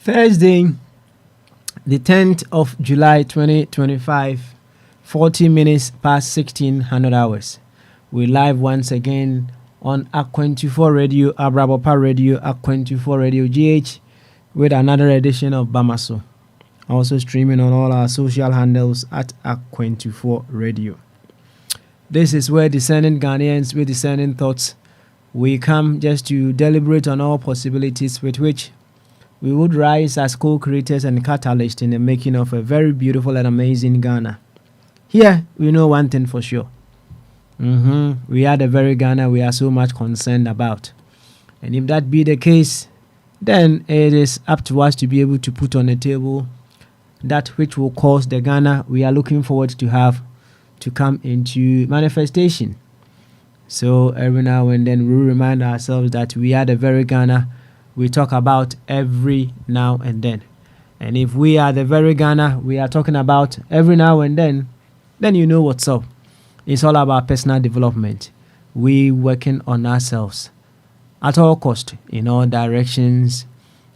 Thursday, the 10th of July 2025, 40 minutes past 1600 hours. We're live once again on Ak24 Radio, Abrabopa Radio, Ak24 Radio GH with another edition of Bamaso. Also streaming on all our social handles at Ak24 Radio. This is where discerning Ghanaians with discerning thoughts, we come just to deliberate on all possibilities with which we would rise as co-creators and catalysts in the making of a very beautiful and amazing Ghana. Here, we know one thing for sure. We are the very Ghana we are so much concerned about. And if that be the case, then it is up to us to be able to put on the table that which will cause the Ghana we are looking forward to have to come into manifestation. So every now and then we remind ourselves that we are the very Ghana we talk about every now and then. And if we are the very Ghana we are talking about every now and then you know what's up. It's all about personal development. We working on ourselves at all cost, in all directions,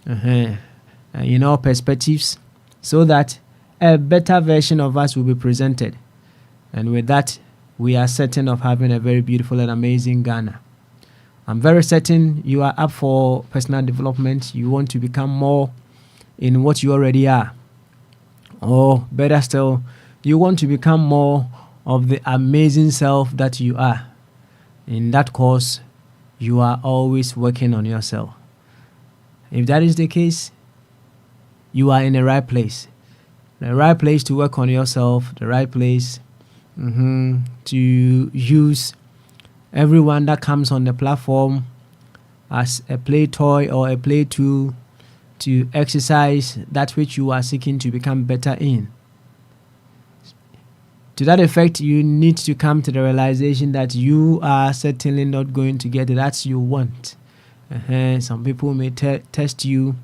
in all perspectives, so that a better version of us will be presented. And with that, we are certain of having a very beautiful and amazing Ghana. I'm very certain you are up for personal development. You want to become more in what you already are. Or better still, you want to become more of the amazing self that you are. In that course, you are always working on yourself. If that is the case, you are in the right place. The right place to work on yourself, the right place to use everyone that comes on the platform as a play toy or a play tool to exercise that which you are seeking to become better in. To that effect, you need to come to the realization that you are certainly not going to get that you want. Some people may test you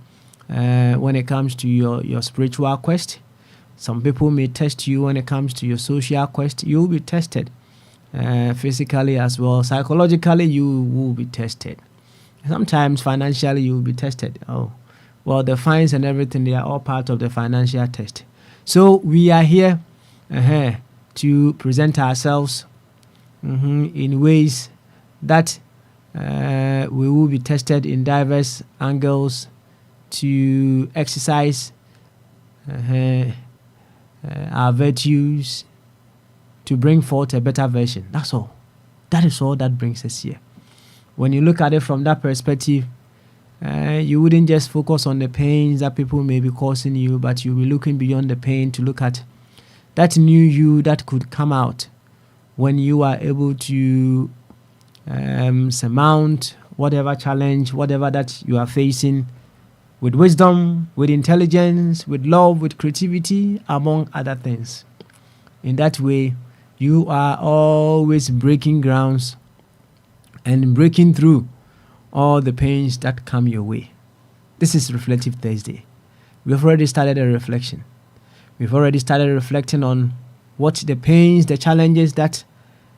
when it comes to your spiritual quest. Some people may test you when it comes to your social quest. You will be tested. Physically as well, psychologically you will be tested. Sometimes financially you will be tested. The fines and everything, they are all part of the financial test. So we are here to present ourselves in ways that we will be tested in diverse angles to exercise our virtues, to bring forth a better version. That's all. That is all that brings us here. When you look at it from that perspective, you wouldn't just focus on the pains that people may be causing you, but you'll be looking beyond the pain to look at that new you that could come out when you are able to surmount whatever challenge, whatever that you are facing, with wisdom, with intelligence, with love, with creativity, among other things. In that way, you are always breaking grounds and breaking through all the pains that come your way. This is Reflective Thursday. We've already started a reflection. We've already started reflecting on what the pains, the challenges that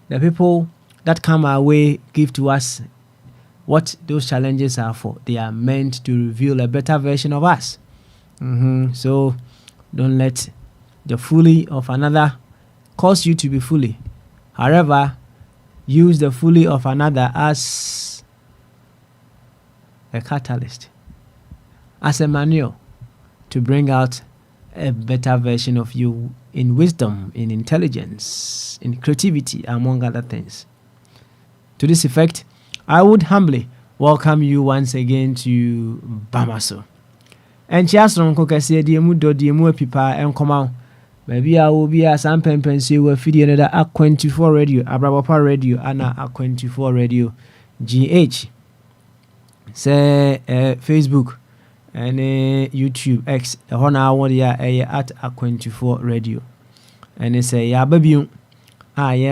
the people that come our way give to us, what those challenges are for. They are meant to reveal a better version of us. So don't let the folly of another cause you to be fully. However, use the folly of another as a catalyst, as a manual to bring out a better version of you in wisdom, in intelligence, in creativity, among other things. To this effect, I would humbly welcome you once again to Bamaso. And Chiasron Kokasi, the Mudo, the Muepipa, and Comau. Maybe I will be a Sam Pempensi will feed another Ak24 radio, Abrabapa radio, and Ak24 radio GH. Say Facebook and YouTube X, a honor one year at Ak24 radio. And they say, ya baby, ye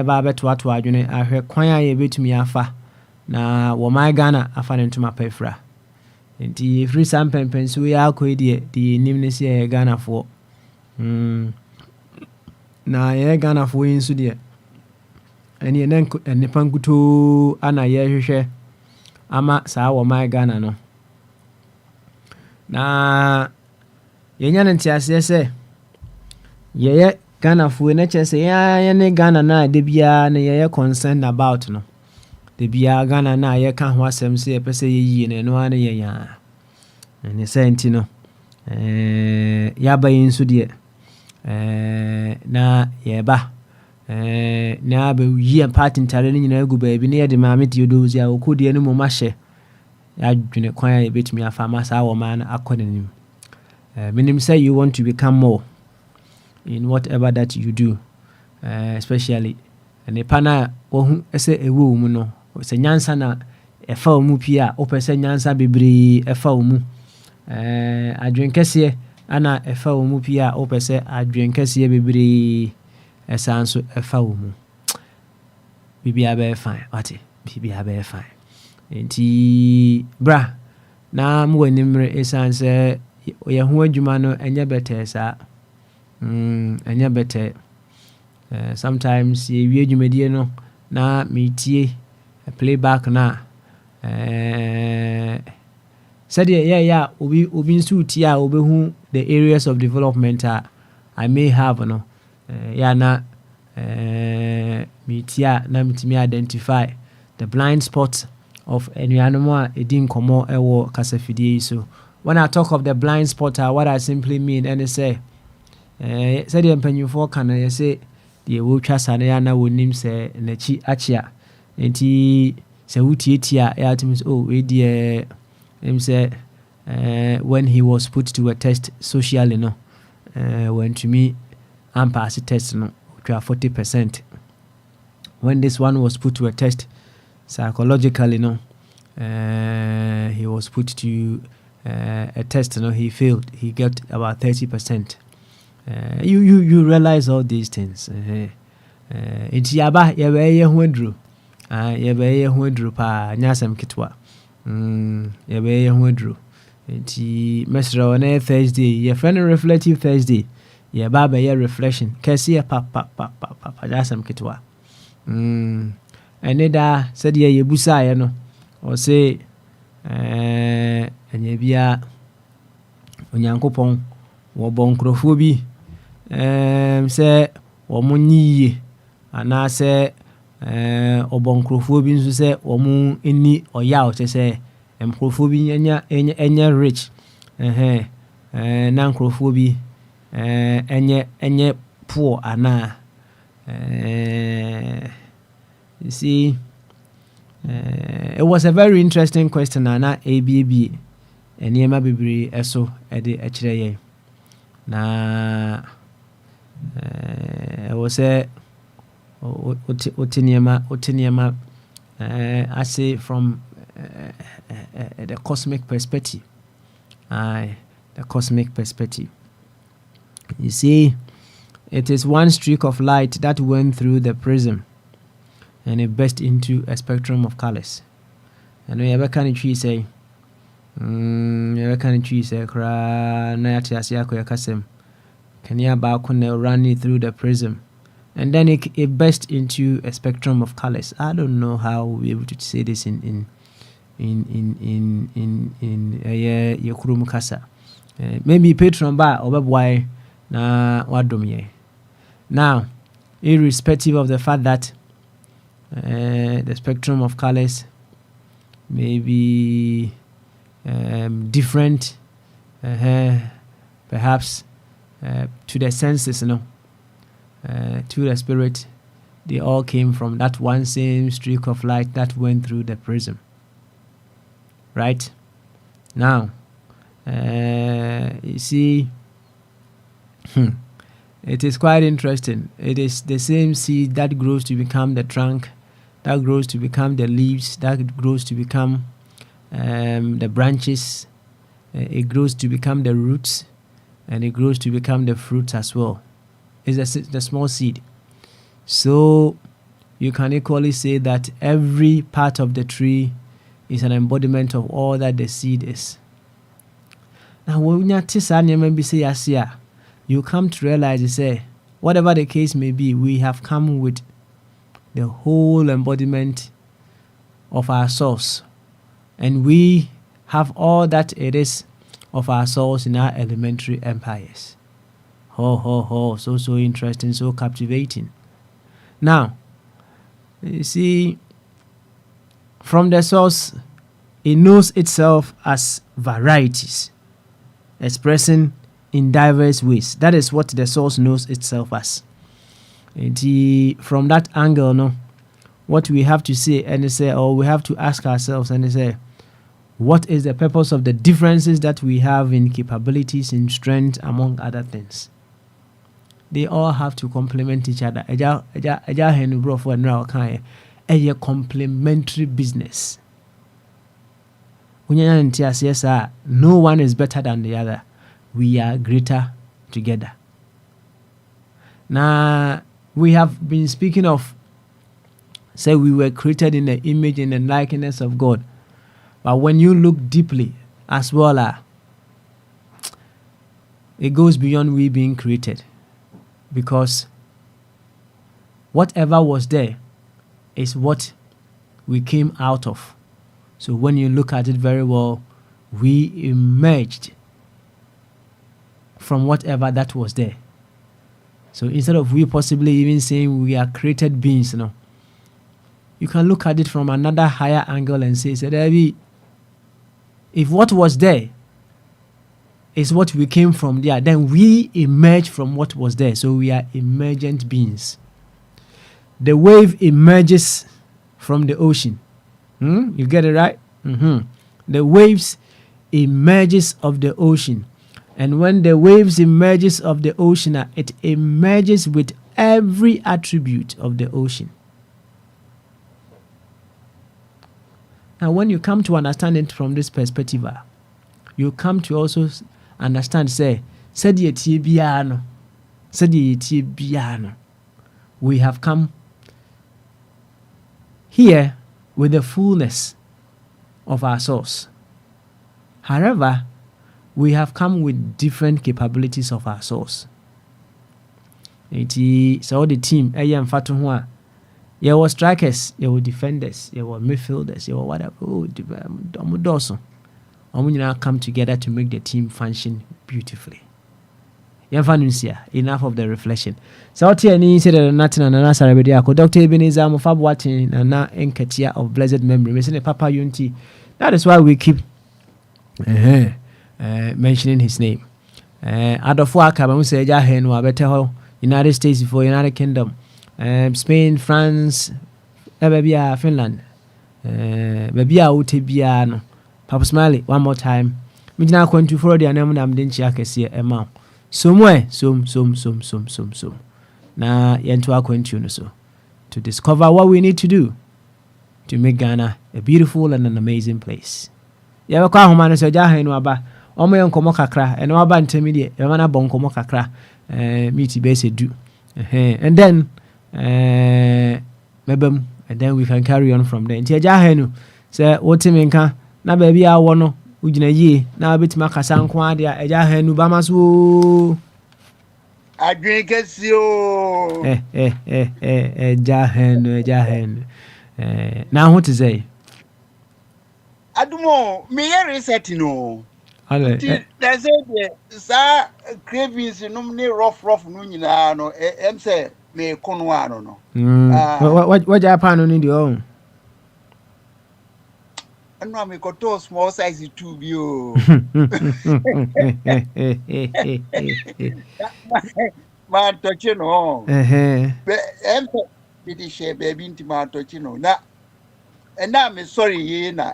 babe to what I heard quite a bit me afa. Na my Ghana afa into my pefra. And the free Sam Pempensi, we are quite the nimness here Ghana for. Na ye Ghana for insu deɛ ɛne ɛnɛ nipa nkuto ana yɛhwehwɛ ama saa wɔ my Ghana no na yɛnya ne ntiaseɛ sɛ yɛyɛ Ghana for na kyerɛ sɛ yɛyɛ ne Ghana na de bia na yɛyɛ concerned about no de bia Ghana na yɛka ho asɛm sɛ yɛpɛ sɛ yɛyie ne no ana yɛnya ɛne sɛ nti no yɛaba yi nso deɛ na yeba na be yi party ntare ni nyina gu baabi na yɛde maame de odozi a okodi ne moma hye adwene kwan a yɛbetumi afa ma saa wɔ ma na akɔ nanim menim say you want to become more in whatever that you do especially ne pana wohu ɛsɛ ewo mu no sɛ nyansa na ɛfa mu pia opɛ sɛ nyansa bebree ɛfa mu adwen kɛseɛ ana ɛfa wo mu pia opɛ sɛ adwen kɛseɛ bebree ɛsan so ɛfa wo mu bibia bɛyɛ fine wate bibia bɛyɛ fine nti bra na mo animre ɛsan sɛ yɛ ho adwuma no ɛnyɛ bɛtɛ saa ɛnyɛ bɛtɛ sometimes yɛwie dwumadie no na metie playback na sɛdeɛ yɛyɛ obi nso tie a obehu the areas of development I may have no na metia na metimi identify the blind spots of anuanom a ɛdi nkɔmmɔ ɛwɔ kasafidie so when I talk of the blind spot what I simply mean and say sɛdeɛ mpanyimfoɔ ka no yɛ sɛ deɛ wɔtwa sa no yɛ na wɔnim sɛ n'akyi akyea nti sɛ wotietie a ɛatumi sɛ ɛdeɛ him say when he was put to a test socially no when to me and pass the test no to 40%. When this one was put to a test psychologically no he was put to a test no he failed, he got about 30%. You realize all these things it's yaba yɛbɛyɛ ho aduro yɛbɛyɛ ho aduro pa nyasɛm ketwa yɛbɛyɛ ho aduro nti mesra on Thursday yɛ friend reflective Thursday yɛba bɛyɛ reflection kɛseɛ pa nyasɛm ketwa ɛne da sɛdeɛ yɛbusaeɛ no ɔse ɛnyɛ bia onyankopɔn wɔbɔ nkurɔfoɔ bi sɛ wɔmo nyiye anaasɛ ɔbɔ nkurɔfoɔ bi nso sɛ wɔmo ni ɔyaw kyɛ sɛ nkurɔfoɔ bi ɛnyɛ rich na nkurɔfoɔ bi ɛnyɛ poor anaa you see it was a very interesting question ana ABB nneɛma bebree ɛso ɛde ɛkyerɛ yɛn na ɛwɔ sɛ wote nneɛma I say from the cosmic perspective. The cosmic perspective. You see, it is one streak of light that went through the prism and it burst into a spectrum of colors. And we ever can tree say, cry na yate ase akoya kasem. Can you run through the prism? And then it burst into a spectrum of colors. I don't know how we'll be able to say this in Yekurum Kasa. Maybe Patron ba or why na wadom ye. Now, irrespective of the fact that the spectrum of colors may be different, perhaps to the senses, to the spirit, They all came from that one same streak of light that went through the prism. Right? Now, you see, it is quite interesting. It is the same seed that grows to become the trunk, that grows to become the leaves, that grows to become the branches, it grows to become the roots, and it grows to become the fruits as well. It's the small seed. So you can equally say that every part of the tree is an embodiment of all that the seed is. Now, when you come to realize, say, whatever the case may be, we have come with the whole embodiment of our source, and we have all that it is of our source in our elementary empires. So interesting, so captivating. Now, you see, from the source, it knows itself as varieties, expressing in diverse ways. That is what the source knows itself as. And from that angle, no, what we have to say and say, or we have to ask ourselves and say, what is the purpose of the differences that we have in capabilities, in strength, among other things? They all have to complement each other. A complementary business. No one is better than the other. We are greater together. Now, we have been speaking of, say, we were created in the image and the likeness of God. But when you look deeply as well, it goes beyond we being created. Because whatever was there is what we came out of. So when you look at it very well, we emerged from whatever that was there. So instead of we possibly even saying we are created beings, you can look at it from another higher angle and say, if what was there is what we came from there, then we emerge from what was there. So we are emergent beings. The wave emerges from the ocean. You get it right? The waves emerges of the ocean. And when the waves emerges of the ocean, it emerges with every attribute of the ocean. Now, when you come to understand it from this perspective, you come to also understand, we have come here with the fullness of our source. However, we have come with different capabilities of our source. So the team, there were strikers, there were defenders, there were midfielders, there were whatever. Come together to make the team function beautifully. Enough of the reflection. So any said that nothing and another Sarabediako, Dr. Ebenezer Mufab Watching and now Enkatia of blessed memory. Missing Papa Unity. That is why we keep mentioning his name. Adolfo Akaba say Jahenu better United States before United Kingdom. Spain, France, Finland, Utebia, Papa Smiley, one more time. Mijina kwentu for the anam dinchi akesi ema. Somewhere, some. Na yentu akwentu no so. To discover what we need to do to make Ghana a beautiful and an amazing place. Ya kwa homa no so Jahenu aba. Omo yenkomo kakra, eno aba ntemi e mana bonkomo kakra. Meet base do. And then and then we can carry on from there. Ntia Jahenu say wotimenka na baby a wono ugina yi na betima kasa nko ade a Jahenu bamaso adwenkesio Jahenu na ho te say adumo me reset no ale there's a sa cravings no me rough no nyina no em say me konwa no what Japan no ndi o no me got to small size too bio man touch no It share baby into my tochino. Na and now me sorry ye na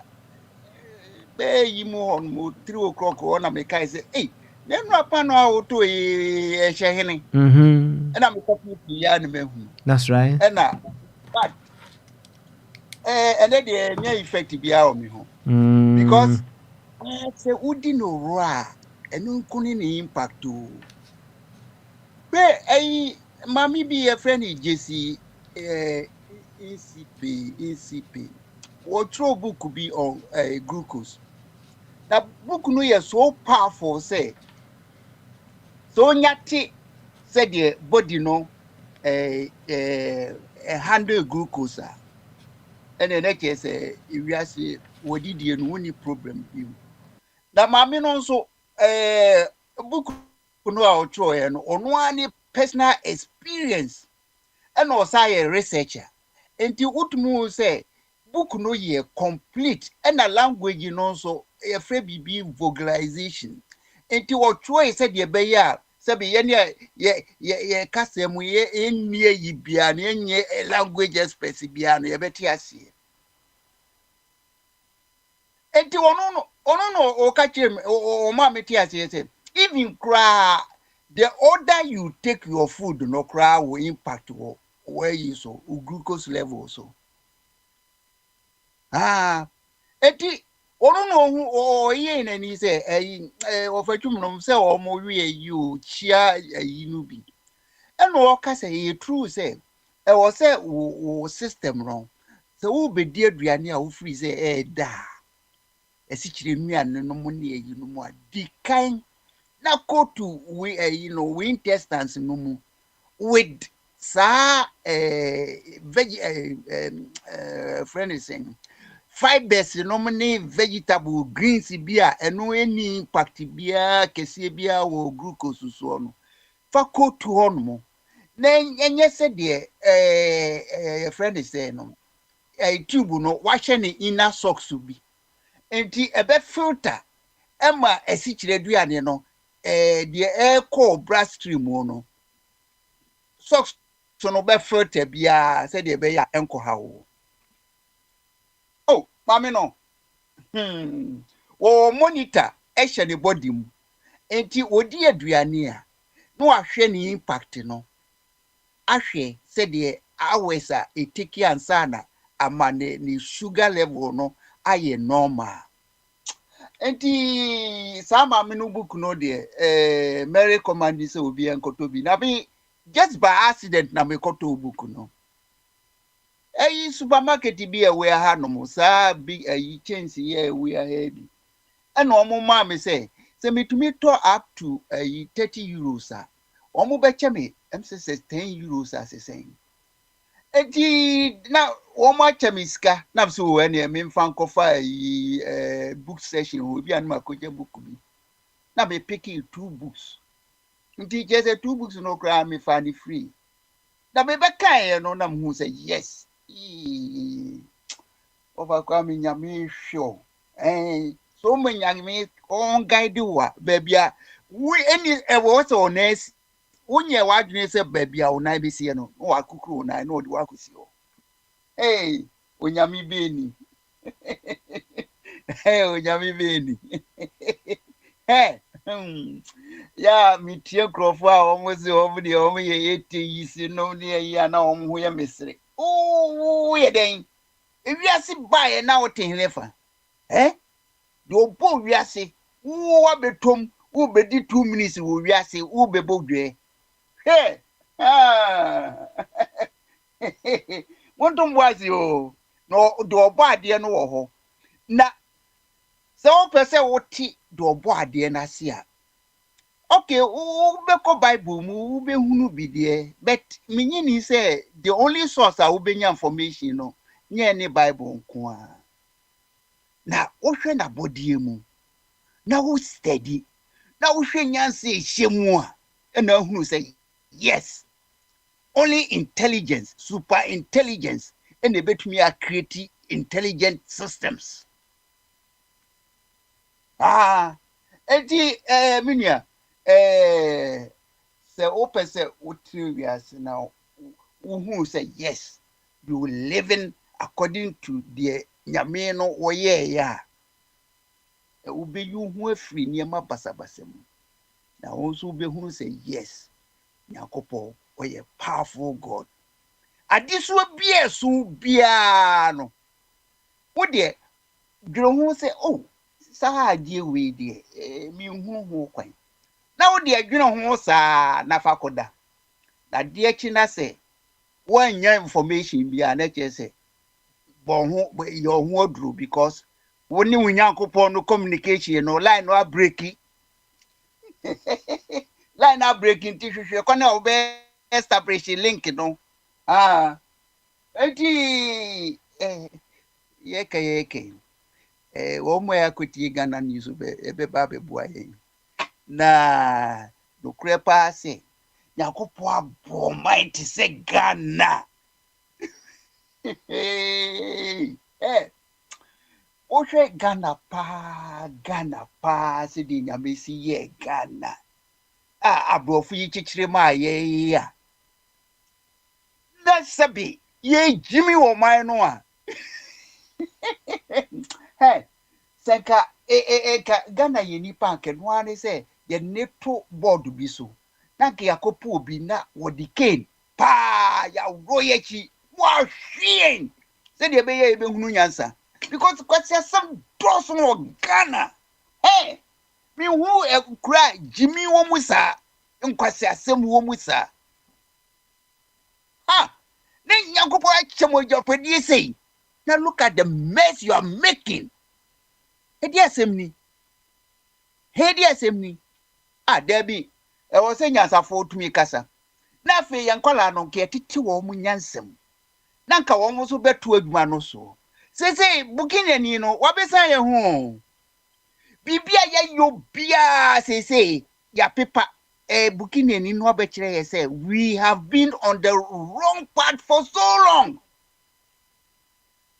be you on 3 o'clock on a mekai say, hey, then rapano out to a shahini. Mm-hmm. And I'm talking to Yan. That's right. And now, but and then the near effect be out me home Mm. because I say, would you know raw and no couldn't impact to pay a mammy be a friend, Jesse, ECP. What throw book could be on glucose. That book no is so powerful, say, so nyati said the body no handle glucose. And the next is if you say, what did you know any problem? Na maame no nso book no a ɔtwerɛeɛ no ɔno ara ne personal experience ɛna ɔsan yɛ researcher nti wotumi hu sɛ book no yɛ complete ɛna language no nso yɛfrɛ biribi vocalization nti ɔtwerɛe sɛdeɛ ɛbɛyɛ a sɛbi yɛ kasa mu yɛnnie yi biara na yɛnyɛ language express biara no yɛbɛte aseɛ enti ono no o ka kyerɛ me o ma me te ase say even cry the order you take your food no cry will impact where you so glucose level so enti ono no o ye na ni say o fatum no say o mo wi yi o chia yi no bi e no o ka say e true say e wo say wo system wrong so wo be di aduane a wo free say da esichire nnuane no mo ne yi no mo adi kan na go to we we intestines no mu with sa friend is saying fibers no mo ne vegetable greens bi a eno any impact bia kese bia wo glucose so no fa go to hono na enye se de friend is saying no tube no wa hye ne inner socks bi enti ebe filter ema esichire duane no the air core brass stream no socks so no be filter bia said the be ya enko ha wo oh mami no wo monitor e hye ne body mu enti odi aduane a no ahwe ne impact no ahwe said the hours a etiki ansa na ama ne sugar level no aye normal enti sama me no book no de Mary command say obi enkoto bi na be just by accident na me koto book no supermarket bi e we ha no mo sa big chains here we are heavy and omo ma me say metumi to up to 30 euros a omo be che me say 10 euros as say enti na woma chemiska na so we na me mfa nkofa book session obi an makoje book bi na me pick 2 books nti je say 2 books no kra me fa ni free na me be kan no na mu say yes over kwa me nyame hwo so me nyame on guide wa babia we any e wo so honest wonye wadwene se babia ona be sie no wa kukuru ona na odi wa kusi o onyame beni onyame beni ya mitie krofo a omozi omo de omo ye 80 yisi no ne ya na omo ho ya mesre ye den ewiase bae na wotenhefa de obo wiase wo betom wo bedi 2 minutes wo wiase wo bebo dwe wontom wazi o no de obo ade no wo ho na se o pese wo ti de obo ade na se a okay wo be ko bible mu wo be hunu bi de but menyini say the only source a wo benya information no nye ne bible nko a na wo hwe na bodie mu na wo steady na wo hwe nyanse ehye a na hunu say yes only intelligence super intelligence and betumi a create intelligent systems enti minia se o pese o tri wiase na wo hu say yes you living according to the nyame no woyɛ ya ube you hu free niema basabasem na also be who say yes nyakopo oye powerful God adiso bia so bia no wo de dwere hu say oh saa die we de mi hu kwan na wo de adwene ho saa na fakoda na de achi na say wanya information bia na che say bon ho your ho aduru because woni wunyankopon no communication no line no breaki line na breaking tissue kwana obe establish link no eti yeke wo mo ya kuti Ghana news ebe ba be bua yen na no krepa se yakopo abo mind se Ghana Oshe Ghana pa se di nyame si ye Ghana abrofu yi chichire ma ye ya na sabi ye jimi wo man no a senka ka Ghana ye nipa nke no ane se ye neto board bi so na nke yakopo obi na wodi cane pa ya roye chi wa hwien se de be ye be hunu nyansa because kwase some dos no Ghana mi hu kura jimi wo musa nkwase asem wo musa ne nyakopo achemo jopedi sei now look at the mess you are making hedi asem ni Debbie e wo se nyansafo tumi kasa na fe yankola no ke titi wo mu nyansem na nka wo mu so beto adwuma no so se bukinani no wabesa ye ho bibia ye yo bia se ya pepa bukinani no abekire ye say we have been on the wrong path for so long.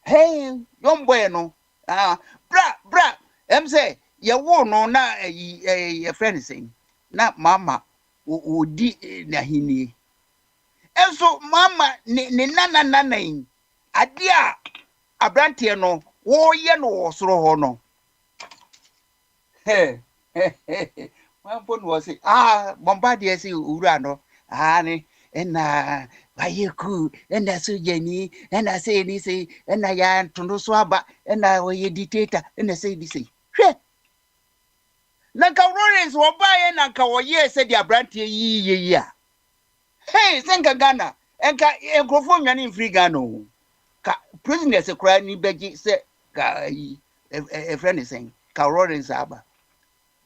Hey young boy no bra say ye wo no na ye friend saying na mama odi na hini enso mama ne nana yin ade a abrante no wo ye no wo soro ho no man pon wo say bombardie say ura no ni na bayeku na so jeni na say ni say na ya ntondo so aba na wo ye dictator na say di say hwe na ka Lawrence wo baye na ka wo ye say di abrante yi a senga Ghana enka enkrofo nwane free Ghana o ka prisoners kra ni beji se ka a friend is saying ka Lawrence aba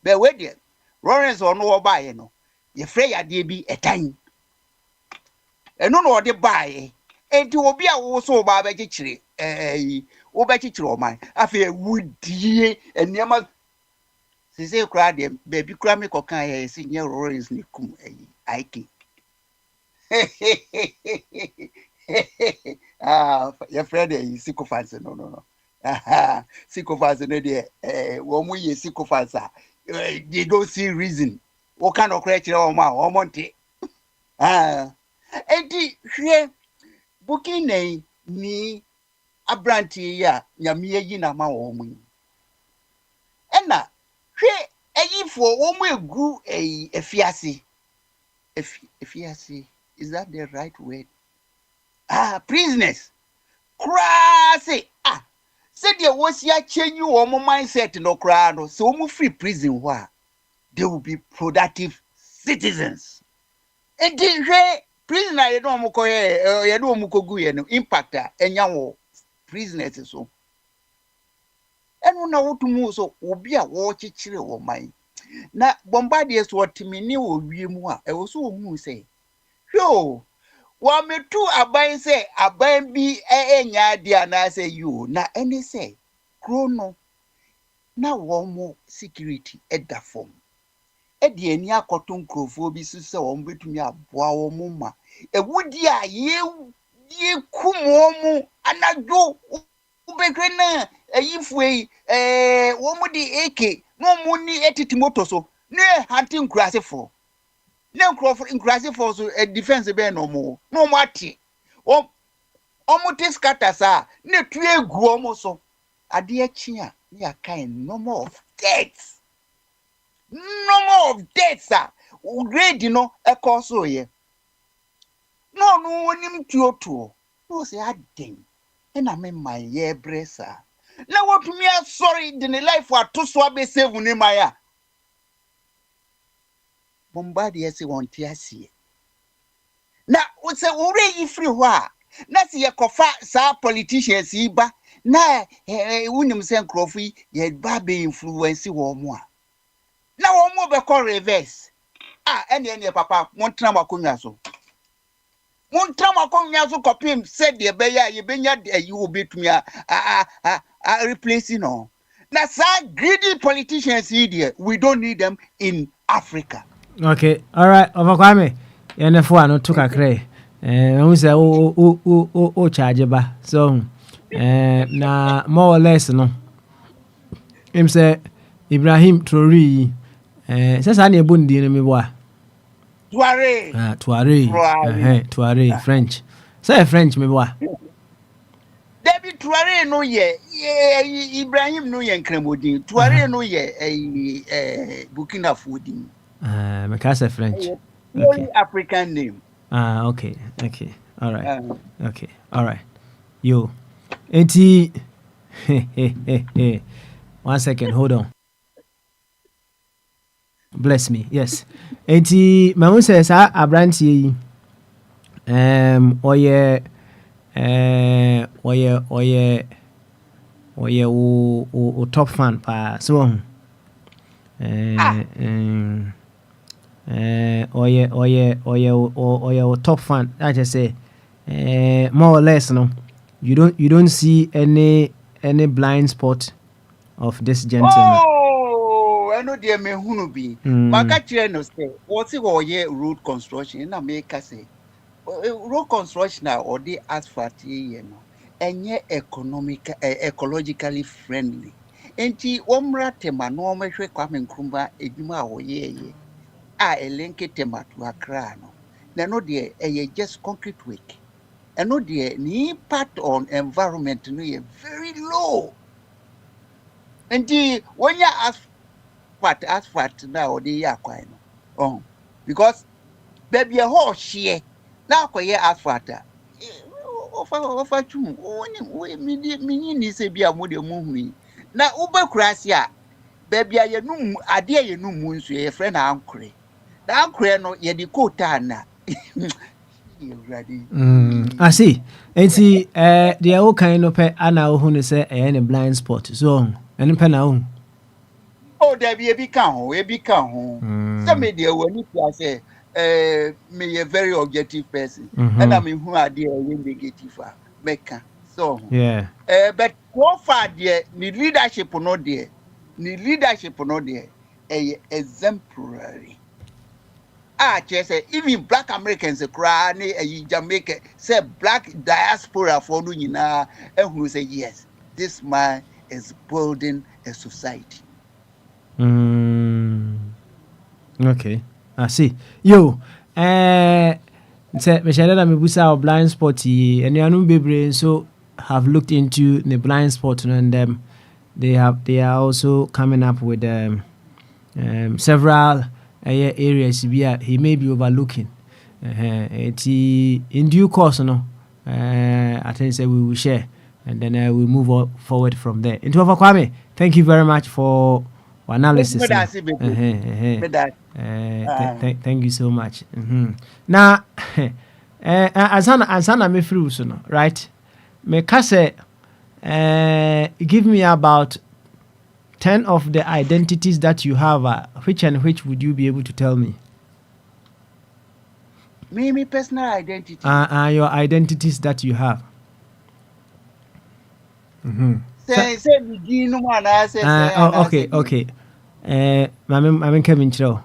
be we de Lawrence ono wo baye no ye free ya de bi etan eno no de baye enti obi a wo so ba be kikire wo be kikire o man afi wudie eniema se kra de be kra me kokan ye se nye Lawrence ni kum aiki your friend is sycophants no sycophants no there wo mu ye sycophants they don't see reason what kind of creature o ma o monte enti hwe booking ni abranti ya nyame yi na ma wo mu ena hwe ayifo wo mu egu efiase efiase. Is that the right word? Prisoners. Crazy. Said there was ya change you or mindset no crowd. So we free prison where they will be productive citizens. And then prisoner you don't muko no impactor and yawo prisoners so. And when I want to move so will be a watch chile or mine. Na bombardiers what me new wimu a also who say. Yo, wa me tu aban say aban bi enya dia na say you na any say krono na wo mo security at that form e de ani akoton krofo bi so say wo betumi aboa wo mo ma e wudi a ye kumo mu anajo ubekre na ayifue wo mo di AK no mo ni etiti moto so ne hunting crasefo na Crawford inclusive for defense be no more ati Omote scatters are ne tue guomo so. Adia chia ni a kind no more of deaths. No more of deaths, sir. Grade, you know, a course so ye. No, one him to. No, say I ding. And I mean my year bresser. Now what me are sorry in the life for two swabbe seven in my Bombardier se won't see. Now, what's a already free wa? That's your cofa, sa politicians, iba. Na, William St. Crawford, yet baby influence or more. Now, one more call reverse. Any papa, one trama cunyaso. One trama cunyaso copy him said the beya, you been you will beat me replacing all. That's our greedy politicians here. We don't need them in Africa. Okay, all right, Overkwame. Yene fo ano to kakre. Who say o charge ba. So na more or less no. Him say Ibrahim Traoré say sa na ebundi no me boa. Traoré. Traoré French. Say French me boa. David Traoré no ye Ibrahim no ye Nkremodin. Traoré no ye Burkina Faso. Me ka say French. Okay. African name. Okay. All right. Okay. All right. Yo. Enti 1 second, hold on. Bless me. Yes. Enti mahu say sa abrantie oye o top fan pa so oye top fan. I just say more or less no. You don't see any blind spot of this gentleman. Oh, I know dear me hunu bi. Maka chire no say what it oye road construction na make say road construction na or the asphalt ye no. Enye ecologically friendly. Enti omra tema no omehwe Kwame Nkrumah edwuma oye ye. Elenke tema to Accra no. Na no de just concrete work. And no the impact on environment no very low. And when you asphalt now the yakwa no. Oh, because baby a whole share now kwa asphalt. Ofa chum oni mi ni se bia mo de mo hui. Na uba krasia baby a yenum ade a yenum mu nso ye friend ankre. Na ankre no ye di quota na. I see. And see, the all kind of ana who say any blind spot. So, any pen. Oh, there be a big count, Some media when you say, me a very objective person, and I mean, who are there when they get you for Mecca. So, yeah. But so far, dear, the leadership or not there, exemplary. Just even black Americans cry, Jamaica say black diaspora for Nuna, and who say yes, this man is building a society. Okay, I see. Yo, say Michelle me busa blind spot and you be so have looked into the blind spot and they are also coming up with several areas he may be overlooking. In due course, no, I think we will share and then we move forward from there. Into Kwame, thank you very much for analysis. Thank you so much. Now, Asana me through no, right? Me kase give me about 10 of the identities that you have. Which and which would you be able to tell me? Me personal identity. Your identities that you have. Say begin one. Okay. Mame Kevin Chiro.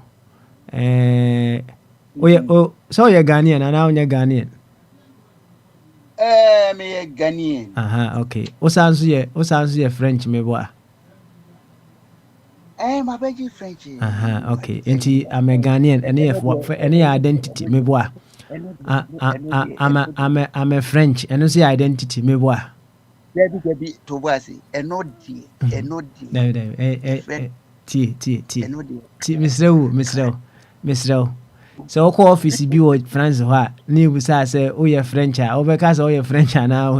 So you're Ghanaian and now you're Ghanaian. Me a Ghanaian. Okay. What sounds you French me boy? My baby French. Okay. And I'm a Ghanaian. Any identity me boy. I'm a French and see identity me boy. Debbie to was a no dear, a no dear. T Miss Row. So call office be what France what new say oh yeah French over cast oh yeah French now.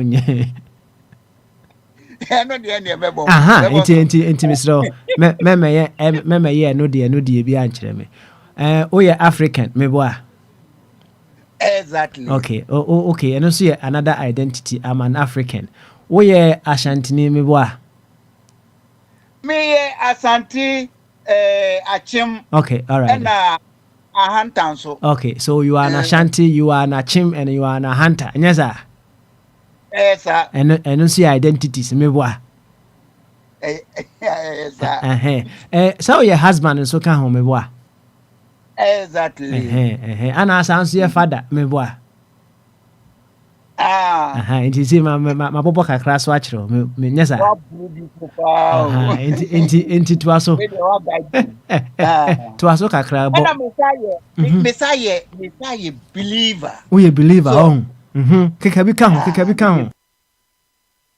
Aha, inti Miss Row. Mema yeah no dear be answer me. Oh yeah African me boy. Exactly. Okay. Okay. And also another identity. I'm an African. Oh yeah, Ashantini me boy. Me Asante Achim. Okay. All right. And a hunter so. Okay. So you are an Ashanti, you are an Achim, and you are an hunter. Yes, sir. Yes, sir. And also identities me boy. Yes, sir. So your husband and so can home me boy. Exactly. And I sound your father me boy. It is my papa kakra so achiro me nyesa enti to aso kakra bo Messiah believer we believer oh keka bi ka ho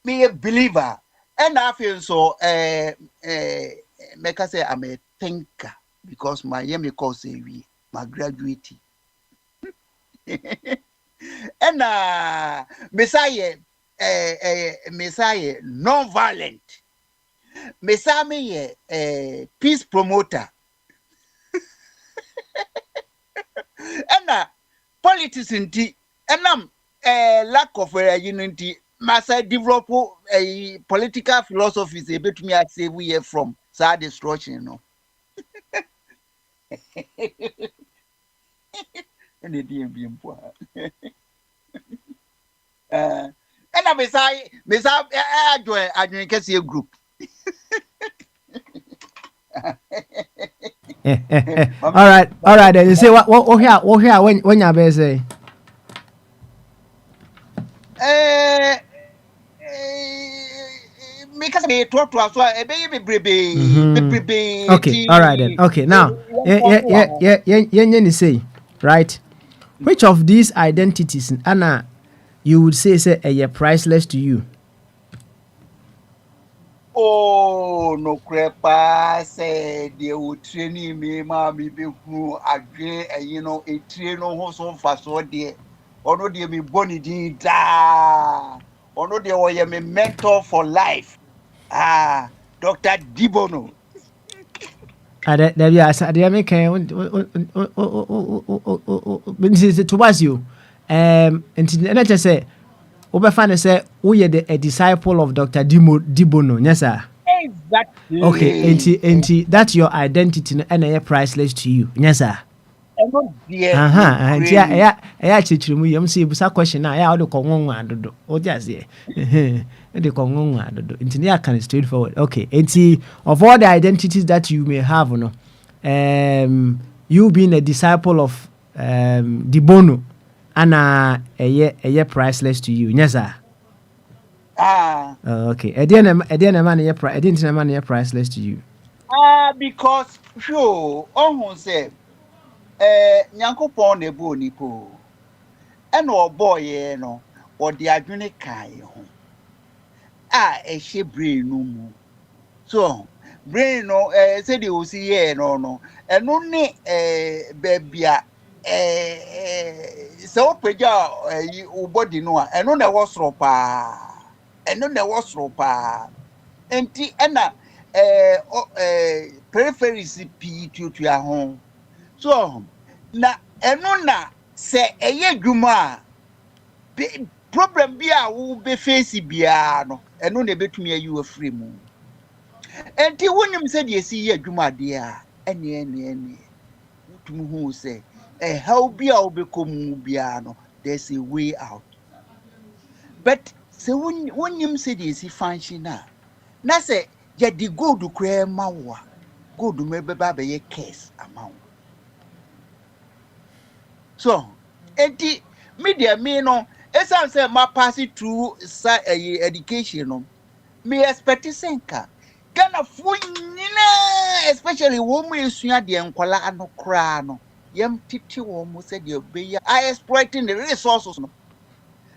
me a believer and I feel so make I say I'm a thinker because my yemi course we my graduate and Messiah non-violent. Messiah peace promoter. And politics in tea and lack of unity must develop a political philosophy is a bit me I say we are from sad destruction, you know. And the DMB poor. And I'm I join a group. All right. Then you say what here when you be say. Because me talk to us so a baby. Okay, all right then. Okay, now yeah say right. Which of these identities Anna you would say are priceless to you? Oh no crepa say they would train me mommy be who agree and you know a train no so fast so there or no they me boni din da or no they were me mentor for life Dr. Dibono. There you are. There make towards you. And just say, Oberfan say, we are a disciple of Dr. Dibono. Yes, sir. Exactly. Okay, and that's your identity and a priceless to you. Yes, sir. Yeah, chichimu yam see busa question na ya odo kongongo adodo. O just here. The kongongo adodo. Intinia can straightforward. Okay, enti of all the identities that you may have, no, you being a disciple of Dibono, and a priceless to you. Yes, sir. Okay. Again, man, priceless to you. Because sure, almost say. Nyankopon nebu nipo ena oboye no odi adwene kai ho ehye brain no mu so brain no say the osi ye no eno ne bebia so peja u body no a eno na wo soro pa enti ena peripheries pi tutu ahon so na eno na se eye dwuma problem bi a wo be face bia no eno na betumi ayi afri mu enti wonim se de esi ye dwuma de a ene wotum hu se how bi a wo be komu bia no there's a way out but se wonim se de esi function na se ye di gold kura ma wo gold me be ba be ye case amount. So, enti media me no, esan say ma pass it through education no. Me expect senka. Gana fu nyina especially wo mu esua de enkwala no kra no. yam titi wo mo said you be I exploiting the resources no.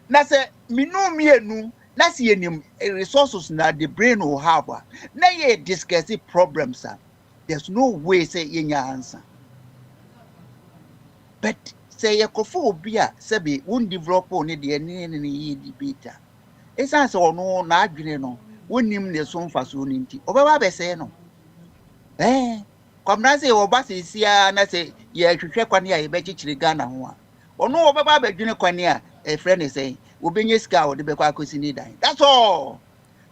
Na say minu mienu na see any resources na the brain will have. Na ye discuss the problems. There's no way say yenya answer. But say ye kofo obi a say won develop on the any debate. Esan say ono na adwene no wonim ne so mfa so no nti obeba be say no kwamna say oba sesia na say ye hwehwe kwane a ye be chichire Ghana ho a ono obeba be dwene kwane a e friend say obenye sika o de be kwa kosi ni dan. That's all.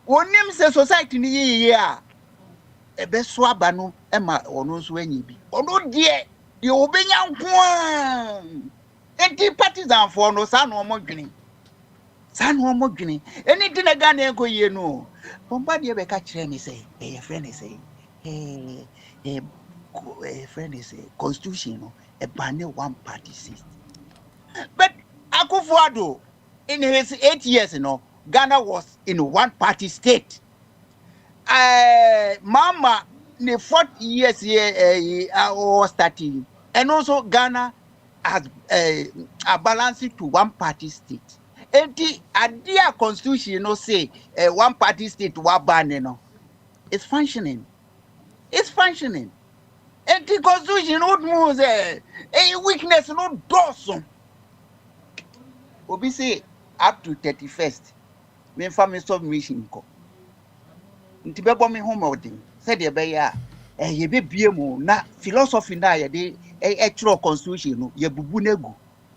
Wonim say society ni yiye a e be so aba no e ma ono so anyi bi ono de obenya nko a enti partisan for no sa no mo dwene San one more guinea. Anything a gun go ye no. Bombard be catch me say, a friend is say, a friend is a constitution, a banner one party system. But Akufo-Addo, in his 8 years, Ghana was in one party state. Mama, in the 4 years here, was starting, and also Ghana has a balance to one party state. Enti adia constitution say one party state wa ban no. It's functioning. It's functioning. Enti constitution no move a weakness no doso. Obi say up to 31st. Me family submission ko. Nti bebo me homeworking. Said ye be ya ye be biemu na philosophy na ye de actual constitution no ye bubu negu.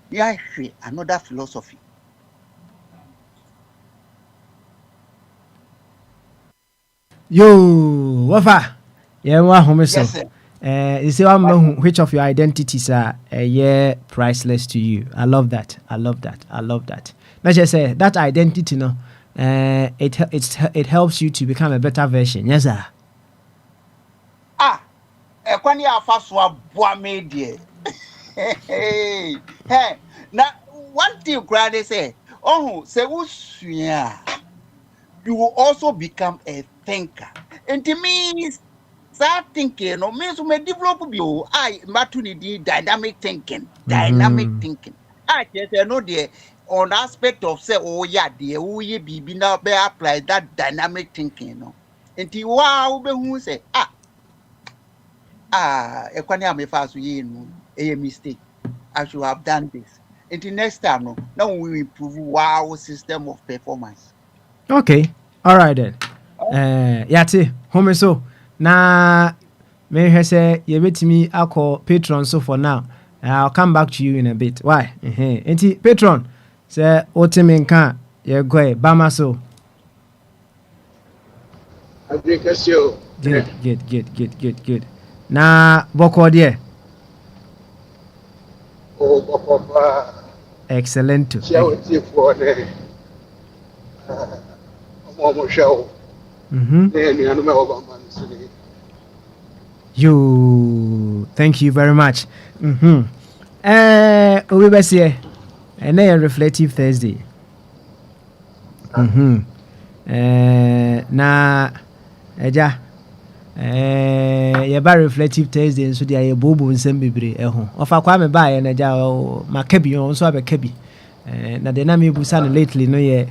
Ya hwe another philosophy. Yo, Wafa. Yeah, wa home so. Yes, sir. You say which of your identities are priceless to you. I love that. I love that. I love that. Let's just say that identity, no, it helps you to become a better version. Yes, sir. Kwani afa so aboa me de. Hey, now one thing grade say, say usua, you will also become a thinker. And to me, start thinking, no means we develop you. I matuni dynamic thinking. Dynamic thinking. I just know the on aspect of say, oh yeah, dear, oh ye be now be apply that dynamic thinking, no. And to wow be who say, ekwani am fast ye no a mistake. I should have done this. And the next time, no, now we improve our system of performance. Okay. All right then. Yate, home so. Na me he say you bet me alcohol patron so for now. I'll come back to you in a bit. Why? Enti patron say otimen kan ye go bama so. Good. Na boko there. Oh, boko. Excellent. You, thank you very much. We be here, and a reflective Thursday. Na, eja, yeba reflective Thursday, so dia ye bobo nsem bebre eho. Ofa kwa me ba ye na eja makabi on so abekabi. Na de na me busa no lately no ye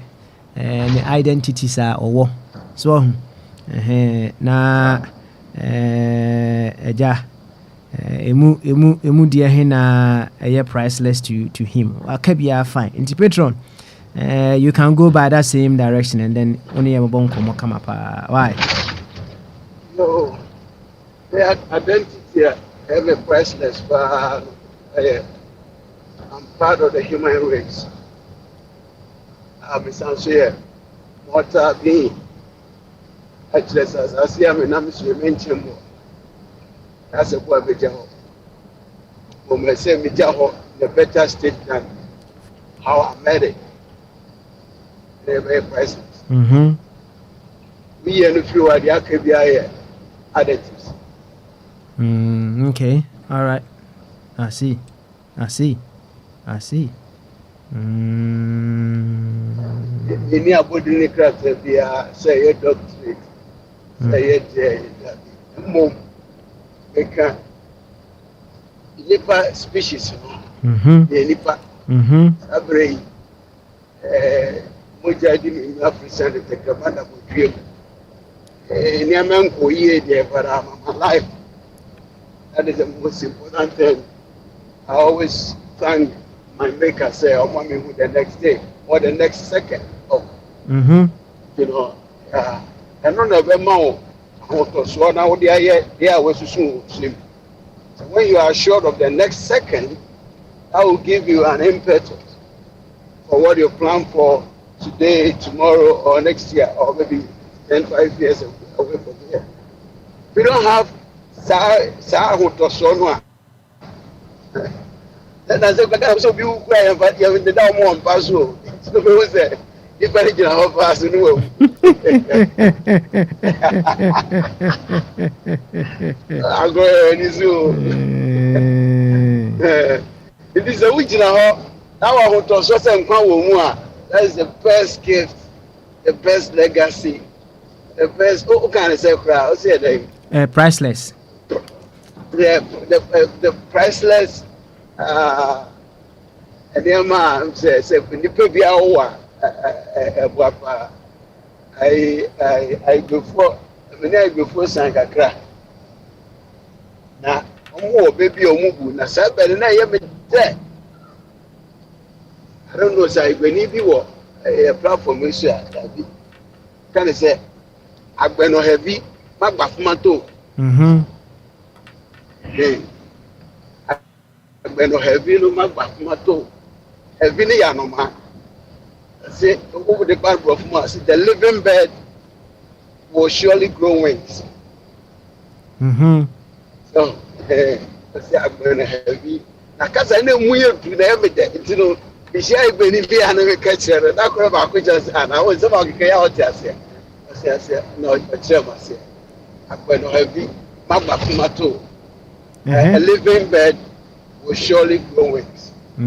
the identities are owo. So na eja emu dia he na priceless to him. Akabia fine. Inti patron, you can go by that same direction and then only a bon come up. Why? No, the identity have a priceless, but I'm part of the human race. I'm sincere. What being? Actually, as I see, I'm mentioned more. That's a poor Mijaho. When I say Mijaho, the better state than how I made it. They're very priceless. Me and a few are the AKBI additives. Okay, all right. I see. Any abodi ni krate bia say a doctorate. Say it mom. Eka nipa species yɛ nipa abere mogya di mi African de tekrama na modwie mu nneɛma nkɔ yie deɛ but I'm alive. That is the most important thing. I always thank my maker, say, oh, mommy, with the next day or the next second. Oh, you know, and none of them now, so now they are was soon sleep. So when you are assured of the next second, that will give you an impetus for what you plan for today, tomorrow, or next year, or maybe 10, 5 years away from here. We don't have then I said, but I'm so beautiful, but you have the down one pass. So, who said, if I didn't have pass, no. I go and you. It is a witch now. Now I want to say, that is the best gift, the best legacy, the best. Who can I say, crowd? Say that. Priceless. The priceless nneɛma sɛ nipa bi awowa ɛboapa ayigbefo mene ayigbefo san kakra na ɔmo wɔ beebi a ɔmo bu na saa bɛrɛ na ɛyɛ me dɛ I don't know sɛ ayigbeni bi wɔ ɛyɛ platform yi so a dabi kane sɛ agbɛnɔhɛ bi magba fomato. Agbẹ̀nọ̀ heavy no ma gba kuma to heavy ni ya no ma say over the Bible of Moses the living bird will surely grow wings. So say agbẹ̀nọ̀ heavy na kasa na mu ye du na e me de nti no bi sia agbẹ̀ni bi ana me ka chere na ko ba ko just ana wo se ba ko ya o ti ase ase no o chere ma se agbẹ̀nọ̀ heavy ma gba kuma to a living bird will surely grow wings. So,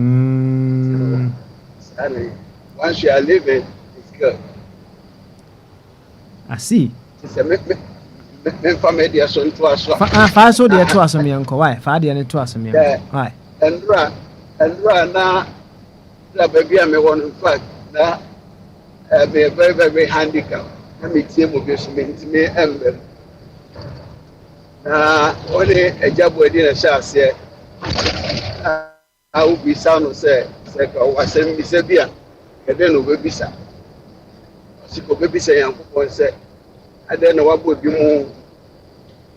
once you are living, it's good. I see. It's a family so to us. Fa so de to asom yanko. Why? Fa de ne to asom yanko. Why? And na baby I me one in fact na be very very handicap. Let me tell you this me ember. Na only ejabo di na sha ase I will be sound say was me say bia e den no be bisa siko be bisa yankopon say ade na wabo bi mu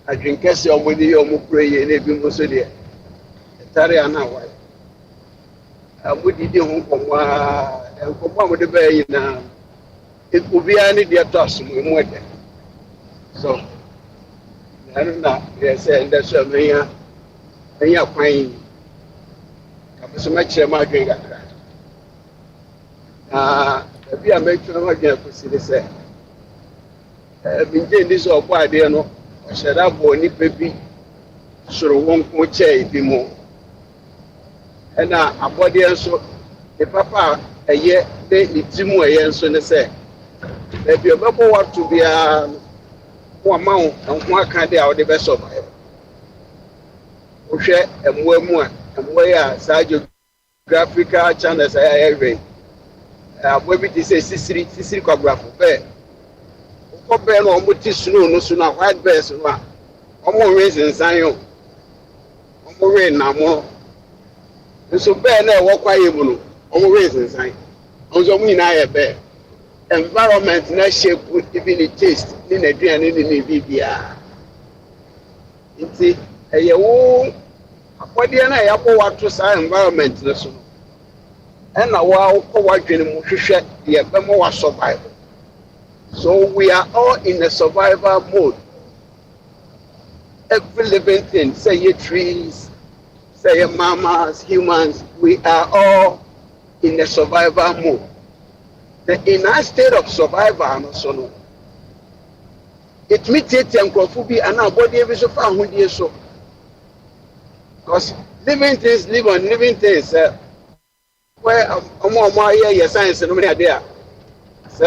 adwenkese omodi ye omo pray na bi mu so de tare ana wa amodi di ho komwa enkomwa mo de ba yi na ekubia ni de to asomo mu ede so na yes and that's me ya enya kwan so much my drink kakra bi a make sure my drink ko si say bi nje ndi so obo ade no o sheda bo ni pebi soro won ko che bi mo na abode enso e papa eye de itimu eye enso ne say e bi obebo what to be wo ma wo nko aka de a wo de be survive o hwe emwa mu a emwa sa geographical channels every we be say sisiri kwagbrafo be ko be no mo ti snow no so na white bears no a omo we sensan yo omo we na mo so be na e wo kwaye mu no omo we sensan onzo mu ina ye be environment na shape even the taste ni na aduane ni bibia nti eye wo akwadie na ya bo wato sa environment no so and na wa ko wadwene mu hwehwe ye be mo wa survive. So we are all in a survival mode. Every living thing, say your trees, say your mammals, humans, we are all in a survival mode. In our state of survival, so it mitigates anthropophobia and our body every so far so. Because living things live on living things. Where your science and many are there. So,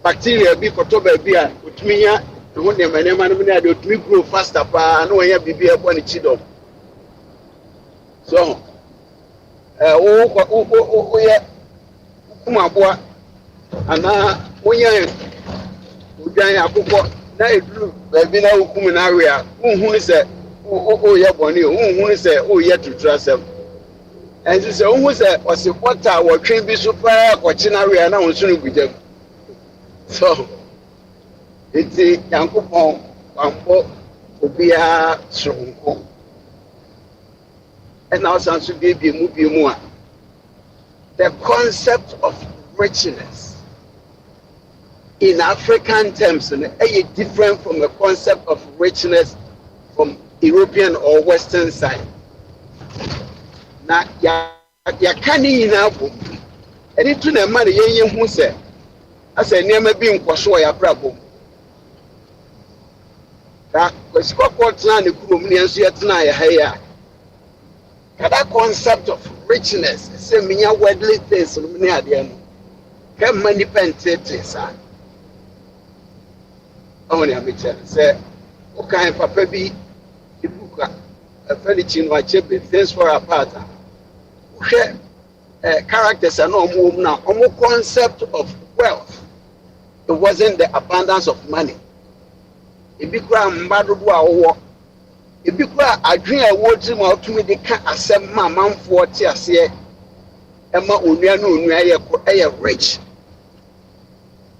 bacteria be kotoba bia utmiya When the man do grow faster, no one have be able to cheat up. So, yeah, Kumaboa, and now when you're na eduru baabi na hukum na area unhunu sɛ oyɛ bɔne unhunu sɛ oyɛ tuturasɛm ɛnso sɛ unhunu sɛ ɔse pɔta wɔtwe bi so paa kɔkye na area na nso no gugyam so eti yankopɔn wambɔ obiara soronko ɛna ɔsan so biebie mu a the concept of richness in African terms, is different from the concept of richness from European or Western side. Now, ya can't even and it to the money who said, I said, never been Kwasho ya problem. That was Cockport and the Kurumians yet tonight. That concept of richness, say, me, worldly things, near the end. Can money pentate, sir. Only a picture say, okay, Papa B, the book, a furniture, no achievement, things for a partner. Characters are no more now. More concept of wealth. It wasn't the abundance of money. If you grab Madua, if you grab a dream, I want to out to me, they can't accept my mom for tears here. Emma Unia rich.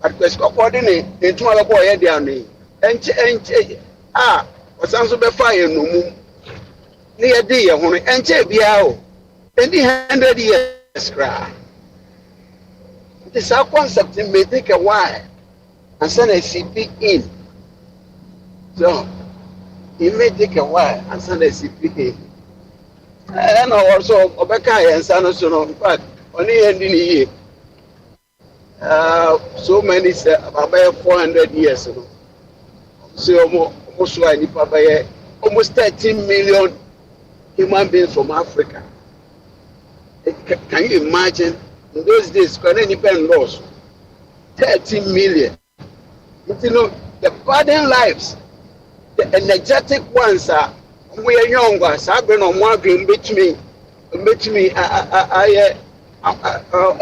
At the according to my boy, down was also be fire no moon. Near dear, when enter Biao, and the 100 years cry. It is our concept, it may take a while and send a CP in. So, it may take a while and send a CP in. And also, Obeka and Sanoson, but only ending a year. So many say about 400 years ago. So almost 13 million human beings from Africa. Can you imagine in those days? Can any loss? 13 million. You know the burden lives, the energetic ones are we are younger. So I've been on one green between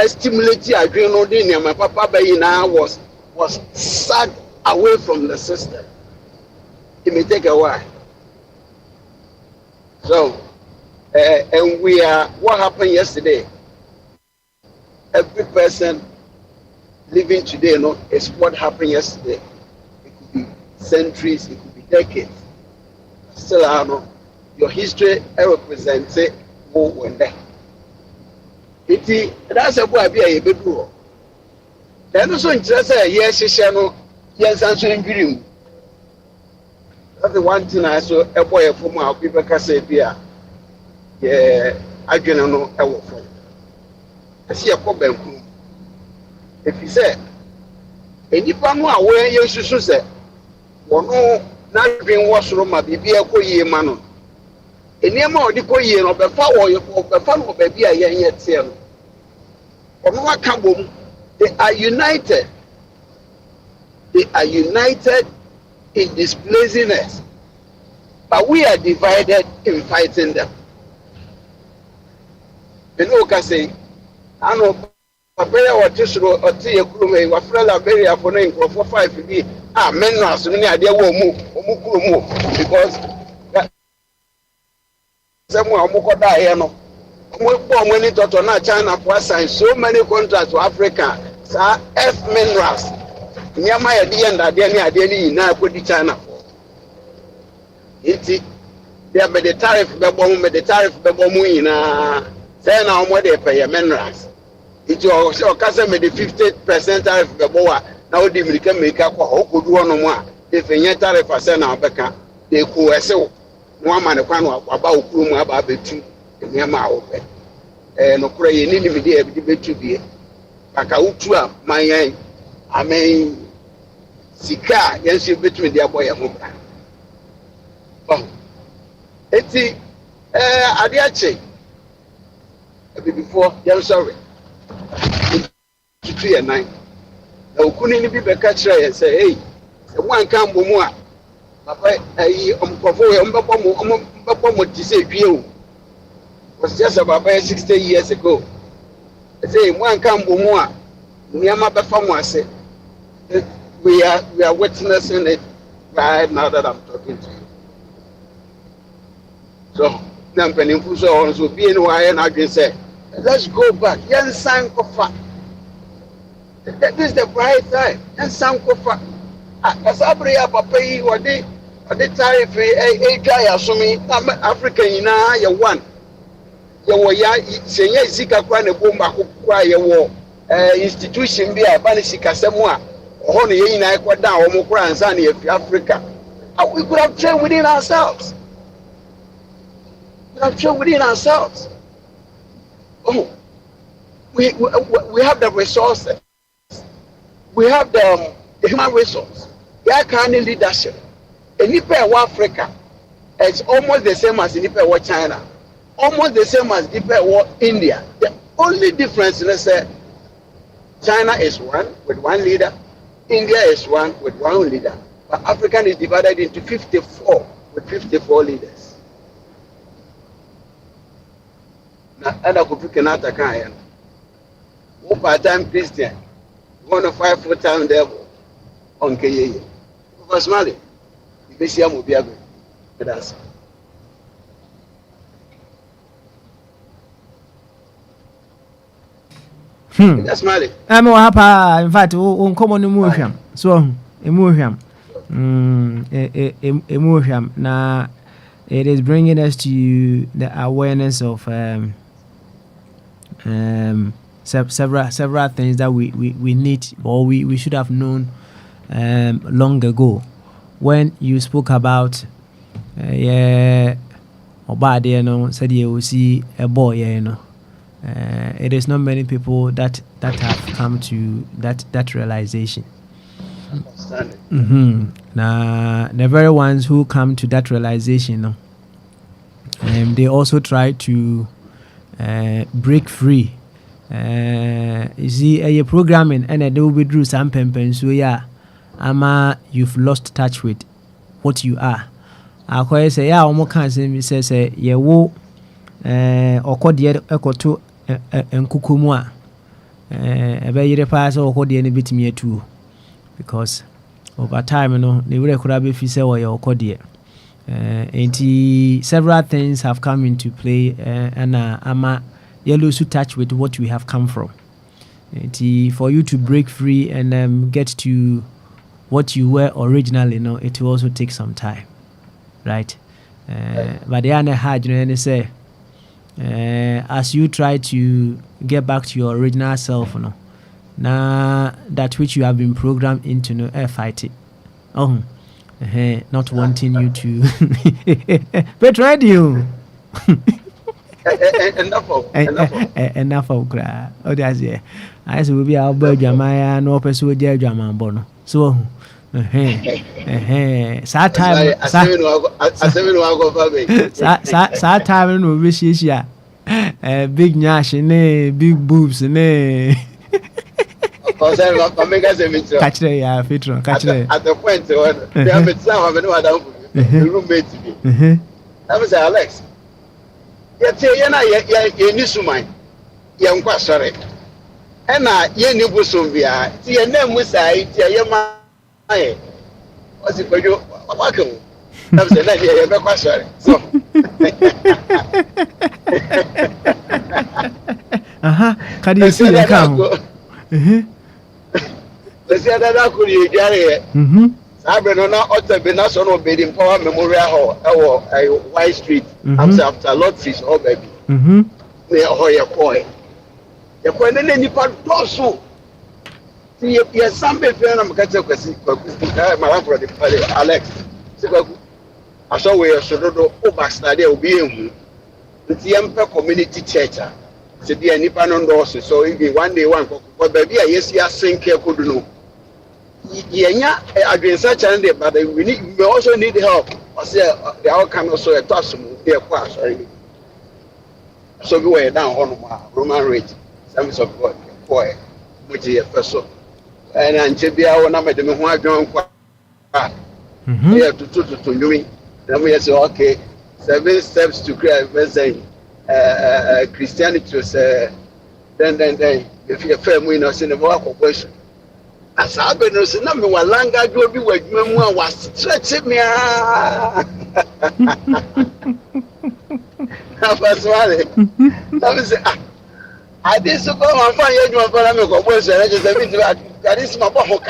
stimulate adrenaline. My papa was sacked away from the system. It may take a while. So, and we are what happened yesterday. Every person living today, is what happened yesterday. It could be centuries, it could be decades. Still, I know your history represents it more than that. That's a boy be a bedroom. Then also interest yes, Shano, yes, answering dream. That's the one thing I saw a boy from our people can say, yeah, I don't know our phone. I see a problem. If you say, and if I'm aware, you should say, well, no, not being washed room, my baby, a coy man. And near more the coy or before you the fun of baby, I yet see. They are united. They are united in displacing us. But we are divided in fighting them. You know, I say, I know, Papaya or Tishro or Tia Kurume, or Frela Berry for 9 for 5 be. Men are so many idea will move because someone who could die, when it to not China for sign so many contracts to Africa, sir, F minerals. Near my idea and idea now put the China for. It's there by the tariff, the tariff, say now what they pay minerals. It's your cousin made the 50% tariff the boa. Now they can make up who could do no more. If a tariff for send our becca, they could sell. No man about Krum about the two. Near my open. No pray in any media debate to be. Akautua, my I mean, Sika, yes, you between their boy and Muka. Oh, Eti, Adiache, before, I'm sorry. 2 and 9. Now, couldn't be the catcher and say, hey, one can be more. Papa, was just about 60 years ago. I say one can be more. We are witnessing it right now that I'm talking to you. So, so being why and I can say, let's go back. Yan sang kofa. This is the bright time. Yan sang kofa. Asabria papa yi wade tariff try asumi African na ya one. Ya wo ya senya sika kwa na bomba kwa ya wo institution bi a ba ne sika semu a ho no ye nyina ekwa da wo mo kura ansa na ya Africa. We could have trained within ourselves. We have trained within ourselves. Oh, we have the resources. We have the human resource. We are currently leadership. In Africa, it's almost the same as in China. Almost the same as India. The only difference is that China is one with one leader. India is one with one leader. But Africa is divided into 54 with 54 leaders. Now, other people cannot attack. One part-time Christian, one of 5 full-time devil on KYE. Because Mali, the Bishop will be able with us. That's Mali. I'm happy. In fact, on common emotion. So, emotion. Emotion. Now, it is bringing us to the awareness of several things that we need or we should have known long ago. When you spoke about Obadi, you know, said you will see a boy, you know, it is not many people that have come to that realization. Now, the very ones who come to that realization, you know, they also try to break free. You see, a programming and they will withdraw some pempen. So yeah, you've lost touch with what you are. I quite say yeah, almost can't say me say yeah wo or call the ekoto and kukumwa a very pass or call the any bit me too, because over time you know they will could if you say or your code and several things have come into play and you lose touch with what we have come from. And for you to break free and get to what you were originally, you know, it will also take some time, right? But the other hand, you know, and they say, as you try to get back to your original self, you know, now that which you have been programmed into, you know, fight it. Oh, not wanting you to betray you. Enough of cry. Oh, that's it. I will be our bird, Jamaya, no person with their Jaman Bono. So, sad time, sad time, no wishes, yeah. Big Nash, big boobs, catch the fitron, catch at the point they have it some of the roommate to me. That was Alex. Yet, you need to mind. Young sorry. And you knew Busumbia. See, your name was I, your man. What's it for you? Welcome. That was the lady, you're sorry. So, can you see the count? Let's see that could you get it. I've been on Otter Benason Obedient Power Memorial Hall, White Street, after Lord Fish, oh baby. Near Hoya Coy. The point in any part also. See, yes, some people I'm catching my brother Alex. I saw where Sododo Obaxtade will be in the Emperor Community Church. To be a Nippon on Dorset, so if you one day one, but baby, yes, you are saying careful to know. Yeah, against such a day, but we also need help. I say the outcome also a toss here, sorry. So we were down on Roman rate, some of God, boy, which is a person. And Chibia, when I met them, who I don't quite Yeah, to you. Then we say, okay, 7 steps to Christianity was then if you're firm, we know, in the work of question. As I've been saying, I'm a langa go be with me, was stretching me. I did so go and find you for a question. I just said, that is my book.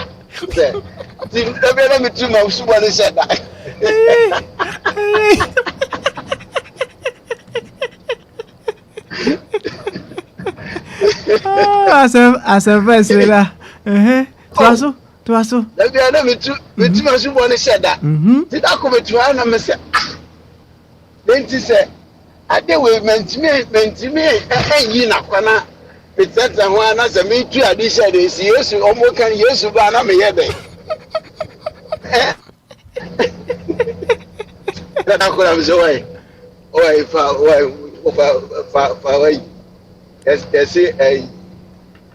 Let me do my super said that. As a first leader. To Let me do my super said that. Did I come to her and say, then she said, I did with me, and you know, it's that one as a me too. I did say this, yes, you almost can use to ban me yet. That I could have so way. Yes,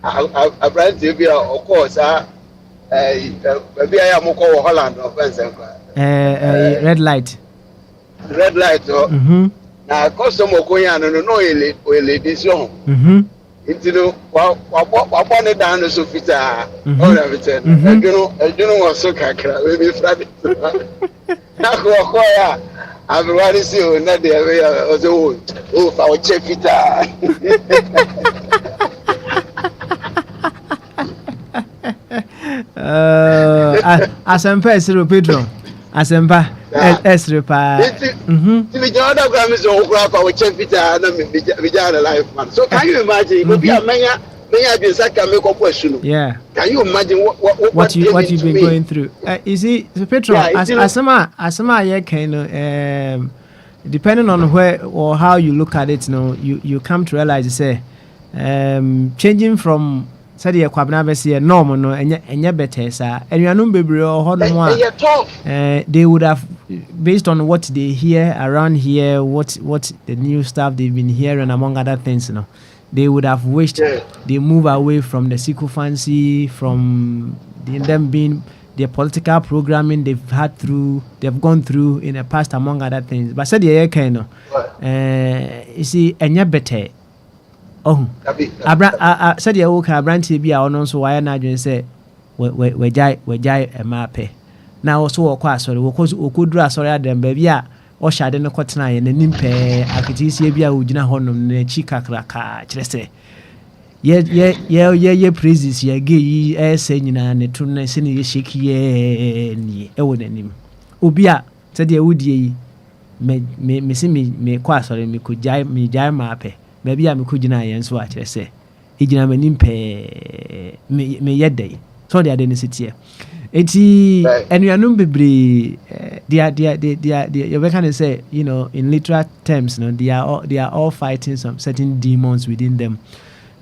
a brand to be, of course, maybe I am called Holland or red light. Red light, now, custom of Koyan and no ladies young. Into the one it down the Sofita, all of it. I don't know what so cacra, maybe Friday. Now, I've already seen you, not the area of the old. Oh, our check it Asempa Esro Pedro. Asempa Esro pa. The other gram is all crap. Our check it and life man. So can you imagine? Maybe a man, can make a question. Yeah. Can you imagine what you've been going through? You see, so Pedro, Asama, yeah, kind depending on where or how you look at it, you come to realize, say, changing from said the kwabna be say normal no enye better sa enuanum bebre ho no a they would have, based on what they hear around here, what the new stuff they've been hearing, among other things, they would have wished they move away from the sycophancy, from them being the political programming they've gone through in the past, among other things. But said the kind you see enye better. Oh, said you walk a branch be our non so why not say we jai a mape. Now so quite sorry, we could draw sorry at them, baby. Or shad in the cotton and the nimpe, I could see a ujina honum, the chica cracka, cheste. Ye praises ye gay, saying, and the tuna sending shake ye, him. Ubia, said ye would ye, me quite sorry, me could jai me jai mape. Maybe I'm a kujina and so I say. Ijina menimpe me yet so they are the city. Eti and you are no be you can say, in literal terms, they are all fighting some certain demons within them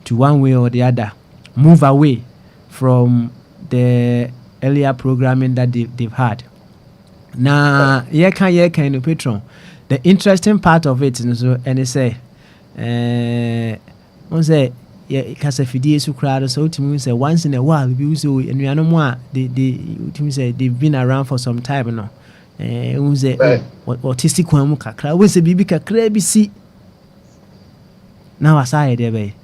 to one way or the other move away from the earlier programming that they've had. Now, yeah, can patron. The interesting part of it, and they say. One say kasa fidie so crowd so ultimately say once in a while we so enuanom a they say they've been around for some time no we say autistic kwan mu kakra we say bibi kakra bi si na wasai dey be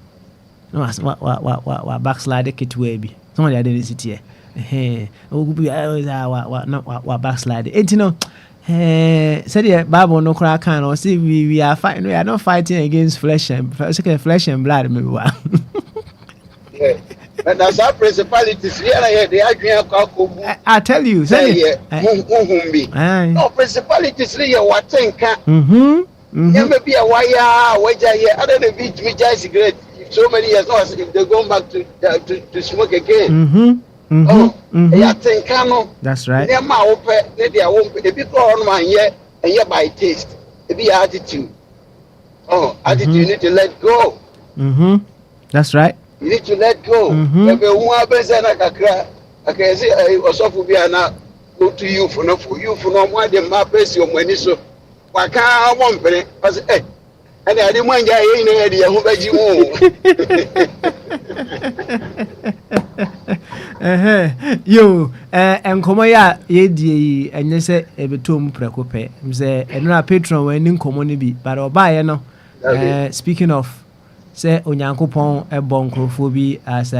no wa backslide ketwa bi some dey identity wa backslide etino said the Bible no crack can or see we are fighting. We are not fighting against flesh and blood. Maybe but that's our principalities here. They are I tell you, say no principalities here. What think? Maybe a wire, I don't know if we great so many years now. If they go back to smoke again. That's right. By taste, be attitude. Attitude, you need to let go. That's right. You need to let go. I can say I was off with go to you for no more than my best your money. So why can't I want it? I said, and I didn't want you Yo, nkɔmmɔ yi a yɛdie yi ɛnyɛ sɛ ɛbɛtɔ mu prɛko pɛ sɛ ɛno a patron wɔani nkɔmmɔ no bi but ɔbaeɛ no speaking of sɛ onyankopɔn ɛbɔ nkurɔfoɔ bi as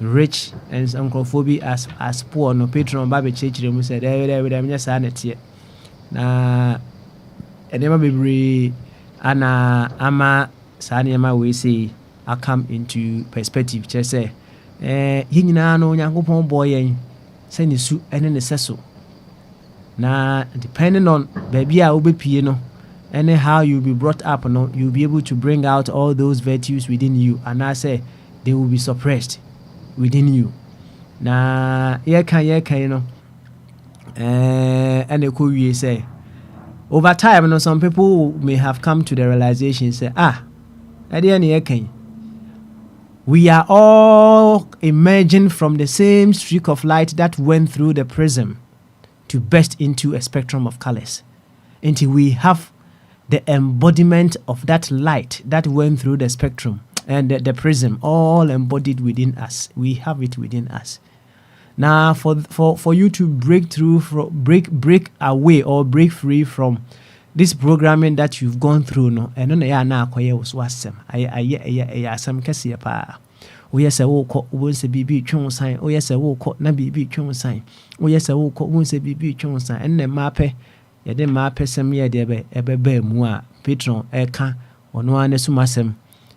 rich and nkurɔfoɔ bi as poor no patron ba bɛkyerɛkyerɛ mu sɛ dɛbɛdɛbɛdɛ menyɛ saa na ɛteɛ na nneɛma bebree ana ama saa nneɛma wei sei come into perspective kyerɛ sɛ yɛn nyinaa no onyankopɔn bɔ yɛn sɛ ne su ne ne sɛ so na depending on baabi a wobɛpie no and how you'll be brought up no you'll be able to bring out all those virtues within you and I say they will be suppressed within you na yɛka no and we say over time no some people may have come to the realization say at the end we are all emerging from the same streak of light that went through the prism to burst into a spectrum of colors until we have the embodiment of that light that went through the spectrum and the prism all embodied within us. We have it within us. Now for you to break through, break away or break free from this programming that you've gone through, no, and no ya na akoye wasem. I some kesi pa. O yes wo ko won se bibi twon san. O yes wo ko na bibi twon san. O yes wo ko won se bibi twon san. Enne mape yɛde mmaa pɛsɛm yɛ deɛ ɛbɛbaa mu a patron ɛka ɔno ara ne so masɛm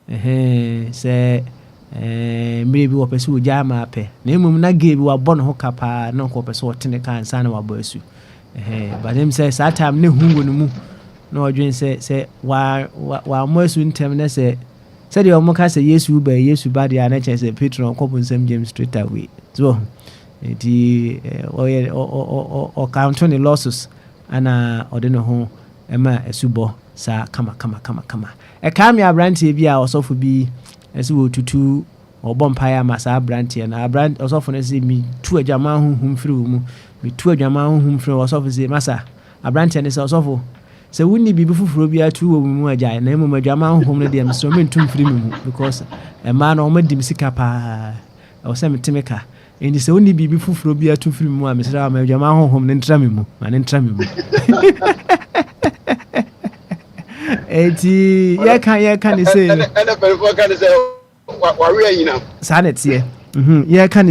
sɛ mmere bi wɔpɛ sɛ wɔgyaa maa pɛ na mmom na gay bi wabɔ ne ho ka paa na nkɔpɛ sɛ ɔtene ka ansa na wabɔ asu but him sɛ saa time ne hu wɔ ne mu na ɔdwen sɛ wammɔ asu ntɛm na sɛdeɛ ɔmo ka sɛ yesu ba deɛ a na kyerɛ sɛ patron ɔkɔpo nsɛm gyem straight away so nti ɔyɛ ɔkanto ne losses ana ɔde ne ho ɛma asubɔ saa kama ɛka me aberanteɛ bi a ɔsɔfo bi ɛsɛ wɔtutu ɔbɔ mpaeɛ ama saa aberanteɛ na ɔsɔfo no sɛ metu adwama honhom firi wo mu ɔsɔfo sɛ masa aberanteɛ no sɛ ɔsɔfo sɛ wonni biribi foforɔ bi atu wɔ mu agyae na mmom adwama honhom no deɛ mesɛ mentum firi me mu because ɛmaa no ɔmadi me sika paa ɛwɔ sɛ meteme ka ɛnti sɛ wonni biribi foforɔ bi atu firi mu a mesrɛ ma adwama honhom no ntra me mu ma ne ntra me mu ɛnti yɛka ne sɛ saa ne teɛ yɛka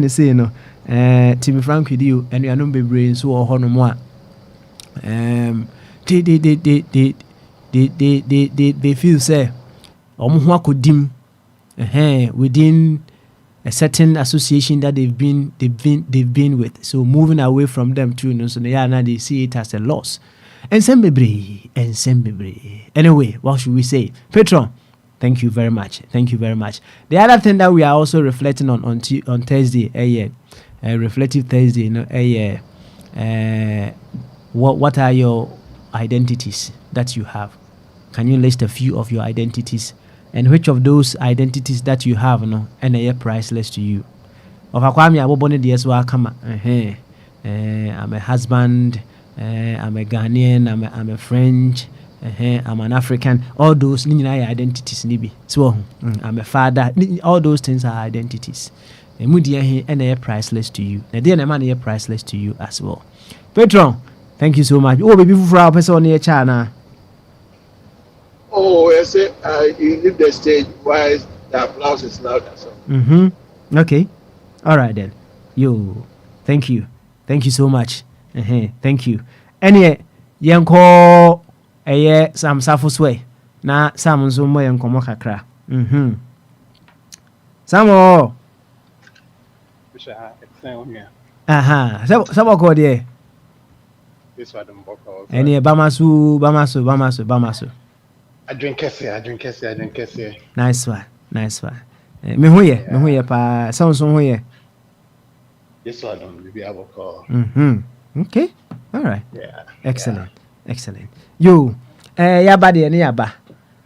ne sɛ no Timi Frank Dio anuanom bebree nso wɔ hɔ no mu a they feel say ɔmo ho akɔdim within a certain association that they've been with, so moving away from them too, no, so now they see it as a loss. And bebree. Anyway, what should we say? Patron, thank you very much. The other thing that we are also reflecting on Thursday, reflective Thursday, what are your identities that you have? Can you list a few of your identities? And which of those identities that you have, and they are priceless to you? Of Akwami, I'm a husband, I'm a Ghanaian, I'm a French, I'm an African. All those identities, so I'm a father. All those things are identities. And they are priceless to you. And they are priceless to you as well. Patron, thank you so much. Oh, baby, for our person on your channel. Oh, I say you leave the stage while the applause is louder. So. Okay. All right then. Thank you so much. Thank you. Anyway, yanko Sam Safoswe. Na Sam Nzumo yanko kakra. Samo. Sabo ko de. This one boko. Eni bamasu. I drink kese. Nice one. Me huye pa sounds so huye. This one be able call. Okay. All right. Yeah. Excellent. Yo, yaba de ne yaba.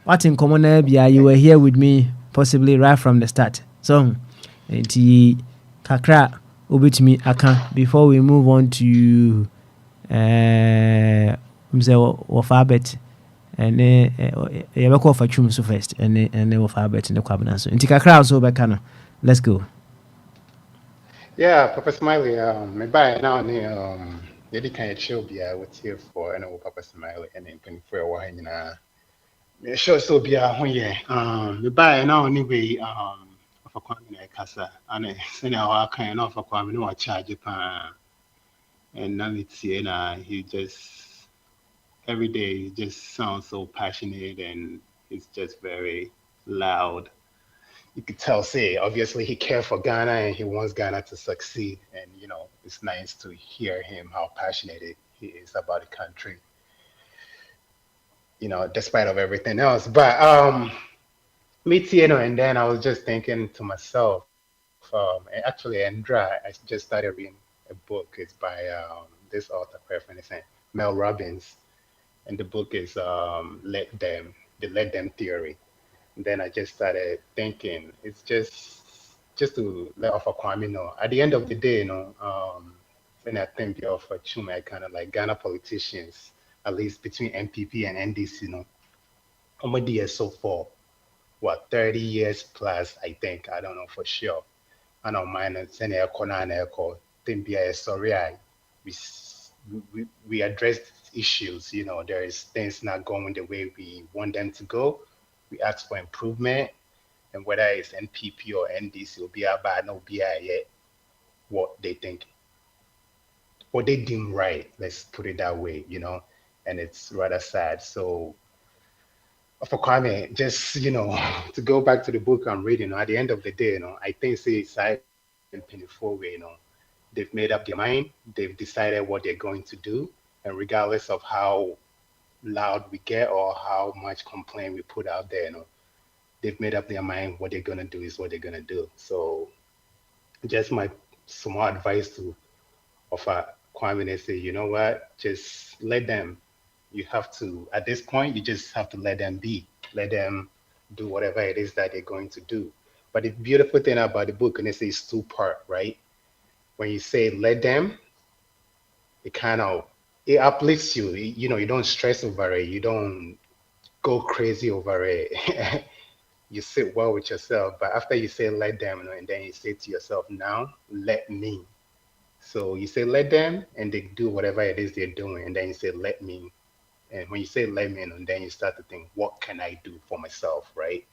What in common bia you were here with me possibly right from the start. So, enti kakra obetimi aka before we move on to Wafabet. And you call for chum so first, and then of our bet in the cabin. So, in Tikakra, so back, let's go. Yeah, Papa Smiley, me buy now ni yedi kan chill bia what here for and Papa Smiley and then penny for a while na me sure so bia ho ye me buy now anyway of a kwame na kasa and send our kind of a kwame no charge pa and now it's here na he just every day he just sounds so passionate and he's just very loud. You could tell, say, obviously he cares for Ghana and he wants Ghana to succeed. And, it's nice to hear him how passionate he is about the country, despite of everything else. But me too, and then I was just thinking to myself, actually, Andra, I just started reading a book. It's by this author, Mel Robbins, and the book is the Let Them Theory. Then I just started thinking, it's just to let off a Kwame know. At the end of the day, when I think of a Chuma, kind of like Ghana politicians, at least between MPP and NDC, Omadi is so for what 30 years plus, I think. I don't know for sure. I don't mind sending a corner and echo. Think be sorry, we we address issues. There is things not going the way we want them to go. We ask for improvement, and whether it's NPP or NDC, will be about no be yet what they think, what they deem right. Let's put it that way, and it's rather sad. So, for Kwame, just to go back to the book I'm reading, at the end of the day, I think say side and Penny way, they've made up their mind, they've decided what they're going to do, and regardless of how loud we get or how much complaint we put out there, they've made up their mind what they're gonna do is what they're gonna do. So just my small advice to offer Kwame they say, you know what, just let them. You have to at this point you just have to let them be. Let them do whatever it is that they're going to do. But the beautiful thing about the book, and it says two-part, right? When you say let them, it kind of it uplifts you. You don't stress over it. You don't go crazy over it. You sit well with yourself. But after you say let them, and then you say to yourself, now let me. So you say let them, and they do whatever it is they're doing, and then you say let me. And when you say let me, and then you start to think, what can I do for myself, right?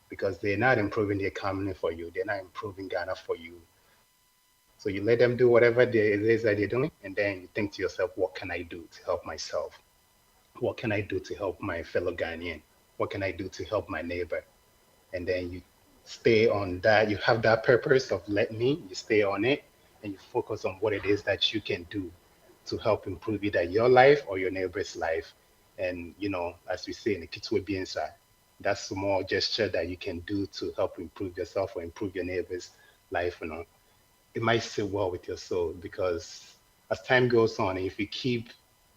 Because they're not improving the economy for you, they're not improving Ghana for you. So you let them do whatever it is that they're doing, and then you think to yourself, what can I do to help myself? What can I do to help my fellow Ghanaian? What can I do to help my neighbor? And then you stay on that. You have that purpose of let me, you stay on it, and you focus on what it is that you can do to help improve either your life or your neighbor's life. And, as we say in the Kitwe Biensa, that small gesture that you can do to help improve yourself or improve your neighbor's life, it might sit well with your soul because as time goes on, if you keep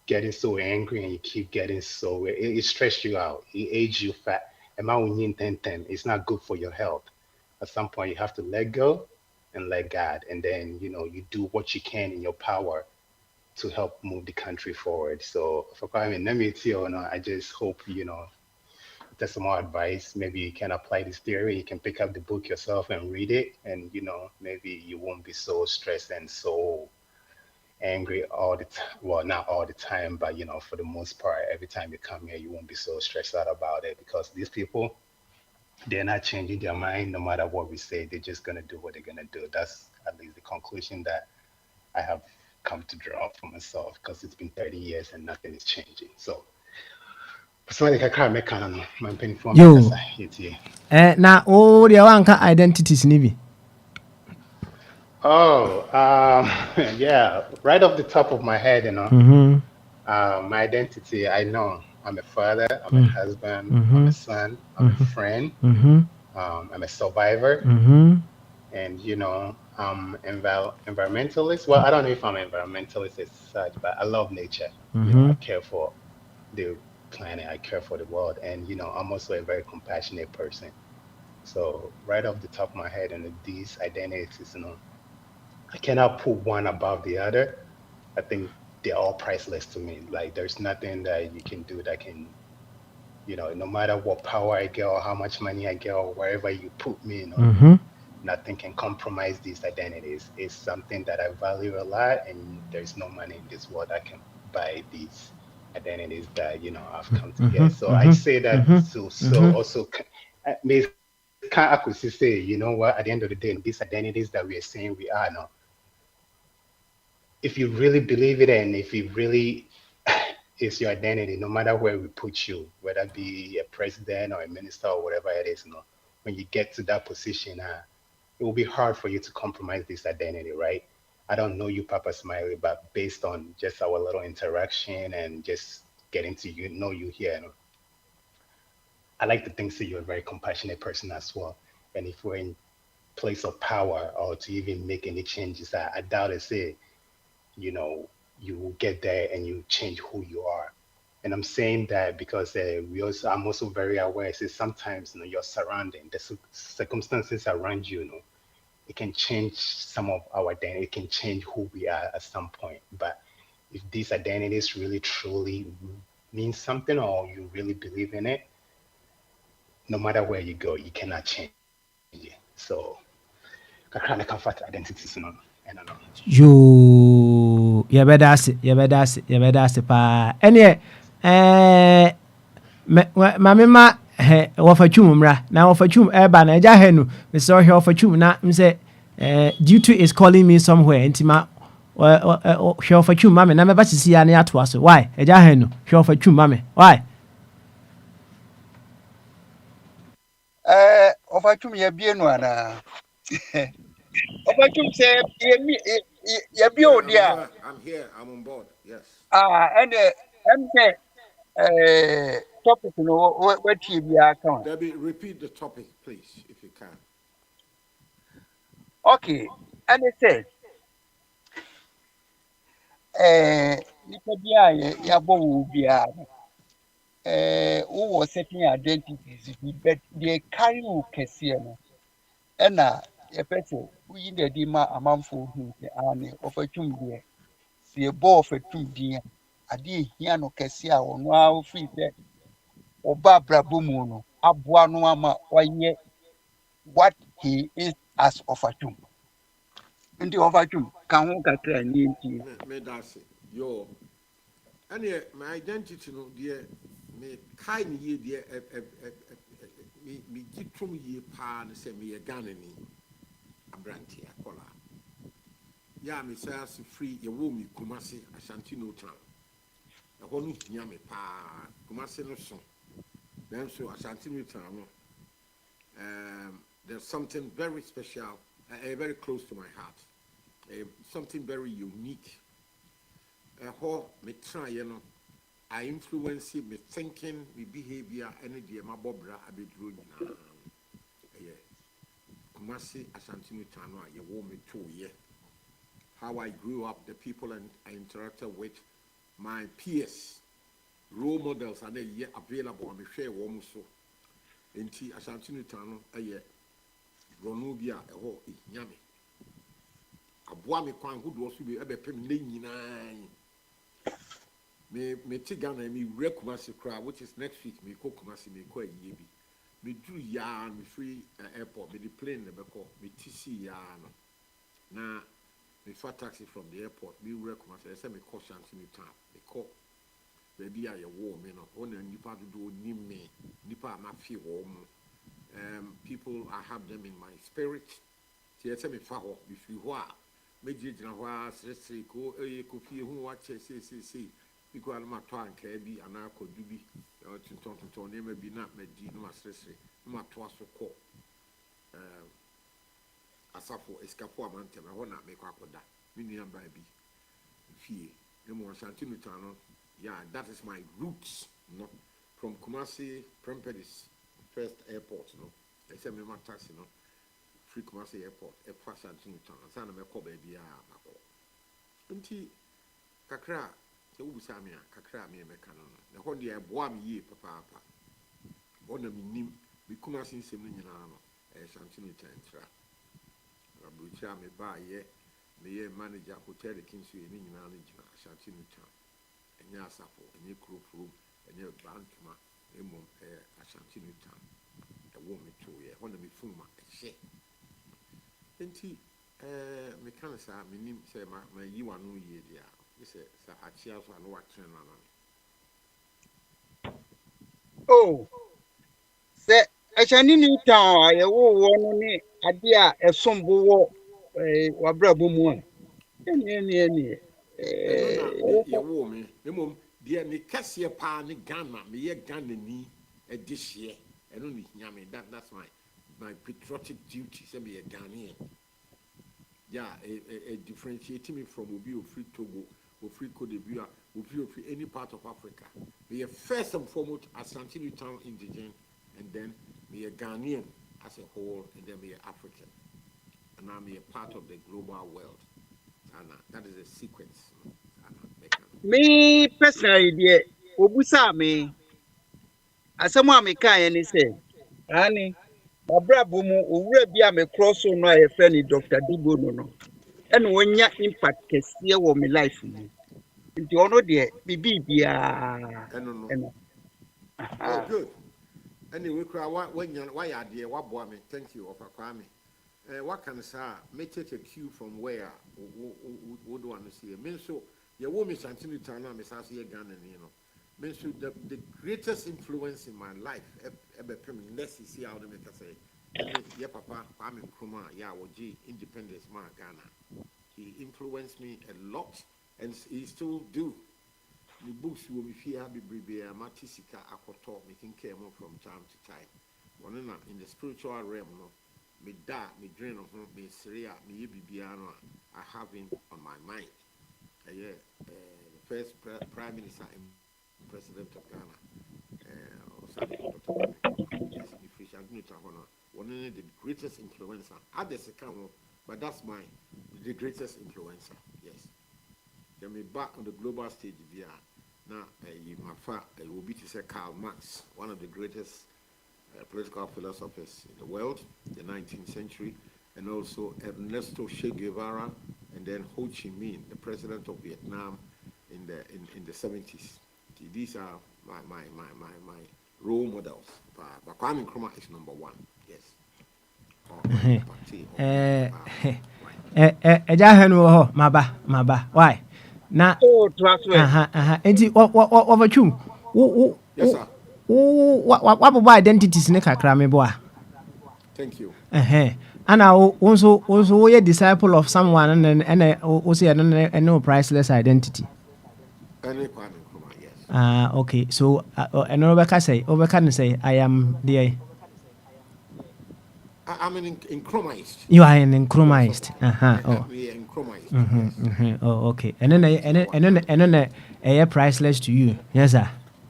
getting so angry and you keep getting so, it stress you out, it age you fat. It's not good for your health. At some point, you have to let go and let God, and then you do what you can in your power to help move the country forward. So for Kwame, let me tell you, I just hope that's some more advice. Maybe you can apply this theory. You can pick up the book yourself and read it, and maybe you won't be so stressed and so angry all the time. Well, not all the time, but for the most part, every time you come here, you won't be so stressed out about it because these people, they're not changing their mind no matter what we say. They're just gonna do what they're gonna do. That's at least the conclusion that I have come to draw for myself because it's been 30 years and nothing is changing. So personally, I can't make my pain for me because Yo, I hate you. na o deɛ wanka identities ni bi. Oh, yeah. Right off the top of my head, Mhm. my identity, I know I'm a father, I'm a husband, I'm a Mhm. son, I'm a Mhm. friend, Mhm. I'm a survivor, Mhm. and I'm environmentalist. Well, I don't know if I'm an environmentalist as such, but I love nature. I Mhm. care for the planet, I care for the world, and I'm also a very compassionate person. So right off the top of my head, and these identities, I cannot put one above the other. I think they're all priceless to me. Like there's nothing that you can do that can, no matter what power I get or how much money I get or wherever you put me, Mhm. nothing can compromise these identities. It's something that I value a lot, and there's no money in this world that can buy these identities that I've come to get. So I say that to also may can't actually say, you know what, at the end of the day, these identities that we are saying we are now, if you really believe it and if you really is your identity, no matter where we put you, whether it be a president or a minister or whatever it is, when you get to that position, it will be hard for you to compromise this identity, right? I don't know you, Papa Smiley, but based on just our little interaction and just getting to know you here, I like to think that you're a very compassionate person as well. And if we're in place of power or to even make any changes, I doubt it. Say, you know, you will get there and you change who you are. And I'm saying that because I'm also very aware. Say sometimes, your surrounding, the circumstances around you, it can change some of our identity. It can change who we are at some point. But if these identities really truly mean something or you really believe in it, no matter where you go, you cannot change it. So, kakra ne comfort identities, and I know. You yɛbɛda ase paa ɛneɛ mame ma wɔfa twum mmra na wɔfa twum ɛba na agya ha no mesɛ ɔhwɛ wɔfa twum na sɛ duty is calling me somewhere nti ma hwɛ wɔfa twum ma me na mɛba sisi ya ne atoa so why agya ha no hwɛ wɔfa twum ma me why Ɔfatwum yɛbie no anaa? Ɔfatwum sɛ yɛbie wo deɛ a. I'm here. I'm on board. Yes. Ɛnɛ sɛ topic no watie biara ka ho. Debbie, repeat the topic, please, if you can. Okay, ɛne sɛ nipa bi a yɛabɔ wo biara no wowɔ certain identities bi but deɛ carry wo kɛseɛ no ɛna yɛpɛ sɛ woyi no adi ma amanfoɔ hu sɛ ane ɔfatwum deɛ sɛ yɛbɔ ɔfatwum din a adeɛ ehia no kɛseɛ a ɔno ara wofiri sɛ ɔba abrabɔ mu no aboa no ama ɔyɛ what he is as ɔfatwum nti ɔfatwum ka ho kakra ne ntie. Me that's it. Yo. And yeah, my identity no dear me kind ye dear me get from ye pa and say me a Ghanaian abranti akola. Ya me say as free ye wo me Kumasi Ashanti no town. Na ho no hia me pa Kumasi no so. Then so Ashanti no town no. There's something very special, very close to my heart. Something very unique. How me try, I influence me thinking, me behavior, any day my bobra abedru na. Kumasi Ashanti Tano, you want me to how I grew up, the people I interacted with, my peers, role models, and they available. I'm share warm so. Enti Ashanti Tano, Ronubia, Yami. Aboa me kwan ho do so be ebepem ne nyinaa me ti Ghana me wura Kumasi kra which is next week me ko Kumasi me ko ayi bi me duru ya me free airport me the plane ne beko me ti si ya no na me fa taxi from the airport me wura Kumasi say me ko Shanti me town me ko baby a ye wo me no ho na nipa do ni me nipa ma fi wo mo people I have them in my spirit ti say me fa ho be fi ho a Major General Sressi ko Kofi who watch say because I'm a twan KB and I could be to name be not Medi no Sressi no twas so call Asafo Escapo Amante I wanna make up with that Miniam baby fee no more Santino Tano yeah that is my roots no from Kumasi Prempedis first airport no I said me my taxi no free Kumasi airport a fashion to town sana me ko baby a mako nti kakra se wo bisa me kakra me ka no na ho de eboa me yi papa bona me nim me Kumasi nsem no nyina no shanti no tantra abucha me ba ye me ye manager hotel kinsu ni nyina no gina shanti no town enya asafo enya kropro enya bantuma emom shanti no town e wo me to ye ho na me fuma ehye Enti me kan sa menim say ma yi wanu yie dia. Say sa achia so anu wa tren na. Oh, sɛ ɛhyɛne new town a yɛwo wɔ no ne ade a ɛsom bo wɔ wabrabɔ mu a ɛne Ɛno na ye wo me. Emom dia me kase pa ne Ghana, me ye Ghana ni ɛde hye. Ɛno ne hia me. That's my patriotic duty. Say me ye Ghanaian. Yeah, differentiating me from Obi of free Togo, or free Cote d'Ivoire, or free any part of Africa. We are first and foremost Ashanti Town indigene, and then we are Ghanaian as a whole, and then we are African. And now we are part of the global world. And that is a sequence. me personally deɛ obusa me asɛm a mekaeɛ ne sɛ ane mabrabɔ mu owura bi a mekorɔ so no a yɛfrɛ ne Dr. Dibo no ɛna wɔnya impact kɛseɛ wɔ me life mu nti ɔno deɛ biribiara ɛno Oh, good. Anyway, why are there? What boy me? Thank you, Opa Kwame. What can I say? May take a cue from where would want to see. Mean so, your woman Santini Tana, Miss Asia Ghana, you know. Mean so, the greatest influence in my life, let's see how they make us say. Yeah, Papa, Kwame Nkrumah, yeah, G Independence, man, Ghana. He influenced me a lot, and he still do. The books will be here, be Matisika, Akoto, making care more from time to time. One in the spiritual realm, no, me da, me drain of me Syria, me Bibiano, I have him on my mind. The first Prime Minister and President of Ghana, yes, if we shall meet one of the greatest influencer. Others account, but that's the greatest influencer, yes. Then we back on the global stage here. Now, it will be to say Karl Marx, one of the greatest political philosophers in the world, the 19th century, and also Ernesto Che Guevara, and then Ho Chi Minh, the president of Vietnam in the 70s. These are my role models. But Kwame Nkrumah is number one. Yes. Eja henu ho maba. Why? Na enti wabatwum yes sir what identities ne kakra me boa. Thank you. Ana also we a disciple of someone and also no priceless identity. Any Kwame Nkrumah, yes. Okay, so and Obeka say I am the I'm an Nkrumahist. You are an Nkrumahist. Nkrumahist. Oh, okay. And then a priceless to you. Yes, sir.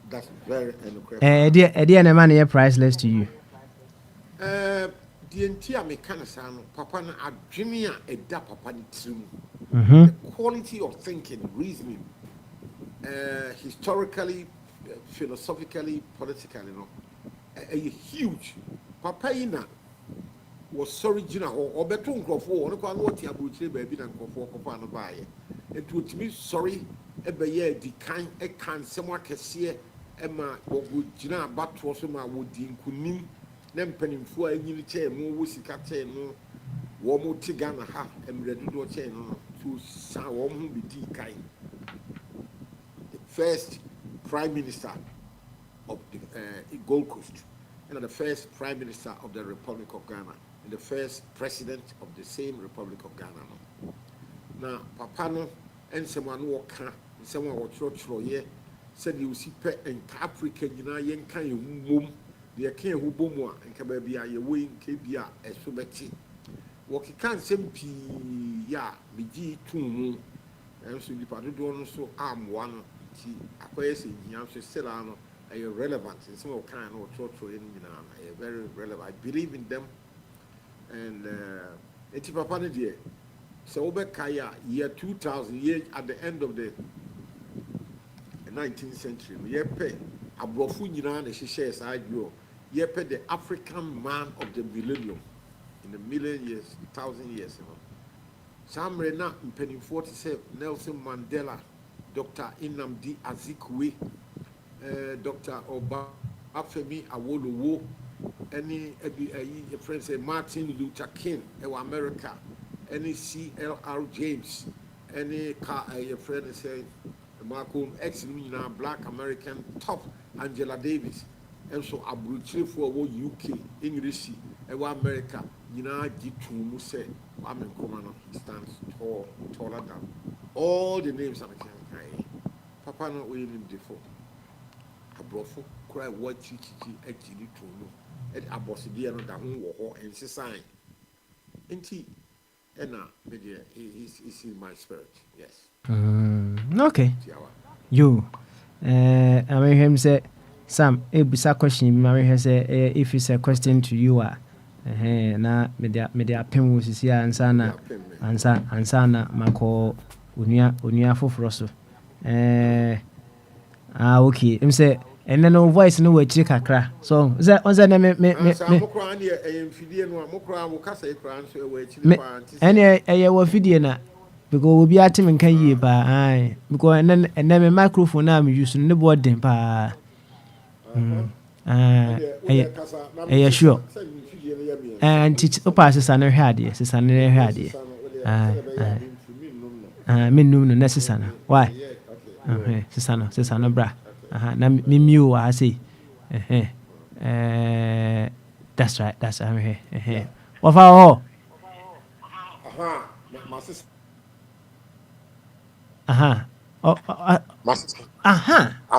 That's very incredible. Dear man, priceless to you. The entire mechanical Papa na adwene a ɛda Papa ne tirim. The quality of thinking, reasoning, historically, philosophically, politically, a huge. Papa ina was original or better or what you have baby and Papa no buy. It would be sorry, a year decline, a can someone can see Emma or would Gina but was my wood in Kunim, then penning for a new chair, more whisky no warm tigana ha and ready to chain to Sawam be decline. The first Prime Minister of the Gold Coast, and the first Prime Minister of the Republic of Ghana, and the first President of the same Republic of Ghana. Now, Papa no, and someone who can, someone who church said you see pet and Africa, you know, yen can you boom, the king who boom and Kababia, your wing, Kabia, as Subeti. Walkie can't simply, ya, be G 2 and so the party don't so arm one. See, acquires in Yamsi Selano are relevant in some kind of church in very relevant. I believe in them. And it's Papa dear. So Kaya year 2000 years at the end of the 19th century, we pay a Brofunina and she shares I grow. Ye pay the African man of the millennium in a million years, 1,000 years. Sam Rena in penny 47, Nelson Mandela, Dr. Nnamdi Azikiwe, Dr. Obafemi Awolowo, any a friend say Martin Luther King America, any C.L.R. James, any a friend say Malcolm X Black American top Angela Davis, and so Abruchi for UK English America, G2 say I'm in command stands taller than all the names I can Papa not willing before. Abrofo cry what chichi actually to know. And Abosidia no da who and sign. Enti Ena media is in my spirit. Yes. Okay. You I mean him say Sam bisa question I mean say if it's a question to you na media pemu sisi ansa na mako unia foforo so okay him say and then no voice no we kakra so on say na me any wo fidie na because obi atim nkan yie ba because and then me microphone na me use no board dem pa sure and teach opa sesa na hwe ade me num no necessary na why sesa no bra na me miu I say that's right what for my sister I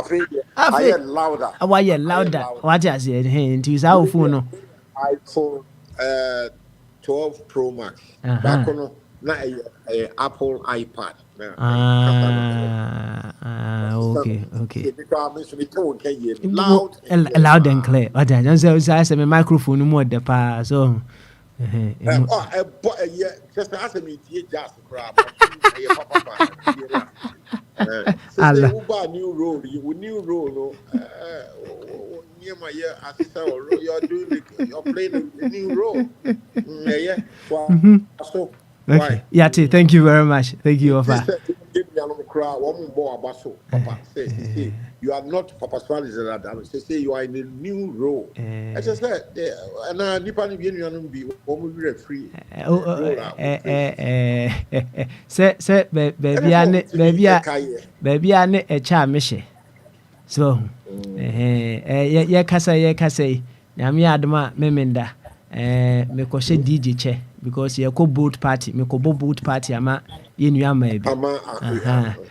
feel louder. Why you louder? What I said, into his our phone. iPhone 12 Pro Max. Back on Apple iPad. Okay. Loud and clear. What I just say, my microphone more the pa so. Just ask me to just grab. New role, new role. Near my year, you're doing you're playing a new role. So, okay. Yati, thank you very much. Thank you, Ofa. You are not Papa Swali. Say you are in a new role. I just said, and Nippon be free. Say, baby, I need a charm, so, kasa, Yami Adama, Memenda, me koshe DJ che. Because you go boat party, me go boat party ama in your maybe.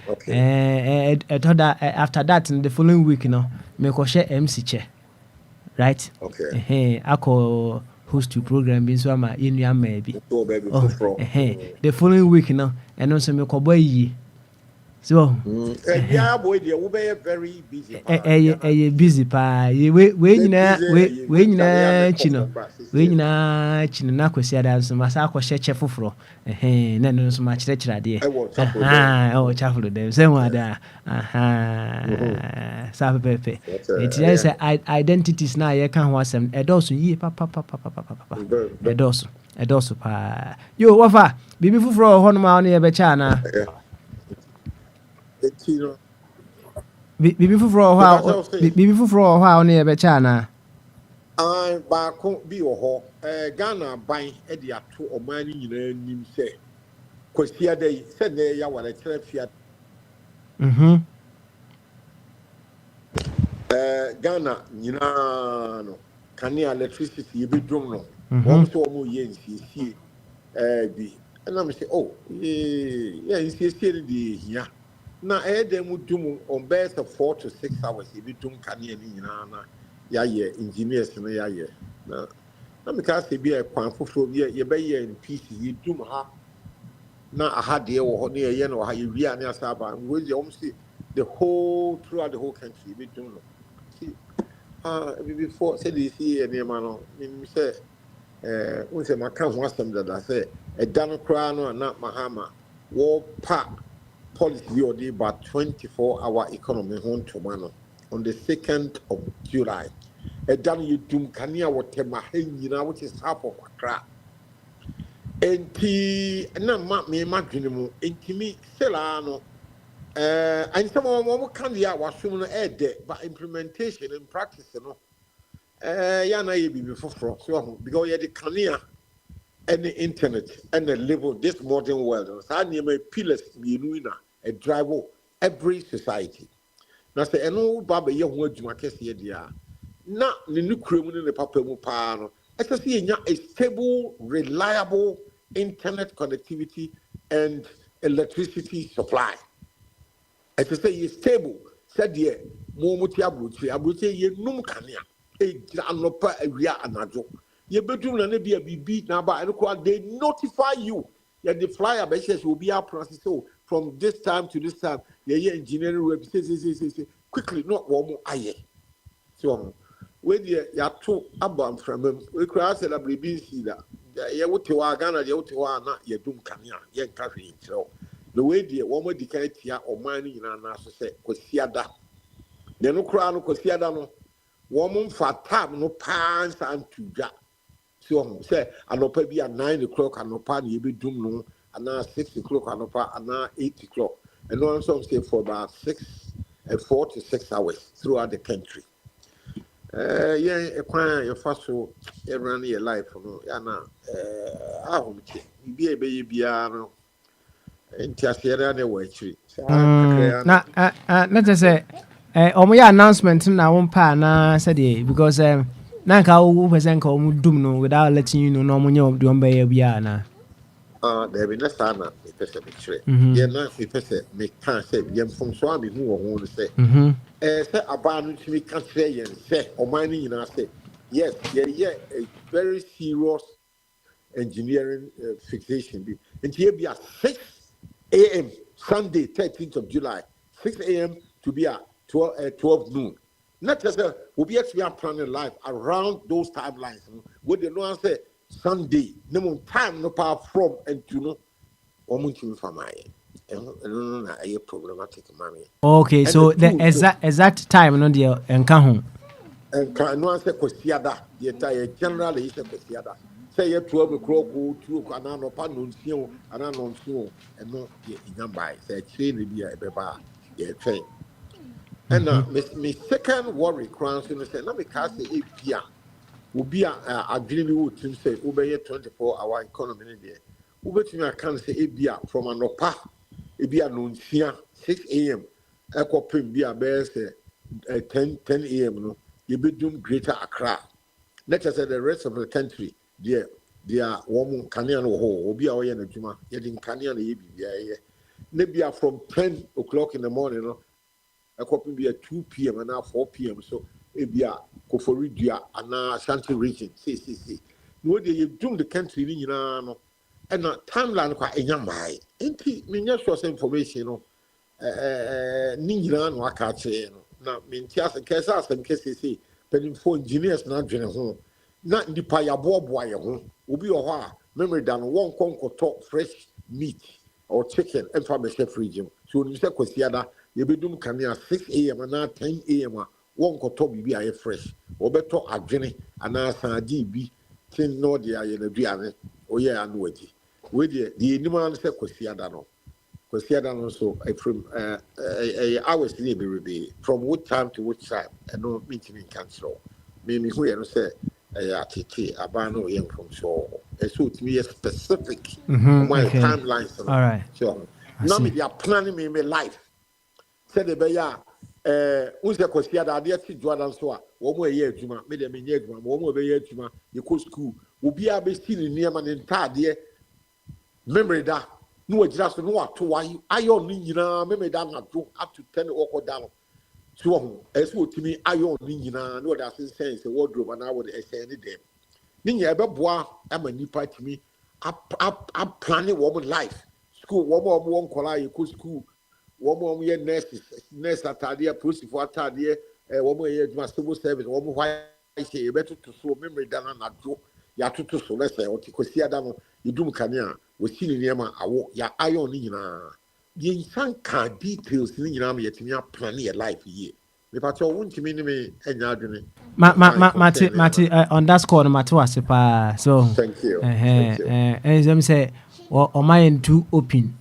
Okay. After that, in the following week, me go share MC chair, right? Okay. I call host to program in so ama in your maybe. The following week, and also me go boy. So, yeah, boy, they will be very busy. Busy pa. We chino na kwesi ada so masa akwhye chefoforo na no so ma kyerɛkyerɛ de chafolo de se wa da sa pepe it is identities na ye kan ho asem edoso yi papa edoso pa yo wafa bibi foforo ho no ma no ye be cha na bibi foforo ho a no ye be cha na baako bi wɔ hɔ Ghana ban de ato ɔman no nyinaa nim sɛ kwasi ada yi sɛ na ɛyɛ awara kyerɛ fia Ghana nyinaa no kanea electricity yɛbɛdwom no wɔn sɛ wɔn yɛ nsiesie bi ɛnam sɛ yɛ nsiesie no deɛ yɛhia na ɛyɛ dɛn mu dum ɔbɛyɛ sɛ 4 to 6 hours yɛbɛdwom kanea no nyinaa na yɛayɛ engineers no yɛayɛ na meka sɛ bi kwan foforɔ bi yɛbɛyɛ in pieces yɛdum ha na aha deɛ wɔ hɔ ne yɛyɛ no wɔ ha yɛwie a ne asa aba wɔdi wɔn si throughout the whole country yɛbɛdum no before sɛ de si yɛ nneɛma no menim sɛ wɔn sɛ maka ho asɛm dada sɛ ɛda no koraa no a na mahama wɔpa policy bi ɔde ba 24-hour economy ho ntoma no on the 2nd of July. A done you doom Kania what Temahina, which is half of Accra. And not me imagine and to me, Celano. And some more can the was soon add but implementation and practice, ya na ye bi foforɔ so because ye the kanea any internet and the level this modern world saa nneɛma pillars mmienu na a drive every society na sɛ ɛno ba bɛyɛ ho adwuma kɛseɛ deɛ a na ne nukura mu ne ne papa mu paa no ɛsɛ sɛ yɛnya a stable reliable internet connectivity and electricity supply ɛsɛ sɛ yɛ stable sɛdeɛ mo ti aburokyire yɛnum kanea ɛgyina anɔpa awia anadwo yɛbɛdum na ne bi a biribi n'aba ɛno koraa they notify you yɛde flyer bɛhyɛ sɛ obi apranse so from this time to this time yɛyɛ engineering work say quickly not wɔn mo ayɛ so we deɛ yɛato aba mframa mu we koraa sɛ na biribi nsi da yɛwote hɔ a Ghana deɛ wote hɔ a na yɛdum kanea yɛnka hwee nkyerɛ wo na we deɛ wɔn adi kan atia ɔman no nyinaa n'aso sɛ kwasiada deɛ no koraa no kwasiada no wɔn mfa tab no paa nsa nto dwa so say anopa bi at 9 o'clock anopa na yebedum no ana 6 o'clock anopa ana 8 o'clock and no some say for about 4 to 6 hours throughout the country yeah ekwan your first so run your life no ya na ahomche bi ebe bia no entiasiere na wa akiri na say omo ya announcement na won pa na said because na ka wo person ka omo dum no without letting you know no omo nye do be ya bia na there be na sana me pese me kire ye na me pese me kan say ye mfom so am hu wo ho no say say aba no timi ka kire ye say oman ni nyina say yes ye a very serious engineering fixation bi nti ye bia 6 a.m. Sunday 13th of July 6 a.m. to be at 12 noon. Not just we'll be actually planning life around those timelines. What they know say Sunday, no time no power from and to know omuntu from my and problematic money. Okay, so the exact time no there enka ho. And can no say kwasiada, the entire generally is kwasiada. Say 12 o'clock go 2 o'clock no pa no nsia and no nsia and no inyamba say train bi e beba ye train. And my second worry crown so say na me ka say e bia obi a adwene wo tim say obeye 24-hour economy there obetumi aka say e bia from anopa e bia no nsia 6 a.m. ekopem bia be say 10 a.m. no you bedum Greater Accra. Let us say the rest of the country there woman kanea no ho obi a oye na dwuma ye din kanea na ye bibia ye na bia from 10 o'clock in the morning no ekopem bia 2 p.m. and 4 p.m. so e bia Koforidua and Ashanti region see no dey you doom the country ni nyina no and timeline kwa enyamai enti me nya sure information no ni nyina no aka che no na me ntia kesa asem kese penifo engineers na dwene ho na ndipa ya boaboa ye ho obi ho a memory dan won konkoto fresh meat or chicken and from the chef region so ni se kwasiada ye bedum kanea 6 a.m. and 10 a.m. Won koto bibi aye fresh obeto adwene ana saadi bi tin no de aye na duane oye anu adi we de enima se kwasiada no so from hours ni be from what time to what time and no meeting cancel me hu ye no say atete abano ye from so so to me specific my timeline so all right so now me they are planning me life said the beya unse kwasiada ade ti Jordan so a wo mo eye adwuma me de me nye adwuma wo mo be ye adwuma ye ko school obi a be si ni niam ne ntade memory da no wagira so no ato wa ayo ni nyina memory da na do up to 10 oko down so ho eso otimi ayo ni nyina no da sense wardrobe na wo de ese ni dem ni nya be boa ama nipa timi a plan wo mo life school wo mo nkola ye ko school womo ye nurse atade police for atade womo ye adwuma civil service womo why say e beto to so memory dana na do ya to so let's say otikosi ada no idum kanea wosi ni niam awo ya iron ni nyina ye nsan ka details ni nyina ma yetimi plan your life ye me pa cho wontimi ni me anya adwene mate on that score no mate wase pa so thank you and them say o mind too open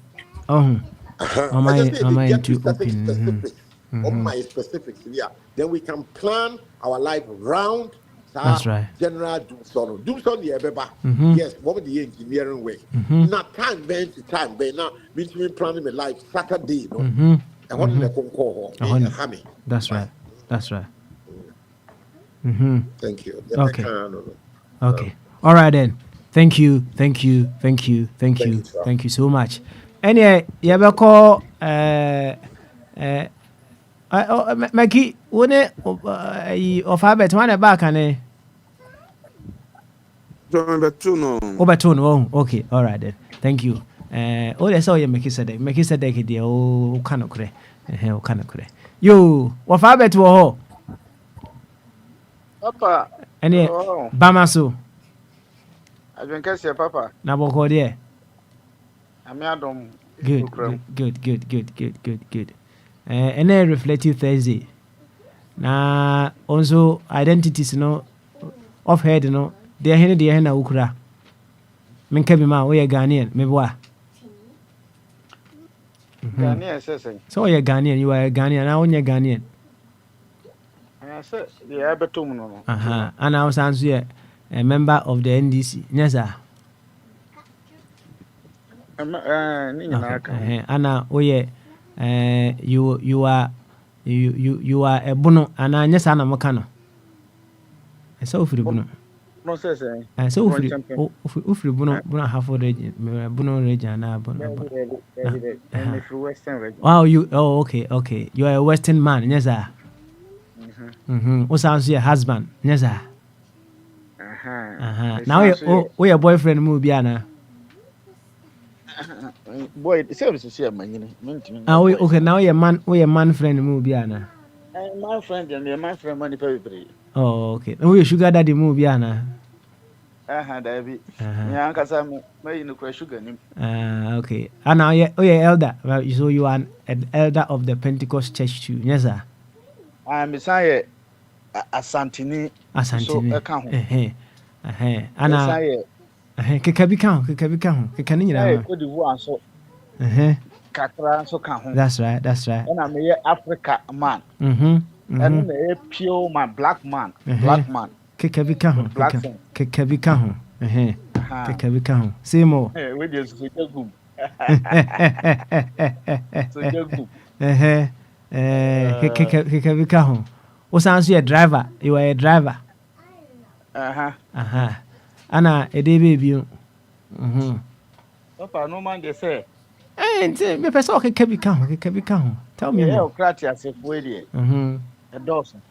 am I too open? On my specifics, yeah. Then we can plan our life round That's right. General Doomsday. Doomsday the ebeba. Mhm. Yes, what the engineering work. Mhm. Now time bend to time bend now between planning my life Saturday no. Mhm. And what in the concord me Ahon. hammy. That's right. That's right. Mhm. Thank you. Yeah, I Okay. can, no. Okay. All right then. Thank you. Thank you. Thank you. Thank Thank you. you, sir. Thank you so much. Anyway, you ever call Maki, wone of habit one back and John Betuno. Oberton. Oh, okay. All right then. Thank you. Oh, that's all you make it said. Make it said that dear. Oh, cannot cre. Oh, cannot cre. You, of habit wo. Papa, Any oh, Bamaso. I've been catching Papa. Naboko there. I'm Adam. Good, good, good, good, good, good, good. And then reflective Thursday. Na also identities no of head no. Deɛ hene deɛ hene na wokura. Menka bi ma woyɛ Ghanaian, meboa. Ghanaian says, So woyɛ Ghanaian, you are a Ghanaian, na wonyɛ Ghanaian. I said, yeah, I bet to no. Aha, ana wo san so yɛ a member of the NDC. Nyɛ saa. Ana woyɛ you are a bono ana nyɛ saa na moka no. Ɛsɛ wofiri bono. No says, So wofiri bono hafo region, bono region na bono. and if you Western region. Wow, okay. You are a Western man, yes, sir. What sounds your husband, yes, sir. Now we are boyfriend movie, Anna. Boy, the service is here, man. Okay, now we are man friend movie, Anna. My friend and my friend money pay. Oh, okay. We sugar daddy movie, Anna. David. Yeah, because I'm making a sugar. Okay. And now you're elder. So you are an elder of the Pentecost Church too, yes, sir. I'm beside a Santini. Asantini. Ana keka bi ka ho keka ni nyina Could you want so? Kakra so can. That's right. And I'm a Africa man. And a pure man, black man. Keka bi ka ho keka bi ka ho keka bi ka ho say more. We just so good. Keka bi ka ho. O sounds you a driver. You are a driver. Ana ede baby. Papa no man they say. Me person keka bi ka ho. Tell me more. Kratia se foi die. A dozen.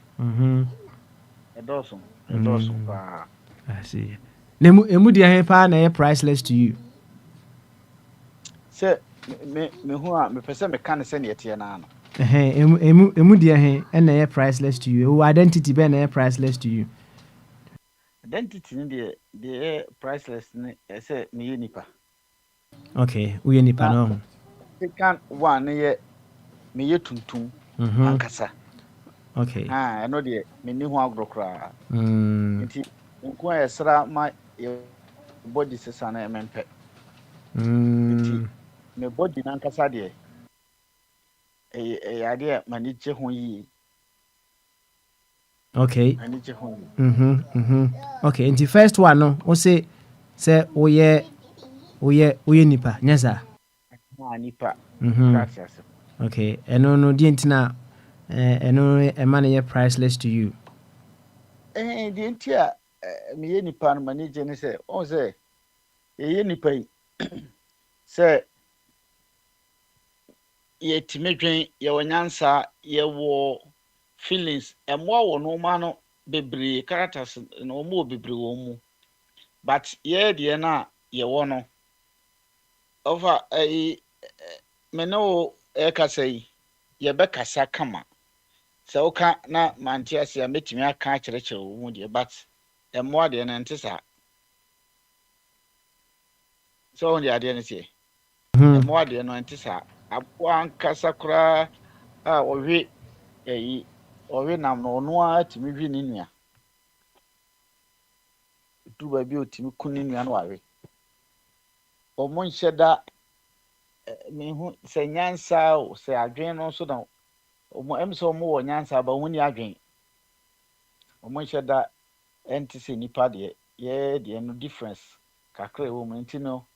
A dozen. I see. Emu dia pa na priceless to you. Say me who am me person me kan say na tie na no. Emu dia na priceless to you. Your identity be na priceless to you. Identity ni the priceless ni say me nipa. Okay, we nipa no. Second one ye me ye tuntum ankasa. Okay. I know the me ni ho agrokra. Nti nko esra ma ye body sesa na emempe. Nti me body na ankasa de ade mani che ho yi. Okay. Mani che ho. Okay, nti first one no, we say oye nipa, nyasa. Nipa. Okay, no di ntina a man priceless to you. The entire me nipa no manager ni say on say ye nipa yi say ye timedwen ye wanyansa ye wo feelings emwa wo no ma no bebre characters no mo bebre wo mu but ye de na ye wo no over me no e ka say ye be kasa kama sɛ woka na mante ase a metumi aka akyerɛkyerɛ wo mu deɛ but ɛmmoa deɛ no nte saa sɛ wo deɛ adeɛ no tie ɛmmoa deɛ no nte saa aboa ankasa koraa a ɔhwe nam no ɔno a atumi hwe ne nua du baabi a ɔtumi ku ne nua no wawe ɔmo nhyɛ da mehu sɛ nyansa o sɛ adwene no nso na ɔmo ɛm sɛ ɔmo wɔ nyansa ba ɔmo ni adwen ɔmo nhyɛ da ɛnte sɛ nipa deɛ yɛ deɛ no difference kakra ɛwɔ mu nti no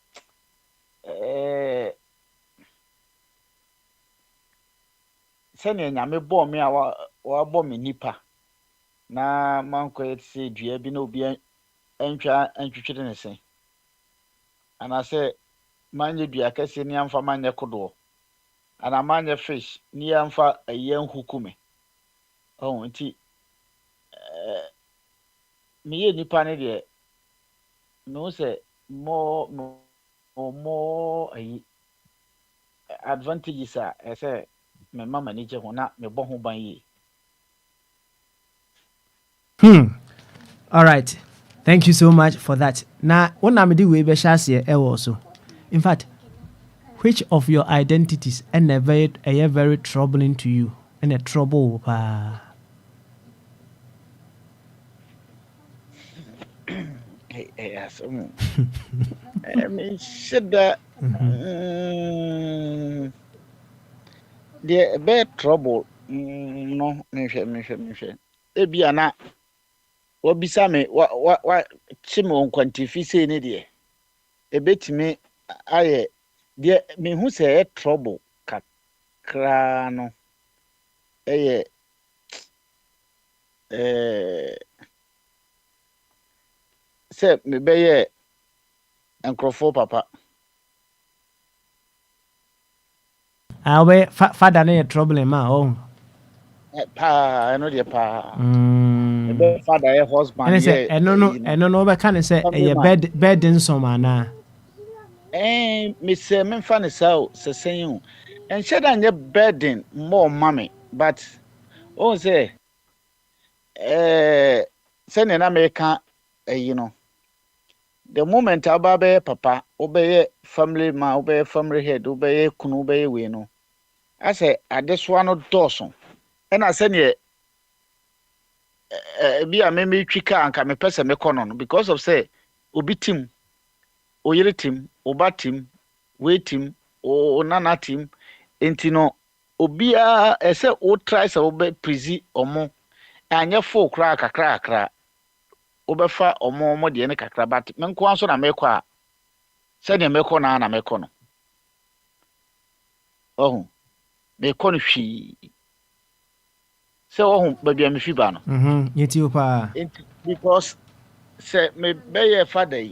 sɛnea nyame bɔɔ me a wabɔ me nipa na mankɔyɛ te sɛ dua bi na obi antwitwere ne se anaasɛ manyɛ dua kɛseɛ ne amfa manyɛ kodoɔ anaa manyɛ fish ne amfa ayi anhuku me nti meyɛ nipa no deɛ mehu sɛ more ayi advantages a ɛsɛ mema m'ani gye ho na mebɔ ho ban yie. All right. Thank you so much for that. Now, what I'm doing with Beshas also. In fact, which of your identities are very troubling to you and a trouble? Yes. I mean, said that the bad trouble. No, me. Ebiana. Wabisa me wa chime on quantifi say ne de ebetimi aye de me hu say trouble kakra no eye say me beye enkrofo papa awe father na trouble ma oh I know the pa. Father, a husband. And I say, I don't know, but can I say a bed in some manner? Miss Memphani so saying, and said on your bedding more mammy, but say, sending America, the moment I obey papa, obey family, ma obey family head, obey kun obey we no. I say, I just want to Dawson. And I said, be a meme trika and come a person me kono because of say, obi team, o yere team, oba team, we team, o nana team, intino, obia, say, o tries a obe prezi or more, and your folk crack, obefa or more the ene kakra, but menkwanso na mekwa, send your mekona na mekono. Oh, mekono she. So, baby, I'm Fibano. Yet you pa. Because, say, me be a father.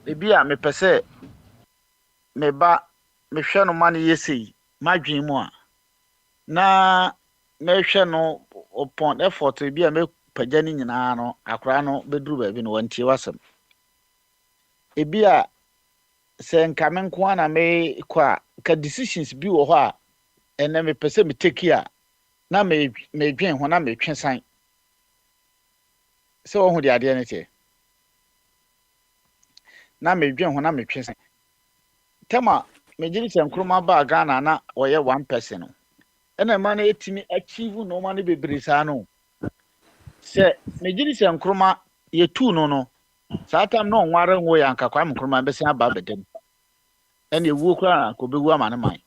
Maybe I may per se, me ba, me share no money, yes, my dream one. Na, me share no upon effort to be a make pajaning in ano, a crano, bedroom, even one tiwasam. It be a saying, coming kwana may qua, can decisions be or what, and then me per se me take care. Na me dwen ho na me twe san se wo ho de ade ne tie na me dwen ho na me twe san tema me giri se nkroma ba Ghana na oye 1 person no ena ma na etimi achieve no ma na bebre sa no se me giri se nkroma ye tu no saa tam no nware nwo ya nka kwa nkroma be se aba bedem ena ewu kra ko bewu ama ne man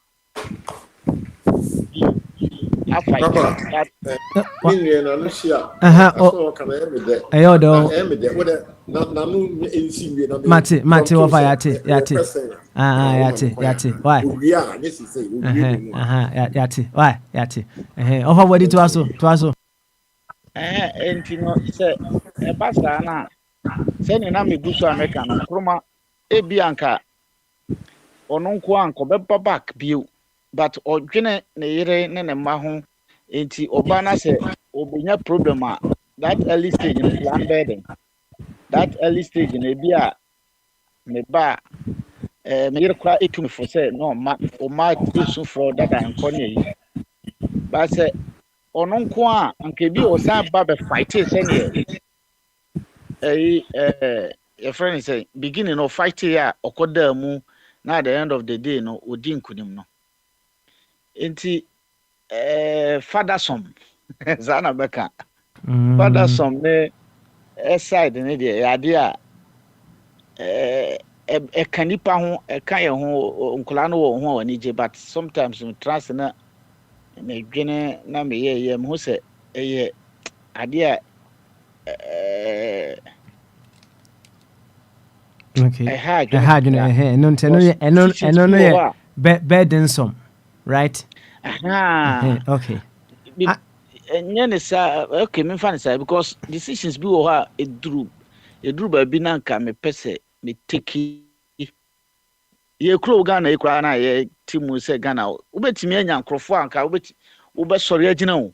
Papa, million and share. Oh, can I be there? I order. I am there. What not Mate, what yate. Why? Yeah, this is it. Yate. Why? Yate. Offer what it was so. And you know, say, a basta na, sending a me busu American, Kroma, a bianca, or non quan, Cobe back, view. But Ojine Nere Nene Mahon, enti Obana say, Obinya problem that early stage in plan bedding. That early stage in a beer, me ba, me require it to for say, no, or my issue for that and Connie. But say, Onon Qua, and Kebi or Sam Baba fight is any. A friend say, beginning of fight here, or Kodamu, now at the end of the day, no, Odin couldn't know. Enti father som zana beka father som ne side ne de ade a kanipa ho ka ye ho nkola no wo ho ani je but sometimes me trust na me dwene na me ye me ho se eye ade a Okay. ɛha adwene burdensome, right? Okay. ɛnyɛ ne saa okay memfa ne saa because decisions bi wɔ hɔ a ɛduru baabi na nka mepɛ sɛ meteki yɛkuro Ghana yi koraa na yɛte mu sɛ Ghana wobɛtumi anya nkurɔfoɔ a nka wobɛsɔre agyina wo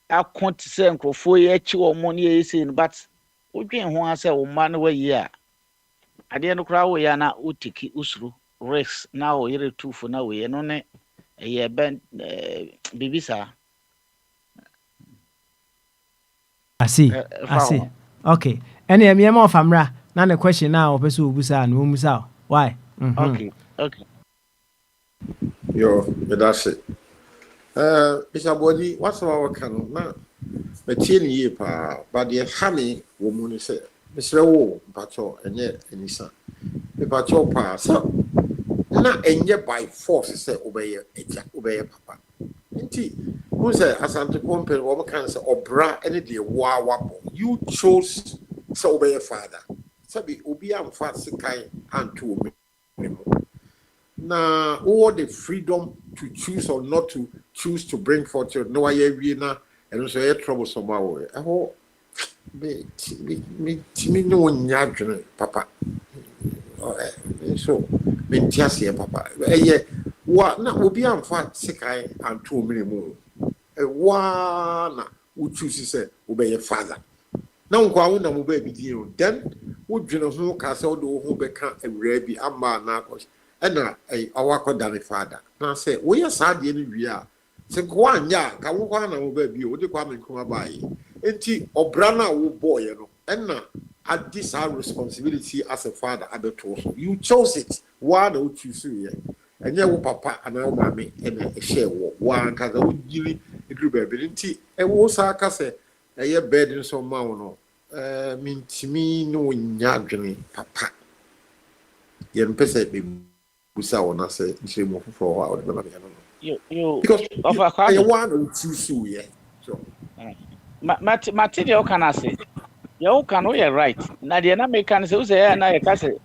ako te sɛ nkurɔfoɔ yi akyi wɔ mo ne yɛyɛ sei no but wodwen ho a sɛ wo mma no wayi a adeɛ no koraa woyɛ a na woteki wosuro risk na woyere tufo na woyɛ no ne ɛyɛ biribi saa. I see. Okay. Any more famra. Now the question now, Opesu Busa and Umusa. Why? Okay. Yo, that's it. Mr. Body, what's our canon now? But 10 years, but the hammy woman said, Mr. O, Patrol, and yet, and his son. The patrol pass up. Now, and yet by force, say, obey papa. Indeed, who said, as I'm to compare what cancer or bra any day, you chose so obey your father. Sabi, Obiam fast kind and to me. Now, all the freedom to choose or not to choose to bring forth your no idea and also a troublesome way. Oh, me no one papa. So, me just here, papa. What now will be on fat sick and 2 minutes. One who chooses to obey your father. Now, go on baby deal. Then, would you know who castle do who become a rabbi and man narcos and a awako than father. Now say, we are sad in we are. Say, go on, ya, can walk on and baby, would you come and come by? Enti obrana wo boy, you know, and now at this our responsibility as a father at the torso. You chose it. Why don't you see it? And yeah, papa and our mammy and a share one cause I would give it a group of ability. And was our case a year bed in some mountain. Mean to me, no yagony, papa. Yen Pesset be Busaw, I say, she move for a while. You because I want to choose you, yeah. So, Material can I say? You can we are right. Nadia American says, and I can say,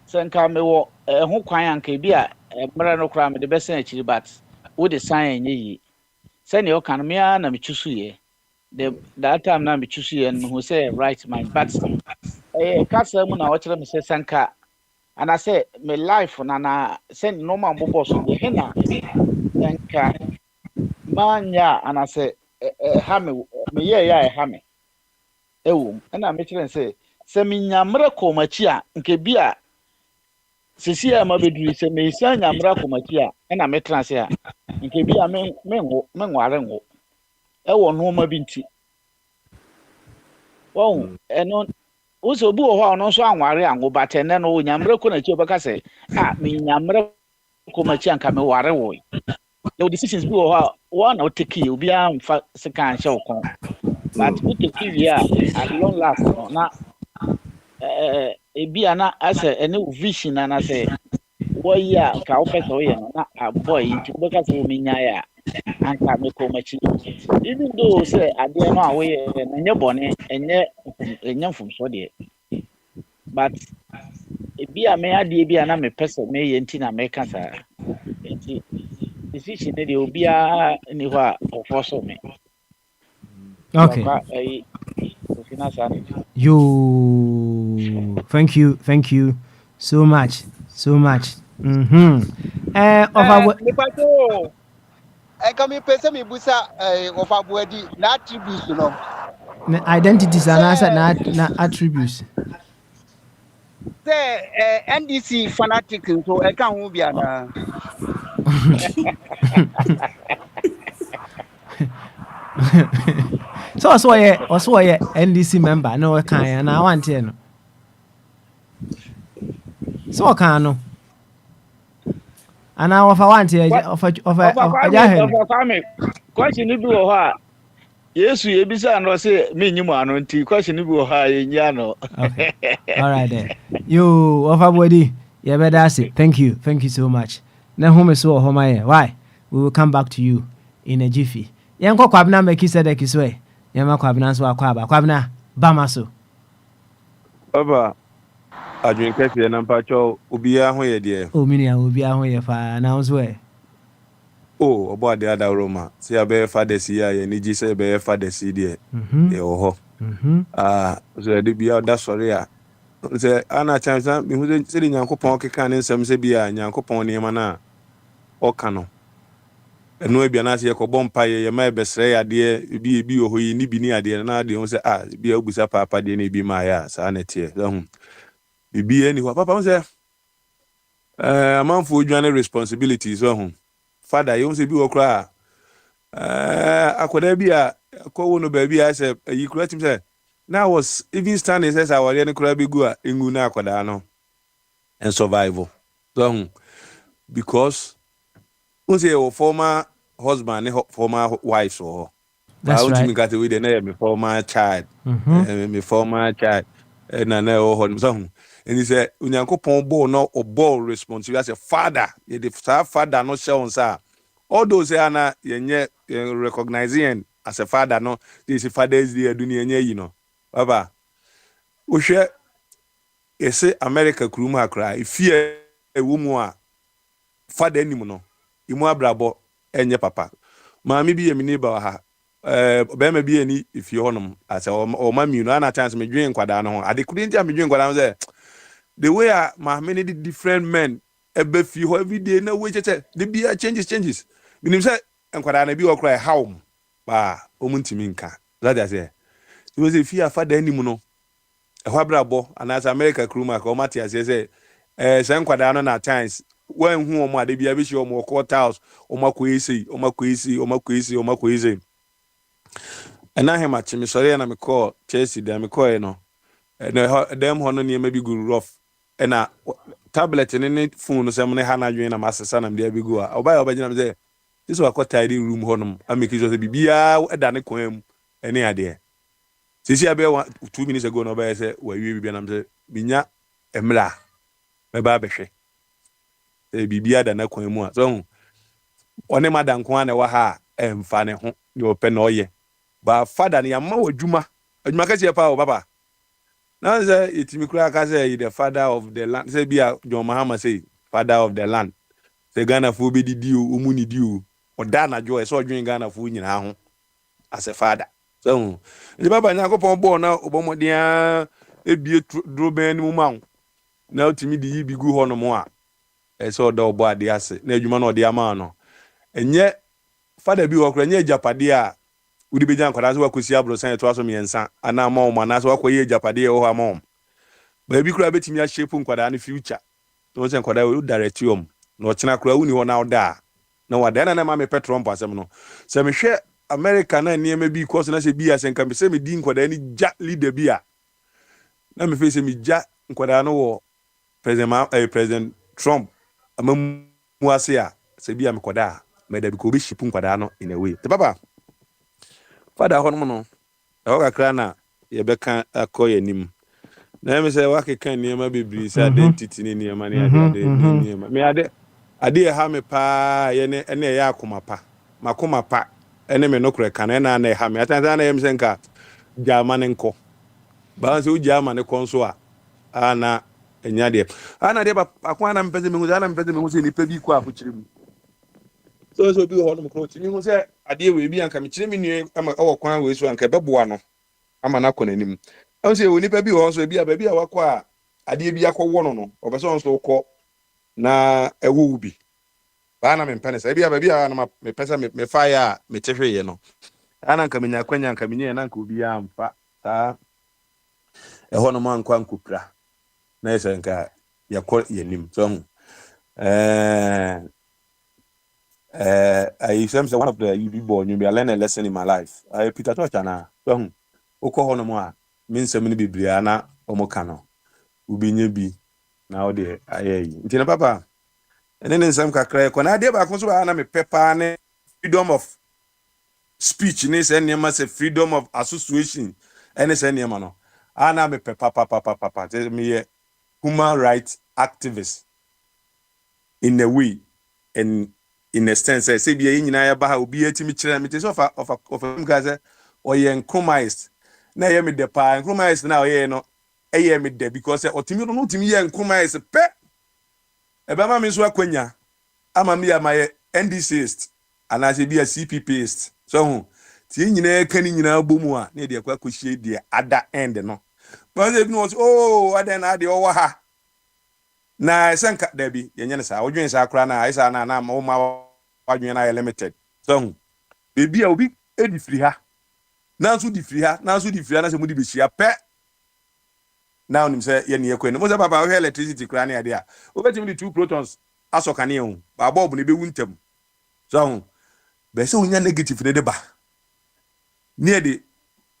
Sanka me wo who kwan anka bi a mra no kra me de besen akiri but wo de sign ye send you can me na me chusu ye that time na me chusu ye no say right mind but kasa mu na wo kire me say Sanka and I say me life na send normal bobo so ye na Sanka manya and I say ha me ye ya ha me ewu na me kire say se me nyamre ko machi a nke bi a sisi a mabeduri se me sia nyamra komati a na me transe a nke bi a me nware ngo e wo no ma bi nti wo eno wo so bu ho no so anware ango batene no nyamra ko na chi obaka se me nyamra komati anka me ware wo the decisions bi ho wa na o take obi a mfa se kan hye wo but we take we at long last no na ebi ana ase ene vision ana say boy ya ka o pese o ye no na boy nti beka se o menya ya anka me ko machi even though say ade no a we na nye bone enye mfum so de but ebi a me ade bi ana me pese me ye nti na me ka sa nti decision de obi a ni ho a ofo me okay you thank you so much Come pese me busa of abodi na attributes no identities and answer na attributes say NDC fanatic so e kan ho bia na so also ye NDC member no kan na want here no so kan no ana of want here of question ni bi wo ha Yesu ye bisa no say me nyimu ano nti question ni bi wo ha ye nya no okay all right then you of body you better say thank you so much na home so ho my why we will come back to you in a jiffy yen kwabna make said ekiswe yen kwabna so akwaba kwabna Bamaso. Papa, adwene kɛseɛ na mpakyɛw obiara ho yɛ deɛ. O mini a obiara ho yɛ fa na nso ɛ. O ɔbɔ ade adaworo ma. Sɛ yɛbɛyɛ fathers yi a yɛni gye sɛ yɛbɛyɛ fathers yi deɛ. Yɛwɔ hɔ. So yɛde bia ɔda sɔre a. Sɛ ana chance na mehu sɛ de Nyankopɔn keka ne nsɛm sɛ bi a Nyankopɔn nneɛma no a ɔka no. Ɛno abia na sɛ yɛkɔbɔ mpaeɛ yɛma yɛbɛsrɛ adeɛ ebi wɔ hɔ yi ne bi ne adeɛ na adeɛ ho sɛ bi a wobusa paapa deɛ na ebi ma ayɛ a saa na ɛteɛ. Bibi ani hɔ papa sɛ amanfo dwane responsibilities ho father you say bi wɔ kora akoda bi a kɔwo no baabi a sɛ ayi kora tim sɛ na was even standing says our ne kora bi gu a engu na akoda no and survival so because who say your former husband and former wife so that's right me got with the name former child me former child na hɔ so and he said Unyankopɔn bɔ no ball responsibility as a father ye the father no show on all those na yenye recognizing as a father no this father's day dunia nye yi no baba wo hwɛ ese America kurum akra ifie ewu mu a father anim no imu abrabɔ enye papa maami bi ye mini ba ha bema bi ani ifie honom as o ma mi no ana chance me dwen kwada no ho ade kudi ntia me dwen kwada no say the way my many different men ebe fie ho every day na we cheche the be changes minim say enkwada na bi okra how ba omuntimi nka that say so say fie afada anim no ehwa abrabɔ ana America kruma ka o mate ase say say enkwada no na chance when hu omo ade bia be hye omo court house omo akoyisi and I am at me sorry and I call Chelsea them call no them ho no near be good rough and a tablet in any phone so many hana dwen am asesa na dey be go a oba obagina say this was quite tidy room honum am make you say bibia eda ne kwan mu ene ade sisi abe 2 minutes ago no ba say wa wie bibia na say binya emra me ba behwe bibia da na kwan mu a so one madan ko na wa ha emfa ne ho ne ope na oye ba father ne yamma wadwuma ka se pa o baba na say itimi kura ka say the father of the land say bia John Mahama say father of the land say Ghana fo be didi o mu ni di o oda na jo e so odwen Ghana fo nyina ho as a father so the baba Nyankopon bo na obomodia ebie droben mu ma na utimi di yi bi gu ho no mo a e so oda obo ade ase na adwuma na ode ama no enye father bi wo kura enye japade a udi be jan kwada so wakosi abro san to aso miensa ana ma o ma na so wakoye japade o ha ma ba bi kura betimi a shape nkwada na future to sen kwada o directium na o chena kura uni ho na oda na wada na ma me petrol mpo asem no se me hwe America na niema bi course na se bi asen kan se me di nkwada ni ja leader bi a na me face me ja nkwada no wo president Trump amamu ase a se bi am kwada me da bi ko be shipu nkwada no in a way te papa father honum no e ho kakra na ye beka akoye nim na me say wakeka niema bebri say identity ni niema ne ade niema me ade ha me pa ye ne ene ye akoma pa makoma pa ene me no kure kana na ha me atanta na ye msenka jama ne nko ba so jama ne konso a ana enya de ana de ba akwa na mpeze me hu ana mpeze me hu se ni pa bi kwa afuchire mu so bi ho no mkro timi hu se ade we bi anka me kire me nue ama okwan we so anka beboa no ama na kɔ nanim am se woni pa bi ho so bi a ba bi a wakɔ a ade bi akɔwɔ no no obeso so kɔ na ewu bi ba na me mpane sa bi a ba bi a na me pesa me fa ya me tehwe ye no ana nka me nya kwanya nka me nye na nka obi a mfa ta ho no man kwa nkopra na yesa nka yakɔ yanim so I say one of the UB born you be learn a lesson in my life. I Peter Torcha na so ukọ ho no mo a me nsem ne bibria na omoka no ubinye bi na o de ayeyi nti na papa ene ne nsem kakra ko na de ba ko so ba na me pepa ne freedom of speech ne se ne ma se freedom of association ene se ne ma no ana me pepa papa te me ye human rights activist in a way and in a sense say bi nyina ya ba ha obi atimi kire me te so of guys or ye compromised na ye me de pa nkruma is na ye no eye me de because otimi no otimi ye nkruma is pe e be ma me so akwanya ama me ya my NDCist and as be a CPPist so tie nyina ka ni nyina bomu a na de akwa kohie de ada end no but if no oh ada na de owa ha na senka da bi yenye ne sa odwen sa akra na isa na ma wadwen na limited so bebi a obi edi free ha na so di free ha na se mu di be hia pe now nim say ye ne ye kwenu mo say papa we electricity kra na ade a obetimi di 2 protons asoka ne hu ba bulb ne be wuntam so be say onya negative ne de ba ne de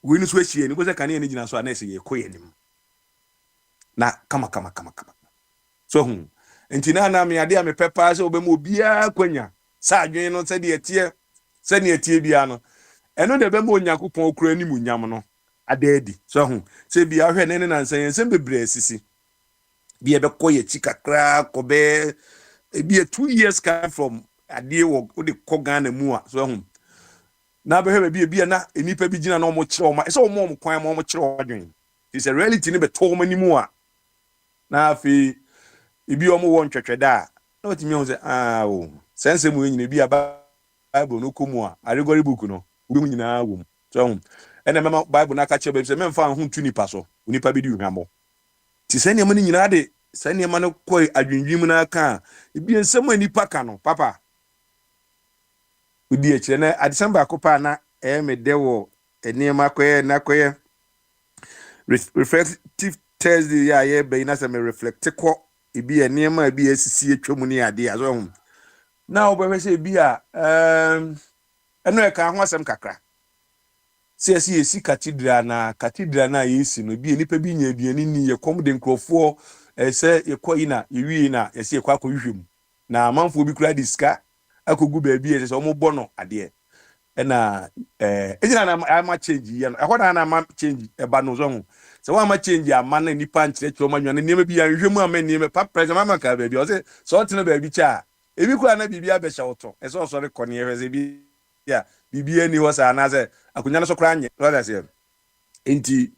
we ni so ahie ni ko say kane ne gina so na se ye koye nim na kama so enti na me ade a me pepa say obemu obia kwanya sa adwen no se de etie bia no eno de be mo Onyankopon okura ni munyam no adaadi so se bia hwe ne na nsan yen bebre asisi bia be koye chikakra kobe bia 2 years come from ade wo de kogana mu a so na be hwe bia na enipa bi gina na omo kire o ma se omo kwan ma omo kire odwen is a reality ne be to ma ni mu a na afi ibi omo won twetweda a na otimi on say o sense mu nyina bia Bible no komu a allegory book no we nyina wom so ena mema Bible na ka che be se memfa ho tu nipa so nipa bi di hwamo ti se ne ma nyina de se ne ma no koi adwendwim na ka bi ensem nipa ka no papa udi e kire na December akopa na me de wo enema koye na koye reflective Thursday ya ye be na se me reflect ko ebi enema bi asisi atwam ni ade a so na obehwe se bi a eno e ka ho asem kakra se esi cathedral na yesi no bi nipa bi nya aduani ni ye kom de nkrofo se ye koyi na ye wi na ye se kwa kohwehwem na amanfo bi kura diska akogu ba bi ye se omo bɔ no ade na ejina na ama change ye no ehɔ na ama change eba no so ho se wa ama change ama na nipa nkyerɛkyerɛ ma nwane niam bi ya hwehwem ama niam pa president mama ka ba bi o se so tene ba bi cha ebi kura na bibia be hya woto ese o so re kɔne ye se bi ya bibia ni ho sa na se akunya no so kra anye brother say enti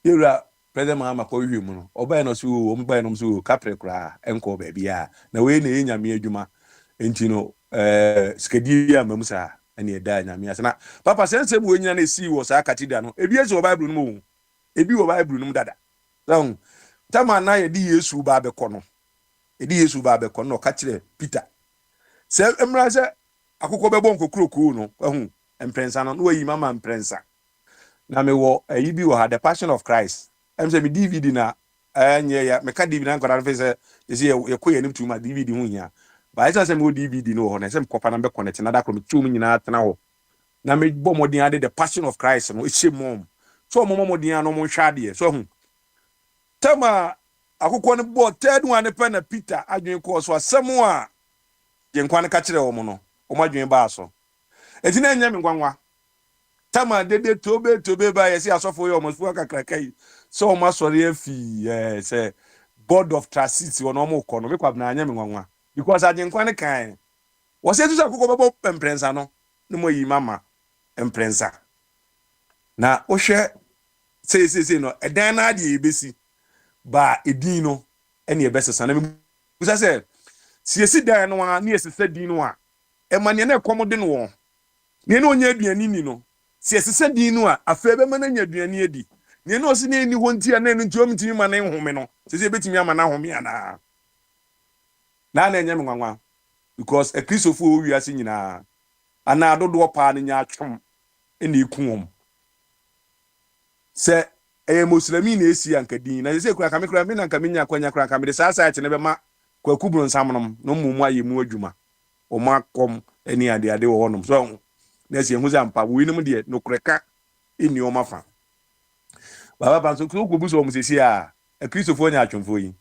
yura president mama ko hwehwem no obaye no so o mbaye no so kapre kra enko ba bia na we na ye nyame adwuma enti no skedi ya mamusa ene da nyame asena papa sense bu enya na esi wo sa katida no ebi esi wo Bible no mo ebi wo Bible no dada so tama na ye di Yesu ba be kono edi Yesu ba be kono ka kire Peter se emra se akokɔ bɛbɔ nkokuroko no emprensa no we yi mama emprensa na me wo ayi bi wo ha The Passion of Christ se me DVD na nye ya me ka DVD na nkɔda fe se ye koye nim tuma DVD hu hia ba isa se me DVD no ho na se me kopa na be connect na da kro me tum nyina tena ho na me bɔ modin ade The Passion of Christ no ehye mom so mom modin ano mo hwa de so tama akokɔ no bɔ third one pe na Peter adwen kɔ so asɛm a ye nkwan ka kire wo mo no o madwen ba so enti na nya me ngwanwa tama dede tobe ba yesi asofo yo mo fu akakrakai so o masori afi se board of trustees wono mo kɔ no me kwa na anya me ngwanwa because agyen kwan kan wo se tu sa kokɔ bɛbɔ emprensa no ne mo yi mama emprensa na o hwɛ se no edan na ade ebesi ba edin no ene ebesesa na me busa se siesi dan no a ne esesa din no a emane na ekomode no wo ne na onya aduani ni no siesesa din no a afa be mana nya aduani adi ne na osi ne ni ho ntia na no ntiom ntimi ma na nhome no sese betimi ama na home ana na enya me nwanwa because a Christopher wi ase nyina ana dodo pa na nya atwom ene ikuom se muslimi na esi ankadin na sese kura kamekura me na nkamenya kwanya kura kamede saa site ne be ma kwa kubro nsamnom no mumu ayemu adwuma o makom eni ade wo honom so na esi ehu zampa wo inim de no kureka eni o mafa baba banso ku ku buso mo sesi a Christopher nya atwomfo yi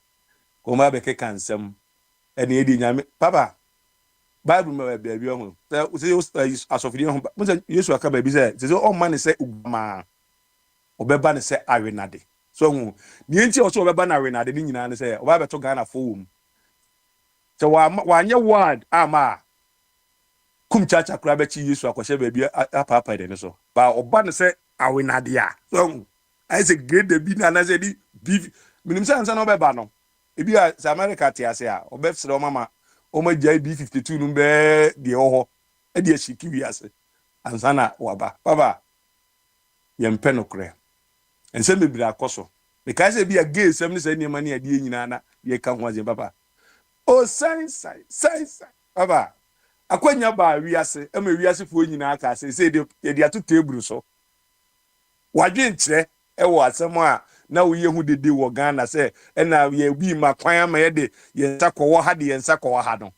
ko ma be keka nsam eni edi nyame papa Bible me be bi ho se asofiri ho mo se Yesu aka ba bi se o man se ugama obeba ne se arenade so hu ni enti o so obeba na arenade ni nyina ne se oba beto Ghana fo wo so wanye word ama kum chacha kura be chi Yesu akwahye ba bi apapa de ne so ba oba ne se awinadia so I say grade the bi na say di beef minim say ansa no be ba no ebi a America ti ase a obefsere mama o ma jai B52 no be de ho e de shiki wi ase ansa na waba baba yempe no kre ense mebira akoso because e bi a gay sem ne say ne mani ade nyina na ye ka ho aje baba o science baba akwanya ba wi ase e ma wi ase fo nyina aka say de ye atu table so wadwen kire e wo asem a na wo ye hu dede wo Ghana say e na ye bi ma kwan ma ye de ye nsa kwo ha de ye nsa kwo ha no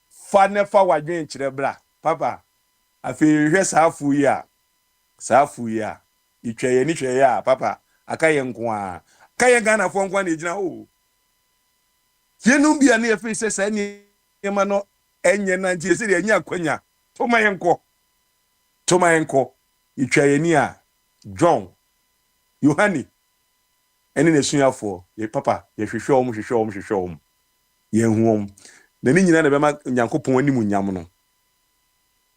fa ne fa wadwen kire bra papa afi hwe saafu yi a itwaye ni twaye a papa akaye nko a kaye Ghana fo nko na ejina o yenu bia na ye fe se sa ni ma no enye na nje se de anya kwanya to ma yenko itwaye ni a John Yohani ene ne suafo ye papa ye hwehwe ye huom na ni nyina na be ma Nyankopon animu nyam no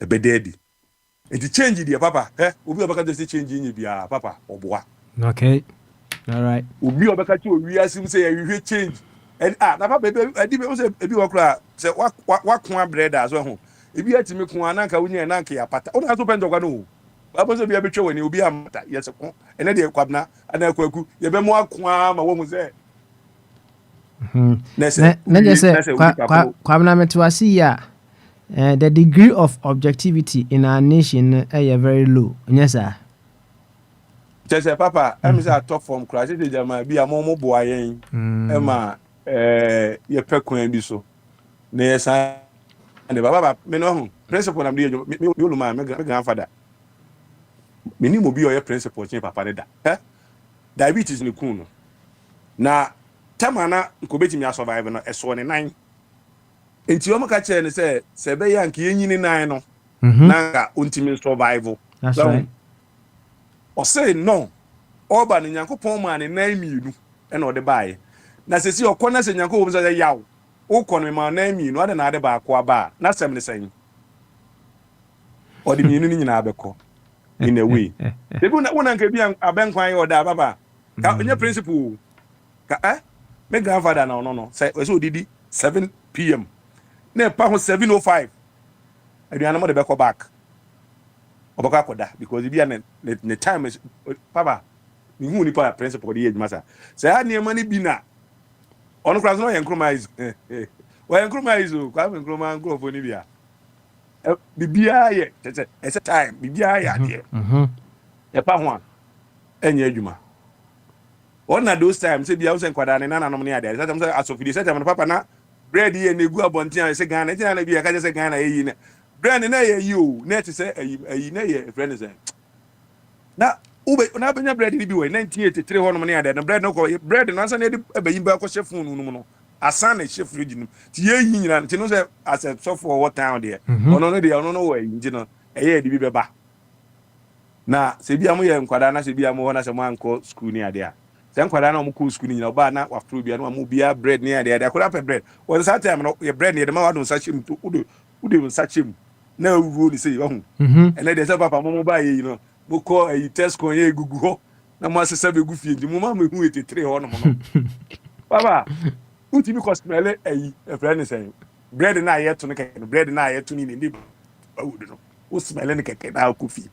e be dedi enti change dia papa obi obaka dey change nyi bia papa oboa okay all right obi obaka ti owi asim say ye hwehwe change and na papa edi be say ebi wokra say wa ko bread as ho ebi atimi ko ananka wunya na nka ya pata o na so pento kwa no aposo bia betwe wani obi amata yese ko ene de kwabna ana kwaku ye be mo akwa ma wo mu se na just kwabna metwasi ya the degree of objectivity in our nation is very low yes sir just papa am say top form class de jama bia mo boa yen e ma ye pekwan bi so na yesa and baba me no hu principle na me oluma me grandfather meni mo bi o ye principle chin papa ne da diabetes ni kun no na tamana ko betimi a survive no eso ne nan enti o maka che ne se be ya nke yenyi ni nan no na ga ontimi survival that's right o say no oba ne Nyankopon ma ne nan mienu e na o de bae na se si o kona se Nyankopon se yawo o kono ma nan mienu ade na ade ba ko aba na sem ne sen o de mienu ni nyina abeko in a way people na wona nke bia abenkwan yo da baba ka onye principle ka me grandfather na no say we so didi 7 p.m. na pa ho 7:05 aduana mo de beko back obaka koda because bia ne time is papa ni hu ni pa principle de yedma sa say ha ne mani bi na ono class no compromise we compromise o kwa compromise go for ni bia bibia ye it's a time bibia ya de e pa ho enye adwuma ona those times say bia wo sen kwada ne nananom ne ade say say asofidi say time papa na bread ye na egu abontin say Ghana tina na bia ka say Ghana yi na bread na ye yi o na ti say ayi na ye friend say na ube na benya bread ni bi we 1983 honom ne ade na bread no ko bread na san e abayin ba ko chef no no asan na chef fridge no ti ye yi nyina ti no say as a so for what town there ono no there ono no we nji no eye di bi beba na se bia mo ye nkwada na se bia mo na se mo anko school ni ade a se nkwada na mo ko school ni nyina oba na wa fru bia na mo bia bread ni ade akoda pe bread o sa time no ye bread ni de ma wa don sa chim to ude sa chim na wu ni se yo hu ene de se papa mo ba ye no mo ko ayi test ko ye gugu ho na mo asesa be gu fie ndi mo ma me hu 83 ho no mo baba uti bi cosmele ayi e friend say bread na ye to ne keke bread na ye to ni ndi ba wudu no o smele ne keke na ku fie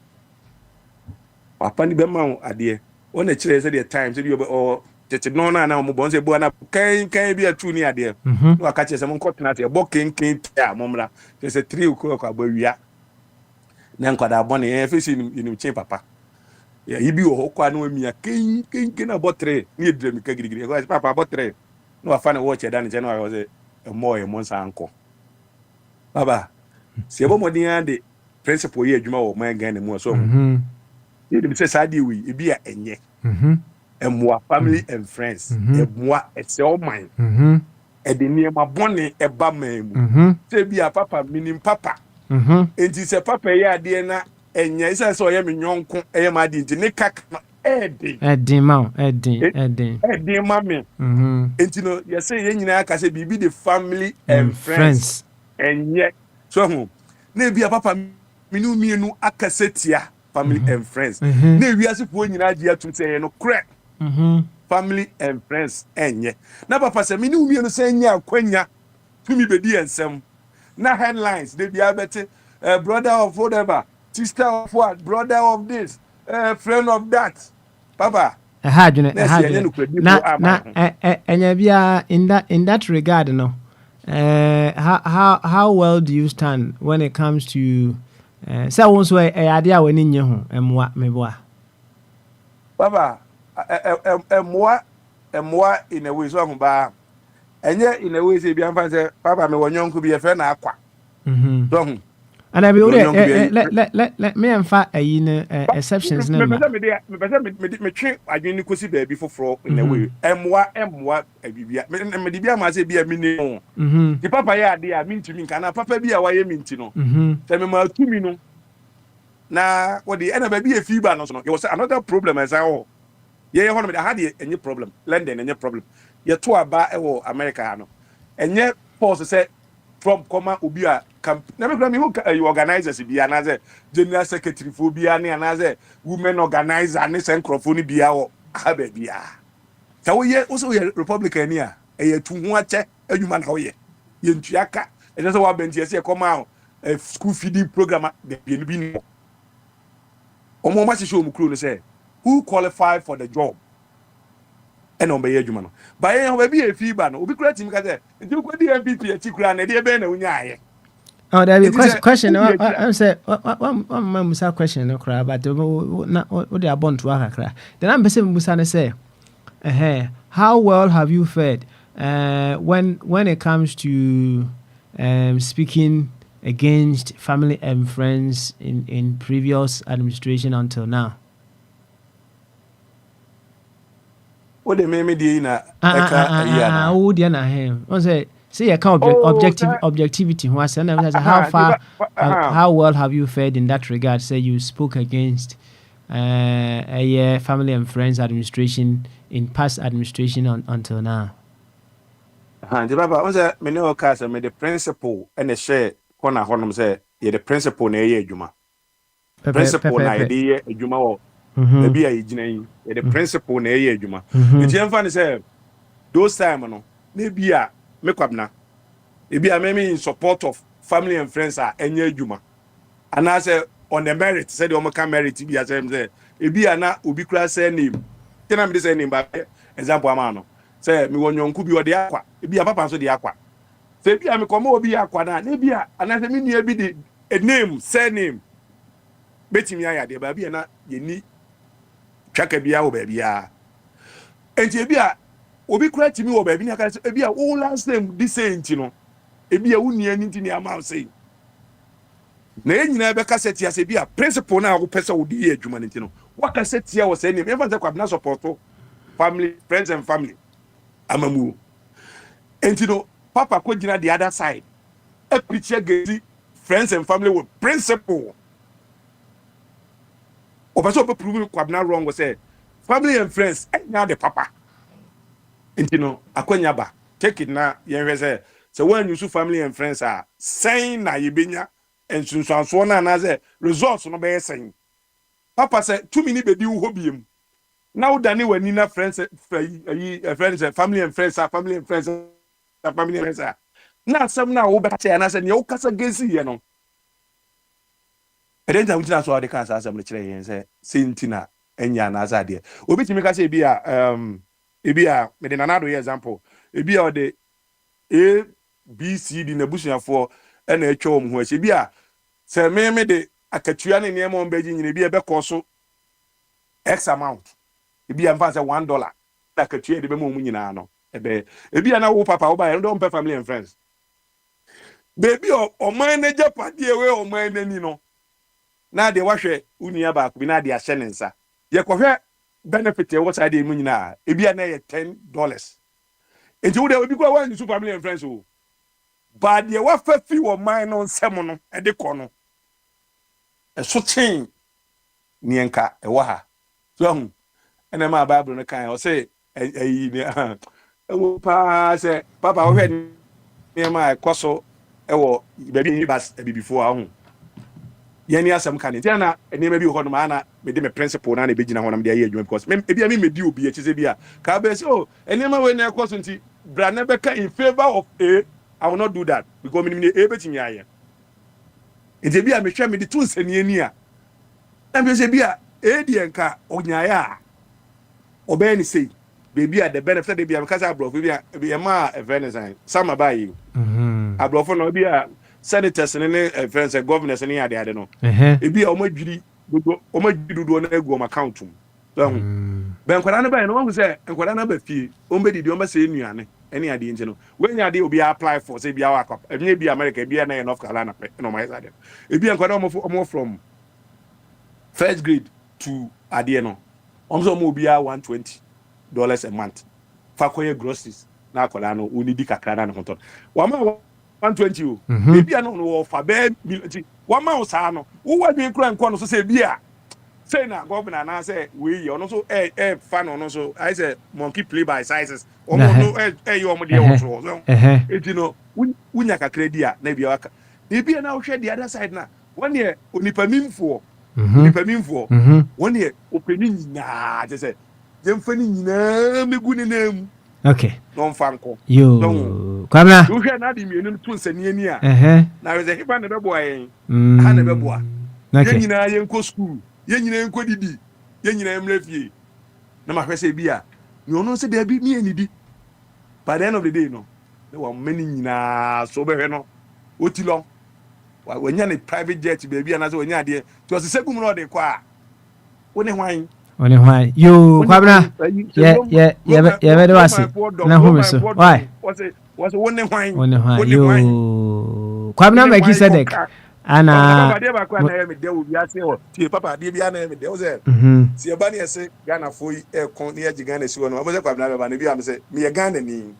papa ni be ma ade o na kire say the time say you o tete no na mo bon say bo na kan bi atu ni ade no aka kire say mo nkotena te bo ken a mo mra say 3 o'clock abawia na nkwada bone e fesi ni che papa ya ibi o kwa no amia ken na botre ni edremi ka girigiri ko papa botre no afa na watch da ni je no I was a more monsa anko baba se bo modin ade principle ye adwuma wo man gan mu so you dey say sadi we e bia enye emwa family and friends emwa ese o man e de niema bone e ba man mu se bia papa minim papa enti se papa ye ade na enye isa so ye menyonko eye ma ade enti ne kak edin ma me enti no ye say ye nyina aka say bibi the family and friends enye so hu na bia papa mienu aka setia family and friends. Mhm. Na wiase fo nyina agye atum sɛ no correct. Family and friends enye. Na papa sɛ me ne umi no sɛ nya akwanya tumi bedi ensem. Na headlines they be abete brother of whatever, sister of what, brother of this, friend of that. Papa. Na enya bia in that regard no. How well do you stand when it comes to say wonso ade a wani nye ho emwa meboa. Papa emwa in a way so ba enye in a way say bia mfa say papa me wonyonko bi e fe na akwa. Don't. And I be let me emfa exceptions na ma. Me twe adwene kosi ba bi foforo in a way. Emwa abibia. Me di bia ma say bia mi ni ho. Di papa ya ade a mintimi nka na papa bi a waye minti no. Say me ma tumi no. Na what the ena ba bi e fi ba no so no. There was another problem as I oh. Yeah, hono me had any problem. London any problem. Ye to aba e wo America no. Enye force say from comma obi a na me me who organizers bi anaze general secretary for bi ani anaze women organizer ne senkrofo ni bia wo aba bia. Sa wo ye wo so ye republican ni a e tu ho ache adwuma na wo ye. Ye ntuaka e say wa benti e say comma school feeding program bi ni. Omo ma show mu kro no say who qualify for the job and on be adwuma no ba ye ho ba bi e fi ba no obi kura tim ka say nti ko di MPP e ti kura na de be na unya aye. Oh, there be question. I'm say one musa question no cry, but what they are born to akra. Then I'm say musa say, how well have you fared when it comes to speaking against family and friends in previous administration until now? What they made me di na eka oh dia na him. I say you can't objectivity. How far, how well have you fared in that regard? Say you spoke against a family and friends administration in past administration until now. The Baba was a many case me the principle and the share corner honum say the principle na ye adwuma. Principle na ye adwuma wo e bia ye gina the principle na ye adwuma. Nti emfa say those time no na bia me kwabna ebi a me in support of family and friends are enye adwuma and I say on the merit said the omoka merit bi as say ebi a na obi kura say name tena me say name ba example ama no say me wonyonku bi ode akwa ebi a papa so de akwa say ebi a me komo obi akwa na ebi a and say me nua bi de a name say name betimi aya de ba bi na ye ni twaka bia wo ba bia enti ebi a obi kura timi wo ba bi na ka say ebi a wo last name this enti no ebi a wuni ani ntini ama say na enyina be ka set ya say bi a principle na wo pese wo di adwuma ntini no what ka set ya wo say name e fa say kwabna support family friends and family amamu enti no papa ko gina the other side e preach against friends and family with principle o pese o prove kwabna wrong we say family and friends enya the papa enti no akwanya ba take it na yen say so when you family and friends are saying na yebenya and sunsanso na na say results no be saying papa say 2 minutes be di wo biem now dani wani na friends friends family and friends are family and friends are family and friends are na some na wo be say na say ne wo kasa gesi ye no edenja wutina so de kan sa asem le kire yen say sentina enya na azade obi timi ka say bi a me de nanado ye example ebi a de BCD na busuafo e na etwa om ho achi bia se me de akatua ne ne mo mbaji nyine bia be koso x amount bia mfa se $1 na akatua de be mo nyina no ebe bia na wo papa wo ba e don family and friends baby o man na japade we o man na ni no na de wahwe unia ba ko bi na de ahye ne nsa ye kohwe benefit e wo side mu nyina bia na ye $10 enti wo de obi ko wa ni family and friends o but ye wa fa fi wo man no nsem no e de ko no e so chen ni enka e wa ha so hu ene ma bible no kan o say ayi ni wo pa say papa wo hwe ni ma e koso e wo baby ni bas e before hu yɛne asɛm ka ne nti na nneɛma bi wɔ hɔ nom ana mede me principle na ɛbɛgyina hɔ nam de ayɛ adwuma because ebi a medi obi akyi sɛ bi a ka bɛ sɛ oh nneɛma wei na ɛkɔ so nti bra na bɛka in favor of A, I will not do that because menim ne A bɛtumi ayɛ nti bi a mehwɛ mede to nsɛnniɛ ni a na mehwɛ sɛ bi a A deɛ nka ɔnyaeɛ a ɔbɛyɛ ne sei baby a the benefit de bi a meka sɛ aborɔfo bi a ɛma a ɛfɛ ne san sama baayɛ aborɔfo no bi a senators ne friends governors ne ade no ebi a omadwiri dodo na egu account mu ben kwara na ba no hu se kwara na ba fie o mbedidi o mbese enuane ene ade nti no when ade obi apply for say bia wakọ enye bi America bia na North Carolina pe no my side ebi kwara omo from first grade to ade no omso omo bia $120 a month fa koye groceries na akola no onidi kakra na konton wa ma 120 o ebi ano no fa be militi wa ma usa no wo wadwen kura nko no so se bia say na governor na say we ono so fan ono so I say monkey play by sizes omo no yo omo de wo so eti no unya kakra dia na bia waka ebi na wo hwe the other side na one year onipamimfo one year openi nyina je say jemfani nyina megu ne nam okay no mfanko yo kwamna wo hwe na de mienu to nsani ani a na we say hipa na bebo ayen ha na bebo a ye nyina ye nko school ye nyina nko didi ye nyina emrefie na ma hwe say bia ni ono se da bi mi anidi by the end of the day no they were many nyina so be hwe no otilo wa nya ne private jet baby na so nya de to se segum no de kwa woni hwan oni hwan yo kwabna ye be do ase na hu me so why was woni hwan yo kwabna make Sadek ana papa de ba kwa na me de obi ase o tie papa de bia na me de o se si e ba ne ese Ghana foi e kon ne agi Ghana si wono abose kwabna ba na bia me se me ye Ghana ni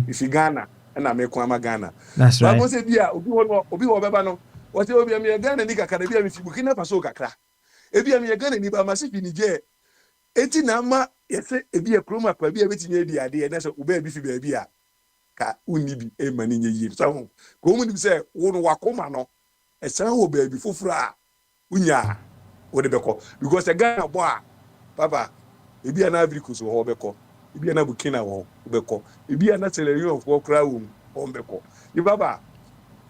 if Ghana na me kon ama Ghana that's right ba se bia obi wo beba no o se obi me ye Ghana ni kakra bia me fi Burkina Faso kakra ebi am ye Ghana ni ba ma se fi Niger eti na ma ye se ebi e kroma pa bia betinye di ade na so uba bi fi ba bia ka uni bi e mani nye yi so ko mu ni se wo no wakoma no e san ho ba bi fofura unya wo de beko because e Ghana bo a papa ebi na Ivory Coast wo beko ebi na Burkina wo beko ebi na Sierra Leone wo kra wo beko ni baba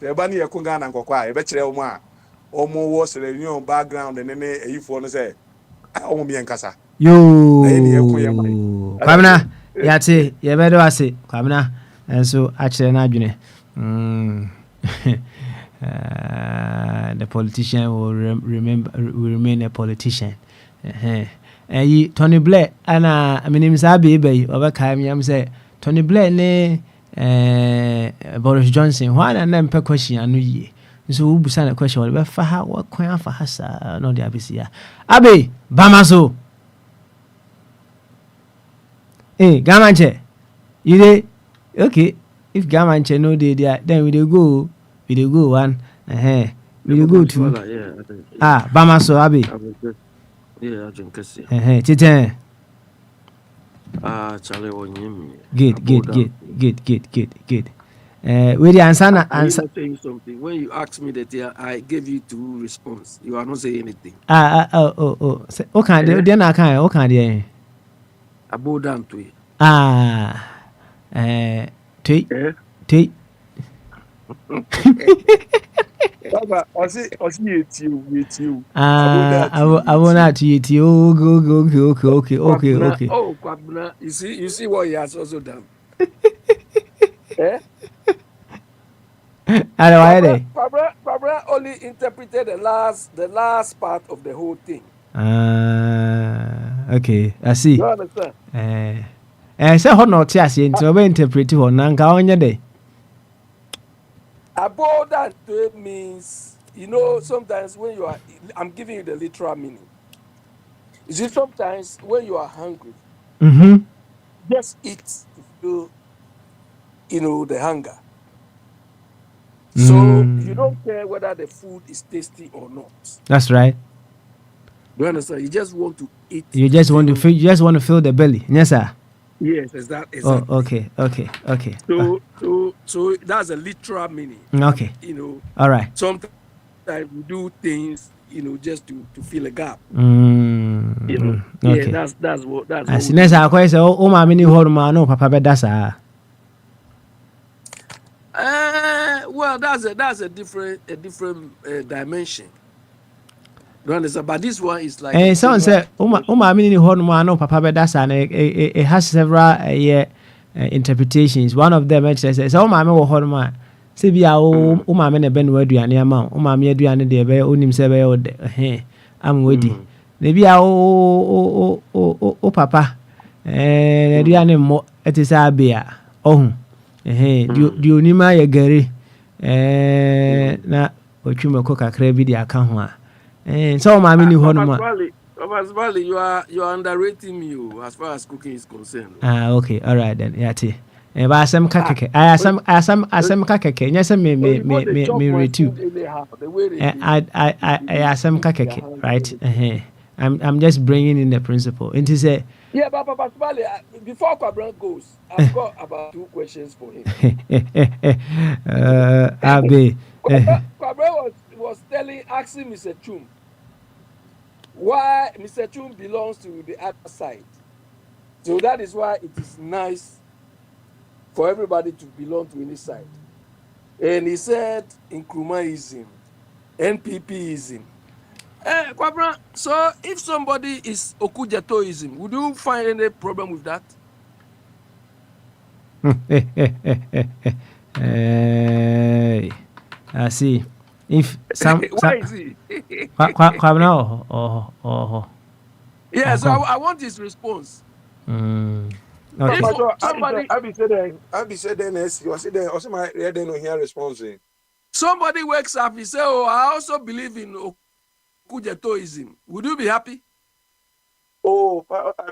te ba ni ye ko Ghana nkokwa e be kire wo a omo wo Sierra Leone background ne eyifo no say omo mi enkasa yo kwamna yate ye be do ase kwamna enso a kire na adwene the politician will remain a politician Tony Blair ana minim sabe be obaka mi am say Tony Blair ne Boris Johnson why na mpe question anu yi so wo busa na question wo be fa ha wo kwan fa ha sa no dia besia abe bamaso gamanche you dey okay if gamanche no dey there then we dey go one we dey go to bamaso abe yeah ajinkasi titen Charlie Onyemi. Good. Where the answer? I'm saying something. When you asked me that, I gave you two response. You are not saying anything. Okay, then I can't. Okay, about down to it. Take. Baba, osi you. I want not to eat you. Okay. Oh, Kwabna, you see what he has also done. Kwabna only interpreted the last part of the whole thing. Okay, I see. You understand? Say how not yes, interpret or nanga on your day. About that means, sometimes when you are, I'm giving you the literal meaning. You see, sometimes when you are hungry, just eat to feel, the hunger. So you don't care whether the food is tasty or not. That's right. You understand? You just want to eat. You just want to fill the belly. Yes, sir. Yes, exactly. Oh, okay. So that's a literal meaning. Okay. All right. Sometimes sometimes we do things, just to fill a gap. Mm, Yeah, okay. that's what As we next do. I say, oh, my mini hormone, no, papa, that's Well, that's a different dimension. You understand? But this one is like a someone general said, oh, my mini hormone, no, papa, that's it has several interpretations. One of them says, oh, my hormone. Sɛ bi a wo maame na ɛbɛ no aduane ama wo maame aduane deɛ ɛbɛyɛ wonim sɛ ɛbɛyɛ wo dɛ ama wadi na bi a wo papa aduane mmɔ ɛte sɛ abe a ɔhu deɛ onim ayɛ gari na ɔtwi mako kakra bi de aka ho a sɛ wo maame ni hɔ nom Pastor, you are underrating me as far as cooking is concerned. Okay, all right then. Yate. Ba asem ka keke. Asem ka keke. Nya se me retu. I asem ka keke, right? I'm just bringing in the principle. Into say yeah, but Pastor, before Kwabran goes, I've got about 2 questions for him. Abe. Kwabran was asking Mr. Chum why Mr. Chum belongs to the other side. So that is why it is nice for everybody to belong to any side. And he said Nkrumahism, NPPism. Kwabra, so if somebody is Okudjatoism, would you find any problem with that? I see. If some why is he? Kwabra Yeah, so I want his response. Okay. Somebody wakes up, he say, "Oh, I also believe in Okudjatoism." Would you be happy? Oh,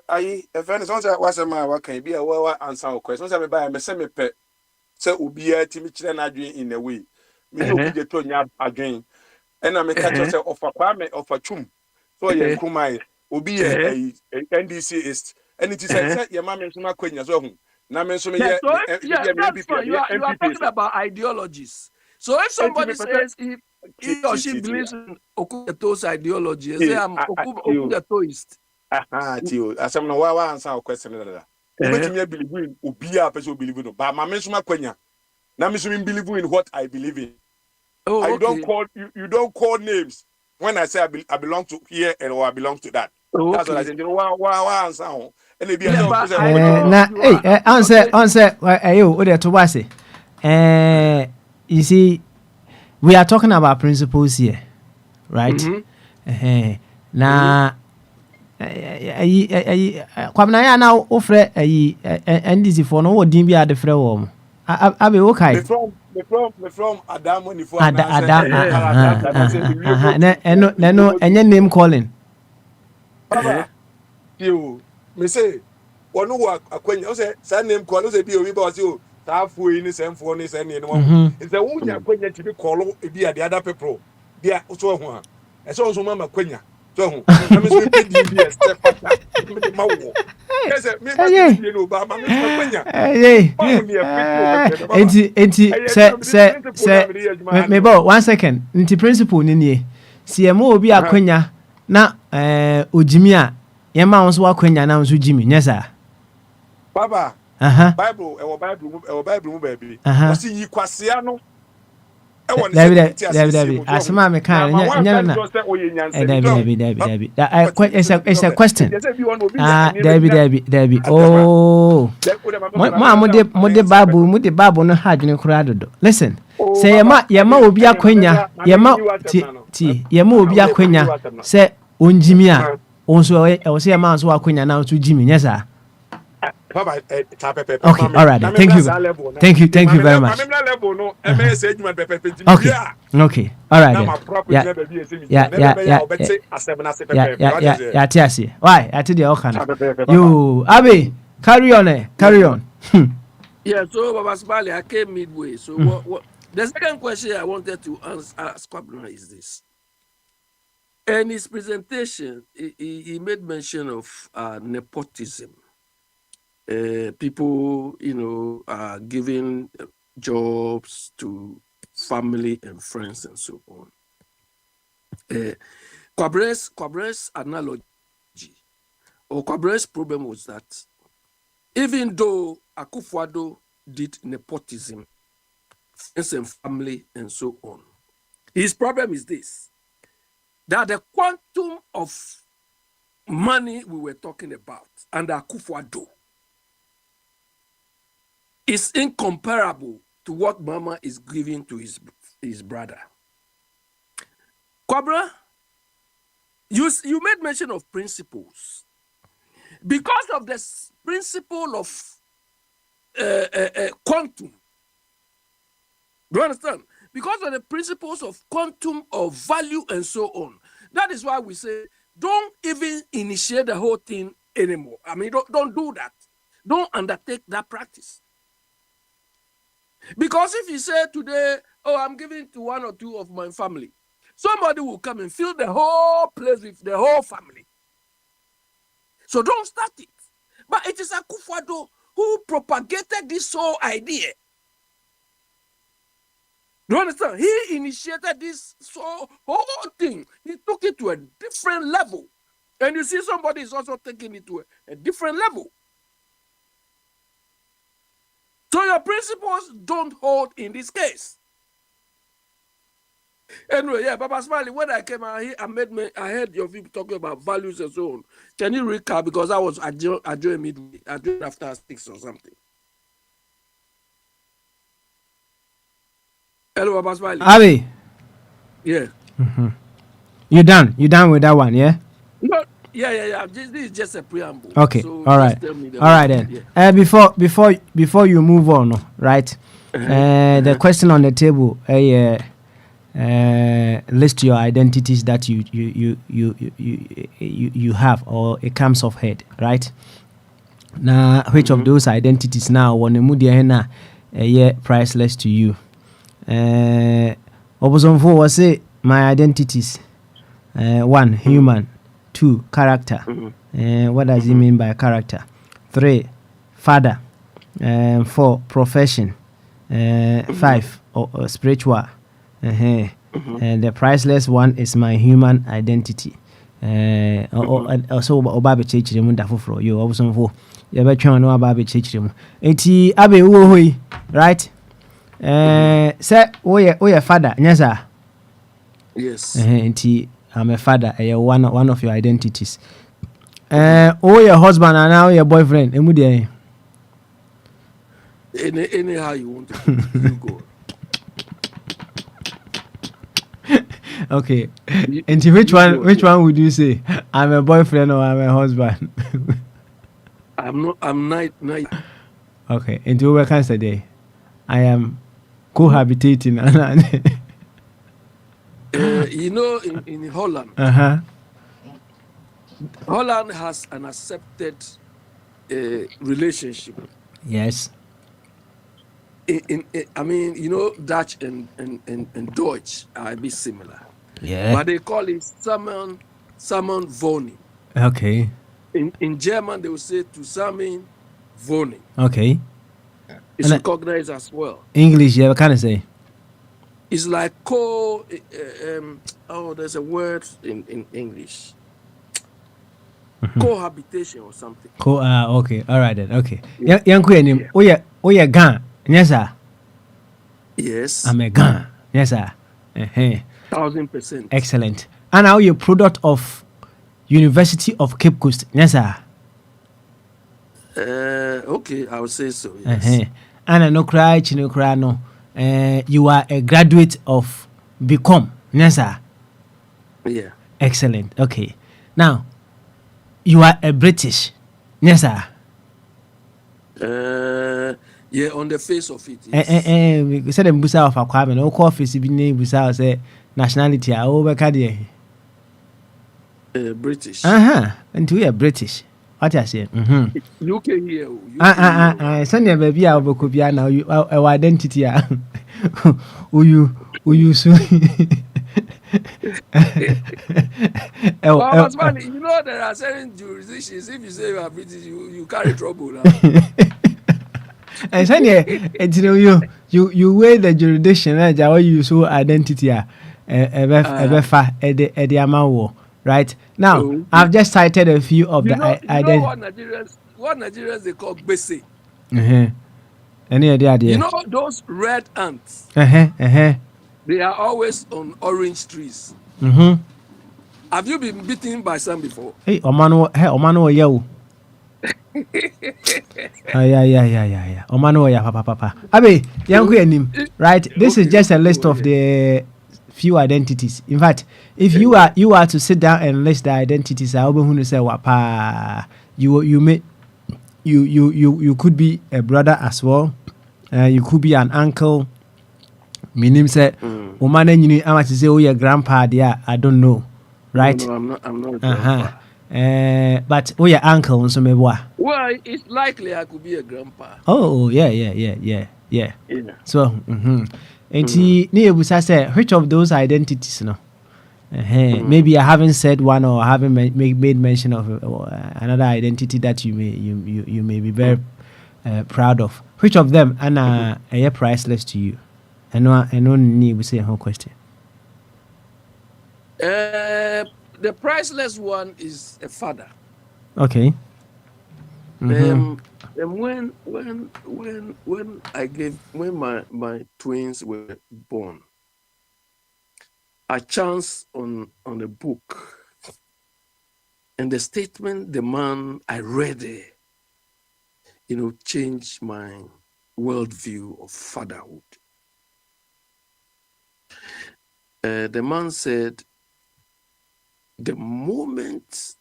I friend is once I was a man, what can be a well answer question. So I buy me semi pet. So ubi a Timmy China dream in a way. Me no be the Tonya again. And I'm a catcher of a kwame of a chum. So yeah, Kumai, ubi a NDC is, and it is a your mamma to my queen as well. Now, that's fine. You are talking about ideologies. So if somebody says he or she believes in Okudjato's ideology, and say I'm Okudjatoist. Tio, as I'm no one answer our question. Let me believe in Ubia, person believe in, but my mention my quenya. Now, me believe in what I believe in. Oh, okay. You don't call names when I say I belong to here and or I belong to that. Oh, that's what I said. You know why answer? And it be answer. Ayo, what to was it? You see, we are talking about principles here, right? Now. Kwamna ya na ofre NDC for no wodin bi ade frɛ wo mo abe wo kai me from Adam when for Adam no enye name calling baba you me say wonu wa akwanya o say say name call o say bi obi ba o say o taafo yi ni semfo ni say ni no is the wo nya akwanya ti bi call e bi ade other people bia so ho a e so so mama akwanya so ho na me so bi di step pata me de mawo yes me ma di no ba ma me akwanya enti say me bo 1 second enti principle ni nie si e mo obi akwanya na ojimi a ye ma won so akwanya na so jimi nyesa baba Bible mu baby o si yi kwasea no David, asema me kan nya na David. It's a question. David. Oh. Mo de Bible no hadwene kura dodo. Listen. Say yema obi akwanya, yema obi akwanya say onjimi a onso e wo say yema so akwanya na so jimi nya sa. Okay, all right. Thank you very much. Okay, all right. Yeah. Why? I tell you all kind. You, Abi, carry on. Yeah. So, Baba Sibali, I came midway. So, what? The second question I wanted to ask Kwabena is this. In his presentation, he made mention of nepotism. People, are giving jobs to family and friends and so on. Kwabre's analogy or Kwabre's problem was that even though Akufo-Addo did nepotism, friends and family and so on, his problem is this, that the quantum of money we were talking about under Akufo-Addo is incomparable to what Mama is giving to his brother. Kwabra, you made mention of principles. Because of the principle of quantum, do you understand? Because of the principles of quantum, of value, and so on. That is why we say, don't even initiate the whole thing anymore. I mean, don't do that. Don't undertake that practice. Because if you say today, oh, I'm giving to one or two of my family, somebody will come and fill the whole place with the whole family. So don't start it. But it is Akufo-Addo who propagated this whole idea. Do you understand? He initiated this whole thing. He took it to a different level. And you see somebody is also taking it to a different level. So your principles don't hold in this case. Anyway, yeah, Baba Smiley, when I came out here, I heard your people talking about values and so on. Can you recap? Because I joined midway. I joined after 6 or something. Hello, Baba Smiley. Abi. Yeah. Mm-hmm. You done with that one, yeah? No, yeah. This is just a preamble. Okay, so all right. Then. Yeah. Before you move on, right? The question on the table, list your identities that you have, or it comes off head, right? Now, which of those identities now when you priceless to you? Opposite was say my identities. 1, human. 2, character. What does he mean by character? 3, father. 4, profession. 5, spiritual. And the priceless one is my human identity. Also obabe chechire mu dafofro yo obusonfo ye betwa no obabe chechire mu enti abe wo hoi, right? Say oye father nyasa. Yes. Enti I'm a father, one of your identities. Your husband and now your boyfriend. Anyhow you want to you go. Okay. And which one would you say? I'm a boyfriend or I'm a husband? I'm night. Okay. And you can say I am cohabitating. In Holland, Holland has an accepted relationship. Yes. I mean, Dutch and Deutsch are a bit similar. Yeah. But they call it Samenwoning. Okay. In German, they will say zusammen wohnen. Okay. It's recognized as well. English, yeah, what can I say? It's like there's a word in English. Cohabitation or something. Okay. All right then. Okay. Young queen, oh yeah, gun. Yes, sir. Yes. I'm a gun. Yes, sir. 1000%. Excellent. And now you're product of University of Cape Coast. Yes, sir. Okay, I would say so. Yes. And I no cry, chino cry no. You are a graduate of BCom. Yes, sir. Yeah. Excellent. Okay. Now, you are a British. Yes, sir. Yeah, on the face of it. We said the busa of Aquaman. No office be name busa say nationality. I over British. And we are British. What I say? UK here. Send your baby out of Kubia now. You our identity. You so. You know there are certain jurisdictions. If you say you are British, you carry trouble now. And send you weigh the jurisdiction. You so identity. ebefa ede amawo. Right now, Oh, I've just cited a few of you the know identity. what Nigerians they call bese. Any idea? You know those red ants? They are always on orange trees. Have you been bitten by some before? Hey, Omano, yo. Yeah. Omano, yeah, papa. Abe, yanku enim. Right. This is just a list of the few identities. In fact, if you are to sit down and list the identities, I will who say wapa. You may you could be a brother as well. You could be an uncle. Meaning say, woman and you know, say, oh, your grandpa, there, I don't know, right? No, I'm not a grandpa. But oh, your uncle, so maybe what? Well, it's likely I could be a grandpa. Oh, yeah. So, and near Busa say, which of those identities, no? Maybe I haven't said one or I haven't made mention of another identity that you may be very proud of. Which of them are priceless to you? I know need we say a whole question. The priceless one is a father. Okay. And when my twins were born, I chanced on a book, and the statement the man I read it, changed my worldview of fatherhood. The man said, the moment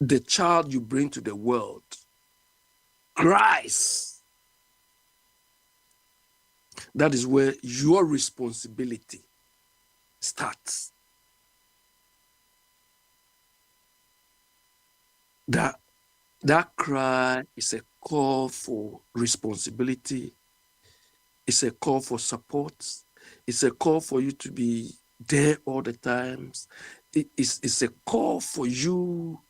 the child you bring to the world cries, that is where your responsibility starts. That cry is a call for responsibility. It's a call for support. It's a call for you to be there all the times. It's a call for you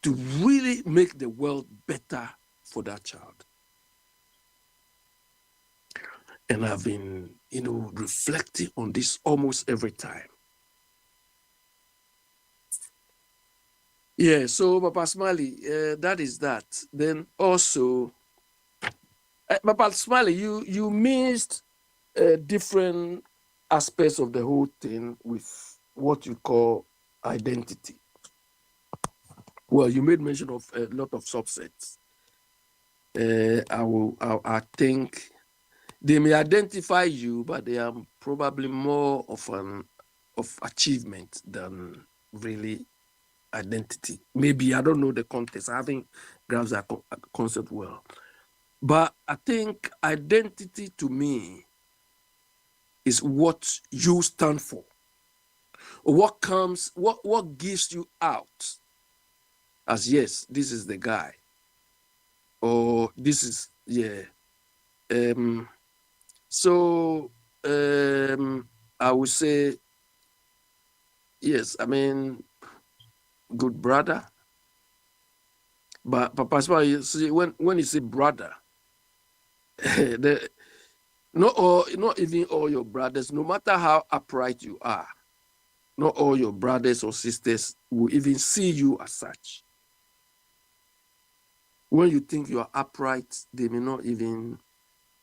to really make the world better for that child. And I've been, reflecting on this almost every time. Yeah, so Papa Smiley, that is that. Then also, Papa Smiley, you missed different aspects of the whole thing with what you call identity. Well, you made mention of a lot of subsets. I think they may identify you, but they are probably more of achievement than really identity. Maybe I don't know the context. I haven't grasped that concept well. But I think identity to me is what you stand for, or what gives you out as, yes, this is the guy, or this is, so I would say, yes, I mean, good brother. But Papa, you see, when you say brother, not even all your brothers, no matter how upright you are, not all your brothers or sisters will even see you as such. When you think you are upright, they may not even,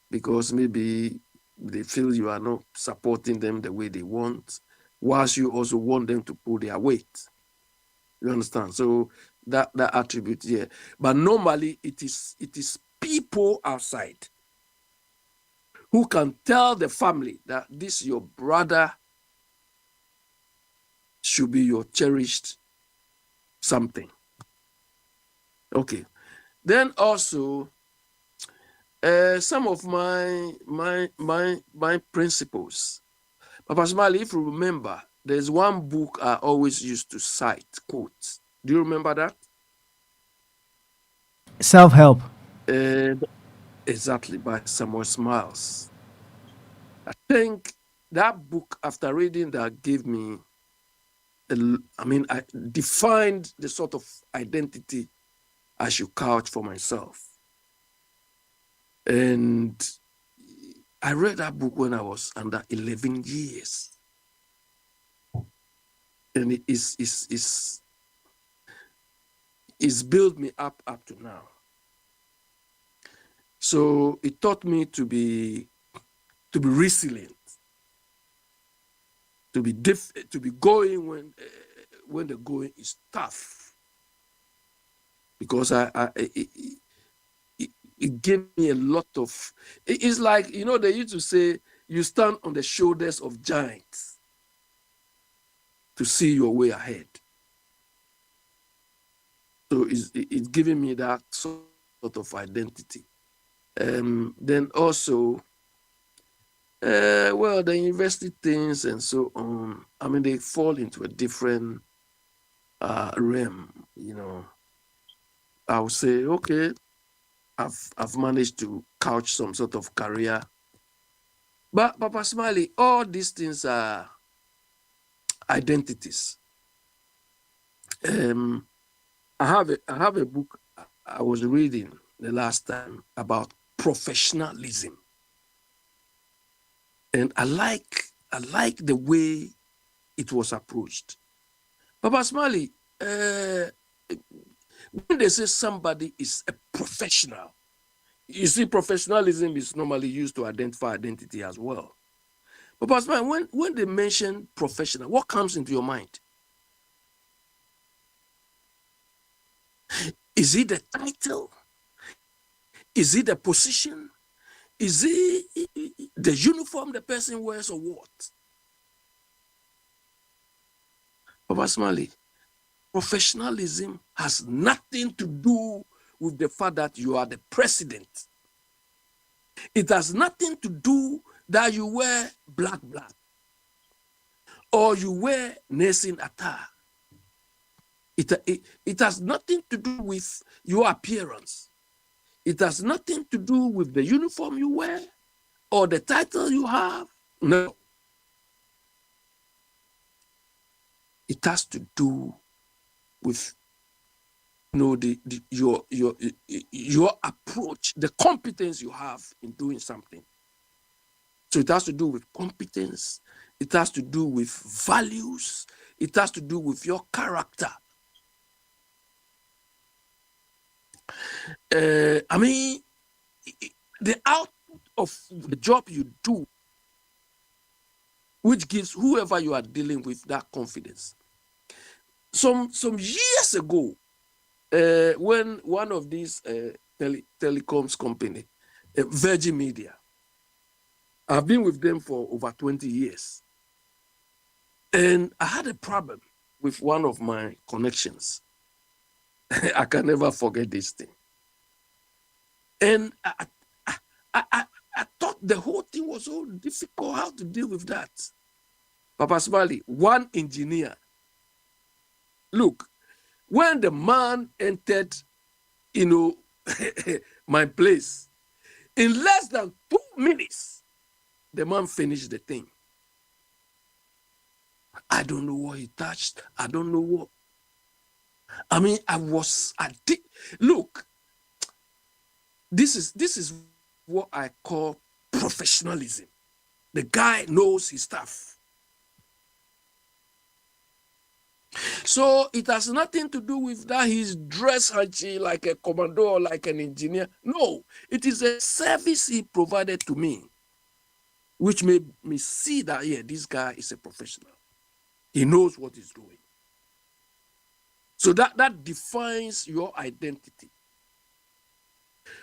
because maybe they feel you are not supporting them the way they want, whilst you also want them to pull their weight. You understand? So that attribute here. But normally it is people outside who can tell the family that this your brother should be your cherished something. Okay. Then also some of my principles. Papa Smiley, if you remember, there's one book I always used to cite, quotes. Do you remember that? Self-help. Exactly, by Samuel Smiles. I think that book, after reading that, gave me, I defined the sort of identity I should couch for myself. And I read that book when I was under 11 years. And it's built me up to now. So it taught me to be resilient, to be going when the going is tough. Because it gave me a lot of. It's like, they used to say you stand on the shoulders of giants to see your way ahead. So it's giving me that sort of identity. Then also, the university things and so on, I mean, they fall into a different realm, I would say, okay, I've managed to couch some sort of career. But Papa Smiley, all these things are identities. I have a book I was reading the last time about professionalism, and I like the way it was approached. Papa Smiley, when they say somebody is a professional, you see, professionalism is normally used to identify identity as well. Papa Smiley, when they mention professional, what comes into your mind? Is it the title? Is it the position? Is it the uniform the person wears, or what? Papa Smiley, professionalism has nothing to do with the fact that you are the president. It has nothing to do that you wear black, or you wear nursing attire. It has nothing to do with your appearance. It has nothing to do with the uniform you wear or the title you have. No. It has to do with your approach, the competence you have in doing something. So it has to do with competence. It has to do with values. It has to do with your character. I mean, the output of the job you do, which gives whoever you are dealing with that confidence. Some years ago, when one of these telecoms company, Virgin Media, I've been with them for over 20 years, and I had a problem with one of my connections. I can never forget this thing. And I thought the whole thing was so difficult, how to deal with that. Papa Smiley, one engineer. Look, when the man entered, my place, in less than 2 minutes, the man finished the thing. I don't know what he touched. I don't know what. I mean, look, this is what I call professionalism. The guy knows his stuff. So it has nothing to do with that he's dressed like a commando or like an engineer. No, it is a service he provided to me, which made me see that, yeah, this guy is a professional. He knows what he's doing. So that defines your identity.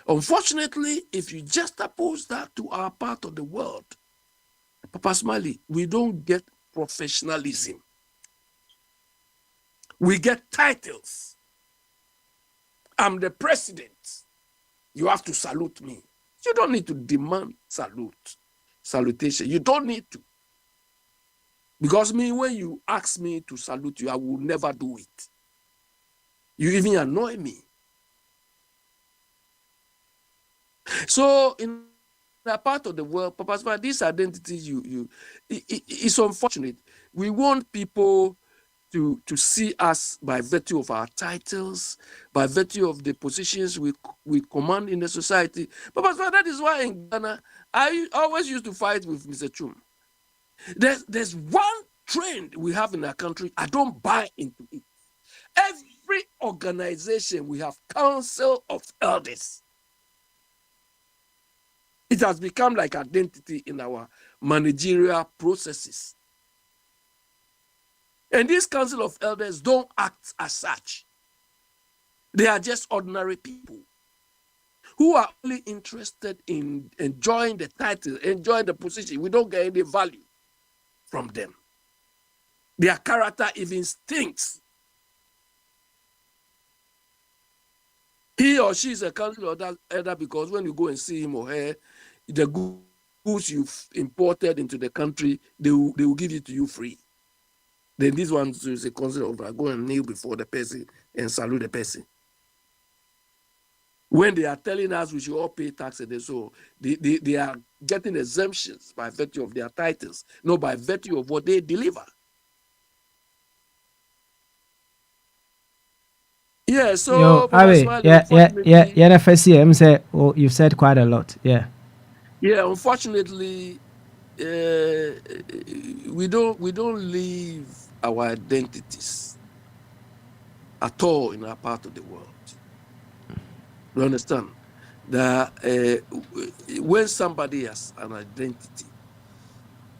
Unfortunately, if you just oppose that to our part of the world, Papa Smiley, we don't get professionalism. We get titles. I'm the president. You have to salute me. You don't need to demand salutation. You don't need to. Because when you ask me to salute you, I will never do it. You even annoy me. So in that part of the world, Papa Smiley, this identity, it's unfortunate. We want people to see us by virtue of our titles, by virtue of the positions we command in the society. Papa Smiley, that is why in Ghana, I always used to fight with Mr. Chum. There's one trend we have in our country. I don't buy into it. Every organization we have council of elders. It has become like identity in our managerial processes. And this council of elders don't act as such. They are just ordinary people who are only interested in enjoying the title, enjoying the position. We don't get any value from them. Their character even stinks. He or she is a council elder because when you go and see him or her, the goods you've imported into the country, they will give it to you free. Then this one is a council elder. Go and kneel before the person and salute the person. When they are telling us we should all pay taxes, so they are getting exemptions by virtue of their titles, not by virtue of what they deliver. Yeah, so FSCM say, oh, you've said quite a lot. Yeah. Yeah, unfortunately, we don't leave our identities at all in our part of the world. You understand that when somebody has an identity,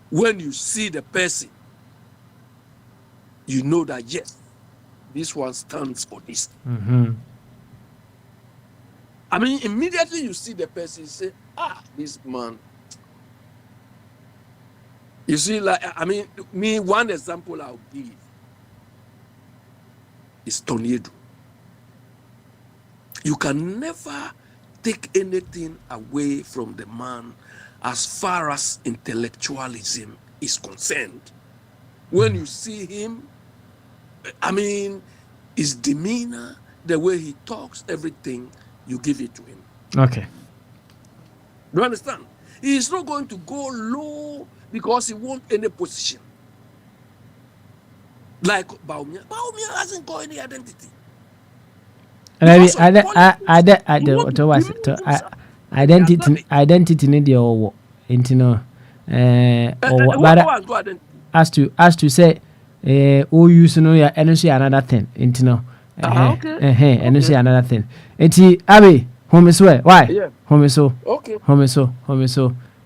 when you see the person, you know that yes, this one stands for this. Mm-hmm. I mean, immediately you see the person, you say, this man. You see, like, I mean, one example I'll give is Tornado. You can never take anything away from the man as far as intellectualism is concerned. When you see him, I mean, his demeanor, the way he talks, everything, you give it to him. Okay. Do you understand? He is not going to go low because he wants any position. Like Bawumia. Bawumia hasn't got any identity. Identity need your intino. As to say, oh, you know, your energy another thing, intino. Energy another thing. Enti Abi, home is where? Why? Yeah. Home is so. Okay. Home is so.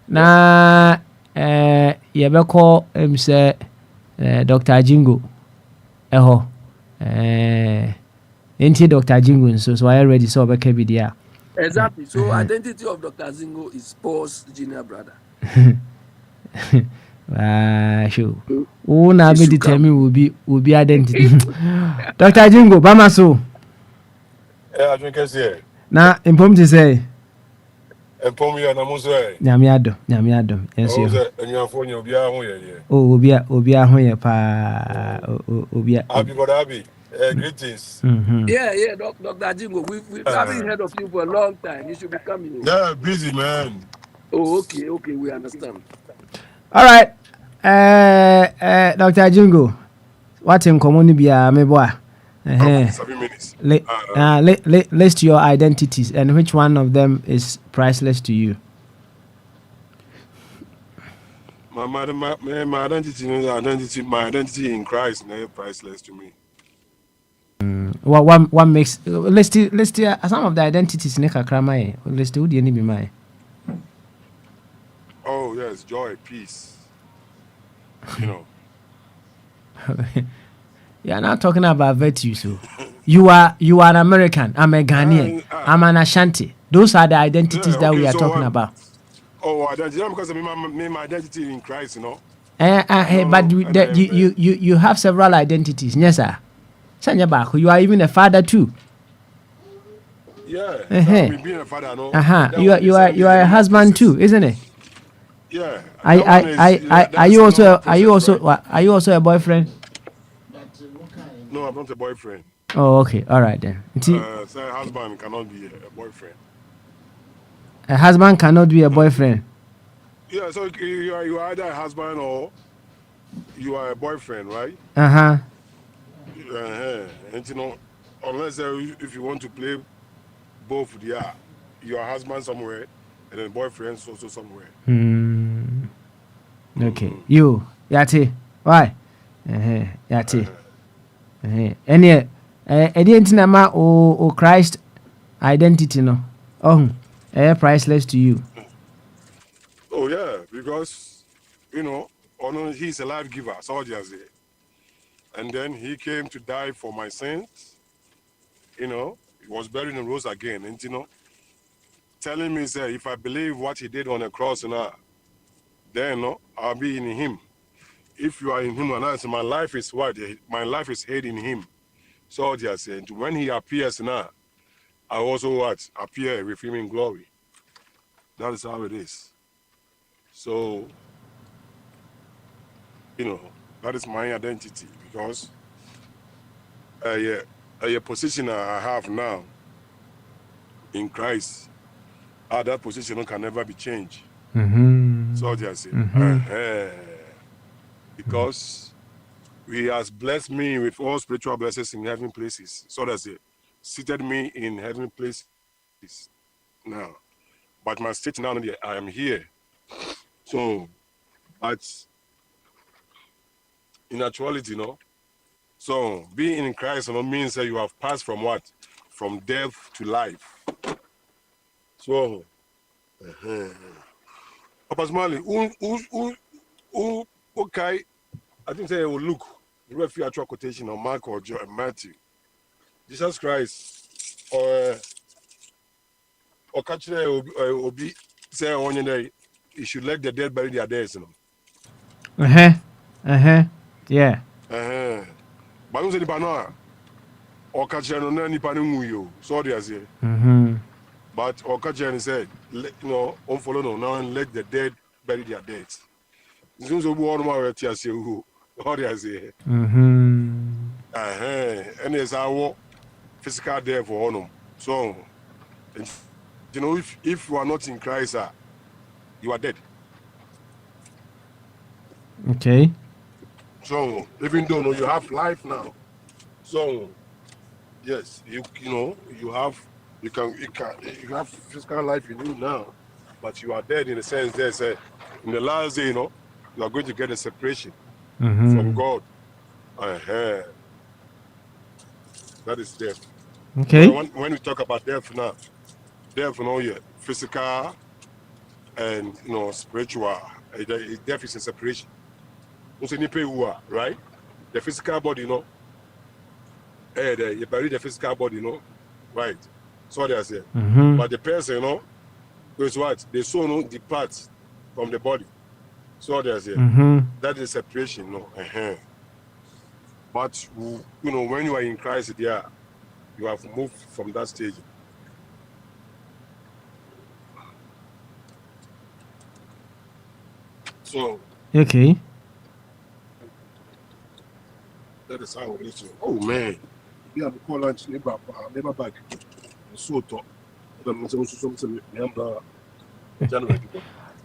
Na yebeko say Dr. Jingo. Enti Dr. Jingo so I ready so be there. Exactly. So identity of Dr. Zingo is Paul's junior brother. Sure. Oh, now be determine will be identity. Dr. Jingo, Bamaso. I drink here. Na impom to say. Impom ya na muso e. Nyame adom. Yes you. And you phone you bia ho ye. Oh, obi a ho ye pa obi. Abi brother Abi. Greetings. Mhm. Yeah, Dr. Jingo. We haven't heard of you for a long time. You should be coming. Yeah, busy man. Oh, okay, we understand. All right. Dr. Jingo. What in common be a meboa? 7 minutes. List your identities and which one of them is priceless to you. My identity, my identity in Christ is priceless to me. What makes list some of the identities in Kakrama. List who the enemy mine. Oh yes, joy, peace. You know. You're not talking about virtues. So you are an American. I'm a Ghanaian. I'm an Ashanti. Those are the identities that we are talking about. Oh, identity because my identity in Christ, you know. But you have several identities. Yes, sir. You are even a father too. Yeah. Being a father, no. You are a husband too, isn't it? Yeah. Are you also a boyfriend? No, I'm not a boyfriend. Oh, okay. All right then. So a husband cannot be a boyfriend. A husband cannot be a boyfriend. Yeah, so you are either a husband or you are a boyfriend, right? And you know, unless if you want to play both, you are a husband somewhere and then boyfriend's also somewhere. Okay. You, Yati. Why? Yati. Any ma o Christ identity no. Oh, priceless to you. Oh yeah, because he's a life giver, so just say. And then he came to die for my sins. He was buried and rose again. And telling me, say, if I believe what he did on the cross then I'll be in him. If you are in him, and my life is what? My life is hid in him. So just say, when he appears now, I also what? Appear with him in glory. That is how it is. So, that is my identity, because a position I have now in Christ, that position can never be changed. So just say, because he has blessed me with all spiritual blessings in heavenly places. So that's it. Seated me in heavenly places now. But my state now, I am here. So, but in actuality, so being in Christ means that you have passed from what? From death to life. So, Papa Smiley, okay, I think say will look. You have actual quotation on Mark or Matthew. Jesus Christ or catch obi say on your day, you should let the dead bury their dead, Yeah. But don't say the banana or catch no nipa no you. So they say. But or catch said, unfollow no now and let the dead bury their dead. Since we want more to say who. How do I say? And it's our physical death for honor. So, if you are not in Christ, you are dead. Okay. So, even though you have life now, so yes, you have physical life in you now, but you are dead in the sense that in the last day, you are going to get a separation from God. That is death. Okay. When we talk about death now, physical and spiritual. Death is a separation. Right? The physical body, you bury the physical body, right? So they say. But the person, is what? The soul departs from the body. So they say. That is separation, But when you are in Christ, you have moved from that stage. So okay. That is how it is. Oh man, we have a call lunch never back. So talk.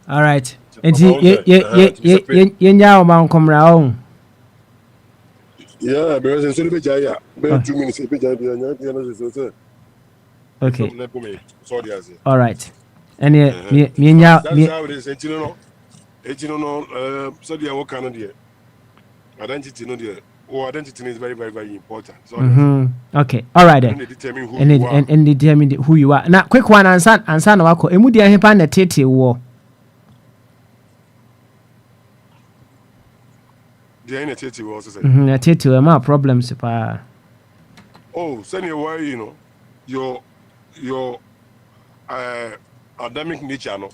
All right. Yeah, because it's a bit 2 minutes. Okay. Sorry, all right. And that's how it is. So they are working on the identity. Identity is very, very, very important. So okay. All right then. And they determine who and you are. And determine who you are. Now, quick one answer na wako. Emu dia hepa na tete wo. They are in a tete wo also say. Na tete wo ma problems pa. Oh, send you why your Adamic nature,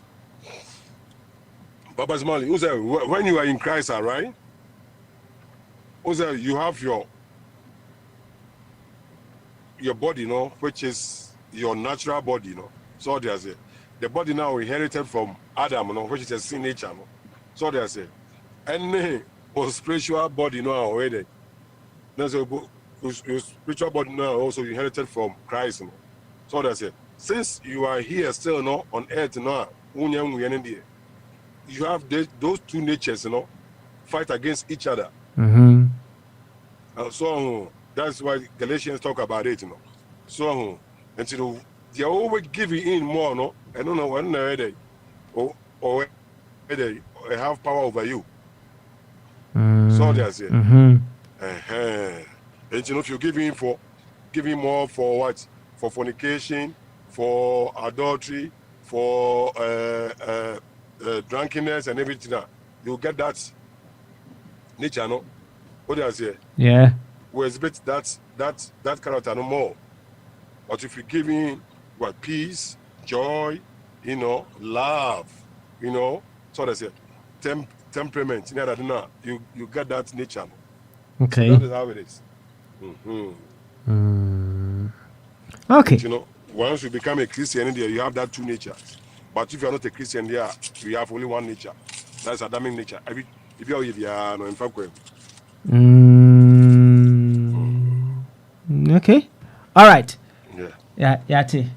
Baba Smiley, when you are in Christ, right? You have your body, which is your natural body, So there's the body now inherited from Adam, which is a sin nature, So there's any spiritual body now already. There's your spiritual body now also inherited from Christ, So that's since you are here still on earth now, you have those two natures, fight against each other. So that's why Galatians talk about it, So until They're always giving in more, no? I don't know when they're or they have power over you. So they say. And you know, if you're giving more for what? For fornication, for adultery, for drunkenness and everything, you get that nature, no? What do I say? Yeah. We expect that character no more. But if you give in what peace, joy, you know, love, you know, so they say temperament, you know, you get that nature. Okay. So that is how it is. Okay. But, you know, once you become a Christian, there you have that two natures. But if you are not a Christian, there you have only one nature. That's Adamic nature. If you are no in fact. Okay. All right. Yeah. Yati.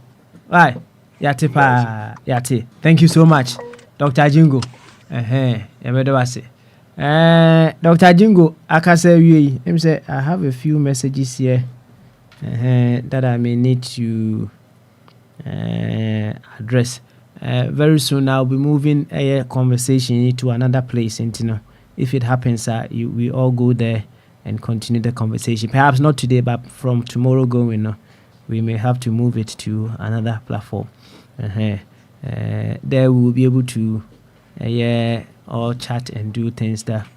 Right. Yati pa. Yati. Thank you so much, Dr. Jingo. Dr. Jingo, I say I have a few messages here that I may need to address. Very soon I'll be moving a conversation to another place, and you know, if it happens, we all go there and continue the conversation. Perhaps not today, but from tomorrow going, we may have to move it to another platform. There we will be able to all chat and do things that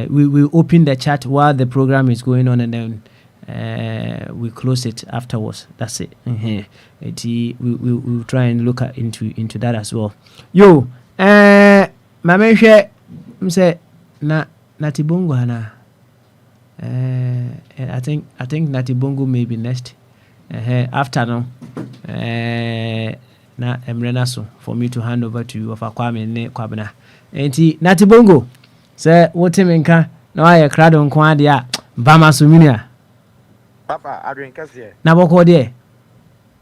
we will open the chat while the program is going on, and then we close it afterwards. That's it. We'll try and look into that as well. Yo, Mama share say Nati Bongo hana. I think Nati Bongo may be next. After now, na Emrena so for me to hand over to you of Kwame ne Kwabena. Enti Nati Bongo say what menka na why crowd on kwa dia bama suminia. Papa, I drink here. Na boko there.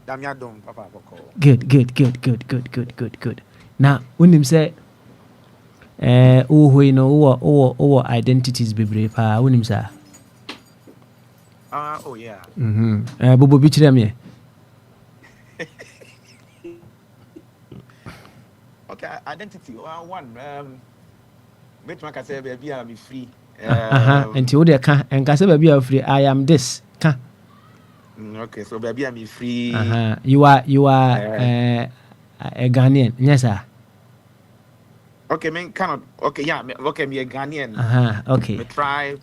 Damia don Papa boko. Good. Now unim say we know our identities bebre pa unim sa. Oh yeah. Bobo bichire me. Okay, identity. One. Make my say baby I be free. Enti wo de ka enka say baby I free. I am this. Ka. Okay, so baby I be free. You are a Ghanaian. Yes sir. Okay, me cannot. Okay, yeah. Okay, me a Ghanaian. Okay. Me tribe.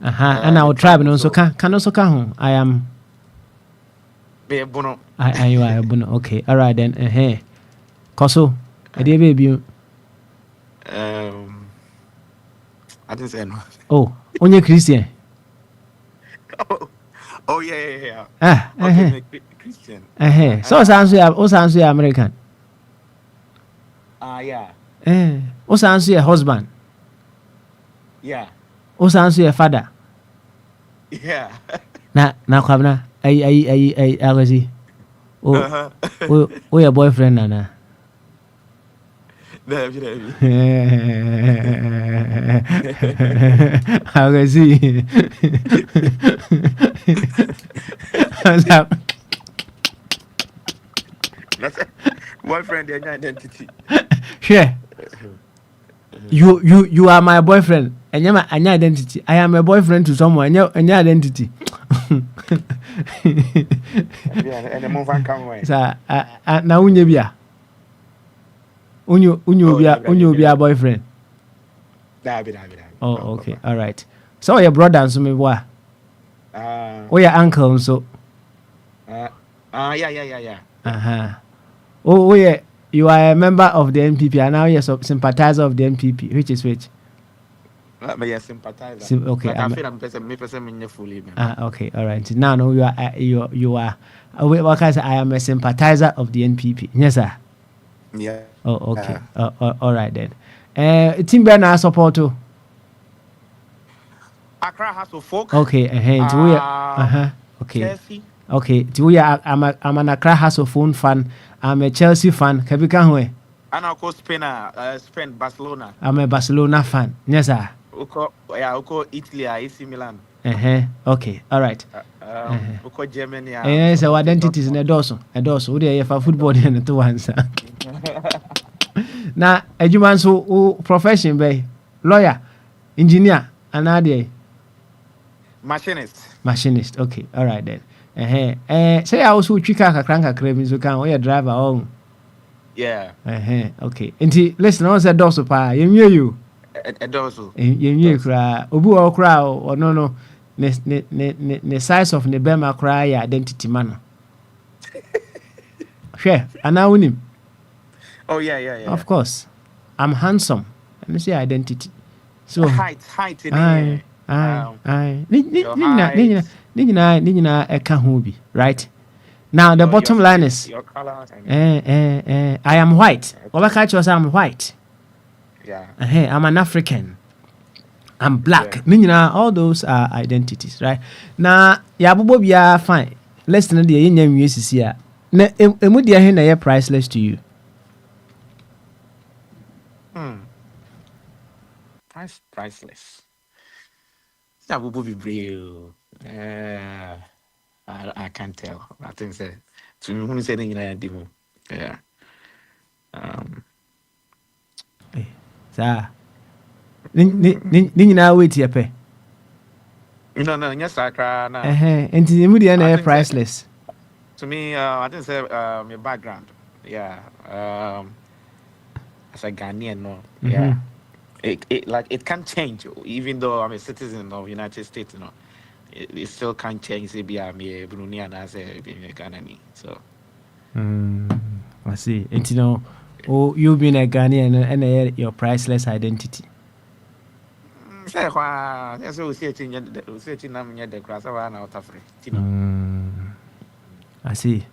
And our tribe no so can also come. I am. Be a bono. You are a bono. Okay, all right then. Koso, a dear baby. I didn't say no. Oh, only Christian. Oh yeah. Okay, Christian. So sounds you American. Yeah. O sounds you husband. Yeah. O sounds you father. Yeah. Na Kwabena. I was he. Oh, your boyfriend Nana. I was he. Boyfriend and identity. Sure. You are my boyfriend. And you're my identity. I am a boyfriend to someone. And your identity. And the move and come away. Now unye bia. Unyo bia boyfriend. David. Oh, okay. All right. So your brother and so me boy. Oh, your uncle so. Yeah. Oh, yeah. You are a member of the NPP and now you're a sympathizer of the NPP. Which is which? Me a sympathizer. Okay. I feel I'm person fully. Okay. All right. Now, no, you are. What can I say? I am a sympathizer of the NPP. Yes, sir. Yeah. Oh, okay. All right then. Team Bernard support too. Accra House of Folk. Okay. Okay. Chelsea. Okay. I'm an Accra House of Folk fan. I'm a Chelsea fan. Kabika hwe? And of course Spain, Barcelona. I'm a Barcelona fan. Yes, sir. Uko Italy, AC Milan. Okay. All right. Because Germany. Eh, so identities in a dozen. Who they for football and to answer. Now, a human so profession by lawyer, engineer, and idea. Machinist. Okay, all right then. Say I also chika kakranka kremi so can we driver on. Yeah. Okay. Inti listen, I said doso pa. You. A dozo. You cry. Obu or cry or no. Ne size of ne bema cry identity man. Sure. And I win him. Oh yeah. Of course. I'm handsome. Let me say identity. So height. Aye. Nina eka hubi, right? Now the bottom line is your color. I am white. What catch was I'm white. Yeah. I'm an African. I'm black. Yeah. All those are identities, right? Now yabubo biya fine. Let's know the yen use here. Na emu dia he na priceless to you. Priceless. Yabubo be brave. I can't tell. I think so. To me, who said anything? Yeah. Sir. Nina wait here, pe. No, yes, I cry now. And the media priceless. To me, I think say my background. Yeah. As a Ghanaian, no. Yeah. It can change, even though I'm a citizen of United States, you know. It still can't change. Say, be a Brunei and I say, be a Ghanaian. So. I see. And you being a Ghanaian and your priceless identity. Say, that's what we say. The grass around out of it. I see.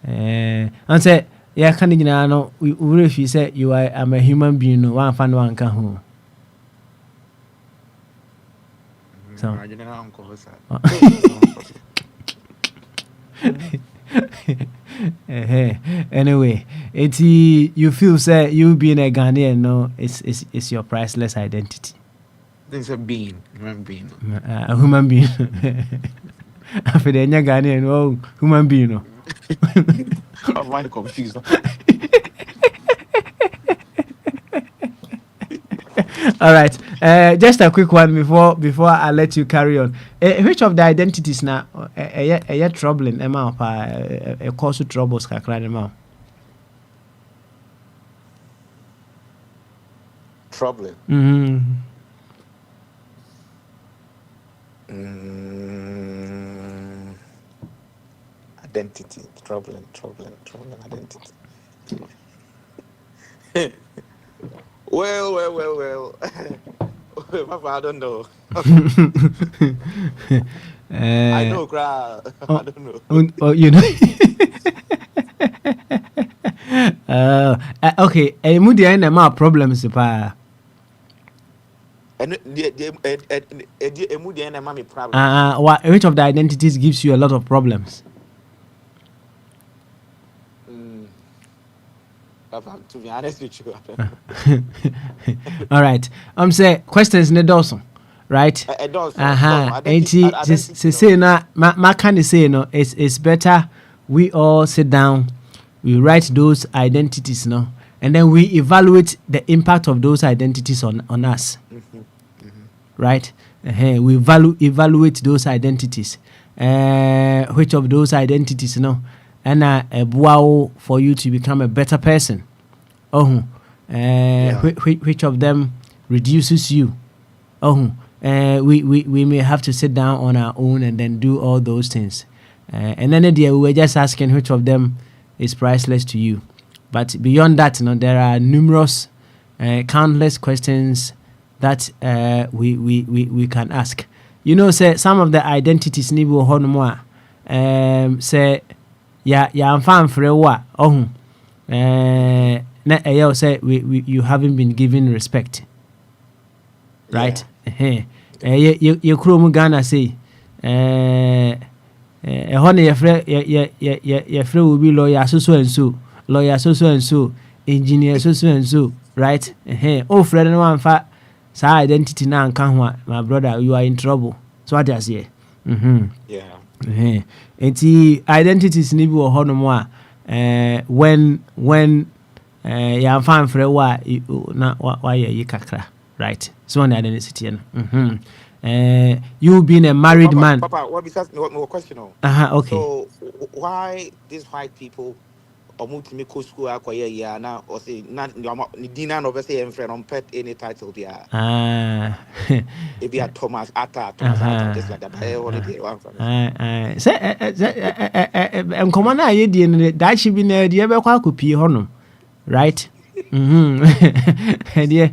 And say, yeah, can you know? If you say you are, I'm a human being, one fan one can home. So. Anyway, you feel say you being a Ghanaian, no, it's your priceless identity. It's a being, human being. A human being. After the Ghanaian, oh, human being, no. I'm confused. All right. Just a quick one before I let you carry on. Which of the identities now are troubling Emma cause troubles kakra Emma? Troubling. Identity. Troubling identity. Well. I don't know. I know, crowd. I don't know. You know. Okay. Mudi ina ma problems pa. Mudi ina ma me problem. Which of the identities gives you a lot of problems? To be honest with you. All right. Say questions in the dozen, right? Say na ma can say no. It's better we all sit down, we write those identities, no, and then we evaluate the impact of those identities on us, right? We evaluate those identities. Which of those identities, no? And wow, for you to become a better person. Which of them reduces you? We may have to sit down on our own and then do all those things. And then we were just asking which of them is priceless to you. But beyond that, there are numerous, countless questions that we can ask. Say some of the identities ni bo hono mo say ya amfa mfre wo na say you haven't been given respect, right? You krom Ghana say hono ye frɛ will be lawyer so and so, engineer so and so, right? Oh friend no amfa sa identity na anka ho, my brother, you are in trouble. So what does here? Yeah. Enti identities ni bi wɔ hɔ nom a when yɛamfa mfrɛ wo a na wayɛ yi kakra, right? So on the identity no. You being a married man. Papa, what is that? No question. Okay. So why these white people or multi school acquire ya now or say not Dina no say and friend on pet any title there? If you are Thomas Atta, just like that. Say and common idea that she been the ever quite pee honor, right? Eddie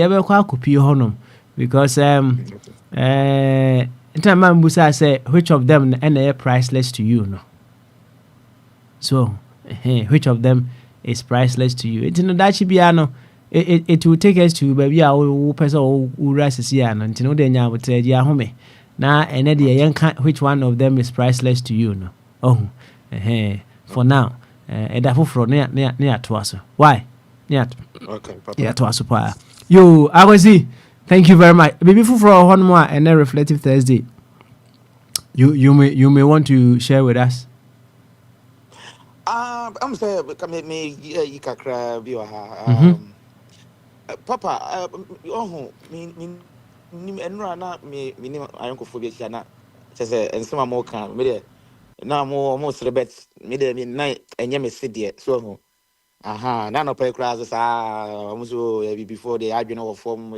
ever quite pee honor because in time man busa say which of them and priceless to you no. So which of them is priceless to you? It's no that she be it will take us to baby our person who rises here and you know then you would say yeah home now and then the which one of them is priceless to you no. For now that for near to us. Why? Yeah. Okay, Papa. Yeah, to us. Yo, I was see. Thank you very much. Baby for one more and then Reflective Thursday. You may want to share with us. I'm saying me you kakra bi Papa me enra na me ayonkophobia na say ensema mo kan me de na mo celebrate me de me na enye me sidie so na no pay class so before they adwene of form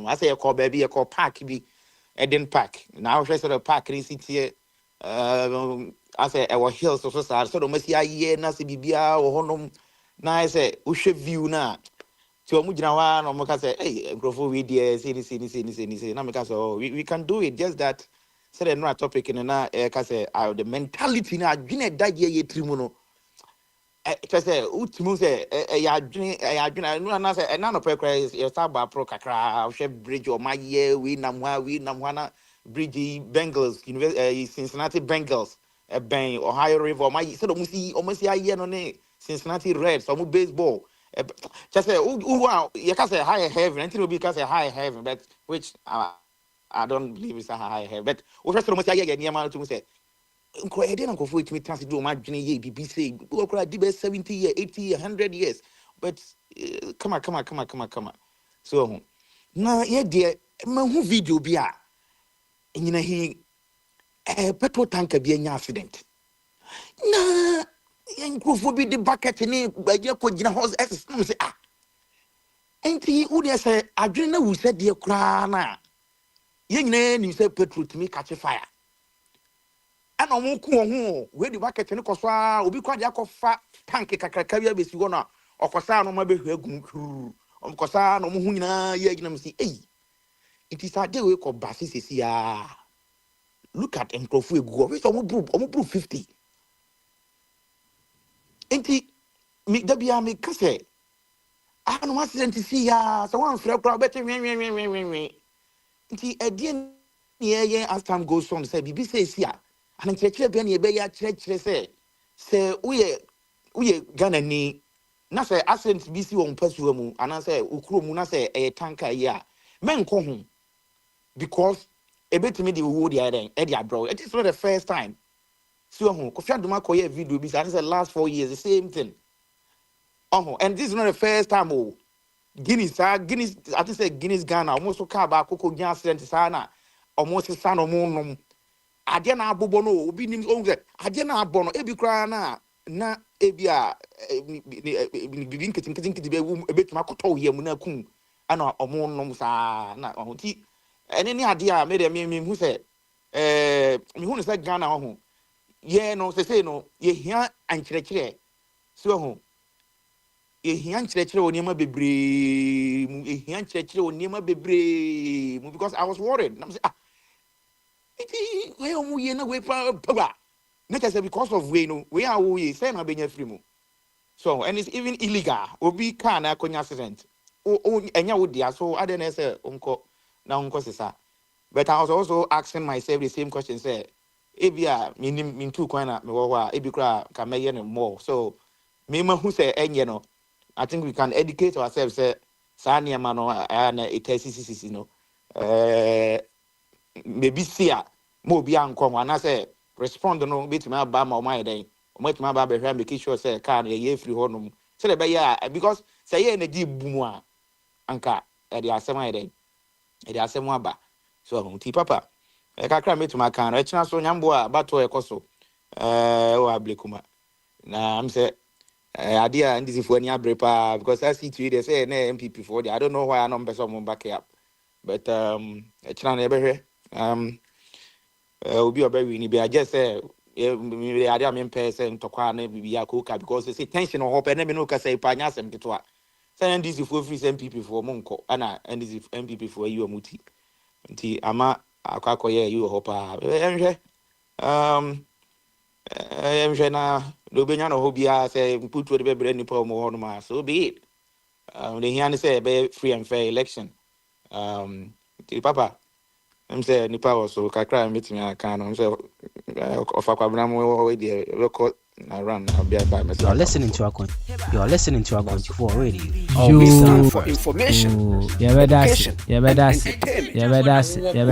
I say e call baby e call park bi Eden Park now we say the park in city I say our hills so the must ye na se bibia wo honom na I say uhwe view na ti omu gina wa no mo ka say hey grofo we there say na me ka so we can do it just that say no topic in na ka say the mentality na adwene da ye trimu no say ultimu say ya adwene no na say na no pekra you start ba pro kakra hwe bridge o maye we na na bridge Bengals Cincinnati Bengals Ben Ohio River my so almost aye no ne Cincinnati Reds so baseball just say you can say high heaven until you can say high heaven but which I don't believe it's a high heaven but we first almost aye near man to say I didn't go for it me transit do my journey ye BBC we could have 70 years 80 years 100 years but come on so na ye dear man who video bia nyina he petrol tanker bi anya accident na yankrofo bi de bucket ni baje ko gina house exercise say enti wo de say adwene na wu say de kra na ye nyina ni say petrol timi catch fire ana omo ku ho we de bucket ni koso a obi kwa de akofa tank kakraka bi abesi ho na okosa no ma behwe agum okosa no mo hu nyina ye gina msi it is a day we ko basisi ya look at Nkrofu ego we so omo 50 enti mi dabia mi kase no accident see ya so one frɛ kra beti wen enti edie ne ye as time goes on say bibi say see ya an kyerɛkyerɛ bia ne ye be ya kyerɛkyerɛ say uye Ghana ni na say accident bi si won pasuwa mu ana say ukuro mu na say tanker ya men ko ho because a bit me the wood Eddie bro. It is not the first time. So Kofi Adoma koye video this and the last 4 years the same thing. And this is not the first time Guinness I think say Guinness Ghana almost car ba koko nya accident sana almost sana mo ade na abobo no obi nim on say ade na abono ebi kra na ebi a bibi nketin be ebetuma koto ye mu na kum ana omo nom sa na ohunti any idea made me who say me who say Ghana ho ye no say no ye hia ankyerɛkyerɛ so ho ye hia ankyerɛkyerɛ onima bebre mu ye hia ankyerɛkyerɛ onima bebre mu because I was worried na say we omu ye na we pa na say because of we no we are we say na benya free mu so and it's even illegal obi car na akonya accident enya wo dia so ade na say onko na unko sisa but I was also asking myself the same question say ebia min two kwan na me wo ho a ebi kra ka meye no more so me ma hu say enye no I think we can educate ourselves say sa niam no na etesisi no maybe see mo bi anko ho na say respond no betimi aba ma o mai den o betimi aba be hwa make sure say car no ye free ho no say le be ya because say ye na di bu mu a anka e dey asem ai den e dey asem aba so nti papa e kakra metumi aka no e china so nyambo a bato e koso o ablekuma na am say idea and this if when you brepa because I see to they say na MPP for there. I don't know why I don't person back up. But china na be obi obi ni be I just say me idea me person to kwa na bibia koka because they say tension or hope na me no ka say pa nya asem keto a. Say this if free MPP for monko ana and this if MPP for you amuti. Nti ama akwakoye you hope em na do benya no hobia say putu de bebre ni pa mo hono ma so be it the here say be free and fair election the papa em say ni pa so kakra meeting aka no say of akwabna mo we dey record na run na be by me. You're listening to Akon24 Radio. You for information, education, education,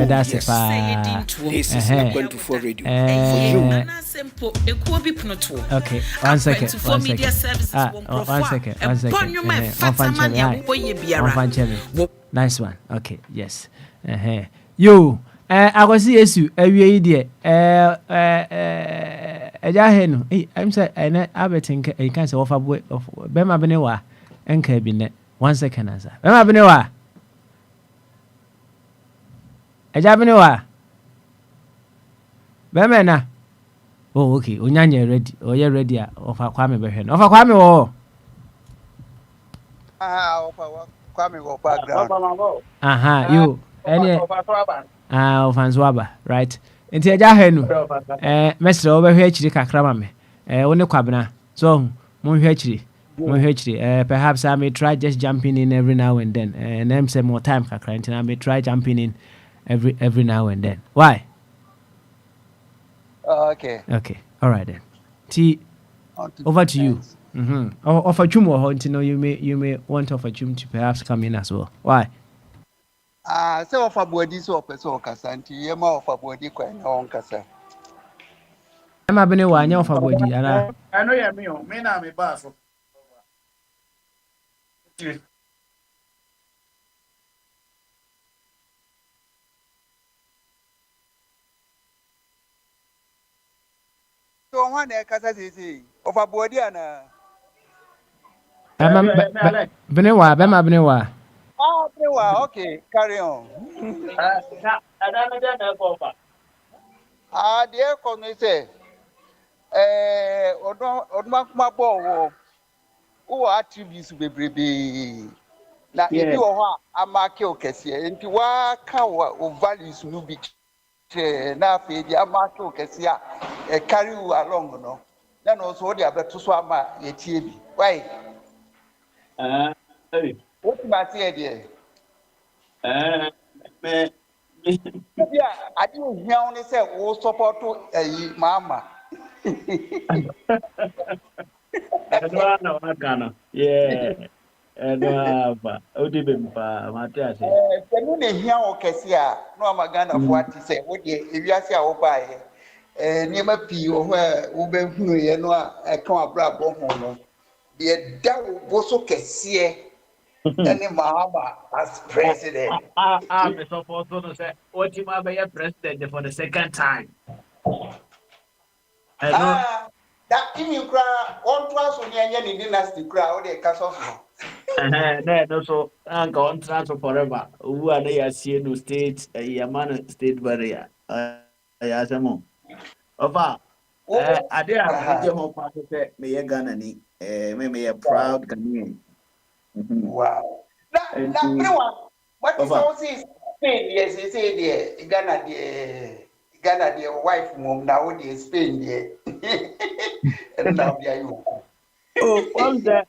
That's pa. This is Akon24 Radio. Okay, one second. Nice one. Okay, yes. You, I was yesu awie die eja he no I'm say ene abetin e kan say ofa boy of be ma bene wa enka bi ne 1 second answer be ma bene wa eja bene wa be me na oh okay onyanya ready oye ready a ofa kwa me be hwe no ofa kwa me wo ofa kwa me wo background you ene ofanzwaba right nti eja he no mesre obehwe akiri kakra ma me wo ne kwabena so mo hwe akiri perhaps I may try just jumping in every now and then and then say more time kakra nti I may try jumping in every now and then why okay all right then T over to you offer chum wo nti no you may want offer chum to perhaps come in as well why say ofa body so person kasa nti ye ma ofa body kwa na on kasa Emma bene wa anya ofa body ana I know you me na me ba so so one e kasa sisi ofa body ana bene wa okay carry on dear come say odma kuma bo wo attributes bebrebe na ebi wo ho amake okese nti wa ka wo values no bi na fe di amake okese a carry you along no na no so dey abeto so ama yetie bi why what ma say there me yeah I didn't hear only say wo support mama Edwana wakana edwa odibempa matiase tenu ne hia okese a no amagana fo ati say wo de ewiase a wo baaye niema pii wo ho wo be hunu ye no a eka abrabo ho no de da wo so kese any Mahama as president. Me support to say Otima be president for the second time. That even cry on twice on any dynasty cry or the castle. No, so I'm going to transfer forever. Who are they? See no state, a man state barrier. Yes, I'm on. Opa, I did have a home party. May a Ghana, may a proud Ghanaian. Wow. What is all this? Yes, they say the Ghana, the wife, mom, now the Spain, and now you. Oh, what's that?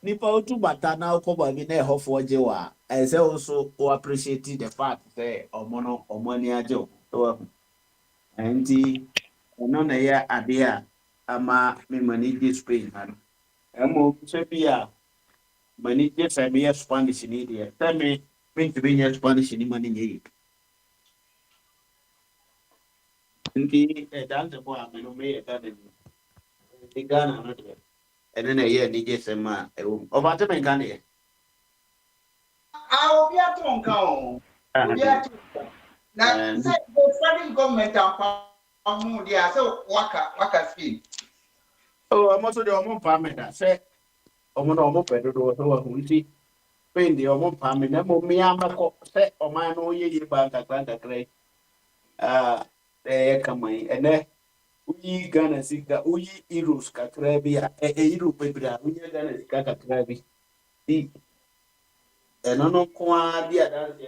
Nipa to batana ko ba bi na ho fo jewa I say also o appreciate the fact say omoni ajo to anti no na ya ade a ama me manage Spain han emo se bia manage say me Spanish ni dey tell me to be Spanish ni mani nye Nti dance boy me no me garden. The Ghana no there. And then a year DJ Sema. Over to me Ghana. Obi atonka o. Obi atonka. Na say the federal government amu dia so waka scheme. Oh, I'm also the Omo Pamela. Say, Omo no Omo Pedro, so Hunti. Pain the Omo Pamela, Miamako, say, O man, oh, ye bank a grant a grey. There come my, and then we gonna see that we Irus Kakrabia, a Iru Pebra, we are gonna see Kakrabi. The and no qua dear dance,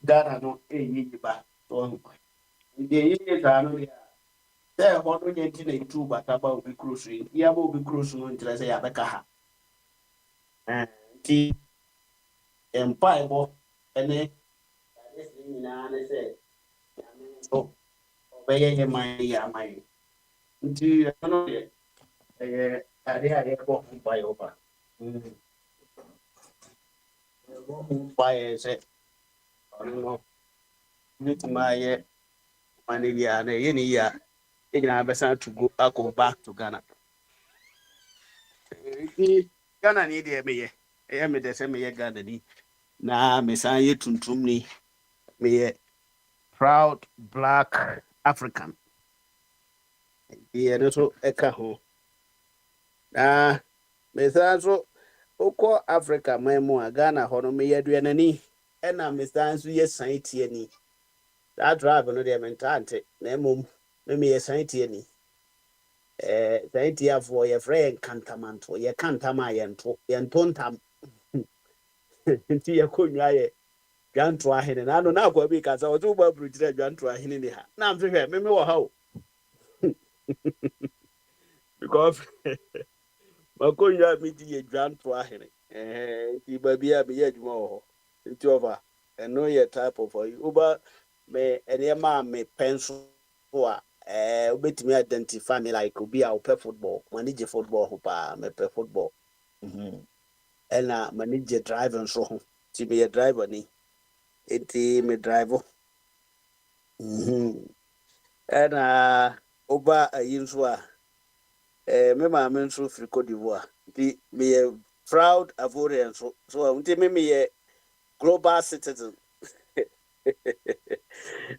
Ghana no a ye back. So, the years are no. Sɛ hɔ no nyɛ nti na ɛtu bataba obi kuro so yi yɛaba obi kuro so no nkyerɛ sɛ yɛabɛka ha nti mpaebɔ ne ade sɛ nyinaa ne sɛ nyame nso ɔbɛyɛ yɛ man yɛ ama yɛ nti ɛno no deɛ ɛyɛ ade a yɛbɔ ho mpaeɛ ɔba yɛbɔ ho mpaeɛ sɛ ɔno no netumi ayɛ ma no yie a na ɛyɛ ne yie a to go back to Ghana. Ghana need the me. I am the same Ghana ni. Na me san ye tuntum ni. Me proud black African. Ye no so eka ho. Na me san so okọ Africa memo Ghana ho no me ye aduane ni. E na me san so ye san tie ni. That drive no dey mentante. Na emom me ye san tie ni. Saintia for your friend cantamanto, ye cantama yentontam. Tia kunyaye, Jantua hin, and I don't know because I was over Bridge Jantua hin in the hat. Now I'm thinking, maybe how because Makoya meeting a Jantua hin, he baby a be yet more. It's over, and know your type of Uber may any man may pencil. Wait me identify me like obi a play football manage football ho pa me play football and manage driving so ho ti be a driver ni eti me driver and oba ayin so a me ma me so free Cote d'Ivoire ti me a proud Ivorian so me a global citizen.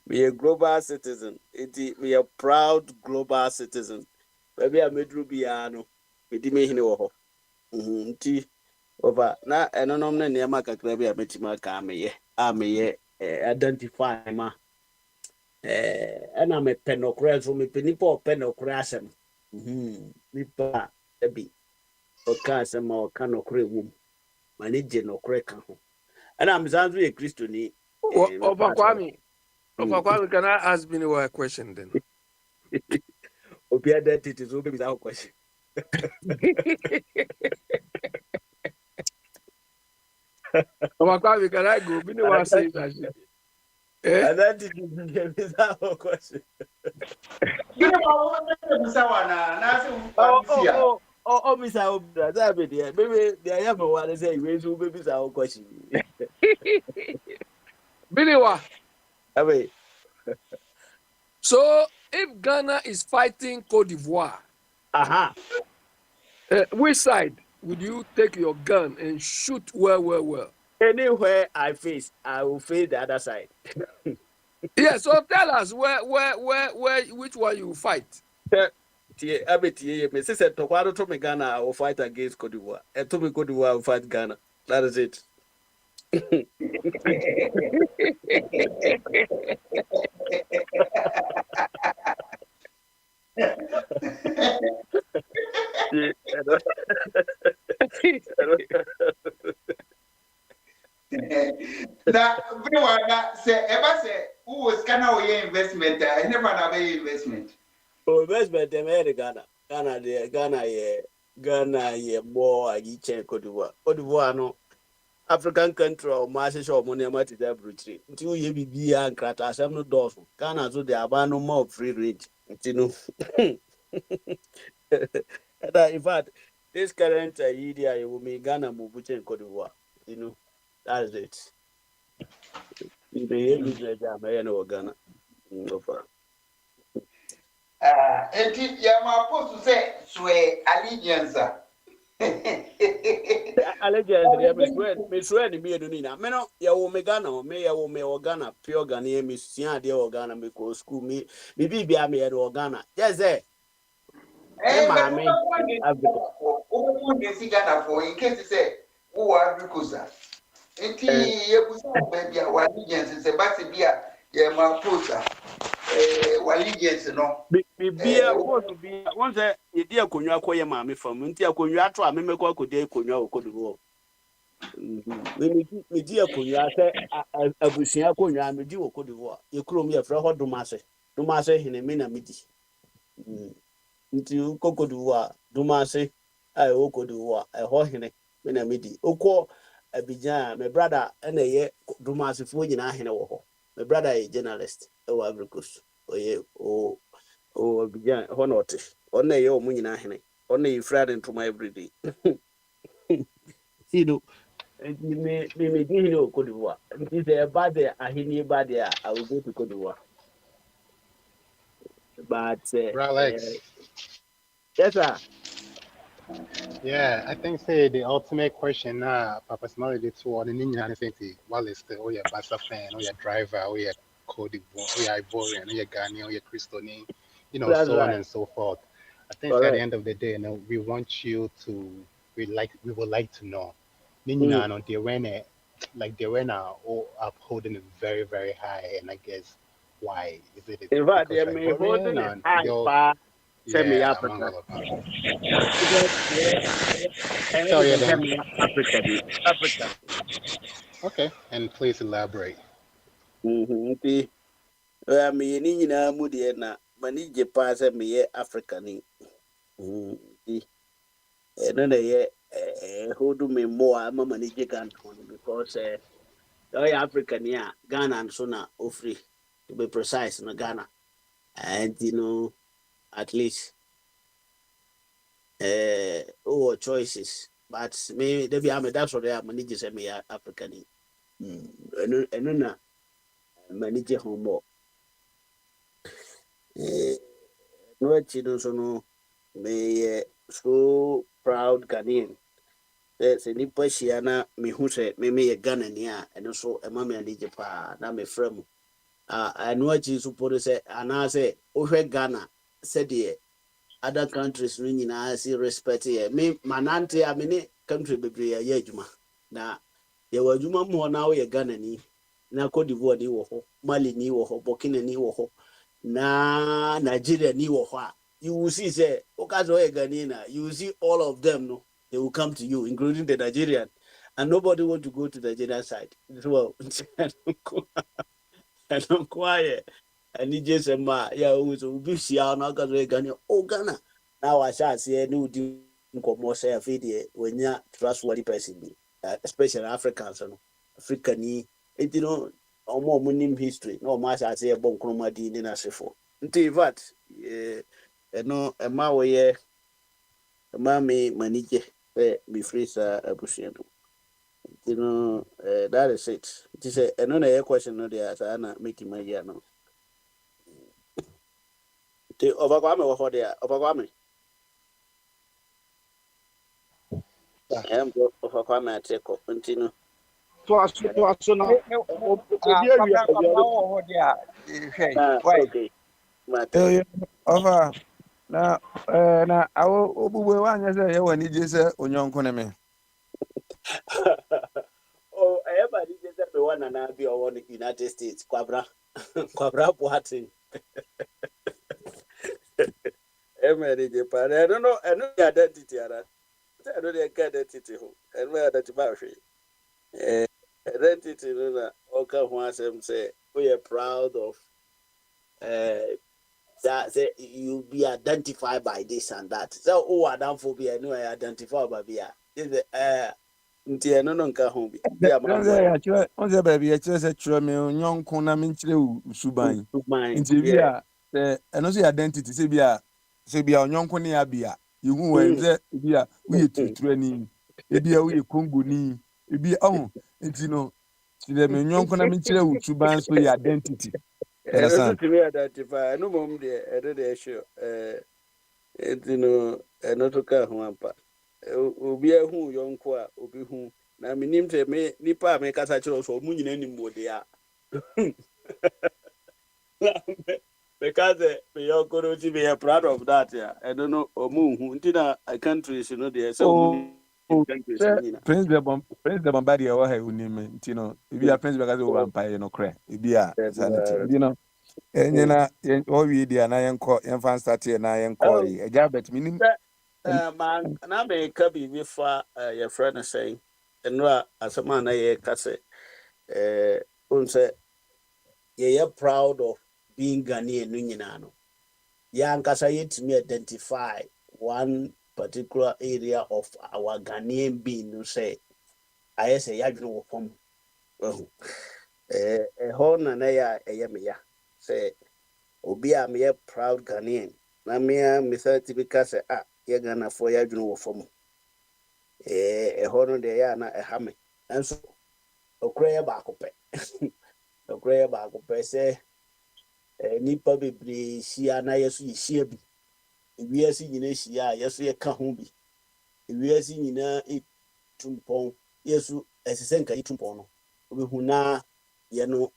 Be a global citizen. Be a proud global citizen. Maybe I made Rubiano. We did me ho. Tea over na and no name near my cacrabia metimaka me identify ma. And I'm a penocras from a penipo penocrasm. Nipa be or casam or cano crew. Manage no crack. And I'm Zandri a Christian. Over Kwame, can I ask Biniwa a question then? Obia that it is okay without question. Over Kwame, can I go? Biniwa says that. And that it is without question. Oh, Miss Albra, that be there. Maybe the young one is saying, where's who babies our question? Biniwa. Away. So, if Ghana is fighting Cote d'Ivoire, which side would you take your gun and shoot well? Anywhere I face, I will face the other side. Yeah, so tell us which one you fight. My sister Tokwado told me Ghana, I will fight against Cote d'Ivoire. And told me Cote d'Ivoire, I will fight Ghana. That is it. Who was Ghana investment? I never have any investment. Oh, investment Ghana. Ghana, more I check Cote d'Ivoire. Cote d'Ivoire, no African country or Marshall or Monument is every tree. Until you be and crater, some no doors. Ghana, so they have no more free range. You know. In fact, this current idea you will make Ghana move in Cote d'Ivoire. You know, that is it. Be business jam no Ghana. Over. Enti ya ma post say swe allegiance. Allegiance there me swear ni me do ni na. Me no ya wo me Ghana, me ya wo me Ghana, pure Ghana me sia de Ghana me go school me bibia me ya Ghana. Yes eh. Me But mama Africa. who is Ghana for in case say who are Ricosa. Enti ye busa baby our allegiance say but bia ya ma post allegiance no. Bibia post bia won say ye di akonwa akoye maame fam nti akonwa ato a me mekọ akodi akonwa okodo. Me di akonwa sɛ abusua akonwa me di wɔ Cote d'Ivoire ye krom ye fra ho domase hene me na me di nti ko Cote d'Ivoire domase ai o Cote d'Ivoire ho hene me na me di okɔ Abidjan me brother na ye domase fo nyina hene wɔ hɔ me brother is journalist e wɔ Ivory Coast oye o Abidjan ho not on na ye o mu nyina hene on na ye fra den to my everyday see do me didn't know Cote d'Ivoire. It is a bad there, I bad there. I will go to Cote d'Ivoire. But Alex. yes, sir. Yeah, I think say the ultimate question now, personality to all the Nina think Wallace, oh yeah, Barca fan, oh yeah, driver, oh yeah, Cote d'Ivoire, oh yeah, Ivorian, oh yeah, Ghanaian, oh yeah, Christoni, That's so on right. and so forth. I think at the Correct. end of the day, we want you to, we would like to know. Nina, no, they were now all upholding it very, very high, and I guess why is it In fact, because they may hold Ivorian it and high they'll, far semi yeah, among Africa. all of them. And So it yeah, is then. semi Africa. Okay, and please elaborate. Me ni nyina mu de na mani je pa se me ye Africa ni. No na ye hold me more ama mani je kan because Africa near Ghana and so na free to be precise in Ghana. And at least choices. But me there be that's what I manage say me African. And na manage home more. No so no me so proud Ghanaian. There's any person na me who say me Ghana near and also a mammy and DJ pa na me frame. I know what you suppose say, and I say, Ghana said the other countries ringing I see respect here. Me, Manante, I mean, country be a yejuma. Now, there were Juma more now, a Ghana ni, na Cote d'Ivoire ni woho, Mali ni woho, Burkina ni woho, na Nigeria ni woho. You will see, say, Okazo Ghanina, you will see all of them, no, they will come to you, including the Nigerian, and nobody want to go to the Nigerian side. Well, and I'm quiet. And he just said, "Ma, yeah, we will be see how now Ghana. Oh, Ghana. Now I shall see a new thing. More say a video when you're trustworthy person, especially Africans, African, or more moon history. No much I say a bon chromadi in a sefo. Until that, no, a mawe, a mammy, manige, be free, a bushino. That is it. It is another question. No, there, Anna making my year now. The overwhelming over there, overwhelming. I am overwhelming. I take up. Continue. To na Okay. Over na awo obuwe wanya say ye wani je say onyonko ne me. Oh, everybody just said the one and I be on the United States. Kwabra Boating. Everybody Japan. I don't know the identity. I know the identity. And where identity. Identity. Okay, once I'm say we are proud of that say you be identified by this and that. So Adam phobia no identify by beer. Is nti no nka ho bi. On say baby e kire say kire me onyonko na me kire usuban. Nti bi a eno say identity say bi a onyonko ne ya bia. Yehu wen say bi a we tutura ni. Ebi a we Congo ni. Ebi nti no the me nyonko na me chire wo suban so your identity. Understand? To me identify. No mom there. I don't sure. You know, not to car ho ampa. Obi ahu yonko a obi hu na minim te me nipa me kasa chiro so mu nyina nim wo dia. Because we are going to be proud of that. Yeah, I don't know. Until a countries, you know, there so Prince the Bombardier or have name, you know, if you are Prince because of vampire, no crack, if you are sanity, you know. And you know, all we did, and I am called infant started, and I am calling a job at minimum. Man, and I may come before your friend is saying, and as a man, I can say, you're proud of being Ghanaian Nunyanano. Young Kasa to me identify one particular area of our Ghanaian being, you say, I say, I know from a horn and a yamia. Say, Obi, I'm a proud Ghanaian. Namia, Mr. Tibika say, you're gonna for ya know from a horn de yana a hammy. And so, a cray back up. A cray back up, say, nipa bebree hyia na yeso yehia bi ewiase nyina hyia yeso ye ka ho bi ewiase nyina etumpon yeso esese nka etumpon no obehu na ye no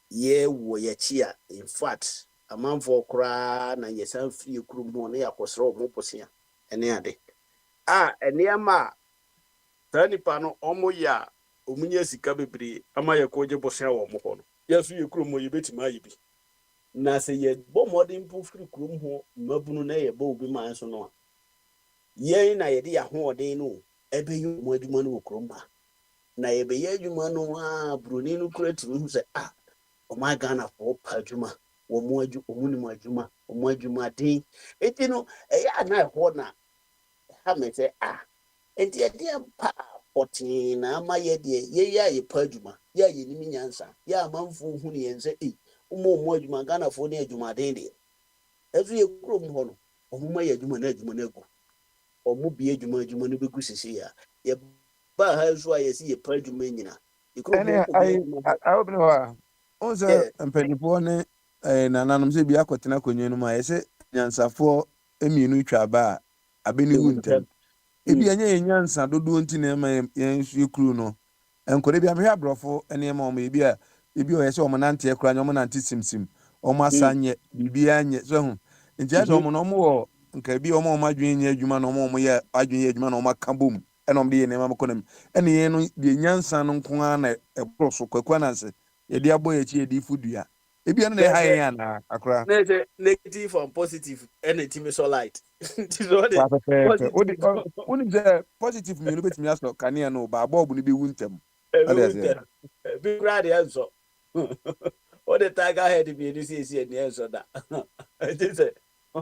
ye wo ye chia in fact amanfo kra na yesan free kurum no na yakosere o moposia ene ade eniama tanipa no omo ya omunye sika bebree ama ye koje bosia wo mo ho no yeso ye kurum mo ye betima ayi na se ye bo modern pufri krum ho mabunu na ye bo obi man so no ye na ye de ya ho odin no ebe yu mo adwuma no krum ba na ye be ye adwuma no broni no kurati hu se o my Ghana for adwuma wo mo adwuma din enti no ya na ho na ha me se enti ye de pa 14 na ma ye de ye ya ye pa adwuma ya ye ni nyansa ya manfo hu ne yense mo adwuma Ghana for ne adwuma den de ezu ye krom ho no omuma ye adwuma na gu omu bi adwuma no begu sisi ya ye ba ha zo ye si ye pa adwuma nyina ye krom ho I open wa onse mpanyifo ne nananom se bi akotena konwe no ma ye se nyansafo emienu twa ba abeni wuntem ebi anya nyansa dodo nti na ma yen su ekuru no enkore bi amhwe abrofo ene ma omo ebi o ye se omo nante ekura nyomo nante simsim omo asanye bibi anye so hu nti ase omo no mo wo nka bi omo adwen nya adwuma no omo ye adwen ye adwuma no omo akabom ene omo de ye nema makonam ene ye no de nyansa no nko na ebroso kwakwa nanse ye de abo ye chi ye di fudua ebi ene ha ye ya na akura negative and positive energy me so light positive me no betimi aso kania no ba bob no bi wuntem be glad answer what the tiger head be this is the answer that it is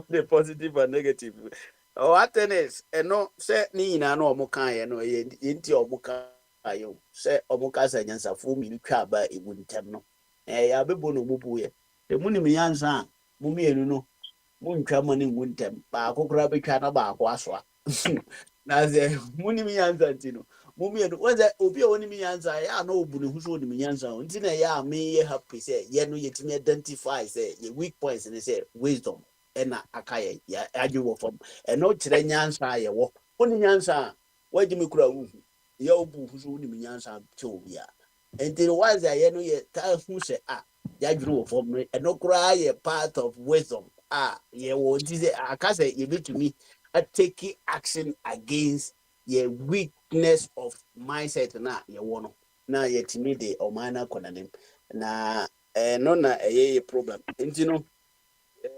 the positive and negative what is no say ni na no omo kan ye no ye nti omo kan ayo say omo ka sa nyansa fu mi twa ba e wuntem no ya bebo no mubu ye e muni mi yansa mu mienu no mu ntwa mani wuntem ba akokora betwa na ba akwa so na ze muni mi yansa ntino mu mienu weze obi oni mi yansa ya na obu ne hu so oni mi yansa nti na ya me ye happy say ye no yetimi identify say ye weak points ni say wisdom ena akaye ya adwo from eno kire nyansa ye wo oni nyansa wagimi kura wu ye obu hu so oni mi yansa che obi a enti waze ye no ye ta hu se ya dwuro from no eno kura ye part of wisdom ye wo nti say akase ye betumi take action against your weakness of mindset na ye wo no na ye timi de o mana konanem na no na ye problem enti no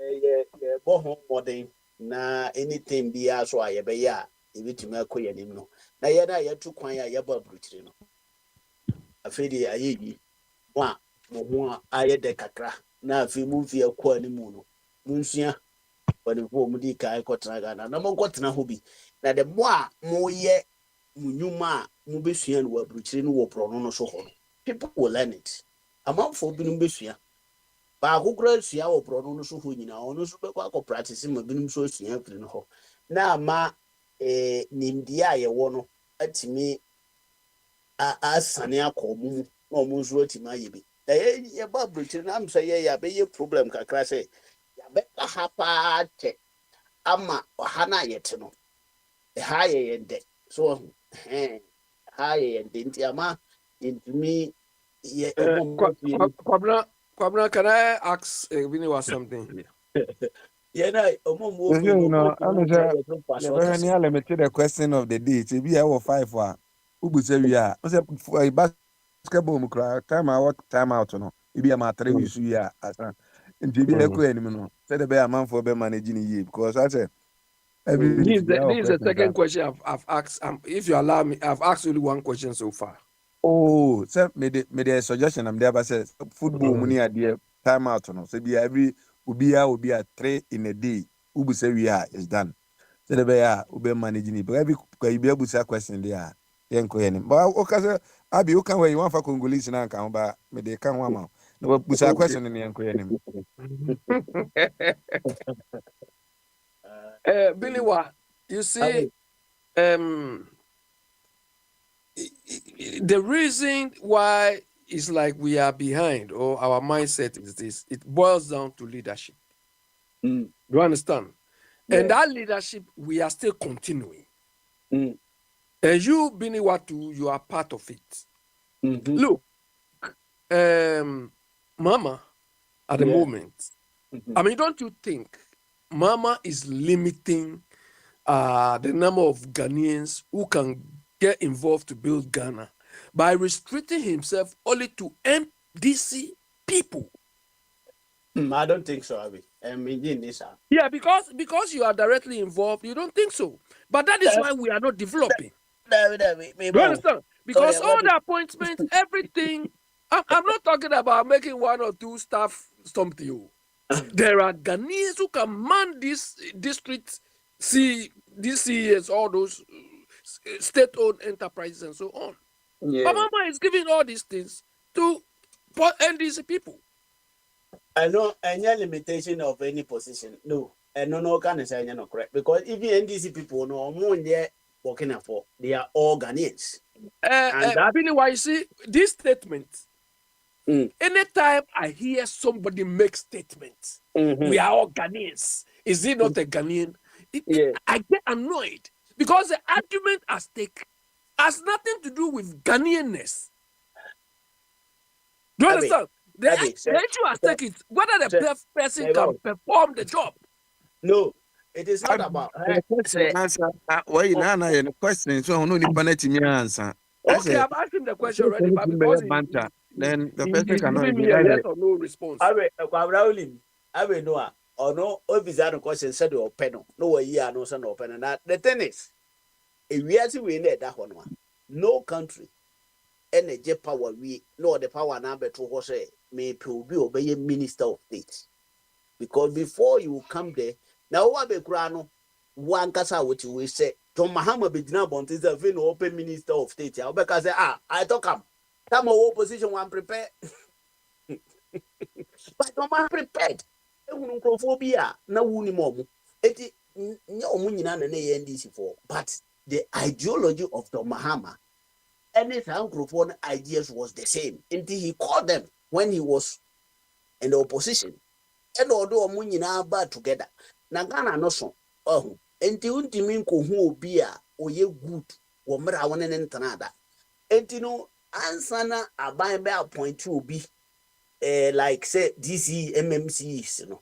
ye bo ho modern na anything bi aso a ye be ya e betumi akoye nim no na ye na ye tu kwan ya ye ba bruchiri no afedi ayeyi wa mo ho aye de kakra na afi mu fi akwa ni mu no munsua wani ko mu di kai ko tena na mo ko tena ho bi na de mo a mo ye munyuma mo besua no wa bruchiri no wo prono no so ho people will learn it amanfo bi no besua ba akokora sua wo prono no so ho nyina ono so be kwa practice ma bi no so sua firi no ho na ma nimdia ye wo no atimi asane akomu no mo nso atima ye bi ye ba bruchi na am say ye be ye problem kakra say ya be ha pa che ama ha na ye te no ha ye yende so ha ye yende nti ama intimi ye Kwabna, can I ask Biniwa something here? Yeah, no, You know, I'm just limited the question of the day. It's be our 5 for Ubu we are. I said basketball time out no. It be a matter we see ya as and to be a queen, said the bear man for be managing ye because I said every This to be our is the question. second question I've asked. If you allow me, I've asked only one question so far. Oh, sir, made a suggestion. I'm there, but says football money idea time out no. So be every will be a 3 in a day. Ubu say we are is done. So the bear will be managing it. But every be able to question there. Then go in. But okay, Abi, you can where you want for Congolese now come but me they can one man. No, but a question in the enquiry. Biniwa, you see, the reason why it's like we are behind or our mindset is this, it boils down to leadership. You understand? Yeah. And that leadership, we are still continuing. And you, Biniwatu, you are part of it. Look, Mama, at the moment, I mean, don't you think Mama is limiting the number of Ghanaians who can get involved to build Ghana by restricting himself only to MDC people? I don't think so, Abi. Yeah, because you are directly involved, you don't think so. But that is why we are not developing. You understand? Because all the appointments, everything, I'm not talking about making 1 or 2 staff stump you. There are Ghanaians who can man this district, these CES, all those state-owned enterprises and so on. Yeah. But Mama is giving all these things to NDC people. I know any limitation of any position. No, and no can say no correct because even NDC people no more there working for they are all Ghanaians. Why you see this statement? Anytime I hear somebody make statements, we are all Ghanaians. Is it not a Ghanaian? I get annoyed because the argument at stake has nothing to do with Ghanaianness. Do you understand? The issue at stake is whether the person can perform the job. No, it is not about. Why you know question? So no need answer. Okay, I've asked him the question already, but because then the person cannot give me a yes or no response. I will know. Or no, obviously, question said or pen. No, yeah, no, son, open. And the thing is, if we are to win that one, no country, energy power, we know the power number to horse may obey a minister of state. Because before you come there, now what be grano, one casa what you will say, John Mahama be dinabont is a very open minister of state. I'll because I talk come. Some opposition one prepared. But John prepared. Phobia, no wound mom. It no munina and NDC for, but the ideology of the Mahama and his uncle ideas was the same until he called them when he was in the opposition. And although munina bad together, Nagana no so, until Untiminko who be or ye good or mera one and another. And you know, answer a by point to be. Like say DC MMCs, you know,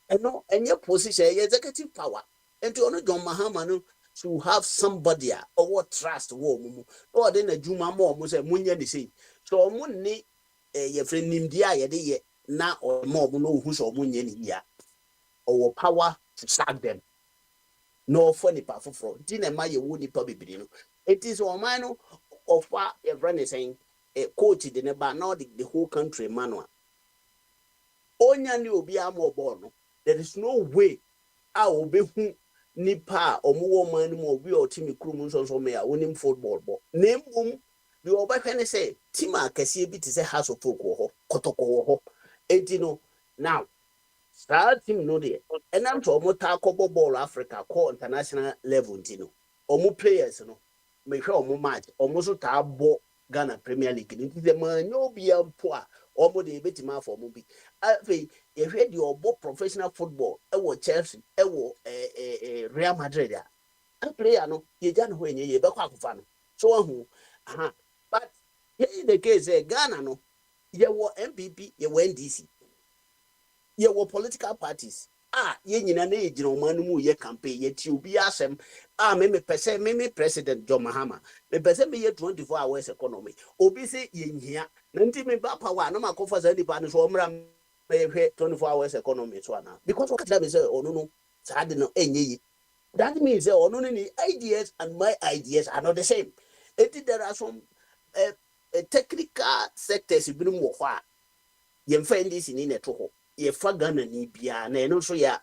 and no, and your position, executive power, and to honor John Mahama to have somebody or what trust woman, or then a Juma mom say Munya the same. So Munni, your friend Nimdia, ye now or more no who's or Munya here, or power to sack them. No funny powerful fraud. Dinner my woody public. It is all mine of what your friend is saying. A coach in the Nordic, the whole country manual. Only will be a more born. There is no way I will be who nipa or more money more we or Timmy Crumons or me a winning football ball. Name the over can say Tima Cassie bit is a house of folk or Kotoko. And you know now start him no there. And I'm to almost tackle ball Africa call international level, you know. Or more players, you know. Make sure more match almost a ball. Ghana Premier League. It is a man no be a poor or de betima for movie. If you do professional football, Chelsea, Real Madrid. A player no, you don't win ye back fan. So who, but here in the case, Ghana no, you were MPP, you were NDC, you were political parties. Ye nyina na ejina omanu mu ye campaign ye ti obi asem me pese me president John Mahama me pese me ye 24 hours economy obi se ye nhia na nti me ba power na makofa za nipa no so omra me hwe 24 hours economy so ana because what that say onu no sa de no enye yi that means onu no ni ideas and my ideas are not the same. There are some technical sectors bi mu ho a ye mfa ndi si ni neto ho ye fa Ghana ni bia na eno so ya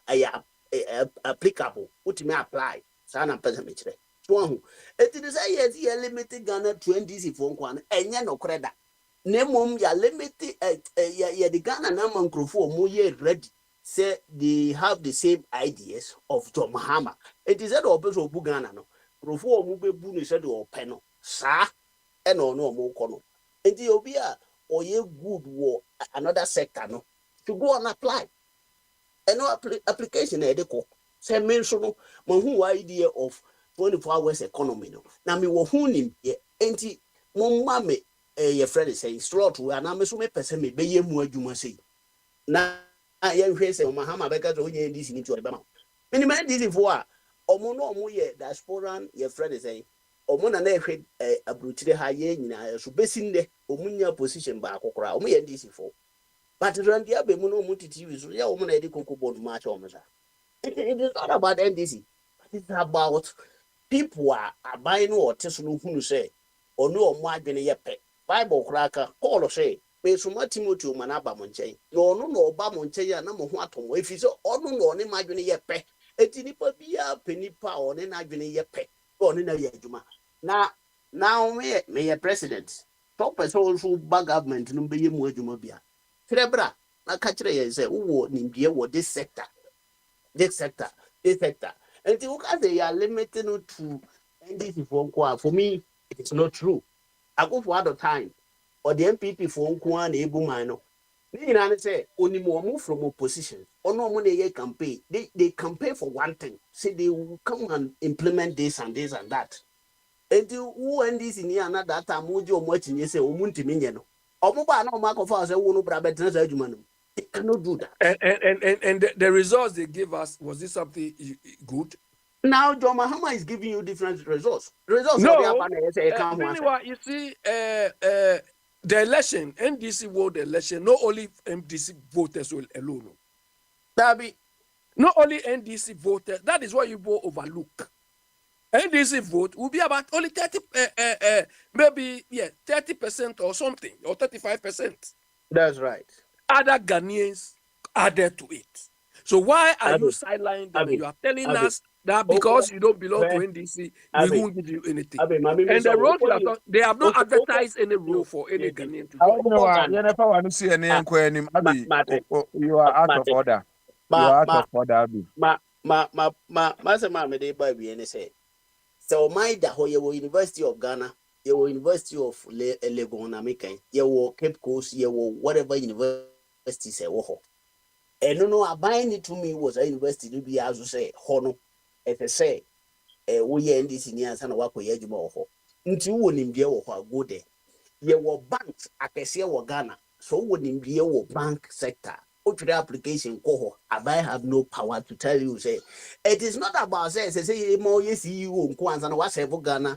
applicable ultimate apply sana pesa mechire so hu eti say ye limited Ghana 20 for nkwan enye no kreda na mom ya limited ya the Ghana na mankrofo mu ye ready say they have the same ideas of John Mahama. It is that opeso bu Ghana no krofo mu be bu ni say the ope no sa e no mo kono enti obi a oye good wo another sector no to go and apply. And no application say mention no who idea of 24 hours economy no. Na me wo hu nim ye enti mo ma me your friend say slot we na me so me person me be ye mu adwuma sei. Na ye hwe say Mahama beka so onye ndisi ni to be ma. Minimum ndisi fo a omo no omo ye diaspora your friend say omo na hwe abrutire ha ye nyina so besinde omunya position ba akokora omo ye ndisi fo. But Randia Bemuno Mutiti, so yeah, woman, I did cocoa board match on it is not about NDC, but it's about people are buying or testing who say, or no more than a pet. Bible cracker, call or say, pay so much Timothy Manaba Monche, no, Bamonche, number one, if it's all no, imagine a pet, a tinipa be a penny power, and I been a pet, or in a yajuma. Now, may a president, top as also bag government, no be more jumobia. Trebra, na kachire ye say wo nimbie wo this sector. And you can say you are limited to NDC for me, it is not true. I go for other time or the MPP for nko na ebu man no. Ni na say only move from opposition. Or no money ye campaign. They campaign for one thing. Say they will come and implement this and that. And you who NDC ni na that time mojo mo chinye say omuntimi nye no. They cannot do that. And the results they gave us, was this something good? Now John Mahama is giving you different results. No, you see, the election, NDC won the election, not only NDC voters alone. Not only NDC voters, that is what you will overlook. NDC vote will be about only 30%, maybe 30% or something, or 35%. That's right. Other Ghanaians added to it. So why are you sidelining them? You are telling us that because you don't belong to NDC, we won't give you anything. And the road you are talking, they have not advertised any role for any Ghanaian to do. You are out of order. You are out of order, Abi. So my da ho ye University of Ghana, ye University of Legon American, ye Cape Coast, ye whatever university say wo. And no abide it to me was a university to be as to say hono if I say we NDC ni ansa na wako ye adwuma wo. Nti wo nimbie wo ho go there. Ye wo banks akese wo Ghana. So wo nimbie wo bank sector. Your application I have no power to tell you say it is not about say more yes you and what's Ghana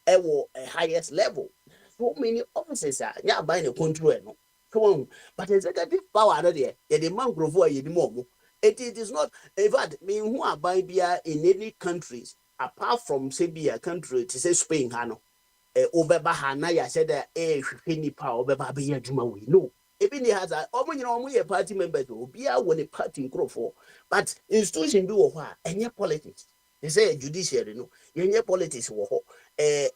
a highest level. So many officers are buying a control no. Come on, but executive power there, the mangrove more. It is not in fact mean who are buying beer in any countries apart from say a country to say Spain Hano. Obeba Hana ya said that power obeba be juma we no. Even he has a party members will be out when a party for, but institution do what any politics. They say judiciary no, any politics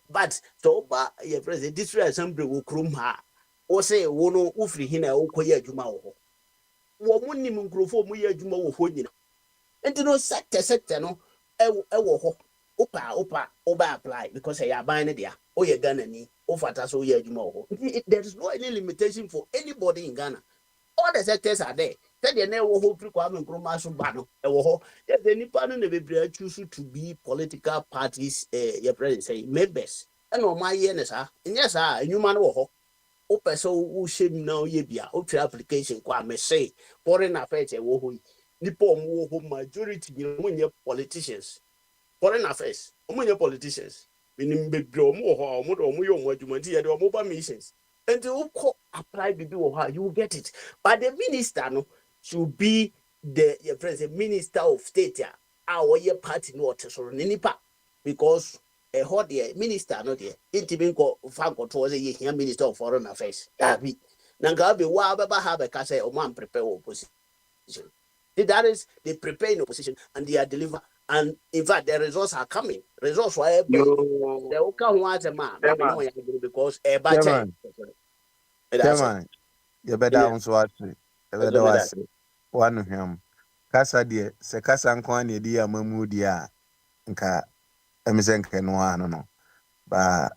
but so your president district assembly will crum her or say wono ufri hina okoye juma wo. Womuni munkrofo mu ye juma wo honyina. Enti no sector no e wo ho. Oba apply because you are buying there. Oh, you're gonna need ofata so ye adwuma ho. There is no any limitation for anybody in Ghana. All the sectors are there. Said the never hope to come and grow so bad. Yes, the Nippon and the choose to be political parties, your president say members. And on my yearness, and yes, you man wo. Open so who shame now ye be a application kwa me say foreign affairs wo ho. Nippon wo majority you politicians. Foreign affairs, politicians. Meaning big draw more or more mobile missions. And you apply you will get it. But the minister no should be your president, minister of state. Our year party not so nipa because a hot minister not there. It even go fan control a minister of foreign affairs. Be Nangabi wa have a case or man prepare opposition. That is they prepare in opposition and they are deliver. And in fact, the results are coming. Results were they will come once a man because a budget. Chairman, you better also watch it. You better watch it. One of him. Kasa deɛ sɛ kasa nko ani di amamu di a nka emise nke no ano no ba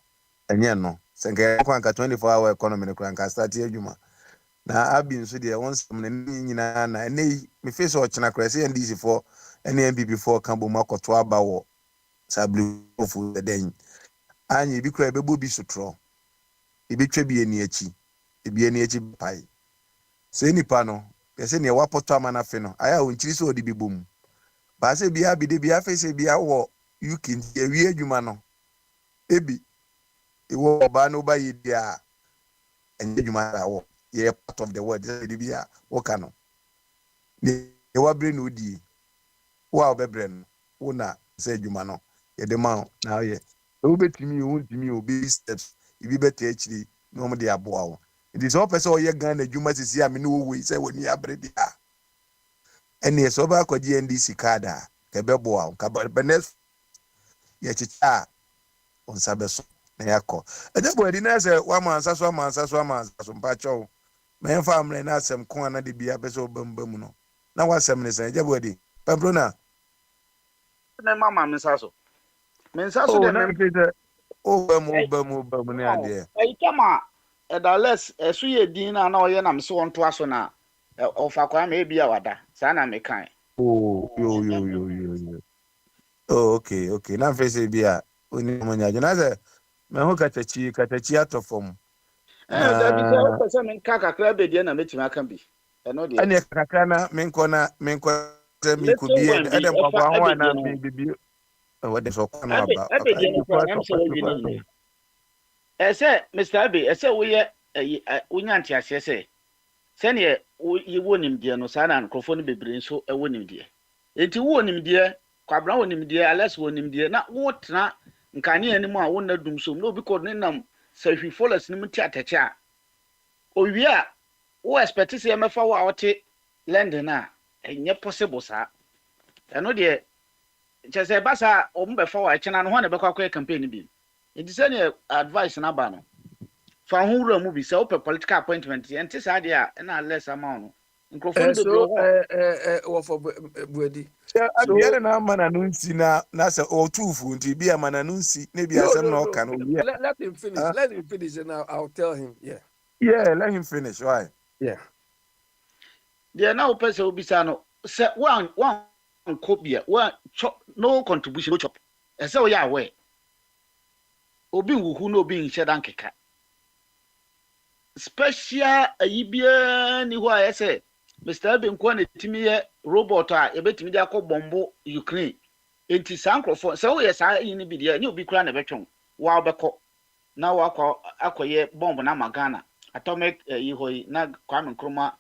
enye no sɛ nka nko anka 24-hour economy no kura nka start adwuma na abi nso deɛ won sam ne nyina na ene me face o chena kura sɛ NDC for NMPP for kan bo makoto aba wo sablu ofu den anyi bi kura bebo bi sotro ibi twa bi eni achi ebi eni achi pai sɛ nipa no yɛsɛ ne wapoto amana fe no aya onchiri sɛ odi bibom ba sɛ bia bi de bia fe sɛ bia wo UK ewi adwuma no ebi ewo ba no ba yidi a enye adwuma ra wo ye part of the world de bia wo ka no ne wabre no di wo a obebre no wo na sɛ adwuma no ye de ma na ye wo betimi wo ntimi obi steps ibi beta akiri no mo de aboa wo. It is all person ye Ghana adwuma sisi a me no wo sɛ woni abre dia ene so ba kwa GNDC kada ke beboa ka benes ye chicha on sabeso na yakɔ edebo edi na sɛ wa mansa so mpa chow me mfa amre na asɛm ko ana de bia pɛ sɛ obambam no na wasɛm ne sɛ edebo edi pamprona na mama mensa so de na pete o bam ne ade e kama edales esu ye din na oye na mse won to aso na ofa kwa me bia wada sa na me kan yo okay na face bia oni mo nya jona se me ho katachi atofom da bi se o pese men kakra be dia na metimi aka bi eno de ani kakra na menko se mi ku bi edem papa ho na me bibi o de so kwano aba ese Mr. Abe ese wo ye unyanti ase se ne ye wonim de no sa na nkrofo no bebre nso e wonim de enti wo wonim de kwabra wonim de ales wonim de na wo tena nkane anim a wo na dum so no bi ko ne nam sahwi followers nim ti atache a owie a wo expect se mefa wo a wote London na enye possible sa eno de chese basa o mbefa wo a chena no ho na bekwa kwa campaign bi enti se ne advice na ba no fa ho wura mu bi se open political appointment enti sa de a na less amount no microphone de bro wo for buedi so na mana no nsi na se o tufu nti bi amana no nsi na bi asem na o ka no let him finish and I'll tell him let him finish why there now person obi sa no se one nkobia one no contribution no chop e se o ya we obi wuhu no obi nhye dan keka special ayibia ni ho a say Mr. Abe nko na timi ye robot a ebetimi de akobombo Ukraine enti sankrofo se wo ye sa yin bi de ni obi kura na betwon wa obekọ na wa akoye bomb na magana atomic yi na Kwame Nkrumah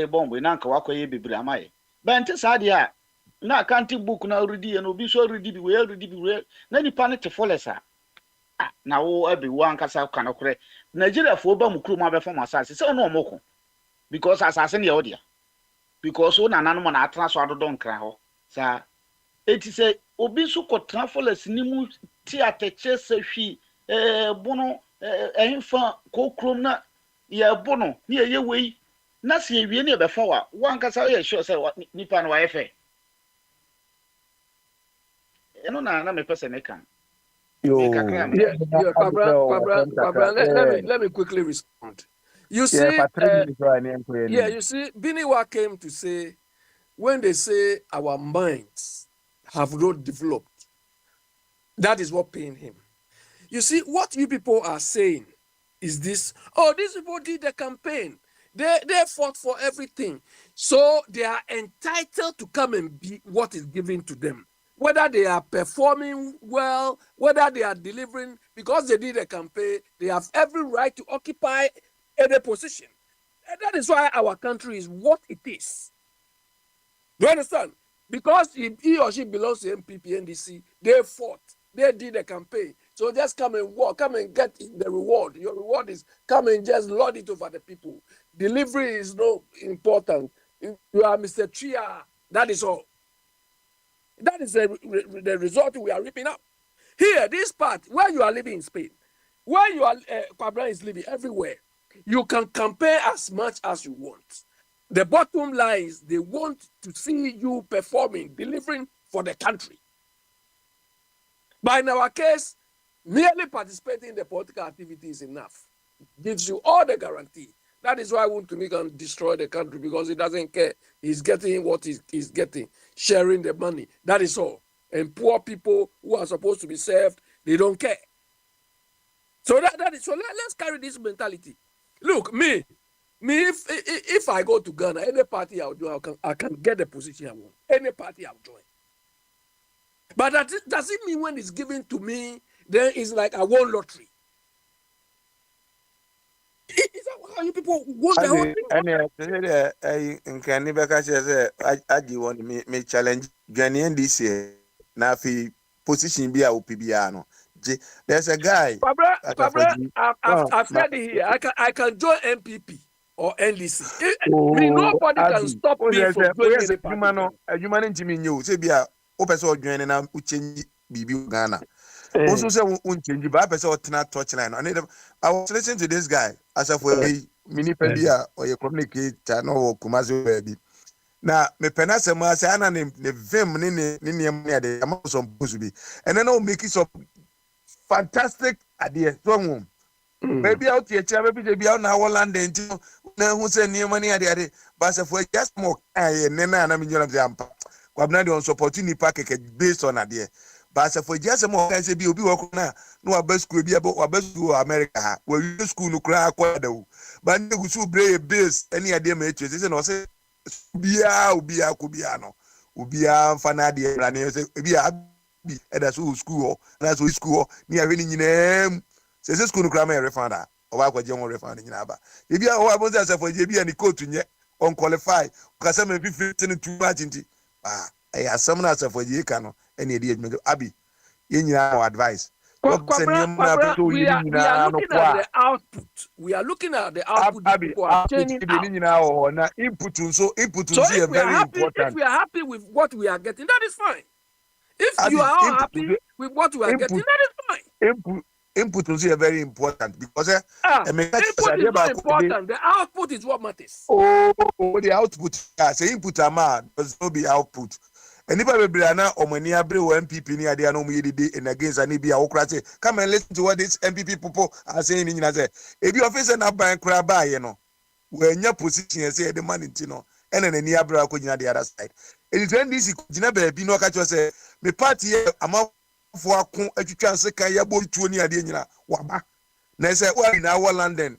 bomb na nka wa akoye bibiri amaye bente sa de a na accounting book na already na obi so already bi we na nipa ne te folesa na wo Abe wo ankasa kanokore Nigeria fo ba mu Nkrumah be form asase se no omoko because asase ne odia because wo nananom na atena so adodo nkra ho sa eti se obi so ko travelers ni mu ti ateche sahwi bono ehfa kokrom na ye bono ni ye wei na se ewie ne be fa wa wankasa ye sure se nipa no wa efe eno na me pese ne kan Let me quickly respond. You see, you see, Biniwa came to say, when they say our minds have not developed, that is what pained him. You see, what you people are saying is this: oh, these people did the campaign. They fought for everything. So they are entitled to come and be what is given to them. Whether they are performing well, whether they are delivering, because they did a campaign, they have every right to occupy any position. And that is why our country is what it is. Do you understand? Because he or she belongs to MPP, NDC, they fought, they did a campaign. So just come and work, come and get the reward. Your reward is come and just lord it over the people. Delivery is not important. You are Mr. Tria. That is all. That is the result we are reaping up. Here, this part, where you are living in Spain, where you are, Kwabena is living everywhere, you can compare as much as you want. The bottom line is they want to see you performing, delivering for the country. But in our case, merely participating in the political activity is enough. It gives you all the guarantee. That is why Wontumi can destroy the country, because he doesn't care. He's getting what he's getting, sharing the money. That is all. And poor people who are supposed to be served, they don't care. So let's carry this mentality. Look, me, if I go to Ghana, any party I'll join, I can get the position I want. Any party I'll join. But does it mean when it's given to me, then it's like I won lottery? Is that how you people want their own thing? And can never catch as I want me challenge Ghanaian this year. Now, position be a UPBiano. There's a guy. I've said it here. I can join MPP or NDC. Nobody can stop me from joining any party. A human in Jimmy New, say be a open joining now, Uchenji Bibi Ghana. Also say Uchenji, but I person not touchline. I was listening to this guy as if we mini pedia or you communicate no Kumazo baby. Now, me penasa ma say ana ne vim ni money ade am some supposed to be. And then I'll make it some fantastic idea. So maybe out here maybe be out now land until na who say ni money ade but say for just more nena na me nyam ampa. Kwabna dey on supporting ni pack based on ade. But say for just more can say be obi work na no abes school be about abes school America ha. We use school no kra akwa da. But ne go so base any ade ma etu say no say ubia kubiano ubia mfana de brane se ubia bi eda so school na so school ni ahwe ni nyinam se school no kra ma refanda oba kwaje won refanda nyina ba ebia o abonza se for je bia ni coach nye on qualify ka se me fifi ni too much nti asam na se for je ka no ene de adwuma abi ye nyina advice. We are looking at the output. We are looking at the output. People are changing out. Input is very important. If we are happy with what we are getting, that is fine. If you are all happy with what we are getting, that is fine. Input is very important because input is not important. The output is what matters. The output. Say input amount does not be output. Anybody be na omani abre o MPP ni ade no yedide and against ani bia wo kra say come and listen to what this MPP people are saying ni nyina say ebi officer na ban kra ba ye no we anya position say the man nti no ene na ni abre akonyina the other side it is when this gina ba bi no ka cho say me party amafo akon atwitwa nse kan ya bo tuo ni ade nyina waba na say we na wa London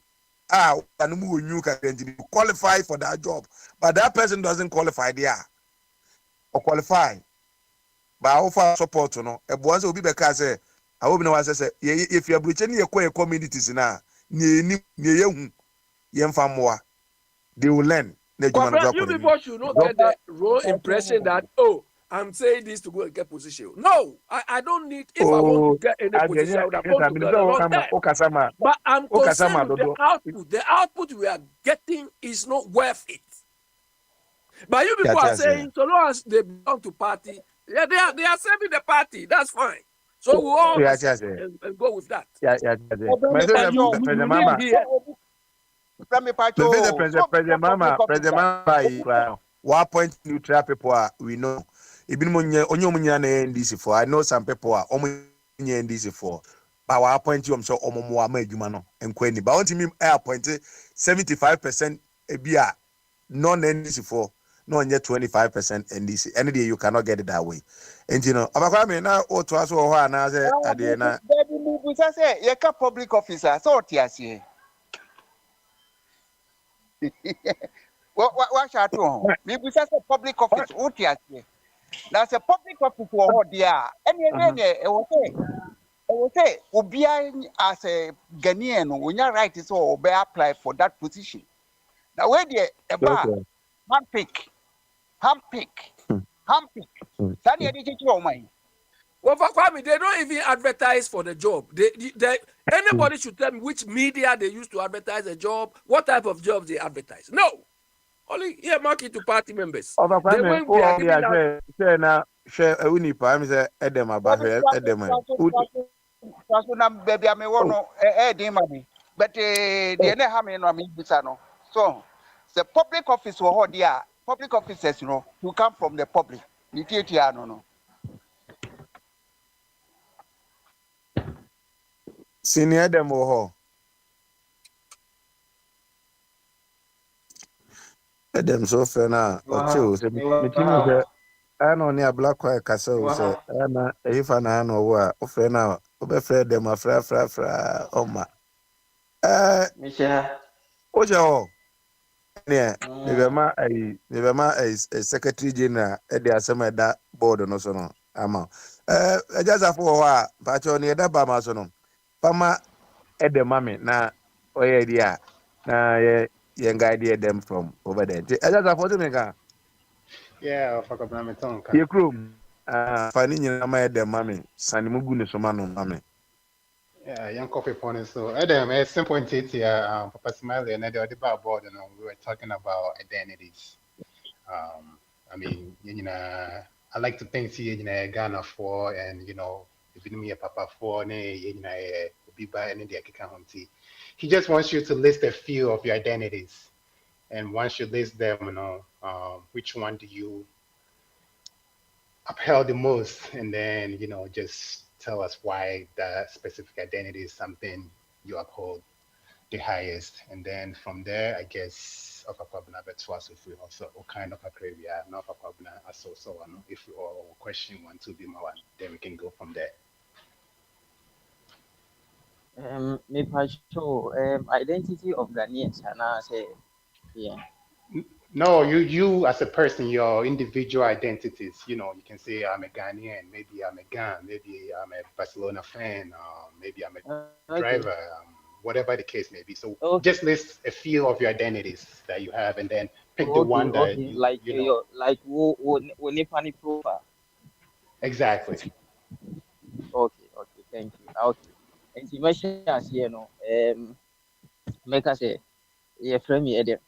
anu mu onyu ka nti qualify for that job but that person doesn't qualify there or qualify by offer support no e bo say obi be ka say awobi na wa say if you are breaching your communities na ni yehu ye mfa moa they will learn. You people should not get the wrong impression that I'm saying this to go and get position. No, I don't need. If I want to get any position, I would have gone to get a long time. But I'm concerned with the output. The output we are getting is not worth it. But you people are saying, so long as they belong to party, they are serving the party. That's fine. So we all and go with that. President Mama, 1 point neutral people we know. Even when you NDC for, I know some people are NDC for. But I appoint you, so Omomo ama adwuma no enkweni. But want me appoint 75% ebia non-NDC for no onye 25% NDC. Any day you cannot get it that way. And you know, abakwa me na o to aso ho ana say ade na. Baby mu say you ka public officer so otiase. What shall to? Me bu say public office otiase. That's a public office for there. Any e will say Obia as a Ghanaian when you right is all be apply for that position. Now where the bar handpick. Sani edit your mind. Well, for Kwame, they don't even advertise for the job. Anybody should tell me which media they use to advertise a job, what type of jobs they advertise. No. Only here market to party members. Over Kwame, say na share a unipa. I'm say Edem about Edem. Baby, I may want no but the other hammer no me bisano. So the public office or there, public officers, you know, who come from the public. No. Senior Edem or Edem so fair na or chill. I know near Black White Castle, say, Anna, if I know what, offer now, over them a fra, oh my. Ojo, yeah, never ma a secretary general at the assembly that board no so. Ama. Just a for a while, but only a dabama sono. Pama at the mammy, na, oh yeah, dear, na, young idea them from over there. Just a photo maker. Yeah, fuck up my tongue. Your crew, finding your mammy, Sandy Muguni Somano, mammy. Yeah, young coffee pony. So, Adam, a simple intent here, Papa Smiley and the board, and we were talking about identities. I mean, you know, I like to think, you know, Ghana for, and, you know, if you me a Papa for, you know, be by any day, he just wants you to list a few of your identities. And once you list them, you know, which one do you upheld the most? And then, you know, just tell us why that specific identity is something you uphold the highest. And then from there, I guess, of a problem, if we also what kind of a crave we have, not a problem, so if we all question one to be more, then we can go from there. Identity of Ghanaians, and I say, yeah. No, you as a person, your individual identities. You know, you can say I'm a Ghanaian, maybe I'm a Ghan, maybe I'm a Barcelona fan, maybe I'm a driver, whatever the case may be. So just list a few of your identities that you have, and then pick the one that you know. Like Nipani profile. Exactly. Okay, thank you. Okay. And you mentioned as you know, make us say, yeah, friend me Edem.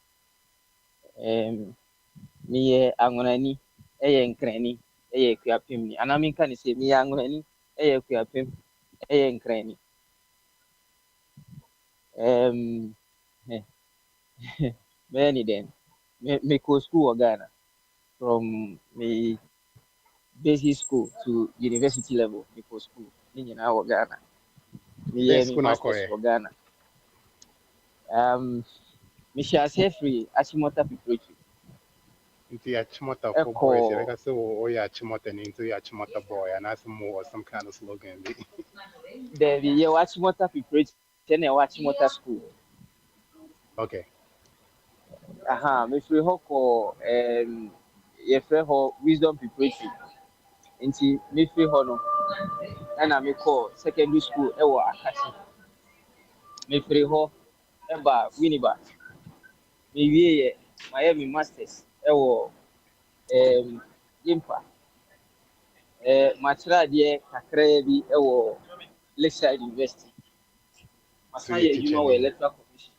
Me angonani, nkrani, kuapim ni. Anami kan say me angonani, kuapim, nkrani. Many then. Me go school Ghana from me basic school to university level. Me go school. Me na Ghana. Me masters for Ghana. Me shall say free Achimota preparatory. Into Achimota for boys, like I say, oh yeah, Achimota into Achimota boy, and that's more some kind of slogan. Then we Achimota preparatory, then Achimota school. Okay. Me free hoko ye free ho wisdom preparatory. Into me free ho no, and I me call secondary school ewa Akasi. Me free ho eba Winneba. Me wie Miami masters ewo Yimpa. Machra die kakra bi ewo Lakeside University. Masaya you know electoral commission.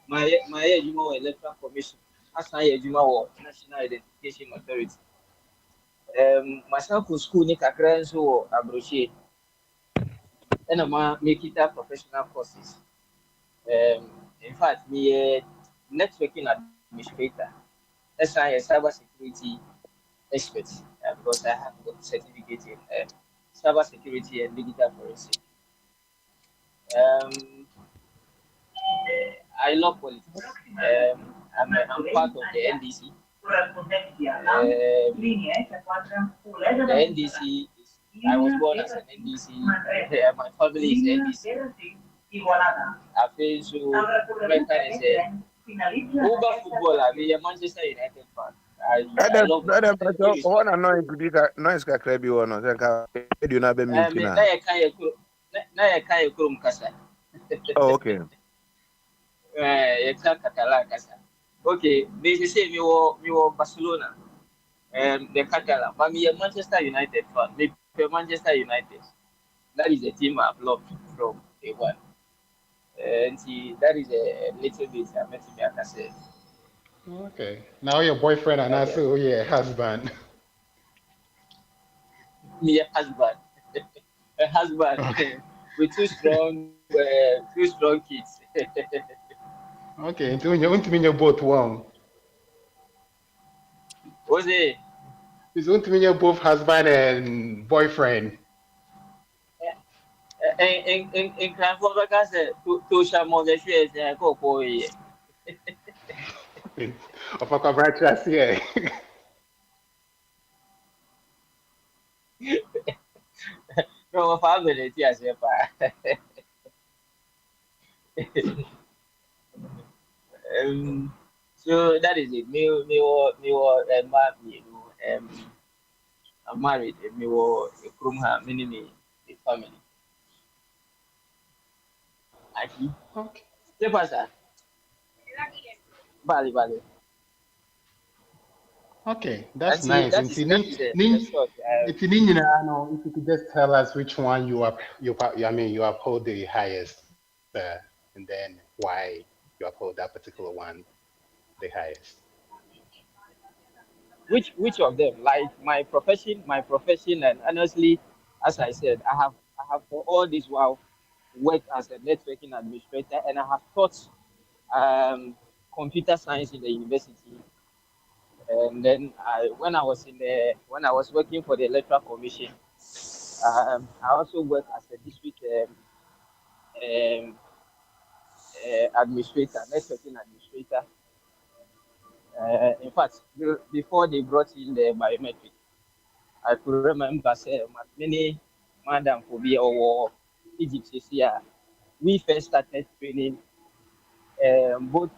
My you know electoral commission. Asaya you know National Identification Authority. Myself for school ni kakra nso abroche. And I'm making that professional courses. In fact, me networking administrator, SIS cyber security expert because I have got certificate in cyber security and digital forensic. Um, I love politics. I'm part of the NDC. The NDC is, I was born as an NDC. My family is NDC. I feel so. American is a Uber footballer. I'm a Manchester United fan. I love Adam, Manchester. Pacho, Irrespective. one annoying noise kakra bi wɔ no. Sɛ nka radio na bɛ mute na. Na yɛ ka yɛ kurom kasa. Oh, okay. Yɛ ka Catalan kasa. Okay, they say me wɔ Barcelona. The Catalan, but me a Manchester United fan. Me Manchester United. That is the team I've loved from day one. And see, that is a little bit I met me, like I said. Okay. Now your boyfriend and also your husband. Me a husband. A husband Okay. with two strong kids. Okay. So you want to mean you both one. What's it? It's going to mean you're both husband and boyfriend. In Cranford, like I said, to Shamo the shares and go for a Of a congratulations here. no family, yes, so that is it. Me, I'm married. Me, from her, me, the family. Aqui. Okay. Que pasa? Vale. Okay, that's That's nice. that is the short. If you could just tell us which one you uphold the highest, and then why you uphold that particular one the highest. Which of them? Like my profession, and honestly, as I said, I have for all this while worked as a networking administrator, and I have taught computer science in the university. And then when I was working for the Electoral Commission, I also worked as a district administrator, networking administrator. In fact, before they brought in the biometric, I could remember say many madam for be or Egypt here. We first started training both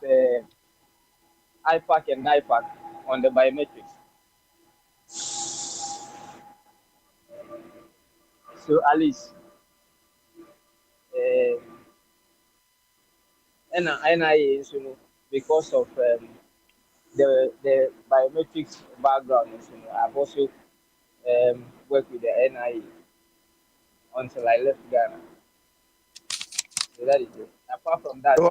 IPAC and NIPAC on the biometrics. So Alice, and NIA, because of the biometrics background, I've also worked with the NIA until I left Ghana. So that is it. Apart from that, So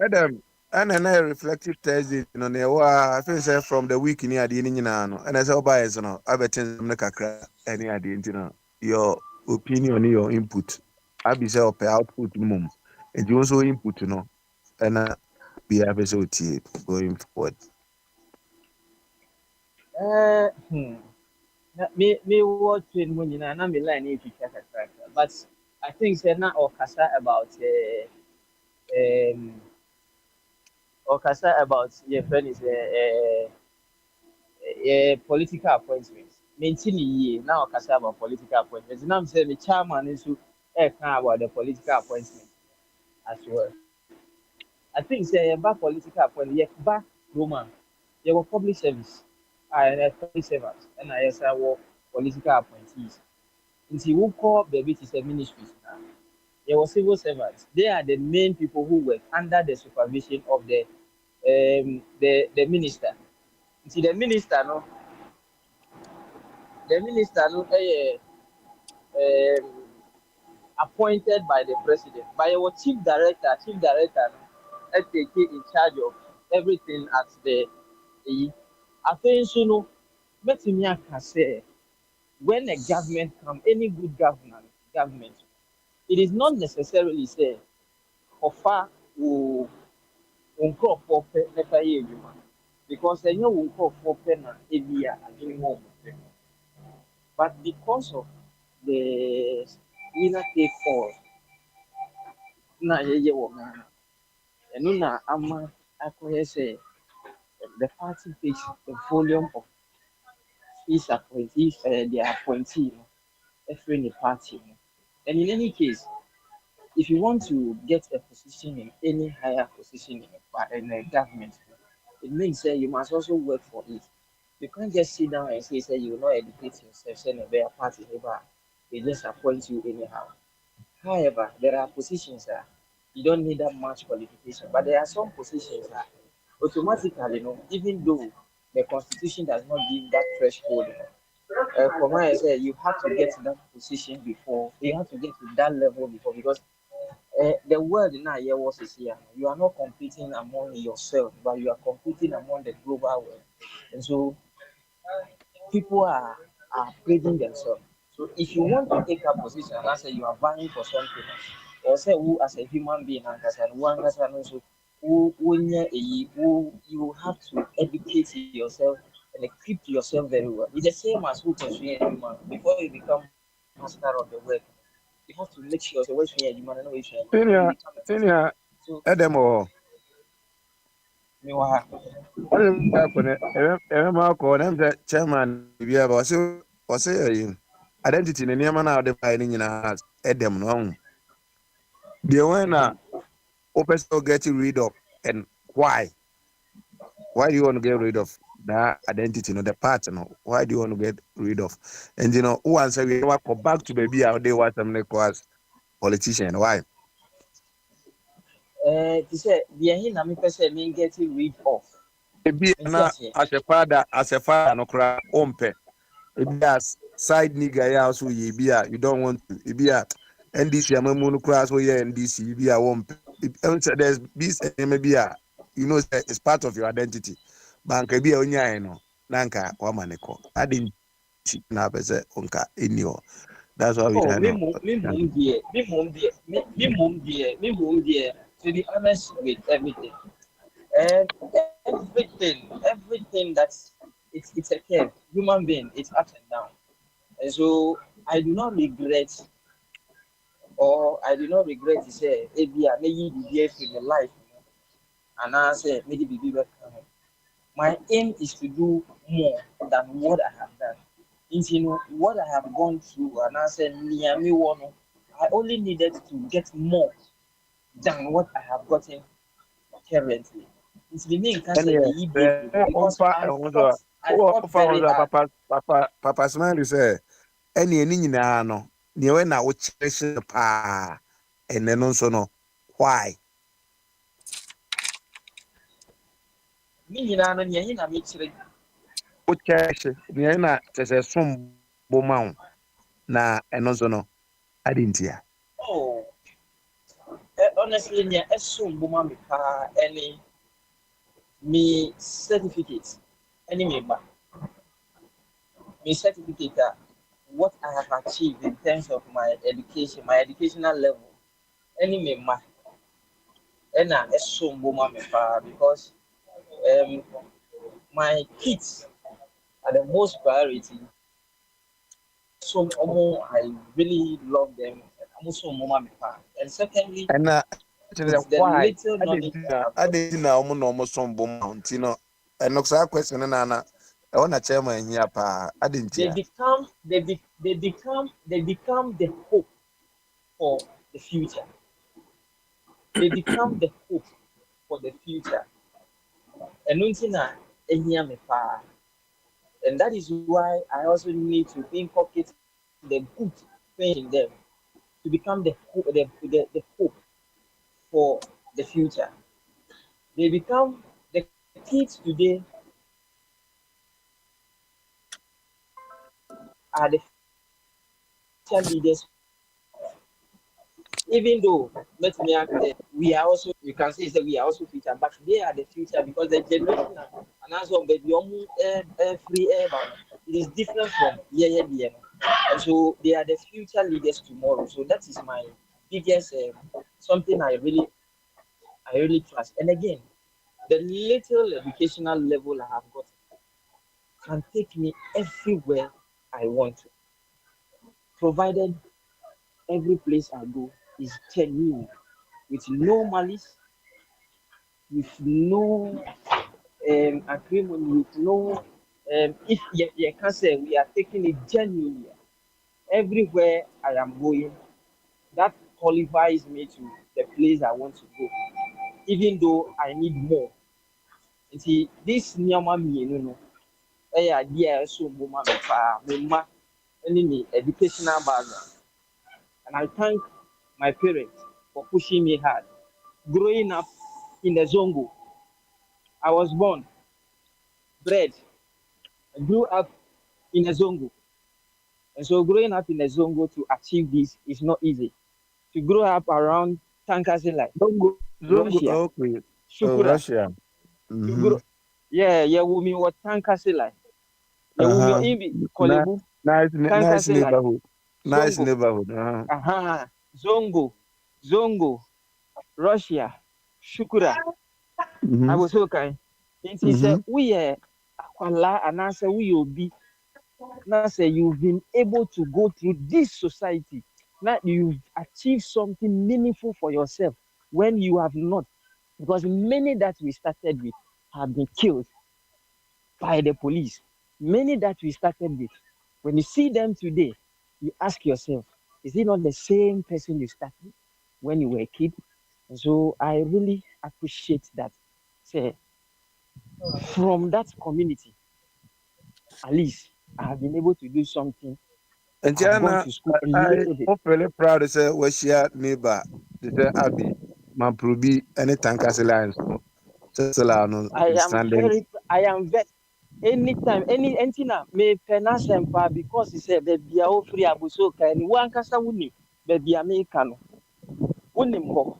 Adam, and reflective Thursday, you know, I feel say from the week in the idea, and as I buy it, I bet kakra any idea, your opinion, your input. I be say up output mum, and you also input, and be episode going forward. Me what train when na me line if you check but I think say na okasa about your friend is a political appointments. Maintain ye now okasa about political appointments. Now I'm saying the chairman is who about the political appointment as well. I think say about political appointment, back Roman, you were public service. I public servants and I work political appointees. Nti who call baby to say ministries now. There were civil servants. They are the main people who work under the supervision of the minister. Nti the minister no appointed by the president. By your chief director no take in charge of everything at the I think so no betimi aka say when a government comes, any good government, it is not necessarily say how far will crop of never year. because then you will call for pen and area and doing more. But because of the winner take all, na ye woman, and Nuna Ama acquires the party takes the volume of his appointees, their appointee, every in the party. And in any case, if you want to get a position in any higher position in the government, it means that you must also work for it. You can't just sit down and say you will not educate yourself, send a better party, they just appoint you anyhow. However, there are positions that you don't need that much qualification, but there are some positions that automatically, even though the constitution does not give that threshold, from what I said, you have to get to that position before, you have to get to that level before, because the world now here was is here. You are not competing among yourself, but you are competing among the global world. And so people are praising themselves. So if you want to take a position and I say you are vying for something, or say who as a human being and also who you have to educate yourself and equip yourself very well. It's the same as who can swim human before you become master of the work. You have to make sure so which you man and which you Senior, become a person. senior, So Edemo. me wa Chairman, say identity in the man out the by has Edem no. The one opens to get rid of and why? Why do you want to get rid of that identity, the pattern? Why do you want to get rid of? And who answer we go back to baby out there what I'm like was politician. Why? to say the hin na me person me get rid of. Maybe na as a father no cry ompe. Maybe as side nigga ya also ye be you don't want to be a NDC amamu no cry so yeah NDC be a ompe. There's this maybe it's part of your identity. Banka be onya no nanka wamaneko. I didn't na pese onka inyo. That's why we Oh, know. me mum dear. To be honest with everything, and everything that's it's a curve. Human being, it's up and down, and so I do not regret, or I do not regret to say, maybe I may be in the life, and I say maybe be better. My aim is to do more than what I have done. What I have gone through, and I said, I only needed to get more than what I have gotten currently. It's the main because I fought very hard. Papa Smile say, any nyinaa no, near when I would cherish pa, and then also no, why? Cherish, near na just some bomb na and also no, I didn't hear. Oh, honestly, near as soon boma me pa any me certificate, any member. Me certificate that what I have achieved in terms of my education, my educational level, any member. And I assume boma me pa because my kids are the most priority. So I really love them. I'm also mama me pa. And secondly, and it's the why? little knowledge I didn't know almost some bomb, and no question and I want to chairman here pa. I didn't they hear. become the hope for the future. They become the hope for the future. And and that is why I also need to inculcate the good thing in them to become the hope for the future. They become the kids today are the future leaders. Even though we are also, you can say that we are also future, but they are the future because the generation and also free air, it is different from and so they are the future leaders tomorrow. So that is my biggest something I really trust. And again, the little educational level I have got can take me everywhere I want to, provided every place I go is genuine, with no malice, with no acrimony, with no if you can say we are taking it genuinely. Everywhere I am going, that qualifies me to the place I want to go, even though I need more. You see, this Nyama Mienu no, idea so moma me pa me ma any educational background. And I thank my parents for pushing me hard. Growing up in the Zongo, I was born, bred, I grew up in a Zongo. And so growing up in a Zongo to achieve this is not easy. To grow up around Tankasila, Zongo, Russia, okay. Shukura. Russia. To grow, yeah, we what Tankasila. Yeah, we Ibi, Kolebu, Nice Tankasila, neighborhood. Nice Zongo. neighborhood. Zongo, Russia, Shukura. I was okay. He said, we are Akwala, and I said, we will be. Now, say you've been able to go through this society. Now, you've achieved something meaningful for yourself when you have not. Because many that we started with have been killed by the police. Many that we started with, when you see them today, you ask yourself, is it not the same person you started when you were a kid? And so I really appreciate that. Say, from that community, at least I have been able to do something. And I've gone to school a little bit. I'm really proud to say we share neighbor. They say Abby, Mamprobi, any tankers alliance. I am very anytime anything may penance empa because he said baby I free abusoka and one kasa wuni baby America no wuni mo.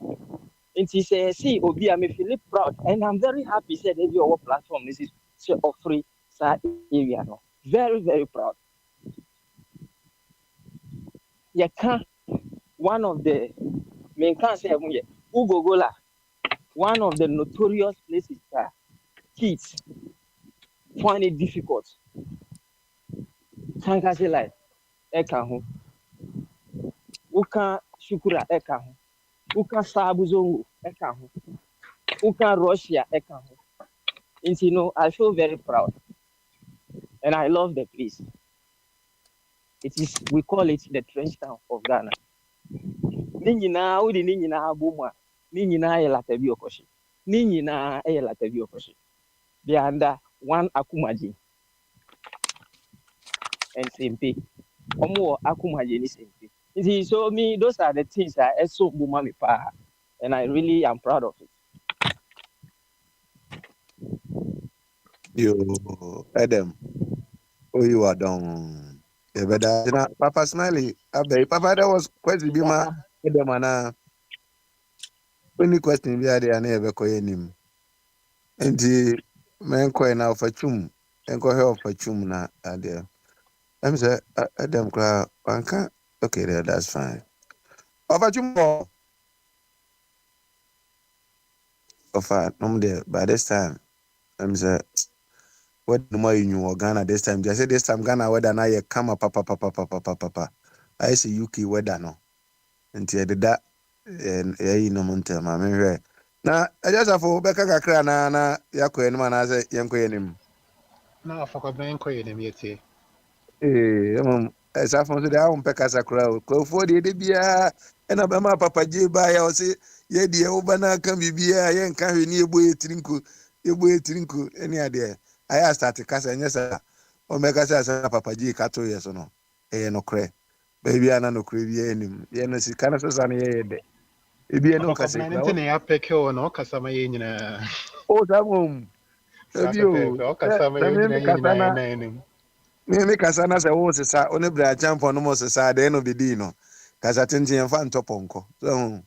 And he said see obi I may feel proud and I'm very happy said that your platform this is so free area no. Very, very proud. You can't one of the main can't say Ugogola, one of the notorious places that kids find it difficult. Tankasi like Ekahu, Uka Shukura Ekahu, Uka Sabuzongo Ekahu, Uka Russia Ekahu. And you know, I feel very proud. And I love the place. It is, we call it the trench town of Ghana. Ninyina, udi ninyina abuma, ninyina elatabi okoshi. Ninyina elatabi okoshi. They are under one Akumaji and Simpi. Omo Akumaji ni Simpi. You see, so me, those are the things that I so bumami pa, and I really am proud of it. You, Adam, oh, you are done. Papa Smiley, Papa, that was question. Be my Adam, only question be there, never call him. And the man coin now for chum, and go help for chum na there. I'm say Adam crowd, one can okay, there, that's fine. Over chum, offer, no there, by this time, I'm say. What no more in you Ghana this time? They say this time Ghana weather now you come up papa. I see UK weather no. Until that and no monte ma me. Na I just have for beka kakra na yakọ enum na say yenko yenim. Na for benko yenim yeti. Esa for so dey am peka sakra o. Kofo de bia e na be ma papa je ba ya o say ye de wo ba na kan bibia ye nka hwe ni ebo etirinko eni ade. I start to cast and yes, Omega says, Papa G. Cato, yes or no. No cray. Baby, I no crave any. Yes, it cannot say any. It be no case. I pick you no Casama in. Oh, that room. Me Casana say, oh, sir, only bra jump on almost a the end of the dino. Casatinti and Fan Toponco. So,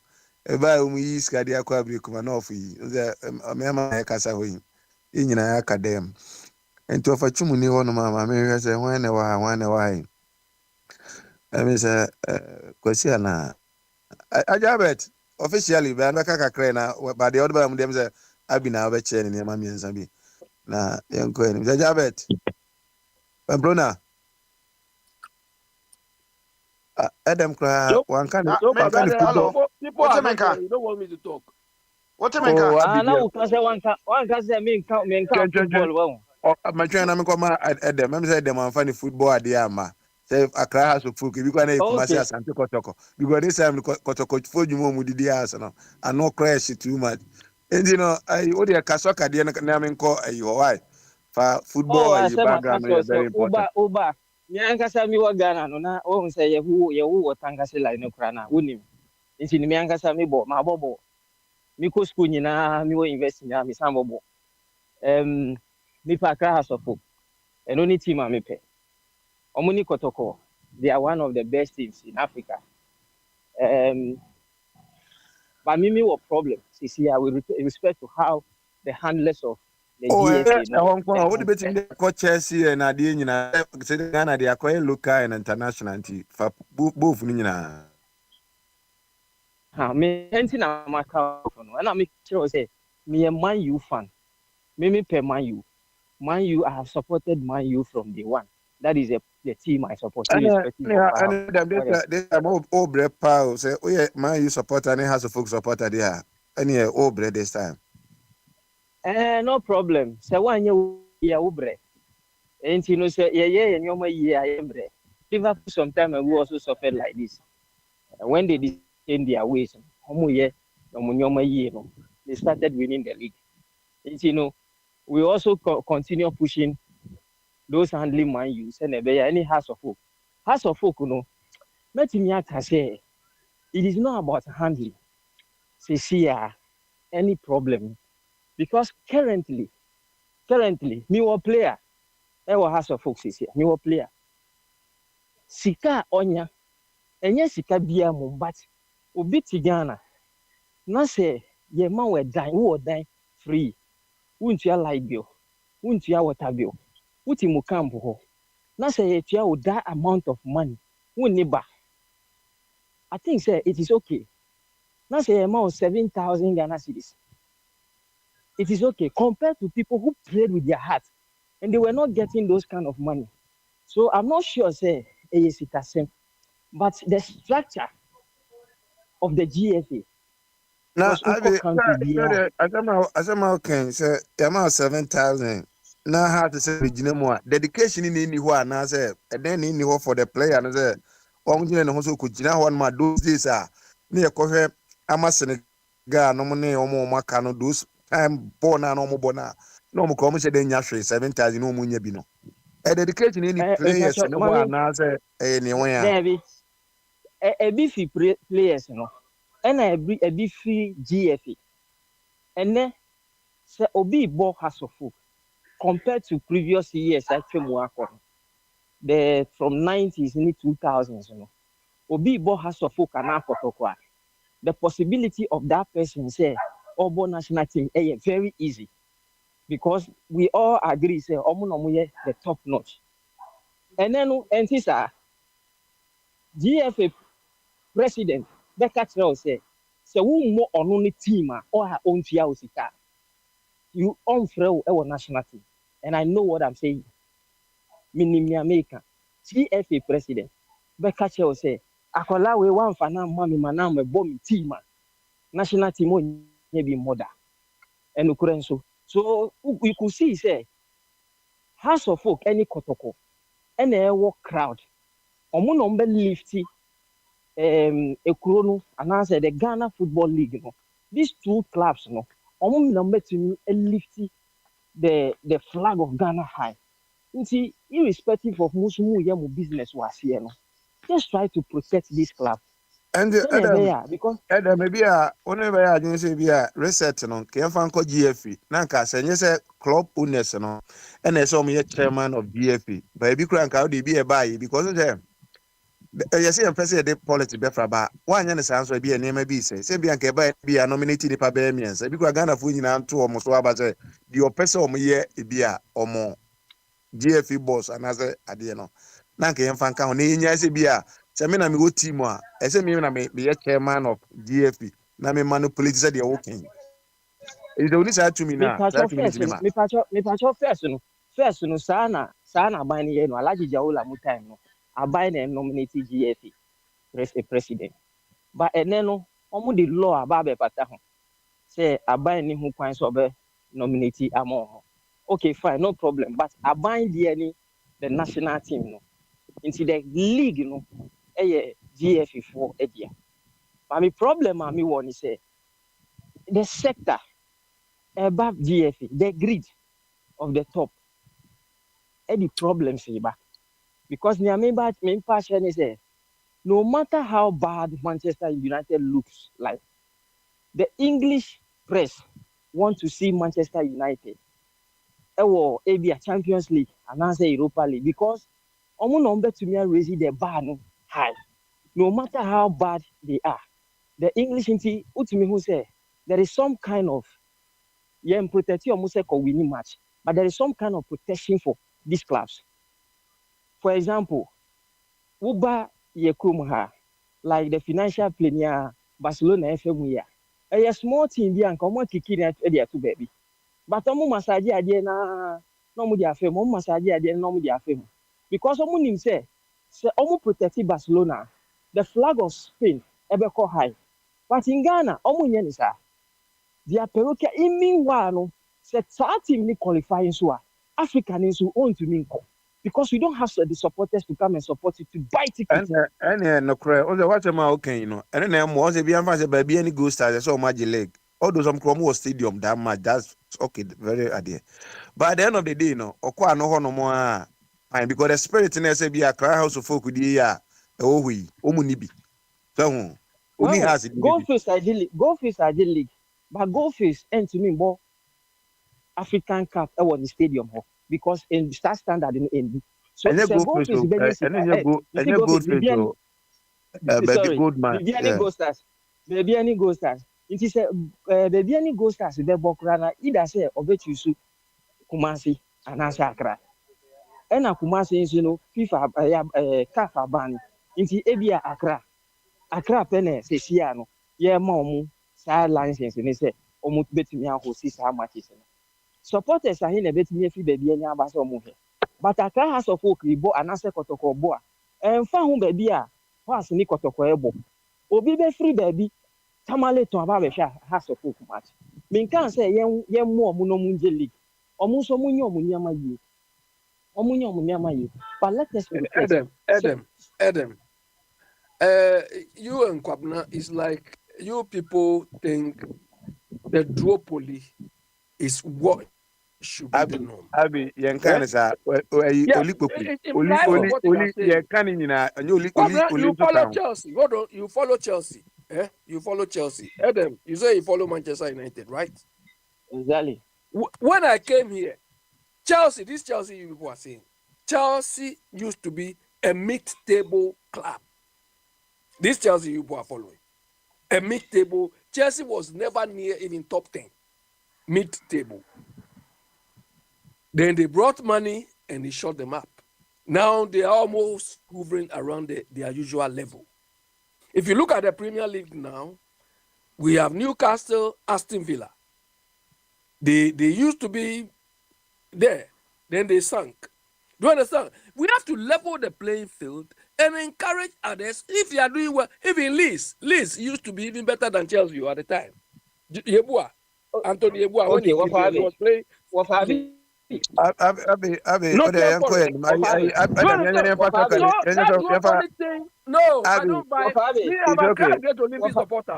a by we scadia quabi come off. The Mama Casawin. In academ. And to offer chumuni one mamma, I say, when a why. I mean, Quasiana. I jab it officially, but I can't crane by the other them say, abi na abeche ne ma miensa bi na yenko enim Jabet Brona Adam kra one kind So, my of brother, football. people are not there. You don't want me to talk. Ah, now can say one can say me count football well. My trainer me come Adam me say dem am football ade ama. Say Accra has of football bi kwa na Kumasi Asante Kotoko. Because this time Kotoko for dwuma mu didi as no. I no crash too much. And you know, I odi akasoka de na me nko why. For football I say my background is say very important. Uba. Nyanka say me wa Ghana no na o say ye hu watanga say like no kra na wonim. Nti ni me anka say me bo ma bobo. Me ko school nyina me wo university na me san bobo. Me pa Accra House of Hope. And only team I me pay. Omuni Kotoko. They are one of the best teams in Africa. But me what problem? See, I will respect to how the handlers of the GFA. What debate in the Chelsea and Adi Nina say Ghana they are quite local and international for both Nina. Me anything I'm a and I make sure say me a Man U fan. Me pay Man U. Man U, I have supported Man U from day one. That is the team I support. And this time Obre Pau say, oh yeah, Man U supporter and has a folk supporter there. And yeah, Obre this time. No problem. So one year Obre. And you know, say yeah, and you're my year I am bre. Liverpool sometime we also suffered like this. When they changed their ways, they started winning the league. And you know, we also continue pushing those handling Man U. And any House of Folk. House of Folk, you know, let say it is not about handling. See any problem. Because currently, me a player. Ewa House of Folk is here. Me a player. Sika onya. Enye sika biya mo, but obi tigana. Na say ye man we die free. Wunti ya light bill. Wunti ya water bill. Wuti mu camp ho. Na say ye tia that amount of money. Wuniba. I think say it is okay. Na say amount 7,000 Ghana cedis. It is okay compared to people who played with their heart and they were not getting those kind of money. So I'm not sure say but the structure of the GFA. Now, as I'm okay, say amount 7,000. Now, how to say more dedication in any one, I say, and then in the for the player, and I say, also could one my those days are near coffee. I'm a Senegal, no money or more macano those time born and no more bona. No more commission than Yashe 7,000 no munya bino. A dedication in any players and no one answer anywhere. Maybe a beefy players, you know. And a beefy GFA. And then say Obi Bo has of food compared to previous years actually work on the from 90s in the 2000s, you know. Obi Bo has of food can protocol. The possibility of that person say Obo national team very easy because we all agree say Omo the top notch. And then GFA president Becca Trail say who more on only team or her own fiausika. You unfrail our national team. And I know what I'm saying. Minimum America. GFA president Becca Trail say Akola we one for now mommy manam bomb team national team on be mother. And so we could see say House of Folk any kotoko and a walk crowd. Omo no lifty Ekuro and answer the Ghana Football League. No? These two clubs, no, number to lift the flag of Ghana high. You see, irrespective of Musumu Yamu business was here, no, just try to protect this club. And because maybe whenever I didn't say be a reset no, can find GFE. Nanka say club owners no, and there's some chairman of GFE. But if you can't how they be a buy because of them. You see, I'm pressing the policy before, but one year answer be a name be say be a nominated the Pabamians. If you are Ghana for you now to almost about the person of year be a or more GFE boss and as a adiano. Nanka and Fanka on the be a Samina me team. I say me be a chairman of GFE. Now me manipulate the walking. Is the only side to me Me now. patch That off to me is first. lima. Me patch off first. No, first no. Sana ban ni no. Alaji Jaola mu time no. Aban na nominate GFA president. But ene no, omo the law aba be pata ho. Say aban ni ho kwan so be nominate amo. Okay, fine, no problem. But aban the any the national team no. Into the league no. GFA for edia. But my problem me one is say the sector above GFA, the grid of the top, any problems here. Because main passion is there. No matter how bad Manchester United looks like, the English press want to see Manchester United or maybe a Champions League and answer Europa League because omo number to me raise the bar no high. No matter how bad they are, the English inti ultimately who say there is some kind of protect you almost like a winning match, but there is some kind of protection for these clubs. For example, Uba Yekumha, like the financial player Barcelona FM here. A small team here and come on kicking at the two baby. But omo massage idea na no mu dia fame, omo massage idea no mu dia fame. Because omo nim say omo protect Barcelona, the flag of Spain ebe ko high. But in Ghana, omo nye ni sa. Their parochial in meanwhile no say team ni qualifying so African is who own to me because we don't have the supporters to come and support it to buy tickets. And no cry. Also, what's my okay, you know? And then was a BM by any good stars. So much leg. Although some Chromo stadium that much, that's okay, very idea. But at the end of the day, no, Okwa no more. And because the spirit in SAB, a cry house of folk with the year, oh, we, Omunibi. So, only has it. Goldfish ideal league. But Goldfish and to me more African Cup was the stadium because in star standard in so Goldfish is very good man. Baby any Gold Stars. It is baby any Gold Stars the Bokrana either say Obechusu Kumasi and Accra. And Kumasi is FIFA CAF ban into Ebia Accra pene se siano ye mamu side license ni say omo betimi ahosi sa matches. Supporters are here betimi fi baby any abasa omo he. But Accra has of folk ribo anase kotoko bo a. Emfa hu baby a was ni kotoko ebo. Obi be free baby tamale to aba be hwa has of folk match. Me kan say ye mu omo no mu nje league. Omo so mu nye omo nyama yi. Omo nye omo nyama yi. But let us Adam. You and Kwabna is like you people think the duopoly is what should be the norm. Abi, Yankan is a you follow Chelsea. Hold on, you follow Chelsea. You follow Chelsea. Adam, you say you follow Manchester United, right? Exactly. When I came here, Chelsea, this Chelsea you people are saying, Chelsea used to be a mid-table club. This Chelsea you are following. A mid-table. Chelsea was never near even top 10. Mid-table. Then they brought money and they shut them up. Now they are almost hovering around their usual level. If you look at the Premier League now, we have Newcastle, Aston Villa. They used to be there. Then they sunk. Do you understand? We have to level the playing field and encourage others if they are doing well. Even Leeds used to be even better than Chelsea at the time. Yeboah, Anthony Yeboah, when he was playing. No, I don't buy. I'm a Great Olympic supporter.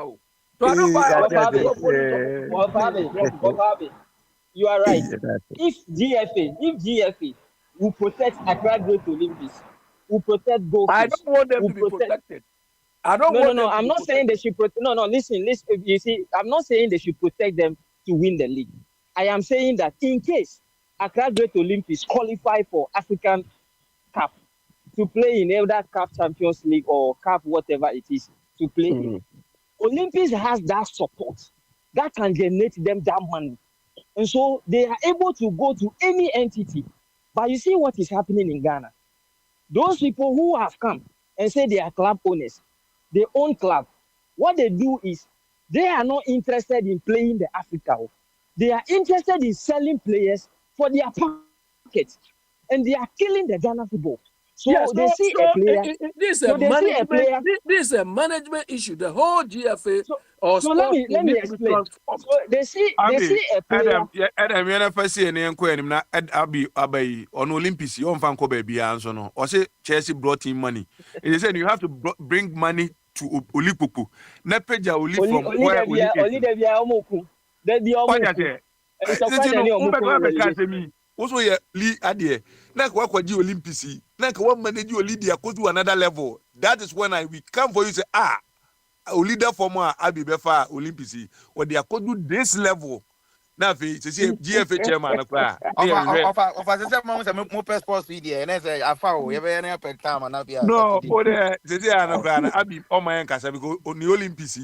So I don't buy. You are right. If GFA will protect Accra Great Olympics, will protect Goldfish. I don't want them to be protected. I'm not saying they should protect. No, listen. You see, I'm not saying they should protect them to win the league. I am saying that in case Accra Great Olympics qualify for African Cup to play in either Cup Champions League or Cup whatever it is to play in, Olympics has that support that can generate them that money. And so they are able to go to any entity. But you see what is happening in Ghana? Those people who have come and say they are club owners, they own club. What they do is they are not interested in playing the Africa. They are interested in selling players for their pockets, and they are killing the Ghana football. So yes, they see a player. This is So a they see a management. player. This is a management issue. The whole GFA or So let sports me needs to be explain. transformed. So they see a player. Adam yana fasi ene yanko enim na abi abai on Olympics you fan ko baby anso no. Or say Chelsea brought in money. They said you have to bring money to Olipopo. Na peja Oli from where Oli is. Oli Devia omoku. Devia omoku. It's a quite any omoku. Also ye li adie. Na kwa kwaji Olympics. Na kwa manage Oli dia go to another level. That is when we come for you say a leader for more Abi Befa Olympics or they are could do this level. Now, see GFA chairman. Of say mo passport video and say afa we be any per time na be no, for the Abi on my ankasa because on the Olympics,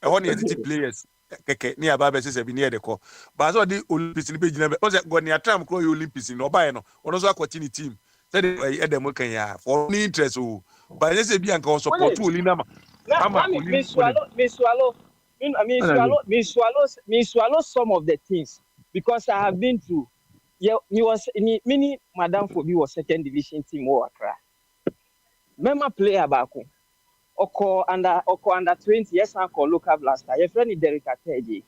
I want to players. Keke near Baba says near the call. But so the Olympics in the page number. Was go near time call Olympics in Obaino. Or also continue team. Said Adam Kenya for any interest. But let's say Bianca support to Olinama. Me swallow some of the things because I have been through. Yeah, mini Madam Fobi was second division team or Accra. Remember player back Oko under 20 yes uncle local blaster. Your friend Derek Ateji.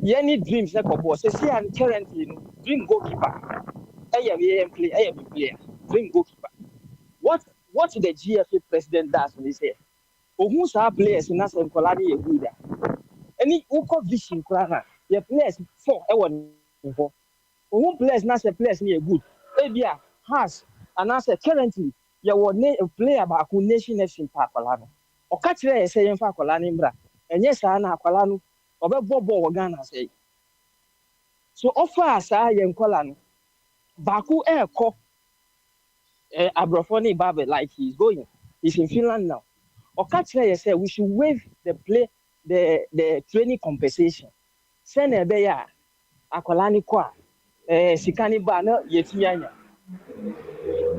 Any dreams like a boss. See and currently dream goalkeeper. I player. Dream goalkeeper. What the GFA president does when he say, who's our players in us and Colani a good. Any Uko vision crana, your players 4 for who players not a players near good. Abia has and answer currently you will a player about who nation in Pacolano. Or catch a saying for Colanimbra, and yes, Anna Colano, or Bobo Ghana say. So offer us I am Colano Baku Air Co. Abrafoni Babe like he's going. He's in Finland now. Or catch her say we should waive the training compensation. Send a bear Akolani Kwa Sikani Bana Yetiana.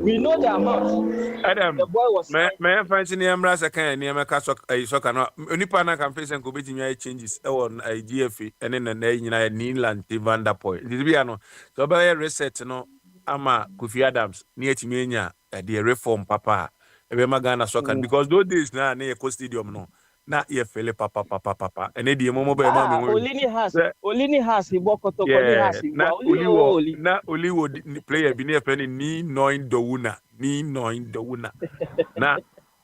We know the amount. Adam, the boy was may I find the Ambrasa can near my castle a soccer? Unipana can face and could be changes on a GFA and then a Neeland Vanderpoint. Did we know? So by a reset no. Ama Kofi Adams near Timenia the reform papa Ghana soccer because those days na near stadium no na ye fele papa and the momo be Olini has he bokoto na Oliwo player bi near penny ni knowing dowuna na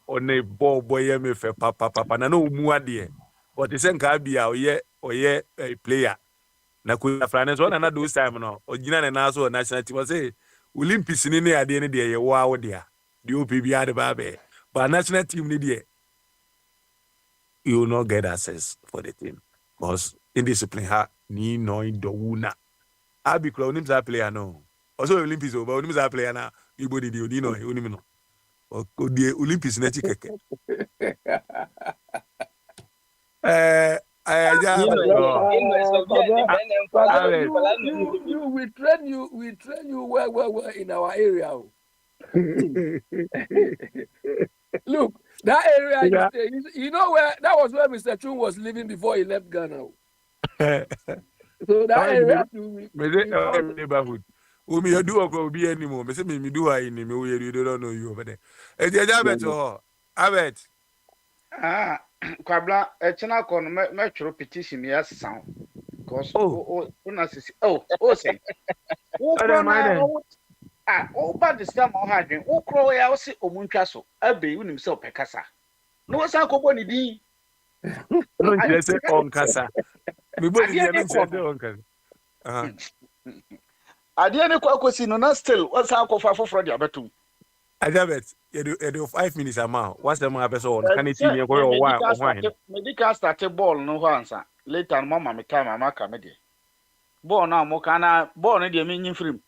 on a boy me fe papa na no mu ade but the senka bia oye a player na ku France one na those time no ogina na so national team say Olympics ni ne ade ne de ye wa wo de the OPB ade ba be but national team ni de you will not get access for the team because indiscipline ha ni no indowuna abi kro onim za player no also Olympics o but onim za player na ibo di odi no onim no o the Olympics na ti keke We train you well in our area. Look, that area you stay, you know where that was where Mr. Chun was living before he left Ghana. So that area neighborhood. Umi you do or be anymore. Me say me do I in me we don't know you over there. Abet. Kwabla echena kon me tworo petition ya sound because una say say but this time I had o kro ya o say omuntwa so abe unim say opekasa no say akobo ni din no just say on kasa me body dey say on kasa ade ne kwa akosi no na still o say akofa foforo de abetum Adabet, you do 5 minutes amount. What's the more person? Can it see me go or why? Medical started ball no answer. Later, mama, me time, I'm a comedy. Ball now, Mokana, ball, and the meaning free.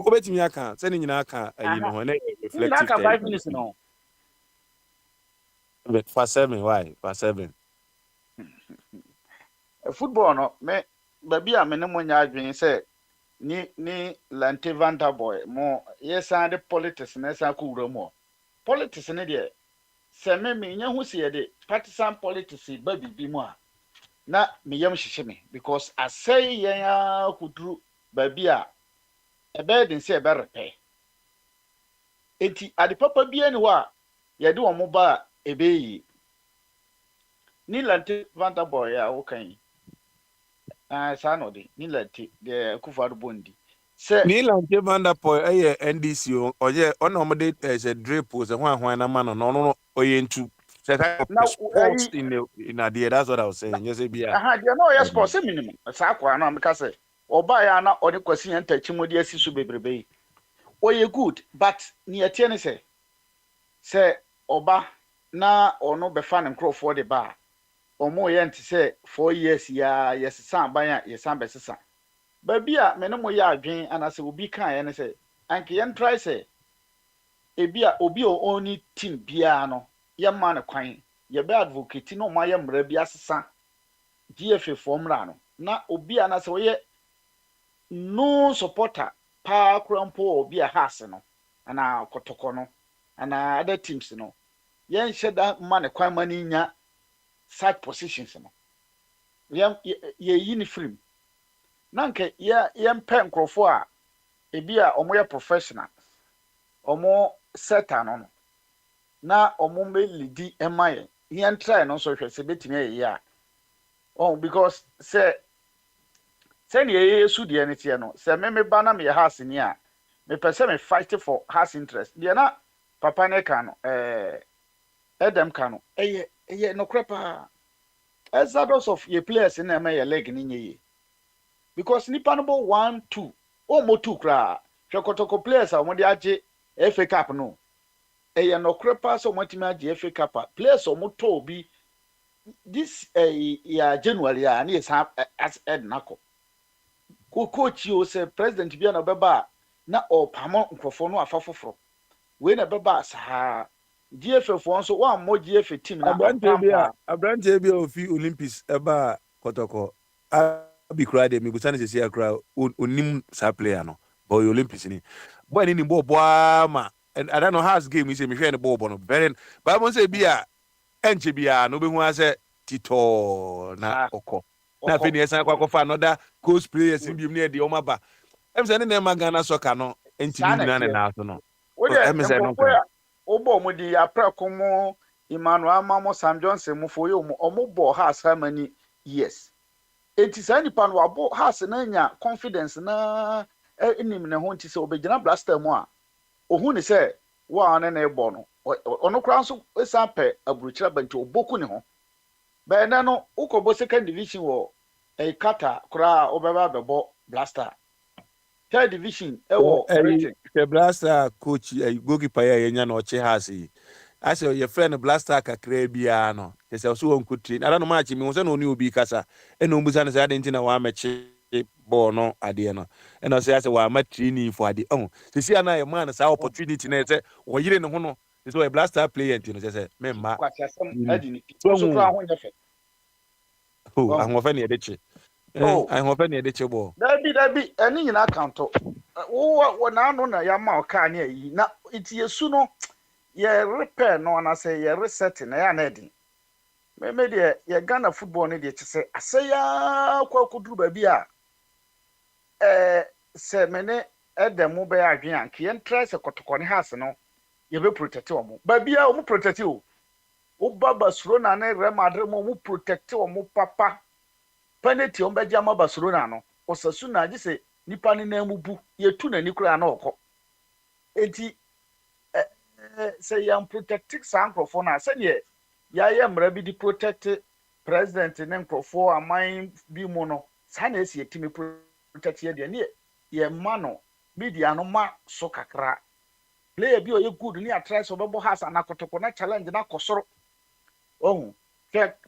Go bet me, I can't. Sending in a car, you know, and reflective 5 minutes no. But for 7, why? For 7. Football, no, me, baby, I'm in one yard, say. Ni Lante Vanderboy more yes and the politics and esa kuro more politics in there se me nya hu se de partisan politics baby bi mo na me yam hyehye me because asɛe yɛn akuduru baabi a ɛbɛyɛ den sɛ ɛbɛrepɛ enti ade papa bia ni hɔ a yɛde wɔn ba a ɛbɛyi ni lante vanderboy a wokan saa na ɔde ni lante deɛ Akufo-Addo bondi sɛ ni lante vanderboy ɛyɛ NDC ɔyɛ ɔna ɔmde sɛ drip sɛ hwan na ma no no ɔyɛ ntu sports in the that's what I was saying. Yes, be no, yes, sports minimum. Sakwa no make say oba ya na oni kwasi enta chimodi asisu bebrebe. Oye good, but ni etie ne say oba na ono be fan nkrofo de ba. Omo ye nti say 4 years ya yes san ban ya yes san be sesa. Ba bia me no mo ya adwen anase obi kan ye ne say anke ye try say ebia obi o oni team bia no ye man kwan ye be advocate no ma ye mra bi asesa GFA formula no na obi ana se ye no supporter pa krampo obi a has no ana kotoko no ana other teams no ye nhye da man kwan mani nya side positions no ye uniform na nke ye mpe nkrofo a ebi a omo ye professional omo setter no na omo me lidi emaye yen try no so hwe se betimi aye a because say ne yesu de ne tie no say me ba na me house ni a me pese me fight for house interest de na papa ne ka no Adam ka no eye no krepa exodus of your players na me ye leg ni nye because nipa no 1 2 mo 2 kra hwe kotoko players a mo de age FA Cup no eye no krepa so mo timi age FA Cup players o mo to bi this ya January ya na sa as ednako coach you say president bia na beba na opamo nkrofo no afafoforo we na beba sa GFA fo nso wa mo GFA team na abrante bia ofi Olympics eba kotoko abi kra de mi busane sesi akra onim sa player no boy Olympics ni boy ni bo ma and I don't know how game we say me hwe ne bo no very but mo say bia enche bia no be hu ase tito na okọ na fe ni esan kwa kofa another coach players bi mi de o maba em say ne ma Ghana soccer no enti ni na na so no em say no obo mo di aprakomo Emmanuel Mamo Sam Johnson mo foyo mo omo has how many years enti say nipa no abo has na nya confidence na enim ne ho enti say obegina blaster mu a ohu ni say wa na ebo no ono kra nso esape aburuchira banti oboku ni ho be na no ukobo second division wo kata kra obeba bebo blaster third division ewo the blaster coach goalkeeper ya nya na oche hasi ase your friend blaster kakra bia no se so won kutri ara no match mi wo se no ni obi kasa e no mbusa ne se ade ntina wa meche ball no ade no e no se ase wa ma training for ade se si ana e man sa opportunity na se wo yire ne ho no so a blaster player ntino se me ma so kra ho nyefe ahun fe ne edeche ahun fe ne edeche ball dabi eni nyina kanto wo na anu na ya ma o ka ne yi na iti yesu no ye repair no na say ye reset na ya na edin me de ye Ghana football ne de chese asaya kwa kuduru ba bi a se mene edemu be adwen anke ye ntra se kotoko ne house no ye be protect omo ba bia omo protect o ba Barcelona na Real Madrid mo protect omo papa penalty omo be jama Barcelona no Osasuna ji se nipa ne na mubu ye tu na nikura na okọ enti say yam protect sankrofo na say ne ya mra bi di protect president ne nkrofo aman bi mu no sa na esi etimi protect ye de ne ye ma no media no ma so kakra player bi o ye good ni atrai so bebo has na kotoko na challenge na kosoro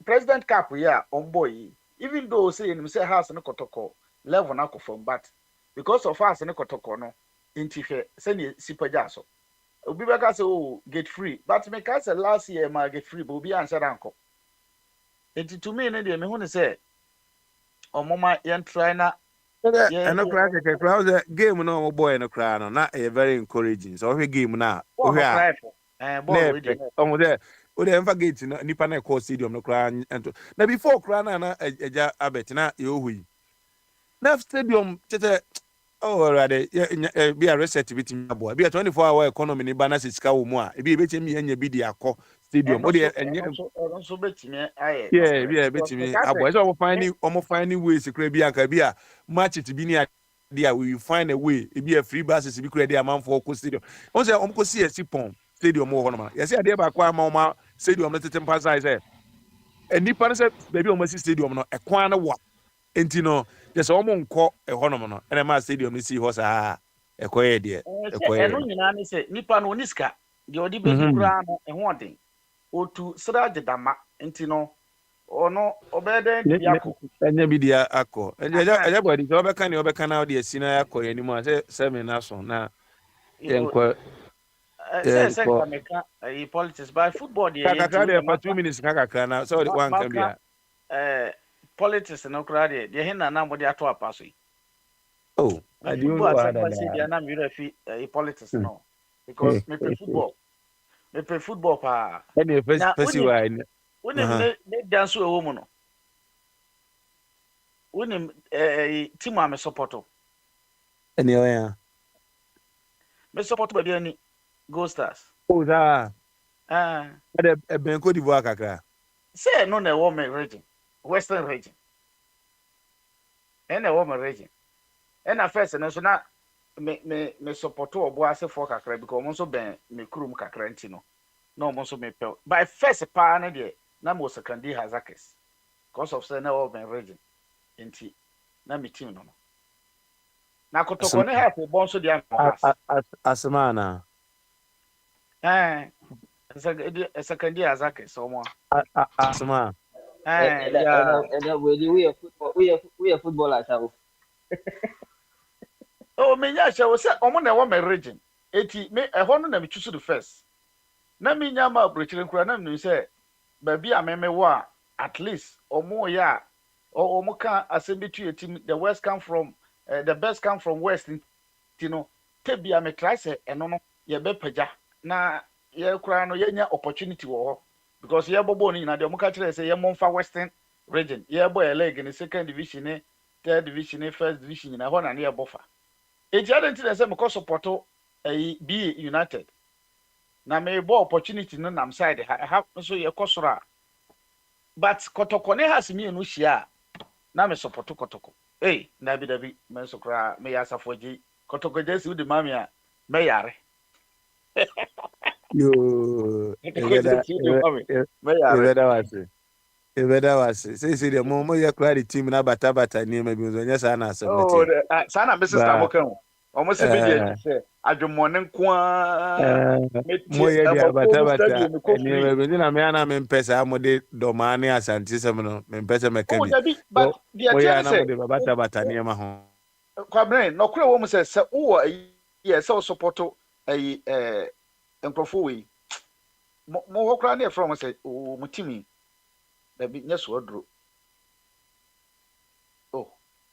president cap ya on boy even though say him say has na kotoko level na kofom but because of us na kotoko no intife say ne sipaja so obi beka say get free but me ka say last year ma get free but obi answer anko enti to me ne de me hu ne say omoma yen try na no crack the game no boy no cry no na very encouraging so we game na o hwe a ball o de emfa gate na nipa na call stadium no kra ento na before kra na eja abet na ye ohui na stadium tete oh rather be a reset bit abo be a 24-hour economy ni ba na sika wo mu a e be betimi anya bi di akọ stadium o de enye so betimi aye yeah be betimi abo so omo find ways kra bi aka bi a match it bi ni there we find a way e be a free buses bi kra dey amanfo ko stadium on say omko see pon stadium wo hono ma yes e dey ba kwa ma stadium no tete mpasa say enipa no say baby o si stadium no ekwan no wa enti no yes omo nko e hono no ene ma stadium ni si ho sa ekoye de ekoye eno nyina ni say nipa no oniska de odi be di kura no e ho den otu sra de dama enti no ono obede di akọ enye bi di akọ enye body so obeka ni obeka na odi esi na akọ yani mu say seminar so na enko say kameka politics by football dey kakaka dey for 2 minutes kakaka na so one can be politics no kra dey hin na mo dey ato apaso yi oh I do know how that dey na me refi politics no because me play football pa any first why ne dance ewo mu no wonim team am supporto any oya me support ba bi ani Go Stars. Oh da e ben Cote d'Ivoire kakra say no na wo me region western region na wo me region na first no so na me support obo ase for kakra because mo so ben me kurum kakra nti no na mo so me pe by first pa na de na mo secondary hazakes because of say na wo me region nti na me team no na kotoko ne ha for bon so de asmana secondary hazakes so mo asma we are footballers how oh me nya sha wo say omo na wo me region eti me ho no na me choose the first na me nya ma brochire nkura na me say ba bi ameme wo at least omo ya omo kan assembly to team the west come from the best come from west you know te bia me try say eno no ye be paja na ye kura no ye nya opportunity wo ho because ye bobo ni na de omo ka kire say ye monfa western region ye boy leg in second division ni third division ni first division na ho na ye bofa eji adenti say me ko support be united na me bo opportunity no nam side ha so ye kosora but kotoko ne has me no hia na me support kotoko na bi dabi me so kra me ya safoji kotoko jesi udi mami a me yare yo Eveda wase say the mo ya kra the team na bata ni ma bi zo nya sa na asem na sa na me sister mo kan omo se bi dey say adwumone nko a mo ye dia bata ni ma bi na me ana me mpesa mo de do ma ne asante sem no me mpesa me kan bi mo ya na mo de bata ni ma ho kwabre no kra wo mo se wo ye se support enkrofo we mo wo kra na from say o mo timi da bi nya so odro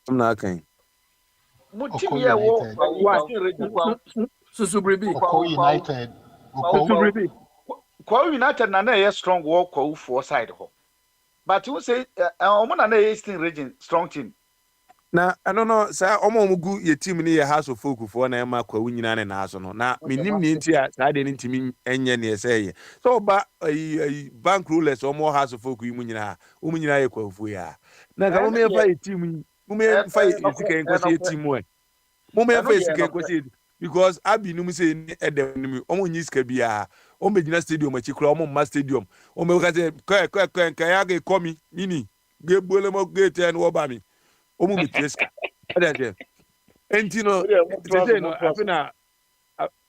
na kan mo timi ye wo Susubrebi United Susubrebi kwa United na ye strong wo kwa ufo side ho but you say omo na Eastern region strong team na ano no sa omomugu ye team ni ye house of folk for na ma kwa wunyina ne na so no na minim ni ntia sa de ntimi enye ne ye so ba bank rulers omo house of folk yi munyina umunyina ye kwa fu ya na ga mo me fa ye team mo me fa ye sika en kwesi team we mo me fa ye sika en kwesi because abi num say ni edem ni omo nyi sika bia o megina stadium achi kura omo ma stadium o me ka say ka ya ga komi nini ge bole mo ge ten wo ba mi omu mitreska ade entino tete no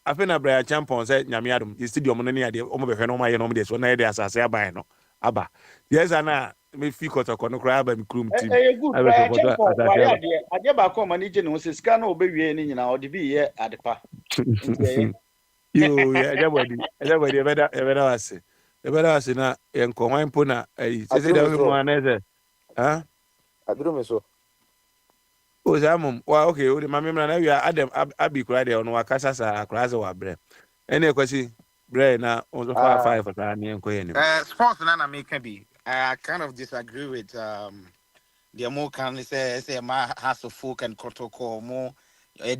afena Brian Champion say nyame adom the stadium no ne ade omo be hwe no ma ye no mo de so na ye de asase aban no aba yes ana me fi kotoko no kra aba mi krum team ade ba ko ma ni je no se ska na obewie ni nyina ode bi ye adepa yo ya jabodi ebeda wase na enko hwan po na se da we mo aneze ha aduro me so o zamum wa okay o de mamemra na wi adam abi kura de ono wakasa sa akura ze wa bre ene kwasi Bray na on the 5 for that near Queen. Sports na make be. I kind of disagree with the more can say my House of Folk and Kotoko more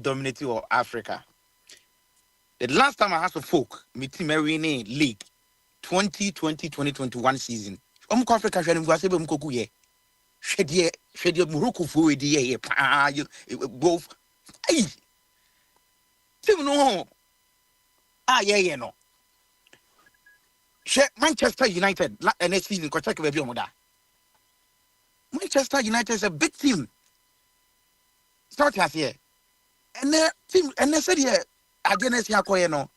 dominating of Africa. The last time I House of Folk, me team winning league 2020-2021 season. Africa shall go say Mkoku ye. Shedi Morocco for the year both. Hey, team no. Yeah no. Manchester United next season ko check baby omoda. Manchester United is a big team. Start here. And the team and they said here against Yakoye no.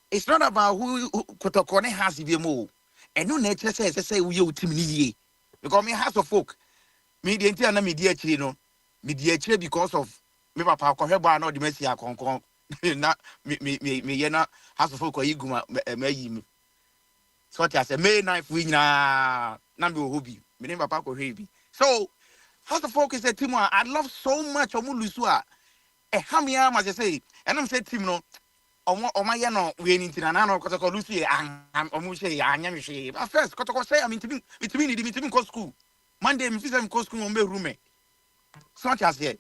It's not about who Kotokone has the more. And no nature says say we you team ni because me House of Folk. Me the entire na media chino. Media because of me papa ko heba na the Messi akonkon. Na me yena House of Folk ko yiguma me so what I say, May 9th we na be hobby. Me name papa ko heavy. So House of Folk is a team I love so much. Omu lusua. Hamia must say, and I'm saying team no. Oma ye no we ni tina na no kotoko lusu omu say anya me hwe. But first kotoko say I mean to me go school. Monday me fit go school on be room. So what I say.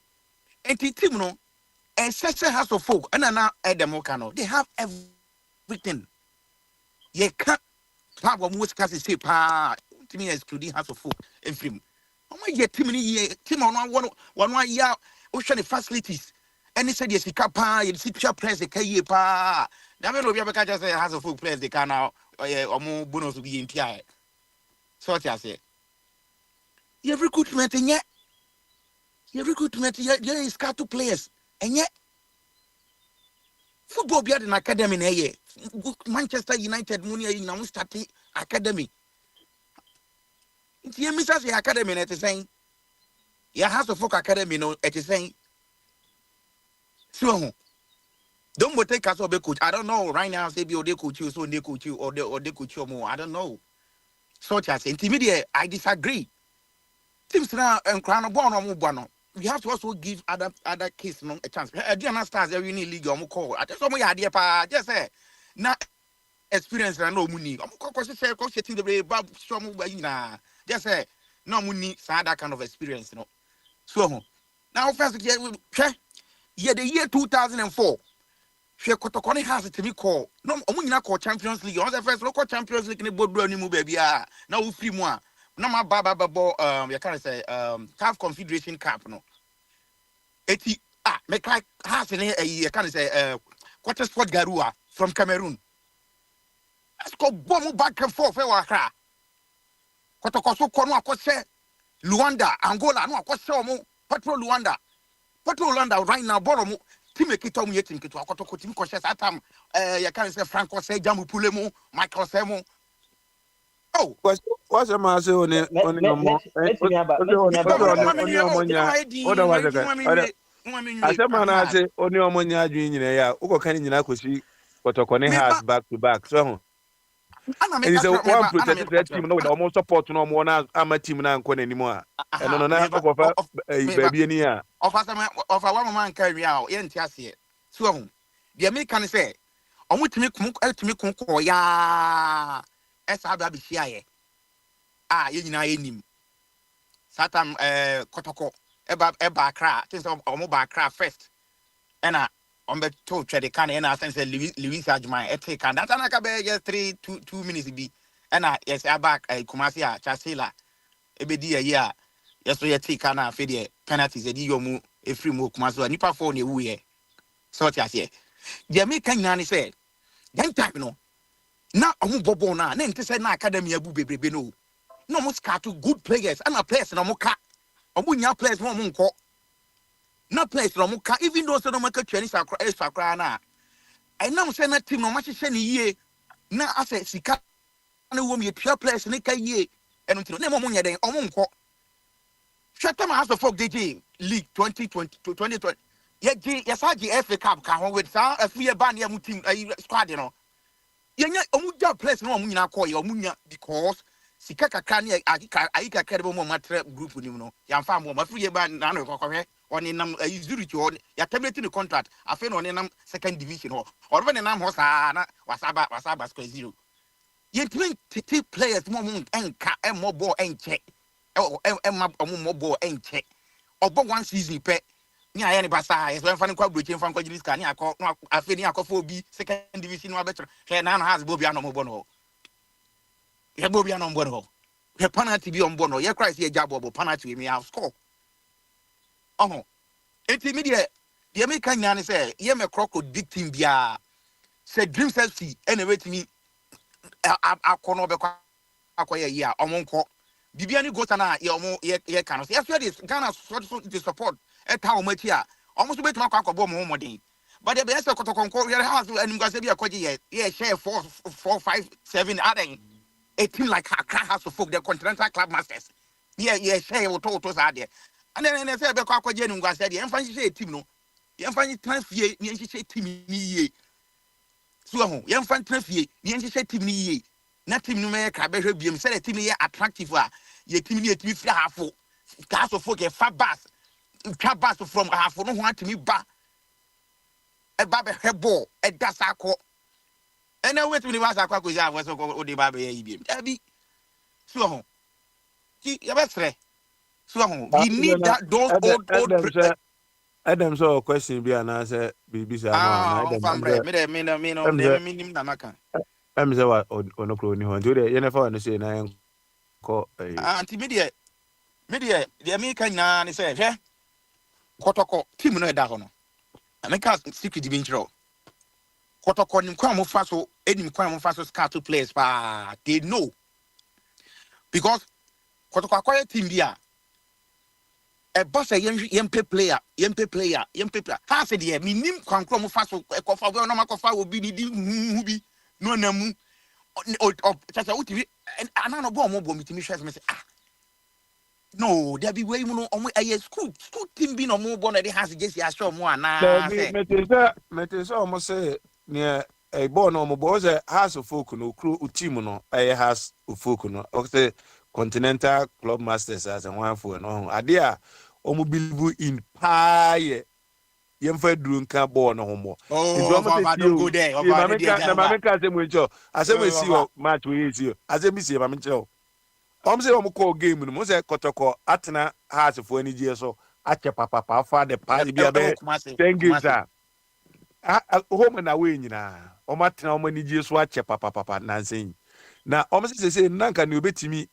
And team no and such a House of Folk and na Edemokano. They have everything. Ye can't have most cases say pa to me excluding House of Folk and film. Oh my get team on one year ocean facilities. And he said yes, he can pa you see players they can pa. Never know we just say House of Folk players they can now or more bonus to be in PI. So what I say. You recruitment and yet you recruitment there is car two players and yet football be at an academy in a year. Manchester United money now start academy. You miss the academy at the saying. You House of Folk academy no at the saying. So don't take us over coach. I don't know right now. Say be they coach you, so they coach you, or they coach you more. I don't know. So just intermediate. I disagree. Teams now and crown born or move. We have to also give other kids a chance. Diana stars every league or call. I just some idea pa just say not experience and no money. I'm setting the way bab some just say no money that kind of experience, you know. So now first yeah the year 2004. She Kotokone has it to be called. No omunyina call Champions League. On the first local Champions League in the board ni mu baby ah. Now we free more. No my baba you can say CAF Confederation Cup no. Eti make like has in you can say quarter sport Garua from Cameroon. Let's go bomb back and forth for Accra. Kotokoso kono akose Luanda, Angola no akose omo Petro Luanda. Petro Luanda right now boromo team ekito mu yetim kito akotoko team ko share atam you can say Franco say Jamu Pulemo, Michael Semo. Oh, what's a man say on I said, man, I say, only ammonia junior, yeah, Ugo can in Akusi, Kotokone has back to back. So, and it's a one protected team, no, almost support no more. I'm a team now, anymore. And on an of a baby in here. Of a one man carry out, and Tiasia. So, the American say, I want to make ya. SRBCI. You know him. Satam Kotoko eba Accra. Things of mobile craft first. And on the toe trade the can and I sense Louis Ajman ethic and that's an just 2 minutes be. And yes, I back Kumasia Chasila. Ebedi a year. Yes, we take an fede penalties a diomu a free move Kumaso nipa phone a wee. So what I say. The American nanny said, then type no. Na omu bobo na nti say na academy abu bebrebe no no mo scout good players and players na mo ka omu nya players mo nko na players na mo ka even though say no make training sakra na I now say na team no ma hye ne yie na ase sika na wo me pure players ne ka yie eno nti no mo nya den omu nko Shatam House of Folk DJ League 2020 Yasaji FA Cup ka ho with sa afie ba na mu team squad no Yenya omuja place no omunyina call omunya because sika kakra ne ayika kredible mo matre group ni no yamfa mo mafriye ba na no kokwe on in Zurich or ya terminating the contract. I feel on in second division or when in Hosa wasaba square zero. Yet 20 players more and more ball and check. And more ball and check. Or one season pet. Ni ayɛ ne basa yɛ sɛ mfa ne kwa brochen mfa nkɔ gini scan akɔ no afei ne akɔfo bi second division no better hwɛ na has bo bia no mo bɔ no yɛ bo bia no mo bɔ no hwɛ penalty bi on bɔ no yɛ cry sɛ yɛ jabo bo penalty we have score ɔho enti me deɛ me kan nya ne sɛ yɛ me crocodile victim bia sɛ dreams FC ɛna wetimi akɔ no bɛkɔ akɔ yɛ yi a ɔmo nkɔ bibia ni gota na yɛ ɔmo yɛ kan no sɛ yɛ sɛ de Ghana so to support town matia almost bet my cock bomb modern. But the best of Cotoconco, your house and Gassabia Koji, yeah, share 4, 5, 7 adding a team like House of Folk, the Continental Club Masters. Yeah, share what totos are there. And then I said, Becco Jen Gassadi, and fancy say team no. Young fancy transfer, Yancy say team ye. So, young fan transfer, Yancy say team ye. Nothing no make a better be said a team attractive. Ye team ye 3 half Castle Folk, a fat bass. Cabas from half no want to me ba a baby hebo a dasako and I went to the Wasaka was o de baby Abby so you best so we need that those old Adam saw a question be an answer BBC I'm say what on no crony one do the NFL and say na call anti-media the American na say eh Kotoko team no da hono America secret bi nchiro Kotoko nim kwa mo fa so enim kwa mo fa so scout players pa they know because Kotoko akwa team bia e boss yempe player ha se de mi nim kwankro mo fa so e kofa we no makofa obi ni di hu bi no namu o tata uti anano bo mo bo mitimi hwese me say no, there be way no school team be no more born at the house just ya show more na say almost say near a born no more a house of folk no crew team no a house of folk no okay Continental Club Masters as a one for no idea omo believe in pie yemfa duru nka ball no homo don't go there Mameka say mwecho asem see match we see asem see mamcha say call game no say Kotoko atena house for any year so ache papa for the party be 10 games home na we nyina atena any year so ache papa nansen na say nanka ne obetimi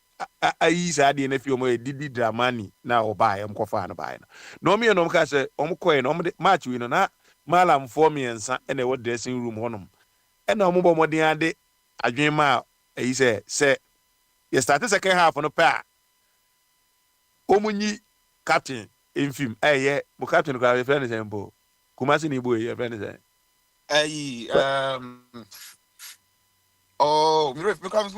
ayi sa de na fi didi dramani na oba em kofa na bai no me no ka say koe no match we no na malam for me ensa na e dressing room honom e na bo modern ade adwen ma ayi say you start second half on the pair. Omunyi captain in film. Yeah, my captain got a friend example. Kumasi ni boy, your friend is oh, because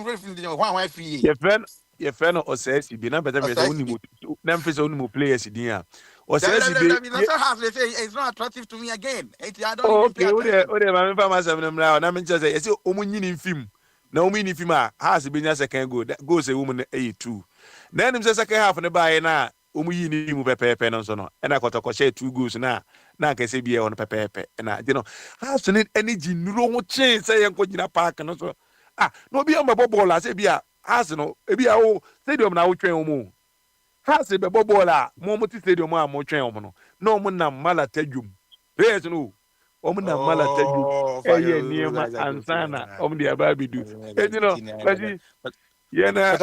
your friend or says you be not better only Memphis only players in here. Or says it's not attractive to me again. Okay, my family 7 now. And I'm just say, Omunyi in film. Na umi ni fima has been a second goal that goes a woman A2. Then him say second half on the buy na umu ni mu pepe no so no. And I Kotoko share 2 goals na can say be on pepe. And you know has to need energy no change say yanko gina park no so. No be on my ball say be has no e be o stadium na wo twen omo. Has be ball mo muti stadium a mo twen omo no. No mo na mala tadwum. Yes no. Omuna mala taju eye niema ansana omdi ababidu you know but yena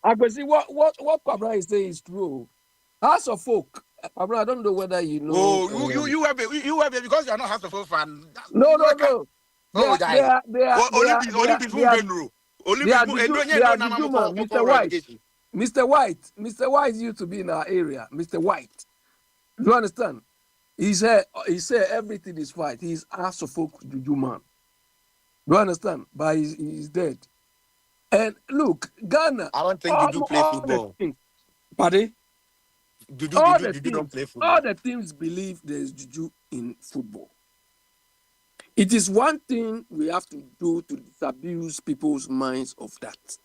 Agbesi what Pabra is saying is true. House of Folk, Pabra, I don't know whether you know. Oh, you have because you are not House of Folk fan. No. Mr. White used to be in our area. Mr. White, do you understand? He said everything is fine. He's House of Folk Juju man. Do you understand? But he's dead. And look, Ghana. I don't think Juju play football. Pardon? Juju don't play football. All the teams believe there's Juju in football. It is one thing we have to do to disabuse people's minds of that.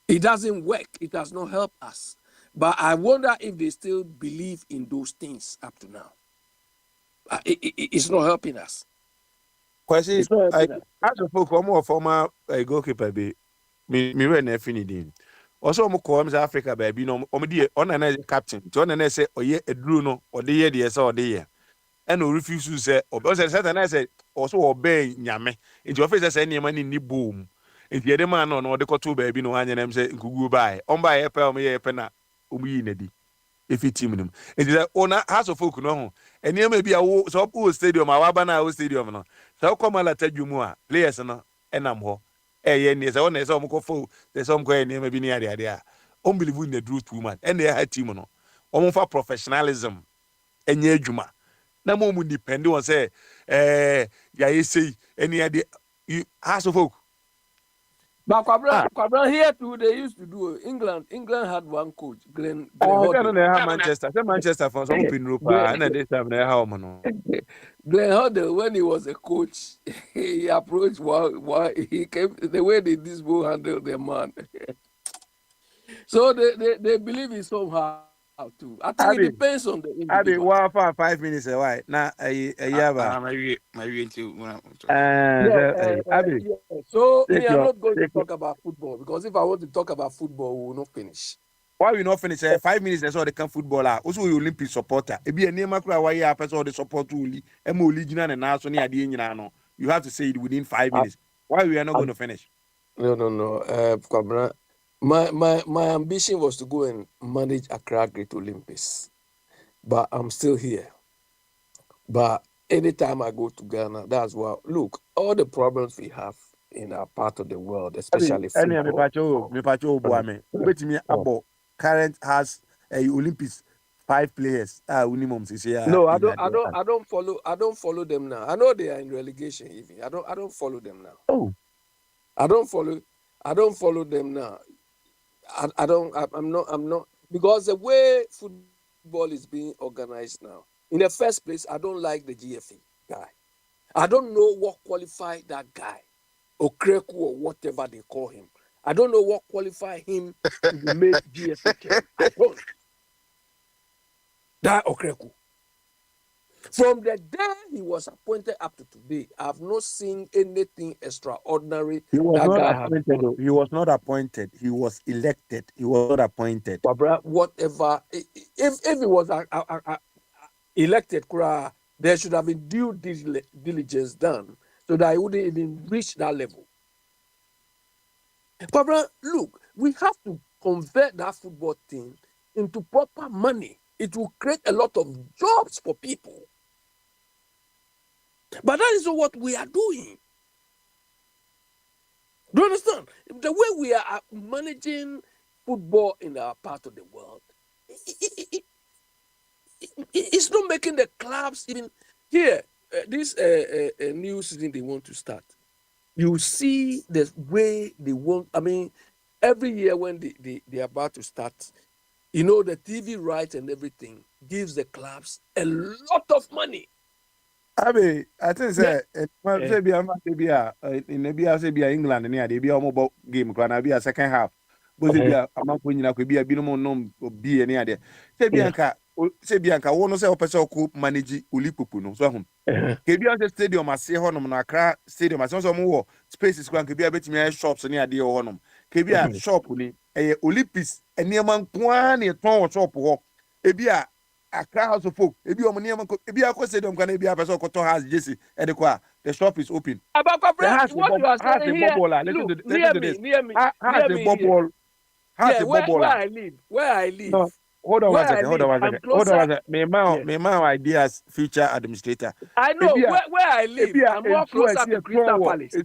It doesn't work. It does not help us. But I wonder if they still believe in those things up to now. It's not helping us. Kwasi, as a folk, more former goalkeeper be me ran a finidin. Also, mo call Africa, baby. No, on an captain. To an say, or ye a druno, or the year, yes, or the year. And no refuse to say, or certain I said, also obey Yame. Into office any money in the boom. If you're the man on or the two baby, no one and say, go by. On by a pel me a penna, nedi. If it's him, it is a owner house of folk no. And here may be a so stadium, our Wabana stadium. No, so come on, let you more players no, and I'm ho. And yes, I want some go full. There's some going near maybe near the idea. Unbelievable in the truth woman, and they had team no. For professionalism, and ye juma. No more depend on say, yeah, you see, any idea you house of folk. But Kwabra here too, they used to do England. England had one coach, Glenn Hoddle. Manchester for some pin group, and this time they have no. Glenn Hoddle, when he was a coach, he approached why he came the way this bull handled their man. So they believe it somehow too. I think it depends on the individual. Abi, for 5 minutes why? Now So I'm not going to talk about football because if I want to talk about football, we will not finish. Why we not finish? 5 minutes that's all they can footballer. Also, we Olympic supporter. It be a name why you have all the support only. And now so near the you have to say it within 5 minutes. Why we are not going to finish? No. My ambition was to go and manage Accra Great Olympics, but I'm still here. But anytime I go to Ghana, that's what look all the problems we have in our part of the world, especially football. Current has a Olympics 5 players. Minimum No, I don't follow them now. I know they are in relegation. Even I don't follow them now. Oh, I don't follow them now. I'm not because the way football is being organized now. In the first place, I don't like the GFA guy. I don't know what qualified that guy, or Kreku or whatever they call him. I don't know what qualified him to be made GFA chairman. I don't. That Okreku. From the day he was appointed up to today, I have not seen anything extraordinary. He was not appointed. He was elected. He was not appointed. Whatever. If he was elected, there should have been due diligence done so that he wouldn't even reach that level. Barbara, look, we have to convert that football team into proper money. It will create a lot of jobs for people. But that is not what we are doing. Do you understand? The way we are managing football in our part of the world, it's not making the clubs even here. This new season they want to start. You see the way they want. I mean, every year when they are about to start, you know, the TV rights and everything gives the clubs a lot of money. I think say be England near they be almost game can be a second half. But be a amount could be a binom be near there. Say Bianca won't say person could manage Ulipupu no so home. KBA stadium as see honum na Accra stadium as some more spaces can be a bit me shops near the honum. KBA shop ni Olympics and near man kwan e ton shop ho. Ebia Accra House of Folk, ebi omo near man ebia ko stadium can be a person ko ton has Jesse and the shop is open. About what you are saying here, look, near me. Where I live. No. Hold on one second. Me man ideas future administrator. I know where I live. I'm more closer to Crystal Palace.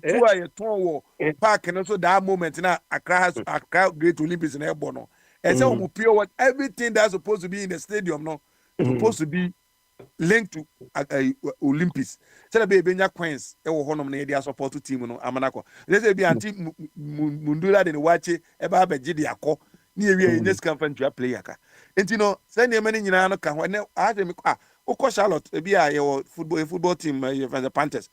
It's park and also that moment now Accra Great Olympics in Airborne. And so pure everything that's supposed to be in the stadium no supposed to be linked to Olympics. So the baby Queens e wo honom na dia support team no amanako. Let's say be anti Mundula de watch e ba be gidi akọ. Ni ewie next campaign to player ka. Enti no say na many nyina no ka ho na ade me kwa Charlotte e bia your football team the Panthers.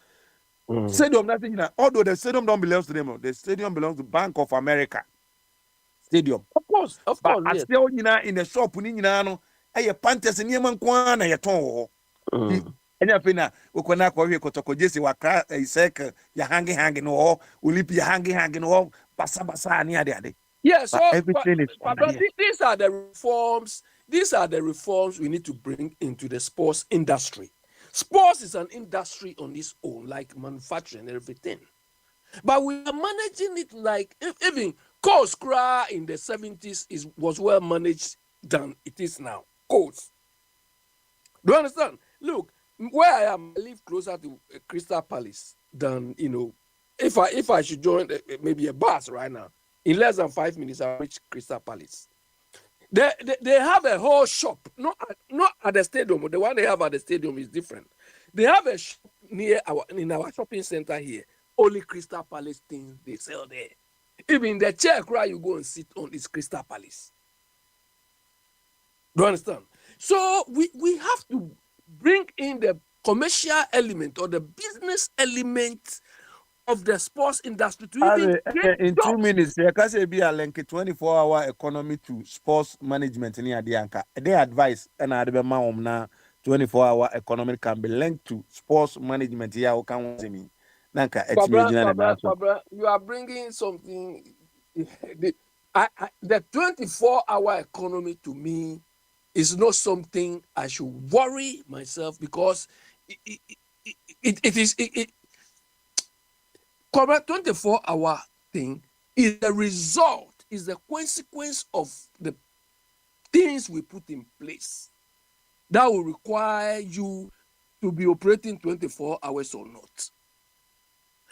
Stadium nothing nyina although the stadium don't belong to them. The stadium belongs to Bank of America. stadium. Of But course, I yes. still in the shop ni no eh Panthers ni man kwa na yeton ho. Enya pe na ukona kwa hwe kotoko jesi wakra cycle ya hangi no Olympic ya hangi no basa ni ade. Yeah, so But everything is these are the reforms. These are the reforms we need to bring into the sports industry. Sports is an industry on its own, like manufacturing and everything. But we are managing it like even Coast Cra in the 70s was well managed than it is now. Coast. Do you understand? Look, where I am, I live closer to Crystal Palace than, if I should join maybe a bus right now. In less than 5 minutes, I reach Crystal Palace. They have a whole shop, not at the stadium. The one they have at the stadium is different. They have a shop in our shopping center here. Only Crystal Palace things they sell there. Even the chair cry you go and sit on is Crystal Palace. Do you understand? So we have to bring in the commercial element or the business element of the sports industry to even in 2 minutes. You can say be a link 24-hour economy to sports management in Adianka. Their advice and I remember now 24-hour economy can be linked to sports management. Yeah, who can see me? Pabra, you are bringing something. The 24-hour economy to me is not something I should worry myself because it is. 24-hour thing is the result, is the consequence of the things we put in place that will require you to be operating 24 hours or not.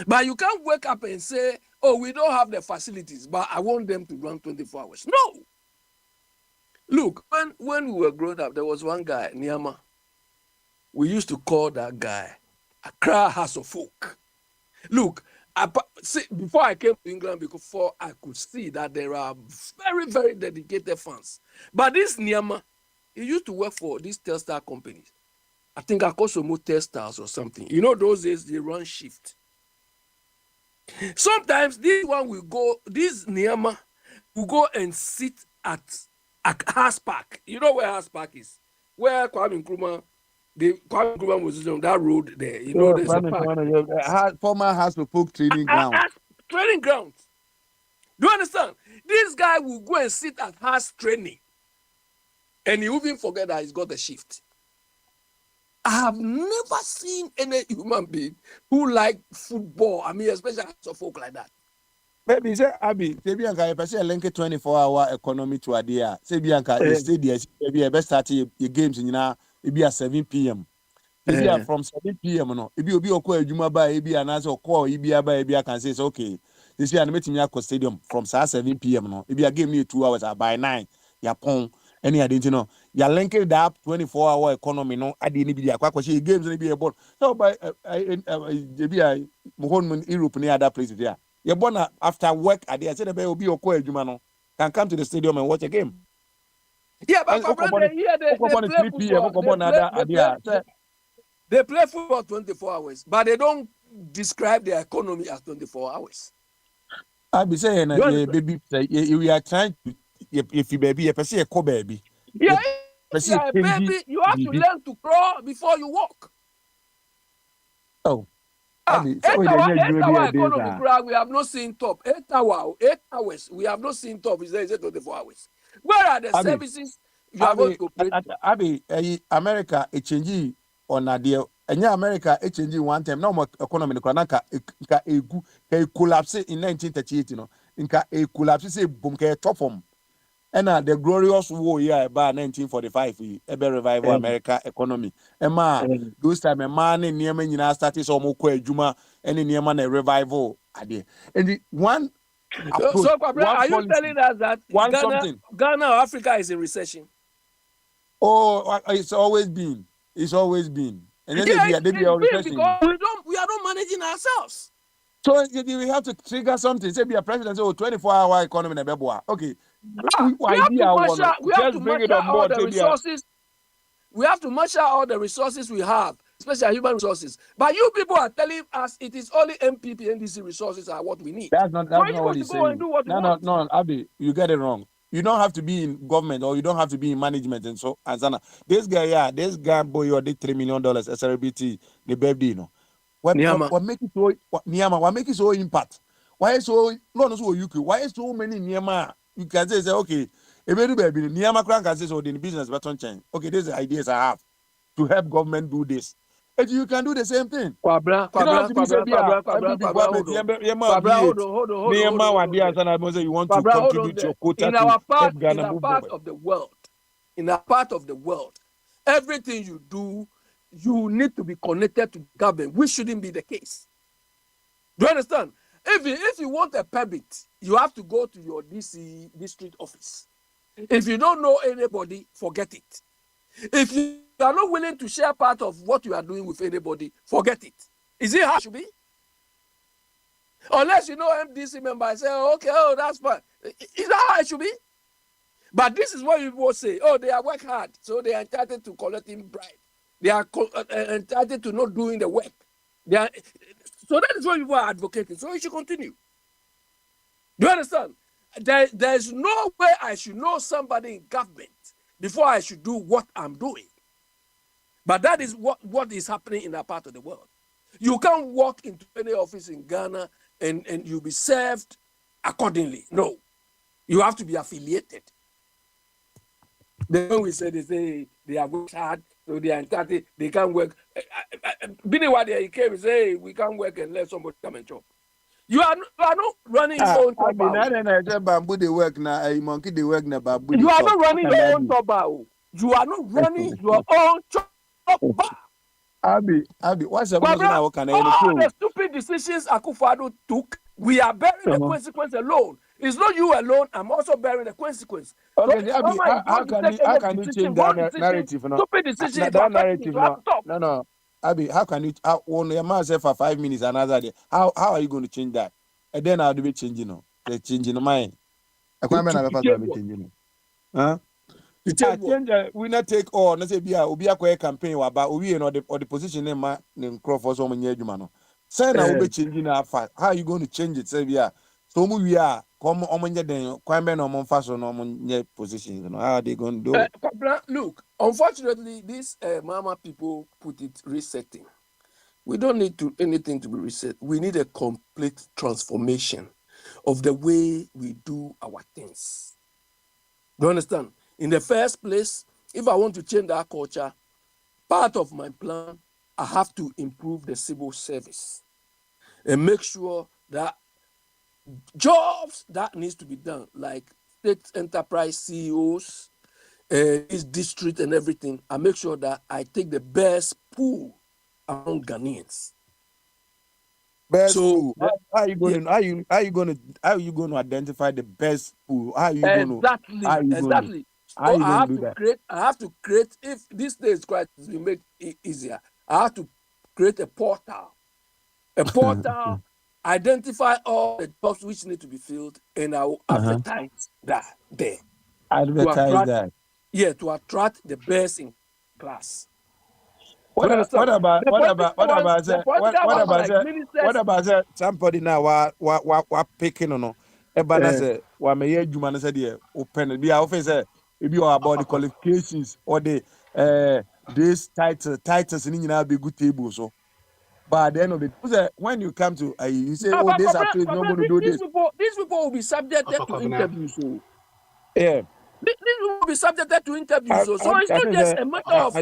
But you can't wake up and say, oh, we don't have the facilities, but I want them to run 24 hours. No. Look, when we were growing up, there was one guy, Niama. We used to call that guy Accra House of Folk. Look, before I came to England, before I could see that there are very, very dedicated fans. But this Niama, he used to work for these Telstar companies. I think Akosomo Telstars or something. Those days they run shift. Sometimes this Niama will go and sit at Haas Park. You know where Haas Park is? Where Kwame Nkrumah was on that road there. There's a park. Former House of Folk training ground. Training ground. Do you understand? This guy will go and sit at Haas training. And he will even forget that he's got a shift. I have never seen any human being who like football. I mean, especially House of Folk like that. Maybe say Abi, say Bianca, if I say link 24-hour economy to idea, say Bianca, you stay there, maybe you best start your games in it be at 7 p.m. If from 7 p.m. no, if you be okay, Juma by if you answer call, if you by if you can say it's okay. This year I'm meeting you at stadium from 7 p.m. no. If you give me 2 hours by 9, you pon any identity you link it up 24-hour economy no. I didn't be a games and be a board. So by maybe I Mohon Europe near other places there. You're born after work at the I said the will be okay, Juma no. Can come to the stadium and watch a game. Yeah, but they play football 24 hours, but they don't describe their economy as 24 hours. I be saying, baby, we are trying to, if you baby, if I see a co baby. Yeah, baby, you have to learn to crawl before you walk. Oh. 8 hour economy, we have not seen top. 8 hours, we have not seen top. It's 24 hours. Where are the services you are going to operate? America, it changed on a deal. And America, it changed one time. No more economy, the collapse in 1938, a collapse, say, boom, top form. And the glorious war year about 1945, ever revival America economy. Those time a man in Yemen started some more Juma and in Yemen a revival idea. And the one approach, so are you telling us that Ghana or Africa is in recession? Oh, it's always been. It's always been. And then they be recession. Because we are not managing ourselves. So we have to trigger something. Say be a president, say 24-hour economy in Beboa. Okay. We have to marshal all the resources. We have to marshal all the resources we have especially human resources. But you people are telling us it is only MPP NDC resources are what we need. That's not So what you're he's supposed to go and saying. do what you No, want. no, Abi, you get it wrong. You don't have to be in government or you don't have to be in management and so and so. This guy boy, you did $3 million SRBT the baby, you know. What make it so Niama? What make it so impact? Why is so no so UK? Why is so many Niama? You can say okay, a very baby Niama crank can say so in business but on change. Okay, these are ideas I have to help government do this. And you can do the same thing. Kwabra, You don't have to be say Kwabra, you want to contribute your quota in to our part, help Ghana in our move part forward. of the world, in our part of the world, everything you do, you need to be connected to the government, which shouldn't be the case. Do you understand? If you want a permit, you have to go to your DC district office. If you don't know anybody, forget it. If you are not willing to share part of what you are doing with anybody, forget it. Is it how it should be? Unless you know MDC member and say, oh, okay, oh, that's fine. Is that how it should be? But this is what people say. Oh, they are work hard, so they are entitled to collecting bribe. They are entitled to not doing the work. So that is what people are advocating. So it should continue. Do you understand? There's no way I should know somebody in government before I should do what I'm doing. But that is what is happening in that part of the world. You can't walk into any office in Ghana and you'll be served accordingly. No. You have to be affiliated. Then we say they are work hard, so they are entitled, they can't work. Biniwadi, he came and say, we can't work and let somebody come and chop. You are not running your own top. Bamboo they work now, a monkey they work now, bamboo. You are not running your own top. You are not running your own top. Abi, what's the reason I can all the stupid decisions Akufo-Addo took, we are bearing the consequence alone. It's not you alone. I'm also bearing the consequence. Okay, so Abi, how can you change that narrative? No, stupid decision. That narrative. No. Abi, how can you when your man say for 5 minutes another day? How are you going to change that? And then I'll be changing. No, they're changing the mind. I can't be changing. Huh? Change we not take all. Let's say be a campaign about we or the position in my Crawford so many years. Say now we be changing our fast. How are you going to change it? Say so we are come on then kwame no mon fast no mon positions. How are they going to do it? Look, unfortunately, these Mama people put it resetting. We don't need anything to be reset. We need a complete transformation of the way we do our things. Do you understand? In the first place, if I want to change that culture, part of my plan, I have to improve the civil service and make sure that jobs that needs to be done, like state enterprise CEOs, this district and everything, I make sure that I take the best pool among Ghanaians. Best pool. How are you going to identify the best pool? How are you going to exactly? So I have to create. If this stage crisis will make it easier, I have to create a portal. Identify all the jobs which need to be filled, and I will advertise that there. Advertise that. Yeah, to attract the best in class. What about somebody now what picking on Ebana say what may you man say open be our face if you are about the qualifications or the this titles in be good table so but at the end of it when you come to you say oh this are not going to do this. These people will be subjected to interviews. Yeah. These will be subjected to interviews. So it's not just a matter of.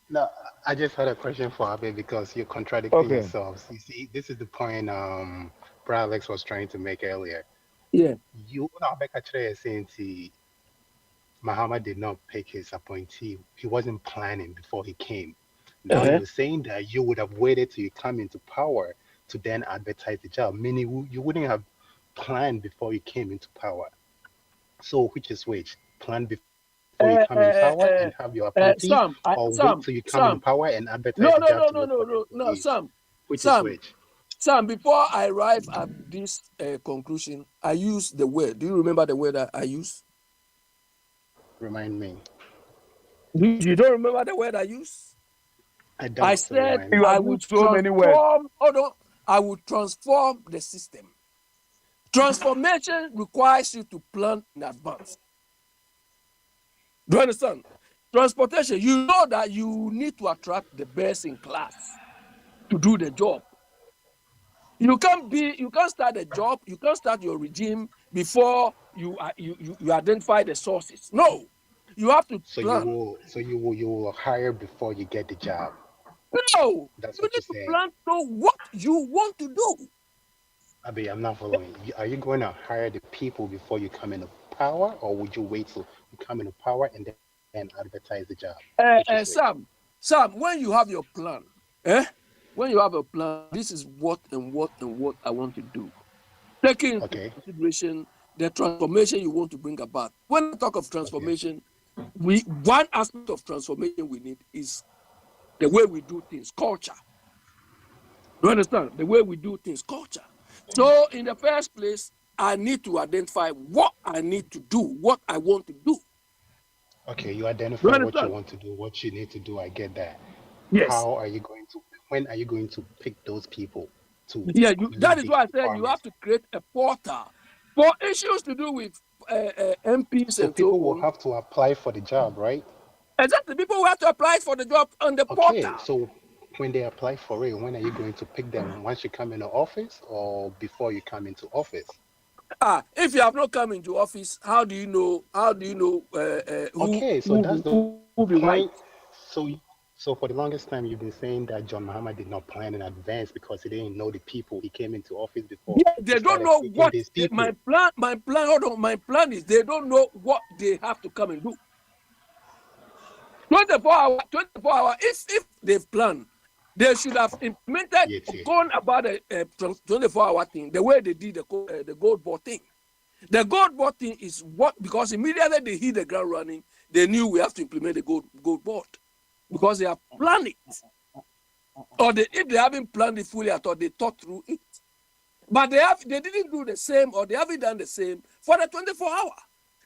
No, I just had a question for Abe because you're contradicting yourselves. You see, this is the point Brad Alex was trying to make earlier. Yeah. You know, saying Mahama did not pick his appointee. He wasn't planning before he came. Now you're saying that you would have waited till you come into power to then advertise the job, meaning you wouldn't have planned before you came into power. So which is which? Plan before you come in power and have your appointee, or wait till you come in power and advertise the job? No, Sam. Which is which? Sam, before I arrive at this conclusion, I used the word. Do you remember the word that I used? Remind me. You don't remember the word I used? I don't. I So said You I have would used so many words. transform. Hold on. I would transform the system. Transformation requires you to plan in advance. Do you understand? Transportation, you know that you need to attract the best in class to do the job. You can't start a job, you can't start your regime before you identify the sources. No, you have to plan. you will hire before you get the job. No, That's you what need you're to saying. plan to what you want to do. Abi, I'm not following. Are you going to hire the people before you come into power, or would you wait till you come into power and then advertise the job? Sam, when you have your plan, when you have a plan, this is what and what and what I want to do. Taking into consideration the transformation you want to bring about. When I talk of transformation, one aspect of transformation we need is the way we do things, culture. You understand? The way we do things, culture. So in the first place, I need to identify what I need to do, what I want to do. Okay, you identify what you want to do, what you need to do. I get that. Yes. When are you going to pick those people to? Yeah, that is why I said you have to create a portal for issues to do with MPs so and people will have to apply for the job, right? Exactly. People will have to apply for the job on the portal. Okay, so when they apply for it, when are you going to pick them? Once you come into office or before you come into office? If you have not come into office, how do you know? Okay, so that's the point. So for the longest time, you've been saying that John Mahama did not plan in advance because he didn't know the people. He came into office before. Yeah, they don't know what my plan. Hold on, my plan is they don't know what they have to come and do. 24 hour. If they've planned, they should have implemented gone about a 24-hour thing the way they did the gold board thing. The gold board thing is what, because immediately they hit the ground running, they knew we have to implement the gold board because they have planned it. Or if they haven't planned it fully at all, they thought through it. But they didn't do the same, or they haven't done the same for the 24-hour.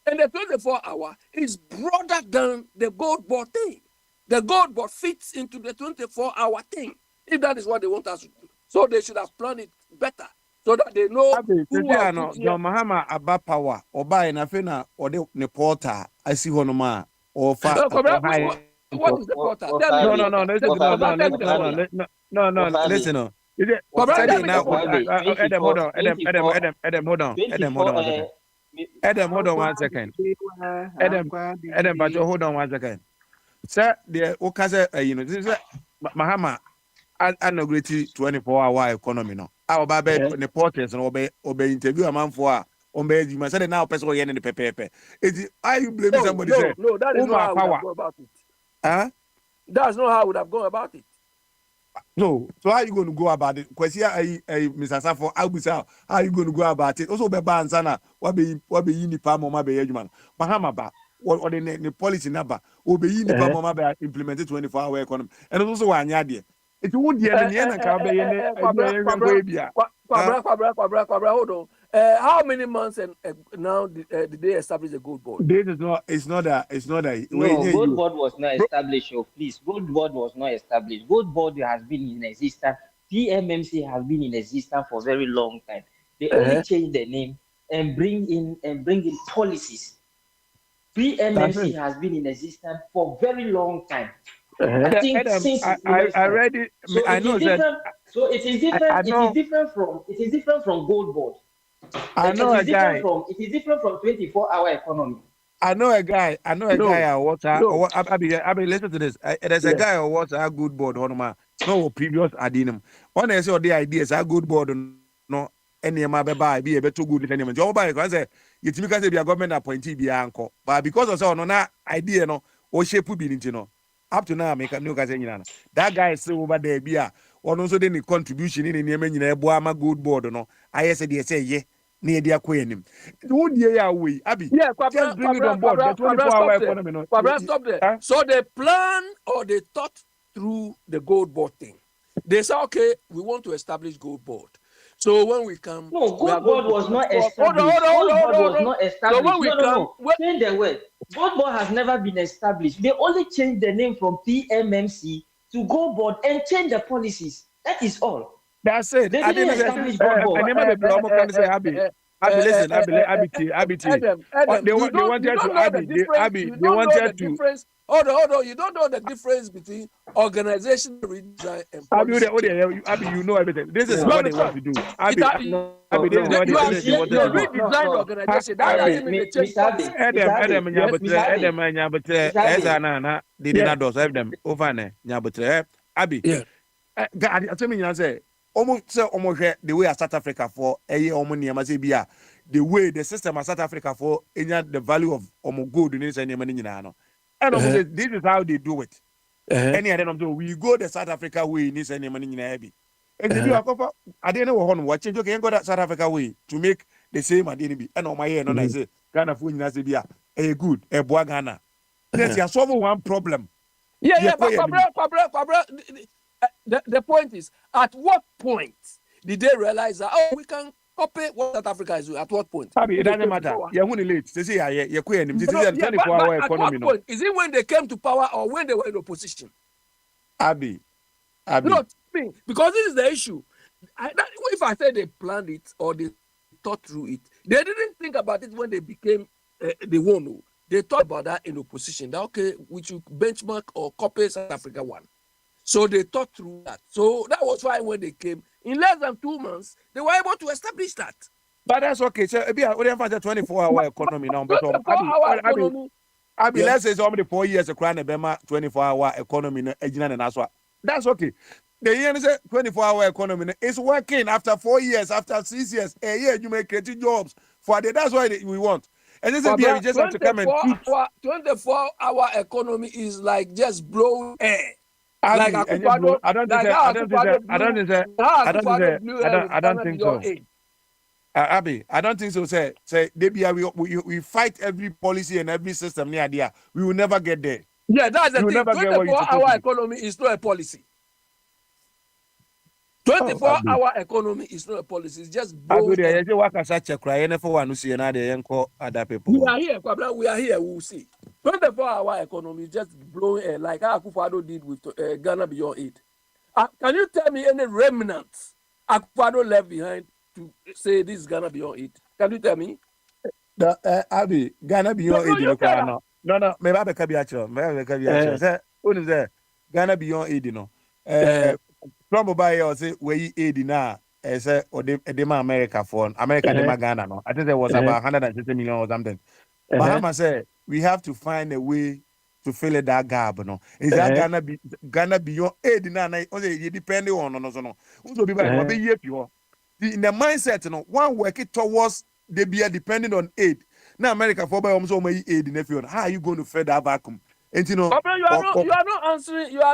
And the 24-hour is broader than the gold board thing. The gold board fits into the 24-hour thing, if that is what they want us to do. So they should have planned it better, so that they know who are no, John Mahama about power, or buy an afena, or the porter, I see one ma, or far. What is the portal? No, listen. Adam, hold on 1 second. Adam, but hold on 1 second. Sir, the Okaza, this is Mahama, inaugurated 24-hour economy. No, our baby, the porters, and obey interview a man for obey you must say now, person in the pepe. Are you blaming somebody? No, that is not how I would have gone about it. That's not how I would have gone about it. No, so how are you going to go about it? Because here, Mr. Safo, how are you going to go about it? Also, be bansana, what be in palm or be man. Mahama ba, or the policy number, or be in palm or be implemented 24-hour economy. And also, one yard. It would be an end hold on. How many months and now did they establish a gold board? It's not a. No, gold board was not established. Oh, please, gold board was not established. Gold board has been in existence. PMMC has been in existence for a very long time. They only change the name and bring in policies. PMMC has been in existence for a very long time. I think Adam, since I read it. So I know that. So it is different. It is different from gold board. I know a guy. It is different from 24-hour economy. I know a guy. I mean, listen to this. There's a guy who wants a good board. No previous adinum. One is the ideas a good board. No, any of my baby be a better good than anyone. Joe by because you can say be a government appointee be uncle. But because of so no idea no or shape be no. Up to now, make a new Kazanian. That guy is still over there. Be a or also any contribution in the Yemen in a Boama good board. No, I said, yes, say, near the aquarium. Would ye away? Abby, yeah, just bring it on board. The 24-hour economy. Stop there. So they plan or they thought through the gold board thing. They say, okay, we want to establish gold board. So when we come, No, we are God going board to was not hold established. God board was not So established. when we come, Change the word. God board has never been established. They only changed the name from PMMC to Go board and change the policies. That is all. That's it. They I didn't didn't say. establish God board. I never be almost can say Abby. Abby, listen. Abby. Adam, They you wanted don't to know the Abby. difference. Abby. You They don't know the wanted to. difference. Hold on. You don't know the difference between organizational redesign and policy. Abby, you know everything. This is You what they want understand? to do. Abby, No, Abby, this is what You they wanted to do. redesigned the organization. That Abby, doesn't mean they change policy. Adam, Yes. Nyabutre, Ezana, they did not do them over there. Nyabutre, Abby. Yeah. I tell me, you say, almost the way South Africa for a year, the way the system of South Africa for the value of gold in this and and this is how they do it. Any other we go the South Africa way in this and money in heavy. And if you are I didn't know one watching you can go that South Africa way to make the same identity. And on my ear, and I say, Ghana for Nasibia, a good, a boa Ghana. Yes, you solve one problem. The point is, at what point did they realize that we can copy what South Africa is doing? At what point? It doesn't matter. You're only late. They say, you're queer. This is a 24-hour economy. Point? Is it when they came to power or when they were in opposition? Abby. No, because this is the issue. If I say they planned it or they thought through it, they didn't think about it when they became the one. They thought about that in opposition. That okay, we should benchmark or copy South Africa one. So they thought through that. So that was why when they came, in less than 2 months, they were able to establish that. But that's okay. So we have a 24-hour economy now. But Abby, let's say somebody 4 years a crown a Bema 24-hour economy and that's okay. The year is a 24-hour economy is working after 4 years, after 6 years, a year you make creative jobs for the that's why we want. And this is we just have to come and 24-hour economy is like just blowing air. Like I don't think so. Abby, I don't think so. Say, we fight every policy and every system near there. We will never get there. Yeah, that's the thing. 24-hour economy is not a policy. 24-hour economy is not a policy. It's just blowing. We are here, we are here. We will see. 24-hour economy is just blowing air like how Akufo-Addo did with Ghana Beyond Aid. Can you tell me any remnants Akufo-Addo left behind to say this is Ghana Beyond Aid? Can you tell me? Abby, Ghana Beyond Aid. No. Maybe I be kabiacho. Say, what is that? Ghana Beyond Aid, you know. From by or say we aid now. Say or the America for America Ghana. No, I think there was about 150 million or something. Bahama said we have to find a way to fill that gap. No, is that Ghana Beyond Aid now? Only depending on no. Also be by pure. In the mindset, no one working towards they be depending on aid. Now America for by almost my aid in the field. How are you going to fill that vacuum? And you know, you are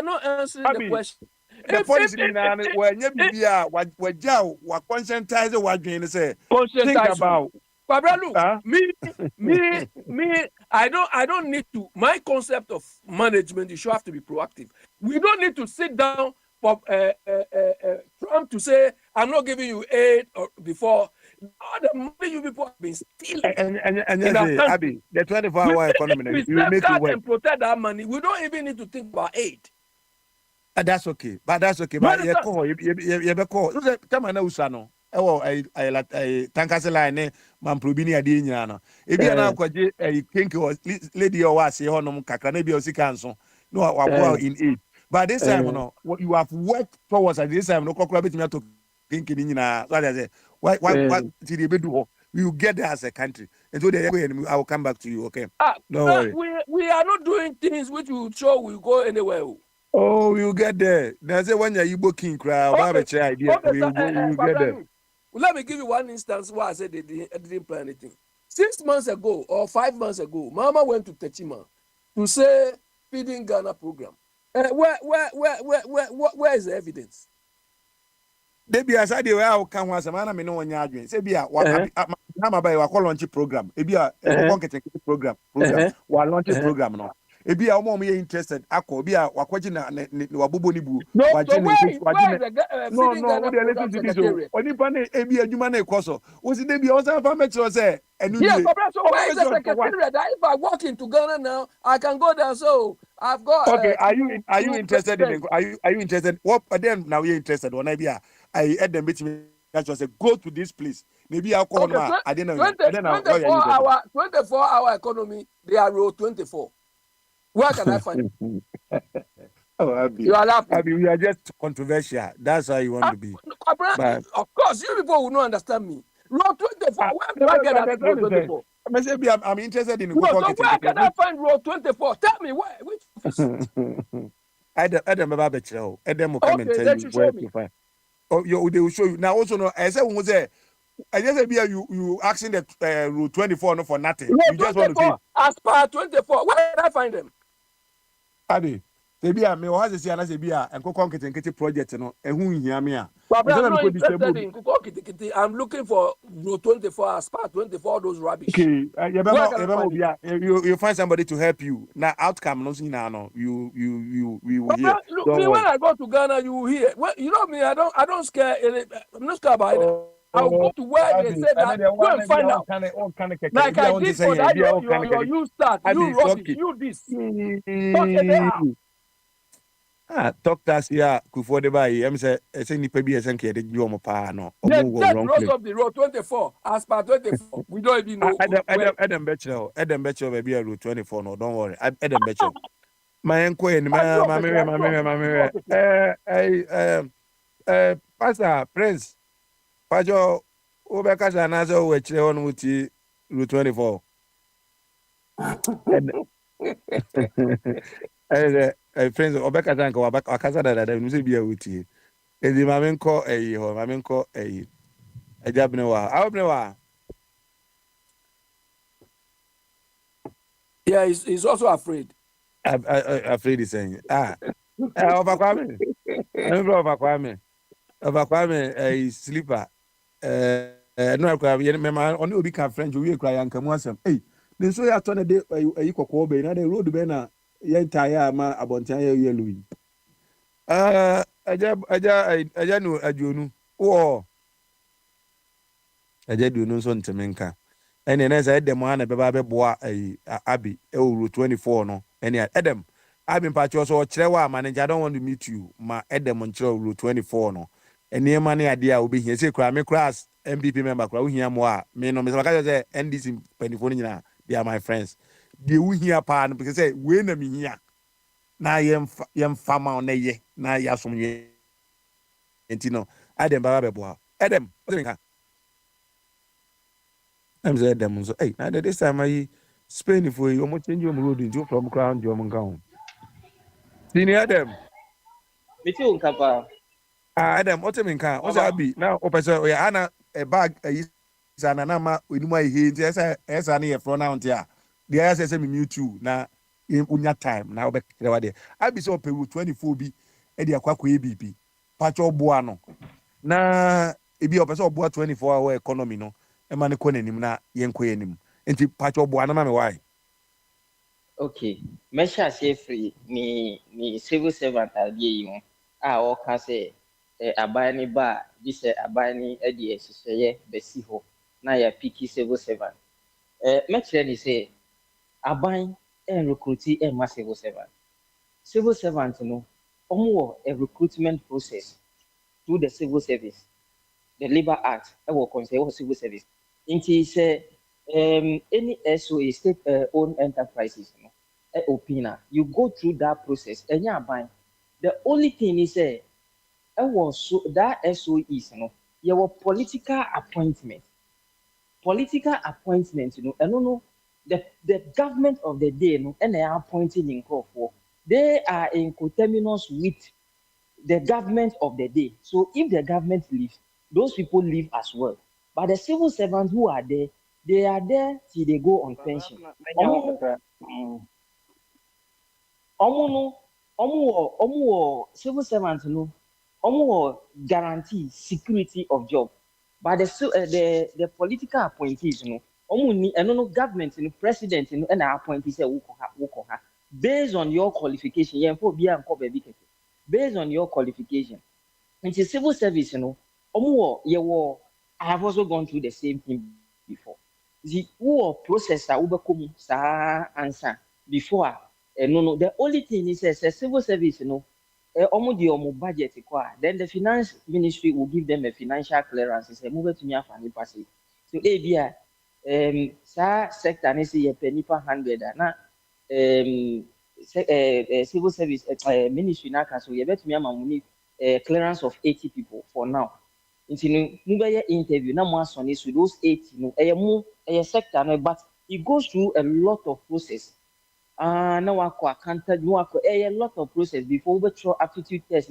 not answering the question. The policy now when you be what conscientize what you say. Think about. Pablo, look, me. I don't need to. My concept of management, you should have to be proactive. We don't need to sit down for Trump to say, "I'm not giving you aid," or before. All the money you people have been stealing. And Abby, the 24-hour economy, we make it work and protect that money. We don't even need to think about aid. That's okay. But you call. Come on, Usano. I tankase line man probini ade nyina no ebi na akwaje kinki or lady or was here honom kakra na bi o sika nso no wa in aid but this time no you have worked towards at this time no kokra betimi to kinki ni nyina so I say why did you do we will get there as a country and so I will come back to you, okay? No worry. We are not doing things which will show we go anywhere. Oh, we will get there. Now say when you king crowd idea we will get there. Let me give you one instance where I said they didn't plan anything. 6 months ago or 5 months ago, Mama went to Techima to say feeding Ghana program. Where is the evidence? They be aside the way I can was a man I know when you're doing. Say be a I'm about a launch program. It be a program. While launching program no. ebi a ọmọ interested akọ obi a wakọji na wabobo ni bu No, so wagye ne where nkeji is wagye ne no feeding no Ghana wo dey listen program to this o secretariat? onipa na ebi adwuma na ekọ so wo si debi o san fa metro say enu Yes, nie so where is the secretariat? That if I walk into Ghana now, I can go there. So I've got. Okay, are you interested in presidents. are you interested? What then now you're interested? When I be I at them meet me. That just say go to this place. Maybe I'll call Okay, ma. I didn't know. And then now, 24-hour economy. They are row 24. Where can I find it? Oh, Abby. You are laughing. Abby, we are just controversial. That's how you want to be. But, of course, you people will not understand me. Row 24. Where do I get that row 24? I'm interested in. No, so where can I find row 24? Tell me where. Which office? Adam Babachel. Adam will come and tell you where to find. Oh, they will show you. Now also no. I said when was there. I just said you asking the row 24 no for nothing. Row you just want to say as per 24. Where can I find them? Abi. Sebia me o ha se ana sebia enko konketenkete project no ehun hia me a. I'm not interested in Kuko. I'm looking for row 24 as part 24 those rubbish. Okay, you find somebody to help you. Now outcome no no you will hear. Look, me when I go to Ghana, you will hear. Well, you know me, I don't scare. I'm not scared about it. I'll go to where they say that. Go and find out. Like I did for that, you start, you rubbish, you this. Talk it out. Talk to us here. Before the buy, I'm say nipa bi esenke de gyo mo pa no. The road of the road 24 as per 24. We don't even know. Adam Betchel baby road 24 no. Don't worry. Adam Betchel. My enko en ma Pastor Prince. Pajo obekasa na so we kire won wuti road 24. Friends obeka tanka wakasa dada no se bia wutie edi mamenko ho mamenko ajabne wa yeah, he's also afraid. Afraid is saying overkwame overkwame sleeper no akwa me ma oni obi kan French we kra yanka mu asem ne so ya to ne de kokko be na de road be na yen taya ma abontan ya yellow yi aja no ajuonu wo aja duonu so ntemenka ene na say dem ana beba be boa abi euro 24 no ene edem abi mpacho so kire wa manager I don't want to meet you ma edem nkire euro 24 no ene ma na ade a obi hia say kra me class MPP member kra wo hia mo a me no me say NDC penifo nyina they are my friends. They will hear pan because say we na me here na yem fama on ye na ya som ye entino Adam baba bebo Adam what me ka I'm say Adam so hey na this time I Spain for you almost change your road into from crown your mongan senior Adam me ti unkapa Adam what me ka what abi na opese ya ana a bag sana na ma onuma ihe nti esa na ye from now ntia the I say me mute you na unya time na obekere wa de abi so pewu 24 bi e de akwakọ ABP pacho boa no na ebi opese oboa 24 hour economy no e ma ne ko nanim na yenko yanim nti pacho boa na ma me why okay mesha say free ni civil servant adie yi ho a o ka say aban ni ba bi say aban ni e de hyehyeye besi ho na ya piki civil servant me kire ni say aban and recruiting and massive civil servant no a recruitment process through the civil service the labor act will concern civil service into say any SOA state owned enterprises opina you go through that process and the only thing is so that SOEs your political appointment and the government of the day and they are appointing in Crawford. They are in coterminous with the government of the day. So if the government leaves, those people leave as well. But the civil servants who are there, they are there till they go on pension. Civil servants guarantee security of job. But the political appointees government president and our appointees based on your qualification, based on your qualification. And the civil service, I have also gone through the same thing before. The processor answer before. No, the only thing is a civil service, budget, then the finance ministry will give them a financial clearance. It's a move to me and pass it. So sector and say a penny per 100 civil service ministry now can so you bet me money clearance of 80 people for now. Into interview now more on is with those 80 a sector but it goes through a lot of process. Now a lot of process before we throw aptitude test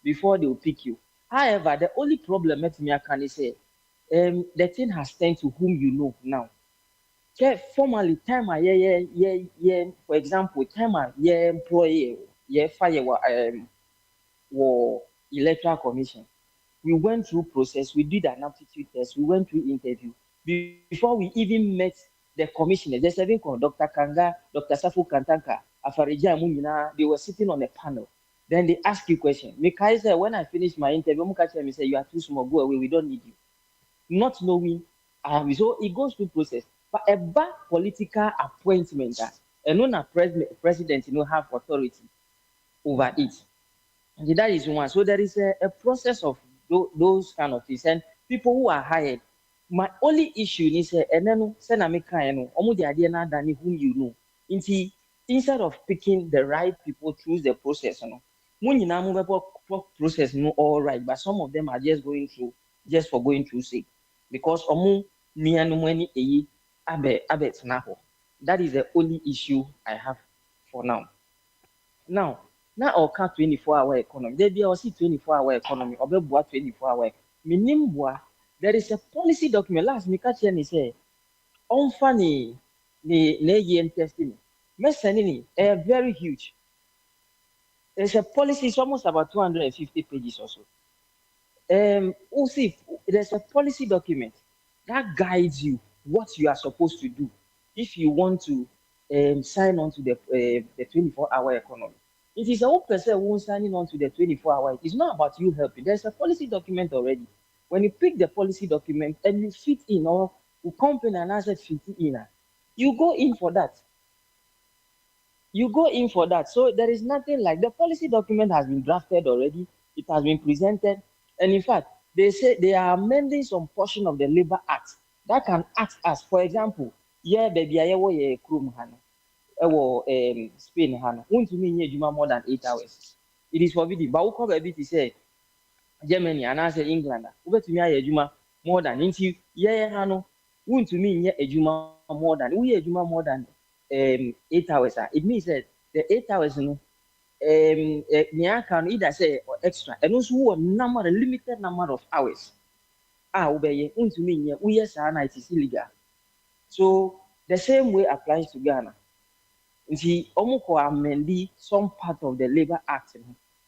before they will pick you. However, the only problem met me I can say the thing has turned to whom you know now. Formally, time for example, time employee fire electoral commission. We went through process, we did an aptitude test, we went through interview. Before we even met the commissioners, there's even called Dr. Kanga, Dr. Safu Kantanka, Afarija Munina, they were sitting on a panel. Then they ask you question. Mekai said, when I finished my interview, Mukacha say, you are too small, go away, we don't need you. Not knowing, so it goes through process. But a bad political appointment, and non president, have authority over it. And that is one. So there is a process of those kind of things. And people who are hired, my only issue is and then send a the idea than whom you know. Instead of picking the right people through the process, process all right, but some of them are just going through just for going through sake. Because that is the only issue I have for now. Now I'll count 24-hour economy. There be also 24-hour economy, or 24-hour. Minimum, there is a policy document. Last me catch and say, on funny, the testing. Messenini, very huge. There's a policy, it's almost about 250 pages or so. There's a policy document that guides you what you are supposed to do if you want to sign on to the 24-hour economy. If it's a whole person who signing on to the 24-hour, it's not about you helping. There's a policy document already. When you pick the policy document and you fit in, or you company and asset fit in, you go in for that. So there is nothing like the policy document has been drafted already. It has been presented. And in fact, they say they are amending some portion of the Labor Act that can act as, for example, baby, I a Chrome Hano. Spain Hano. More than 8 hours. It is forbidden. But who come to say Germany and I say England, over to me a juma more than into Hano, won't to me a juma more than 8 hours. It means that the 8 hours can either say or extra, and also a limited number of hours. Obey to me, we yes, it is illegal. So the same way applies to Ghana. You see, Omoko amended some part of the Labor Act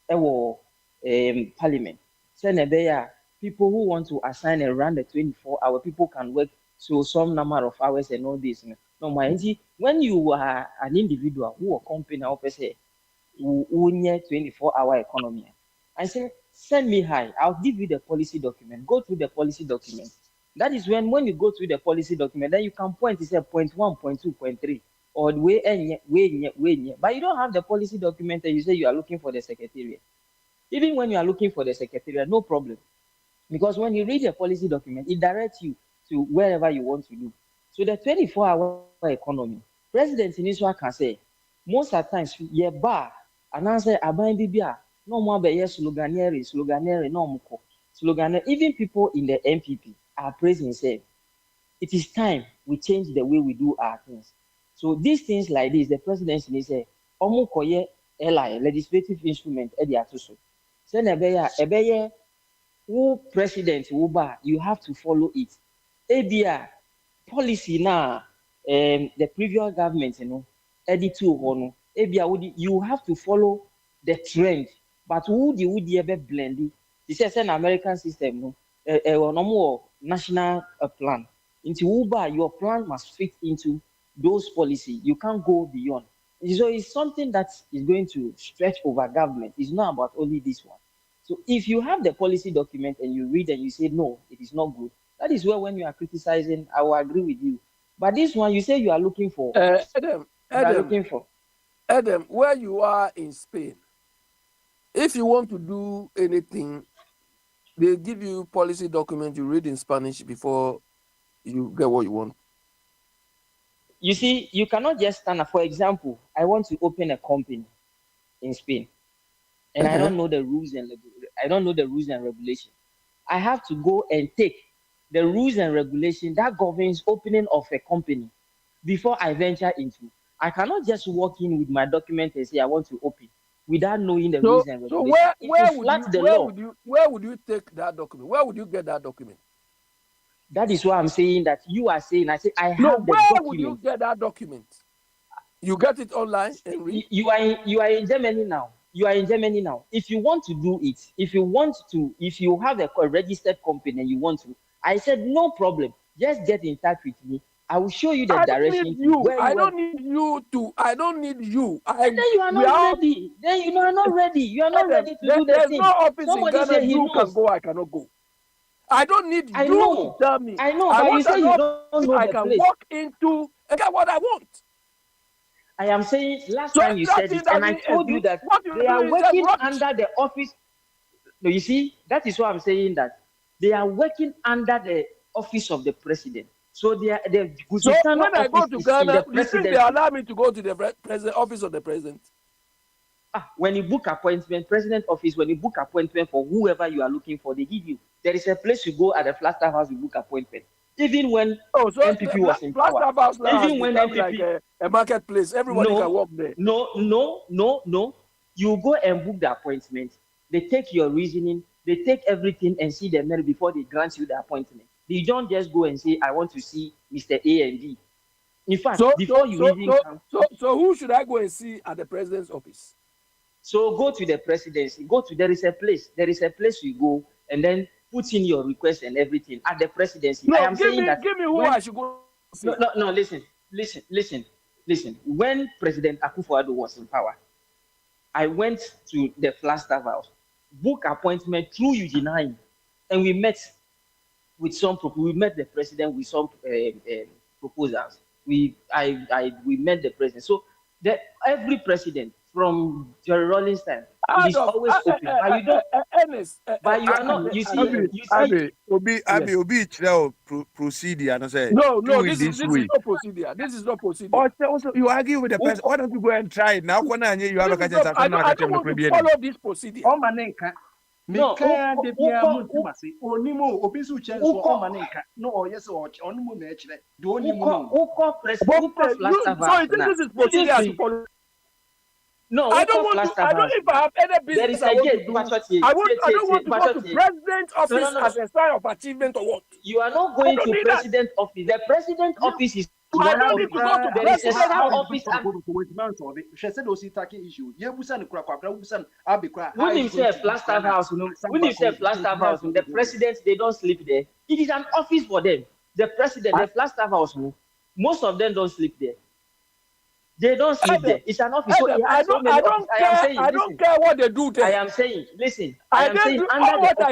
Parliament. There people who want to assign around the 24-hour, people can work so some number of hours and all this. No, when you are an individual who a company or person who 24-hour economy, I say, send me high. I'll give you the policy document. Go through the policy document. That is when you go through the policy document, then you can point, it's a point 1, point 2, point 3, or way. But you don't have the policy document and you say you are looking for the secretariat. Even when you are looking for the secretariat, no problem. Because when you read the policy document, it directs you to wherever you want to do. So the 24-hour economy, President Inisuwa can say, most of the times, and answer Aban Bibia, no more be sloganeering, no more. Sloganeering, even people in the MPP are praising, say, it is time we change the way we do our things. So these things like this, the presidency say, Omukoye LI, legislative instrument, Ediatuso. Say, Ebeye, who president, you have to follow it. ABR policy now, the previous government, you have to follow the trend. But who the ever blend? This is an American system, no more national plan. Into Uber, your plan must fit into those policies. You can't go beyond. So it's something that is going to stretch over government. It's not about only this one. So if you have the policy document and you read and you say, no, it is not good, that is where when you are criticizing, I will agree with you. But this one, you say you are looking for. Adam, where you are in Spain, if you want to do anything, they give you policy document, you read in Spanish before you get what you want. You see, you cannot just stand up. For example, I want to open a company in Spain, and I don't know the rules and regulations. I have to go and take the rules and regulations that governs opening of a company before I venture into. I cannot just walk in with my document and say I want to open without knowing the rules and regulations. So where would you take that document? Where would you get that document? That is why I'm saying that you are saying. I say I have the where document. Would you get that document? You get it online and read. You are in Germany now. You are in Germany now. If you want to do it, if you have a registered company and you want to, I said no problem. Just get in touch with me. I will show you the direction. I don't need you. Then you are not ready. Then you are not ready. You are not ready to do the thing. There's no office Somebody in Ghana. You can go. I cannot go. I don't need you to tell me. I know, but you say you don't know I the can place. walk into and get what I want. I am saying last time you said it, and I told you that they are working under the office. No, you see, that is why I'm saying that they are working under the office of the president. So they are the So when I go to Ghana, you think they allow me to go to the office of the president? When you book appointment, president office, when you book appointment for whoever you are looking for, they give you. There is a place you go at the Flagstaff House, you book appointment. Even when MPP was in power. Even when MPP like a marketplace, everybody can walk there. No. You go and book the appointment. They take your reasoning, they take everything and see the merit before they grant you the appointment. They don't just go and say, I want to see Mr. A and B. In fact, so who should I go and see at the president's office? So go to the presidency. There is a place you go and then put in your request and everything at the presidency. No, give me who I should go see. No, listen. When President Akufo-Addo was in power, I went to the Flagstaff House, book appointment through UG9, and we met with we met the president with some proposals. We met the president. So every president from Jerry Rawlings time is always open. But you don't. But you are not. You see. Obi procedure and say. No. This is not procedure. This is not procedure. Also, you argue with the president. Why don't you go and try it now? You have a catch. I don't want to follow this procedure. No, No, I don't want to. I don't if I have any business I want to do. I don't want to go to president's office as a sign of achievement or what. You are not going to president office. The president office is. I don't need to go to president's office. When you say Flagstaff House, the president, they don't sleep there. It is an office for them. The president, the Flagstaff House, most of them don't sleep there. They don't sleep there. It's an office. So I don't care what they do there. I am saying, listen. I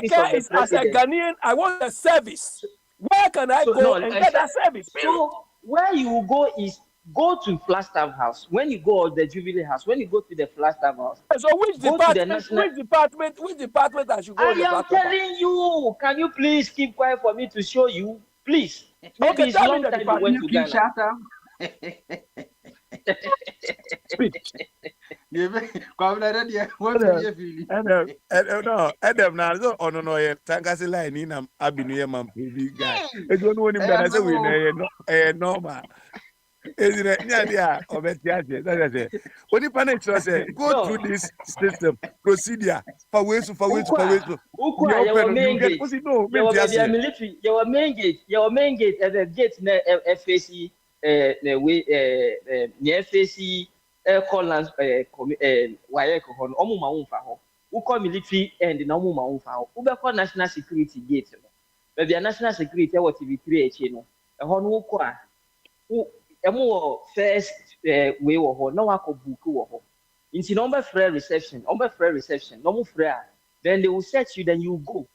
care is as a Ghanaian, I want a service. Where can I go and get that service? So where you go is go to Flagstaff House. When you go to the Jubilee House, when you go to the Flagstaff House. So which department I should go to? I am telling you. Can you please keep quiet for me to show you? Please. Maybe it's long time you went to Ghana. Adam na so ono no ye tankasi line ni na abinu ye man baby guy e do no ni mda say we na normal ezire nya dia obeti ase say oni panel say go through this system procedure for ways your main gate at the gate na FAC near FAC Collins wire hon omuma wonfa ho uko military end na omuma wonfa ho ubeko national security gate no be national security what TV3 eche no e ho no uko a emo first way wo ho no wako book wo ho inti number free reception no mo free then they will search you then you go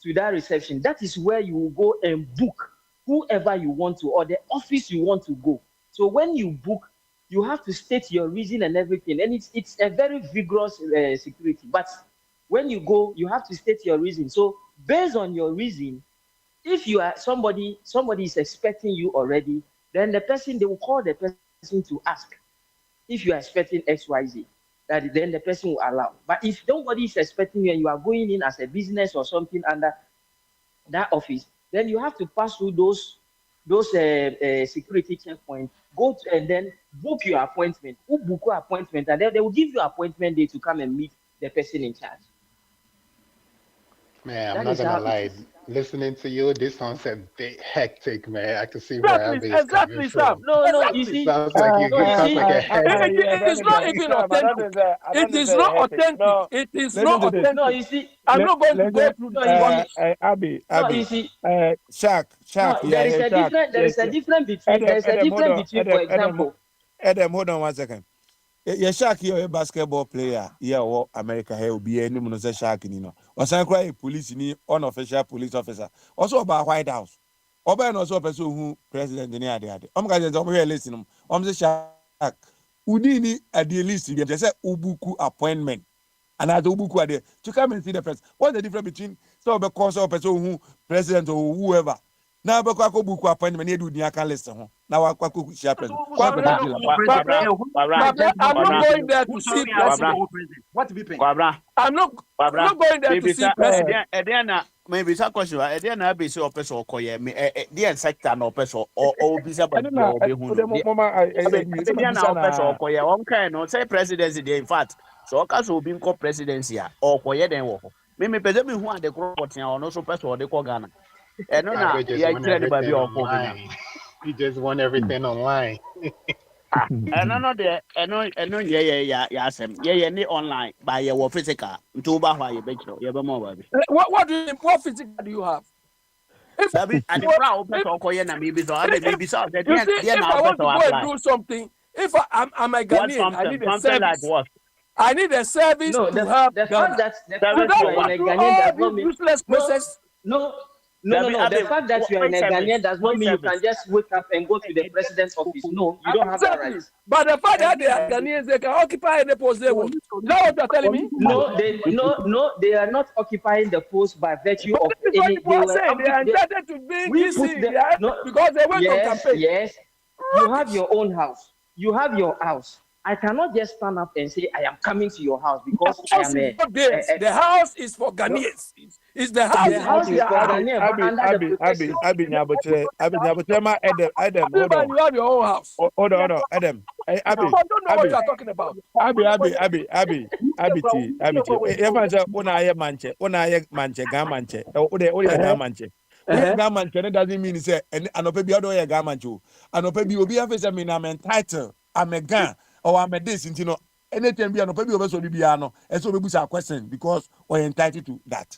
to that reception. That is where you will go and book whoever you want to or the office you want to go. So when you book, you have to state your reason and everything, and it's a very vigorous security. But when you go, you have to state your reason. So based on your reason, if you are somebody is expecting you already, then they will call the person to ask if you are expecting XYZ. That then the person will allow. But if nobody is expecting you and you are going in as a business or something under that office, then you have to pass through those security checkpoints, go to, and then book your appointment. Who book your appointment, and then they will give you appointment day to come and meet the person in charge. Man, I'm not gonna lie. Listening to you, this sounds a bit hectic, man. I can see where Abby is coming from. No, you see, sounds like you sounds like a headache. It is not even authentic. It is not authentic. It is not authentic. No, you see, I'm not going to go through Abby, you see, Shaq. There is a difference between, for example. Adam, hold on 1 second. Yeah, Shaq, you're a basketball player. Yeah, or America here will be any one of the Shaq, you know. Or some cry police in unofficial police officer. Also about White House. Or by also a person who president in the other. I'm going to listen. I'm the Shaq. Udini at the list. They say Ubuku appointment. And at Ubuku there to come and see the president. What's the difference between so because of a person who president or whoever? Now, but I book appointment. You do the listen. Now, I could share president. I'm not going there to see president. What do you think? I'm not going there to see president. Maybe some question. I didn't have a person or call me. The sector no person or be somebody. Say presidency. In fact, so also being called presidency or call them. Maybe me who are the corporate or no person or the Ghana. And no, you just want everything online. Yeah, online by your physical. What do physical do you have? If I want to go and do something, if I'm a Ghanaian, I need a service. I need a service to help the fact that you are in a Ghanaian does not mean useless process. No. The fact that you are in a Ghanaian does not mean you can just wake up and go to the president's office. No, you don't have that right. But the fact that they are Ghanaians, they can occupy any post they want. Is that what you're telling me? No, they are not occupying the post by virtue of any. They are entitled to be in DC because they went on campaign. Yes, you have your own house. You have your house. I cannot just stand up and say I am coming to your house because I am the house is for Ghanaians. It's the house. The house is for Ghanaians. Adam, you have your own house. Hold on, Adam. I don't know what you are talking about. Abi. If Gamanche doesn't mean say anopebi odo gamancho. Anopebi obi afese me na I'm entitled. I'm a gun or I'm a this you know. Anything be anopebi obi so bibia no. And so we a question because we're entitled to that.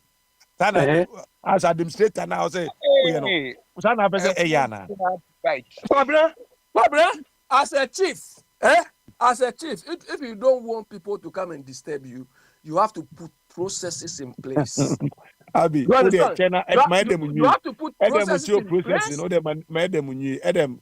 As administrator now say, you know. Sana pese eyana. Right. Barbara, as a chief, if you don't want people to come and disturb you, you have to put processes in place. Abi, you have to put processes in place. Adam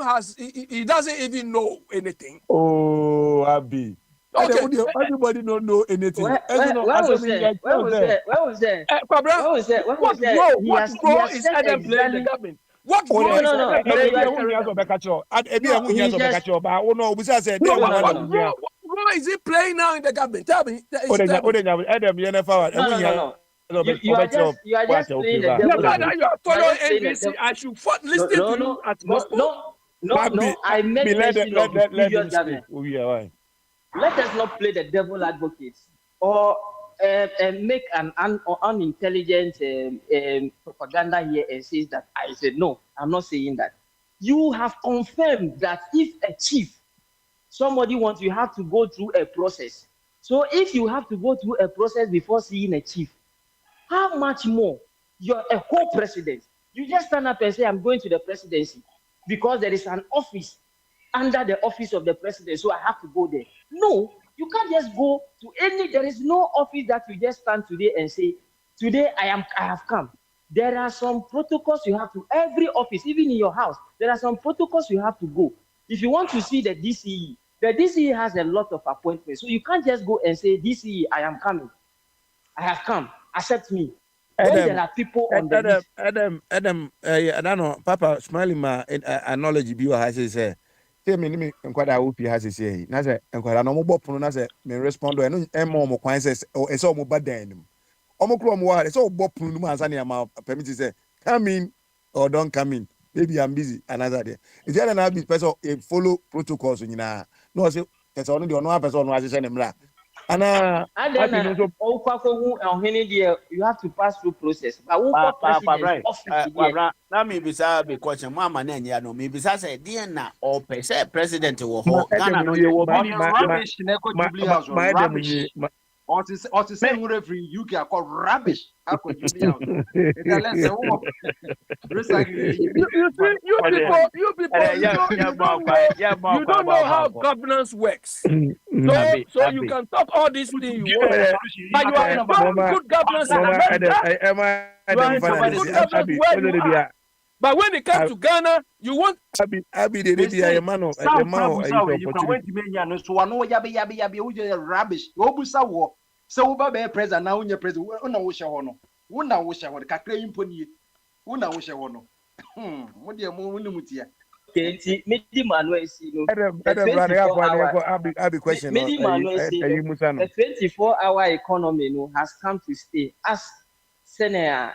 has, he doesn't even know anything. Oh, Abi. Okay. Everybody don't know anything. Where was that? What role is Adam playing in the government? What role is he playing now in the government? Tell me. You are just playing the devil. You are following NBC. I should listen to you at gospel. No. I make mention of the previous government. Let us not play the devil advocates or make an unintelligent propaganda here and says that I said no. I'm not saying that. You have confirmed that if a chief, somebody wants, you have to go through a process. So if you have to go through a process before seeing a chief, how much more you're a whole president? You just stand up and say, I'm going to the presidency because there is an office under the office of the president, so I have to go there. No, you can't just go to any, there is no office that you just stand today and say, today I have come. There are some protocols you have to, every office, even in your house, there are some protocols you have to go. If you want to see the DCE has a lot of appointments. So you can't just go and say, DCE, I am coming. I have come. Accept me. When there are people on the list. Adam, I don't know, Papa, smiling my knowledge be has say. Tell me, quite I hope he has to say. Nasa, and quite a normal bop, Nasa, may respond to and more coins or it's all more bad than Omocrom war, it's all bop, Numas, permit to say, come in or don't come in. Maybe I'm busy another day. Is there another person follow protocols in na? No, say there's only the one person who has sent him. And then you have to pass through process. Now maybe say because mama na nya no maybe say dey na or president wo ho Ghana no you rubbish na ko Jubilee House rubbish. Or to say who referee UK are called rubbish. You people you don't know how governance works. So you can talk all these things you want, but you are not good governance in America. But when it comes to Ghana, you want rubbish. So be president now unye president una wo hye ho no kakra yimpo nie una wo hye ho no mo de mo wonu mutia kenti medi manuel si no abi question medi manuel si the 24-hour economy no has come to stay as senior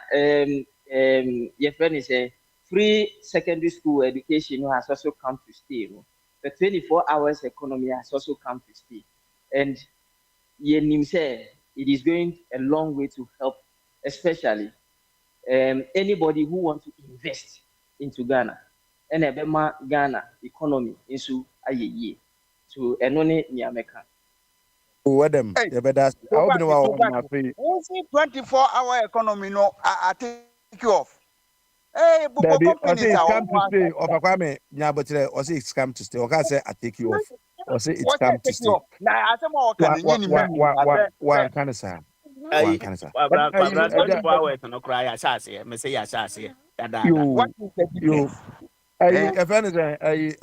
your friend is a free secondary school education has also come to stay no the 24 hours economy has also come to stay and Yenim said it is going a long way to help, especially anybody who wants to invest into Ghana. And Ebema Ghana economy into a year to Enone Niameka. What them? You better open our 24-hour economy. No, I take you off. Hey, but companies are come to stay. Of a Kwame, Nyabotre, or say it's come to stay. Or can say I take you off. Or say it's come to stay. Now, I say more one kind of sir. One kind of sir. 24 hours no cry. I say, me say, you. If anything, where is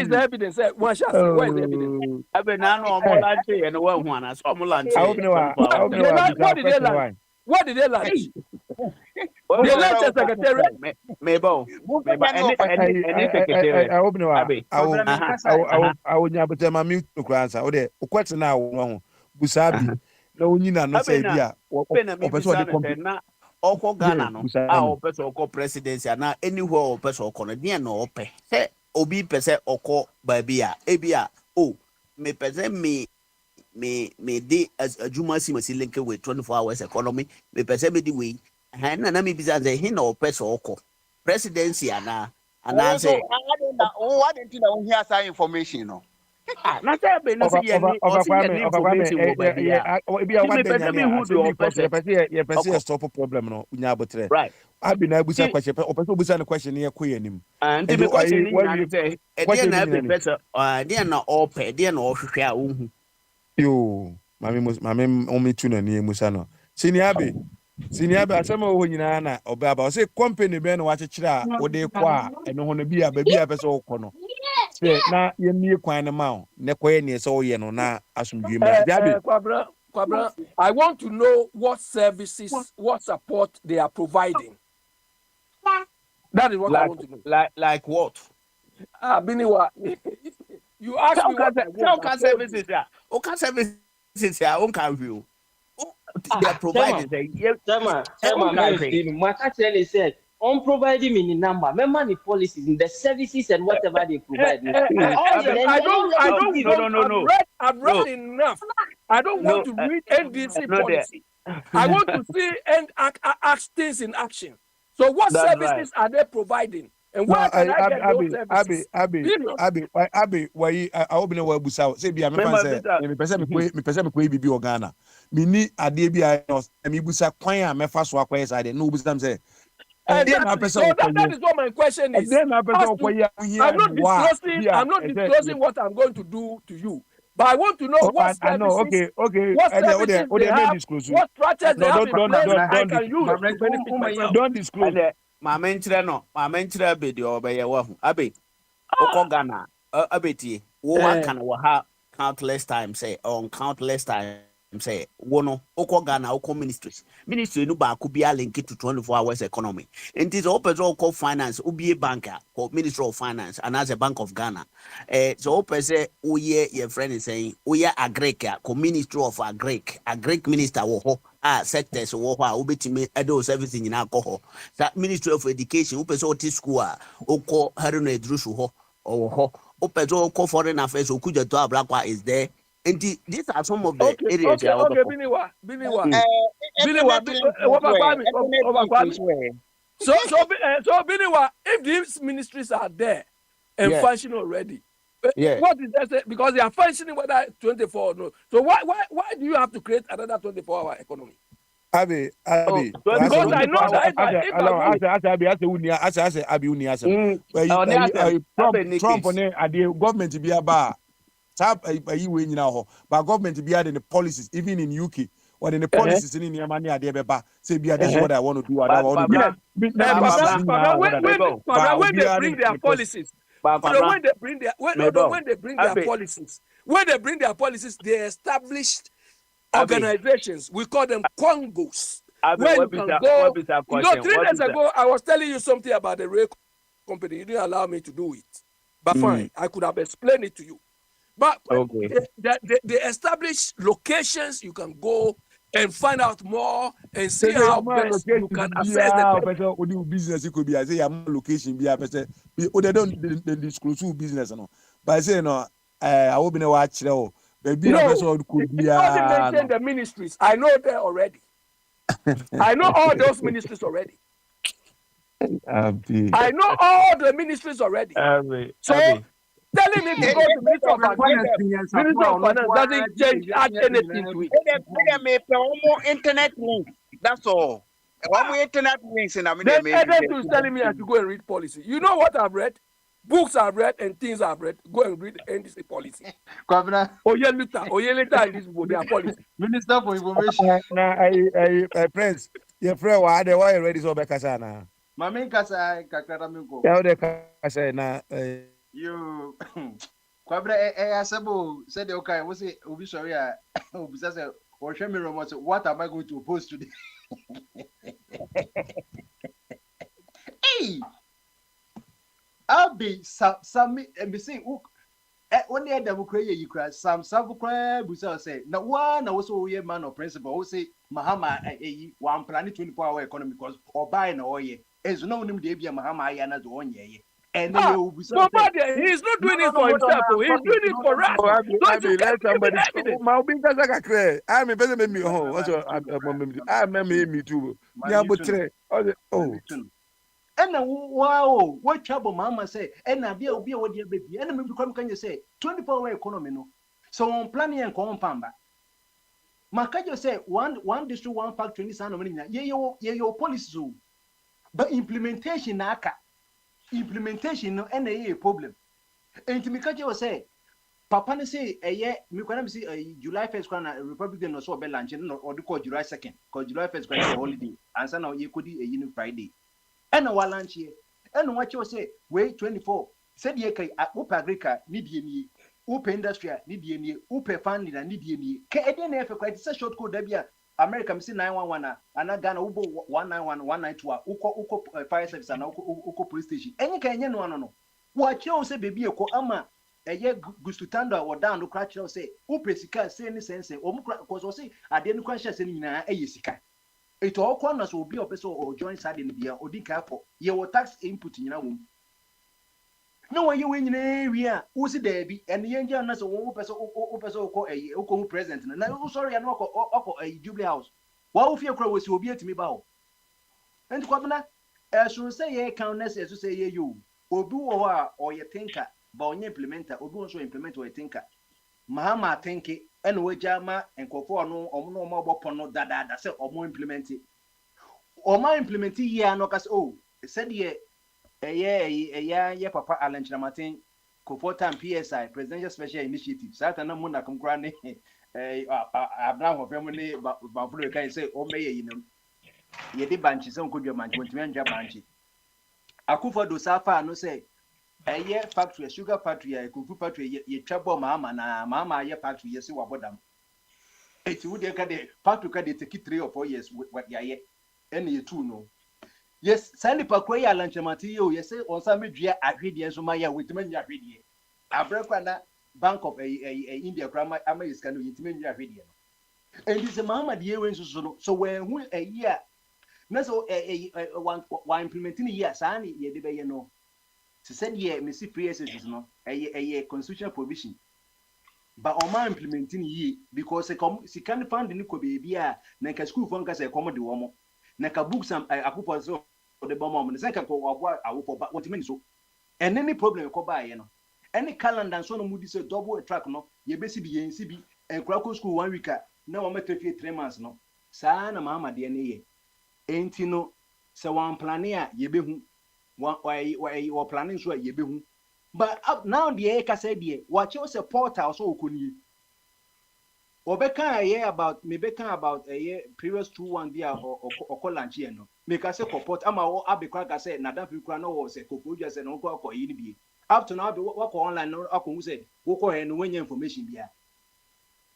the evidence? Where is the evidence? I've been on lunch and one I saw lunch. What did they lunch? The lunch secretary. Mabel. I would never tell my mute to answer. Oh, the question now, Busabi. No, you know, not say, yeah, Oko Ghana no a person oko presidency na anywhere person oko no dia no ope say obi pese oko babia ebia oh me pese me dey as adwuma si masi link with 24 hours economy me pese me di we na me bisa say he na person oko presidency ana say what didn't you hear some information no na say be no say ye ni information wo ba dia stop problem no nya botre right abi na abusa question o busa na question ye ko yanim and the question ni na say e dey na be better dey na ope dey na ohwehwe a ohu yo mami o mi tuna ni musa no senior be asema o nyina na oba ba o say company be na wa chechira o dey kwa eno ho no bia ba bia pese o ko no na ye kwan na ma ne koye ne so ye no na asumdwe ma Kwabra, I want to know what services, what support they are providing. That is what I want to know. Like what? Biniwa, you ask me what services are. Okay, services are on view. They are providing. Makachele said, on providing me number, remember the policies, the services and whatever they provide. I've read enough. I don't want to read NDC policy. I want to see and act things in action. So what services are they providing? And where can I get those services? Abi, why I open a web busa. Say be a man say, me person me kwe bibi o Ghana. Me ni ade bi a no, me busa kwan a me fa so akwa side. No busa say. Exactly. So that is what my question is. I'm not disclosing what I'm going to do to you. But I want to know what services, I know. Okay. What services they have, what strategies they have in place I can use to benefit myself. Don't disclose. My mentor be the obey wahu. Abe, Oko Ghana, abeti, wo can waha countless times say on countless times say wono Oko Ghana Oko ministries. Ministry no ba could be a link to 24 hours economy. And it is open called finance, ubi a banker called Ministry of Finance and as a Bank of Ghana. So open say uye your friend is saying uya agreka called Ministry of Agrek minister woho. Sectors wo ho a obetime edo servicing in alcohol that Ministry of Education open so school oko haruna edrusu ho or ho open so oko foreign affairs okuja to ablakwa is there and these are some of the areas okay Biniwa so Biniwa, if these ministries are there and functioning already, what is that? Because they are functioning whether 24 or no. So why do you have to create another 24-hour economy? Abi. Because I know that Trump on the government be about tap a you in now, but government be the policies, even in UK. Or in the policies in your money, this is what I want to do. When they bring their policies, when they bring their policies, they established organizations. We call them Congos. Where you can go. 3 days ago, I was telling you something about the rail company. You didn't allow me to do it. But fine, I could have explained it to you. But they establish locations you can go and find out more and see how best you can assess the business. It could be, I say, location be a person. They don't disclose business. But I say, no, I will be no watch. Maybe a person could be mention the ministries. I know there already. I know all those ministries already. I know all the ministries already. So telling me to go to Minister of Finance doesn't change anything to it. Internet link. That's all. One more internet links in Then Eden is telling me I should go and read policy. You know what I've read? Books I've read and things I've read. Go and read NDC policy. Governor. Oyelita in this book, their policy. Minister for Information. Now, Prince, your friend, why they were ready so Bekasana? Mami Kasa, Kakaramuko. Yeah, they Kasa na. You. Kwabra Asabo said, okay, was it Ubisharia? Ubisa or Shemi what am I going to oppose today? Hey! I'll be some embassy. One year Democracy, you cry some Savukra Busa say, no one was so ye man of principle who say Mahama one planet 24-hour economy because or buying or ye as no name Debia Mahama Yana do one ye. And then you he's not doing it for himself, he's doing it for us. I'm a better than me. I remember me too. Oh. And wow, what trouble Mama say, and I be a baby, and maybe can you say 24-hour economy no. So on planning and compamba. Makajo say one district, one factory, your policy. But implementation naka. Implementation no a problem. And to Mikajo say, Papa say a year, me can see July 1st, Republican or so be launching or do call July 2nd, because July 1st can be holiday, and so now you could a union Friday. And a lunch here. And what you say, wait 24. Said ye kay at Upa Agrica, need ye, Upa Industria, need ye, Upa Funding, and need ye. Canadian F. It's a short code, Debia, America, Missy 911, and I got Ubo 191 Uko Fire Service and Uko Police Station. Any Kenyan no. What you say, baby, Ama, a year Gustutanda or down to crash, say, Upa Sika, say any sense, or because say, I didn't crash in a Sika. It all corners will be a person or join side in the beer or decap. Your tax input in your womb. No one you win in area, who's it there be, and the engine as a one person call a present. And I'm sorry, I'm not a jubilee house. What if your crow was to be at me bow? And Governor, should say ye countness as to say you obi or you thinker but on implementer obi also implement or thinker mahama thinking and wejama and kofo no omo mo pono dada say omo implement it omo implement here no cause oh said ye papa Alan Chamatin kofo time PSI presidential special initiative satana mo na kumkra ne Abraham of family ba fulu kan say o meye yinam ye di banchi say nkodwa manchi wontimi anja banchi akufo do safa no say factory sugar factory kufu factory ye twabo mama ye factory ye se wabodam eti wo de ka de factory ka de take 3 or 4 years what ye and ye two no yes sani pakro ya lanchamati yo ye say onsa medua ahwede enso ma ya wetimi nya ahwede abrekwa na Bank of India grandma ama is can you mean video. And this a mama the year so when a year na so one implementing year sani ye de be no to send ye me see PSS no a constitutional provision but on my implementing ye because she can find the ko be a na ka school fund ka say come de wo na ka books am akupo so the bomb na say ka ko awo ba what mean so and any problem ko ba ye no any calendar so no mudi say double track no ye be si bi yen si bi enkrako school 1 week na wo metafie 3 months no saa na mama de ne ye enti no se wan plan a ye be hu wa planning so ye be hu but now the e ka say de watch you say portal so okoni obeka ye about me beka about previous 2-1 dia or lunch here no me ka say port ama wo abekwa ka say na dan fi kura no wo say kokojua say no ko yi ni bi up to now be work online no akon say wo ko he no when information bia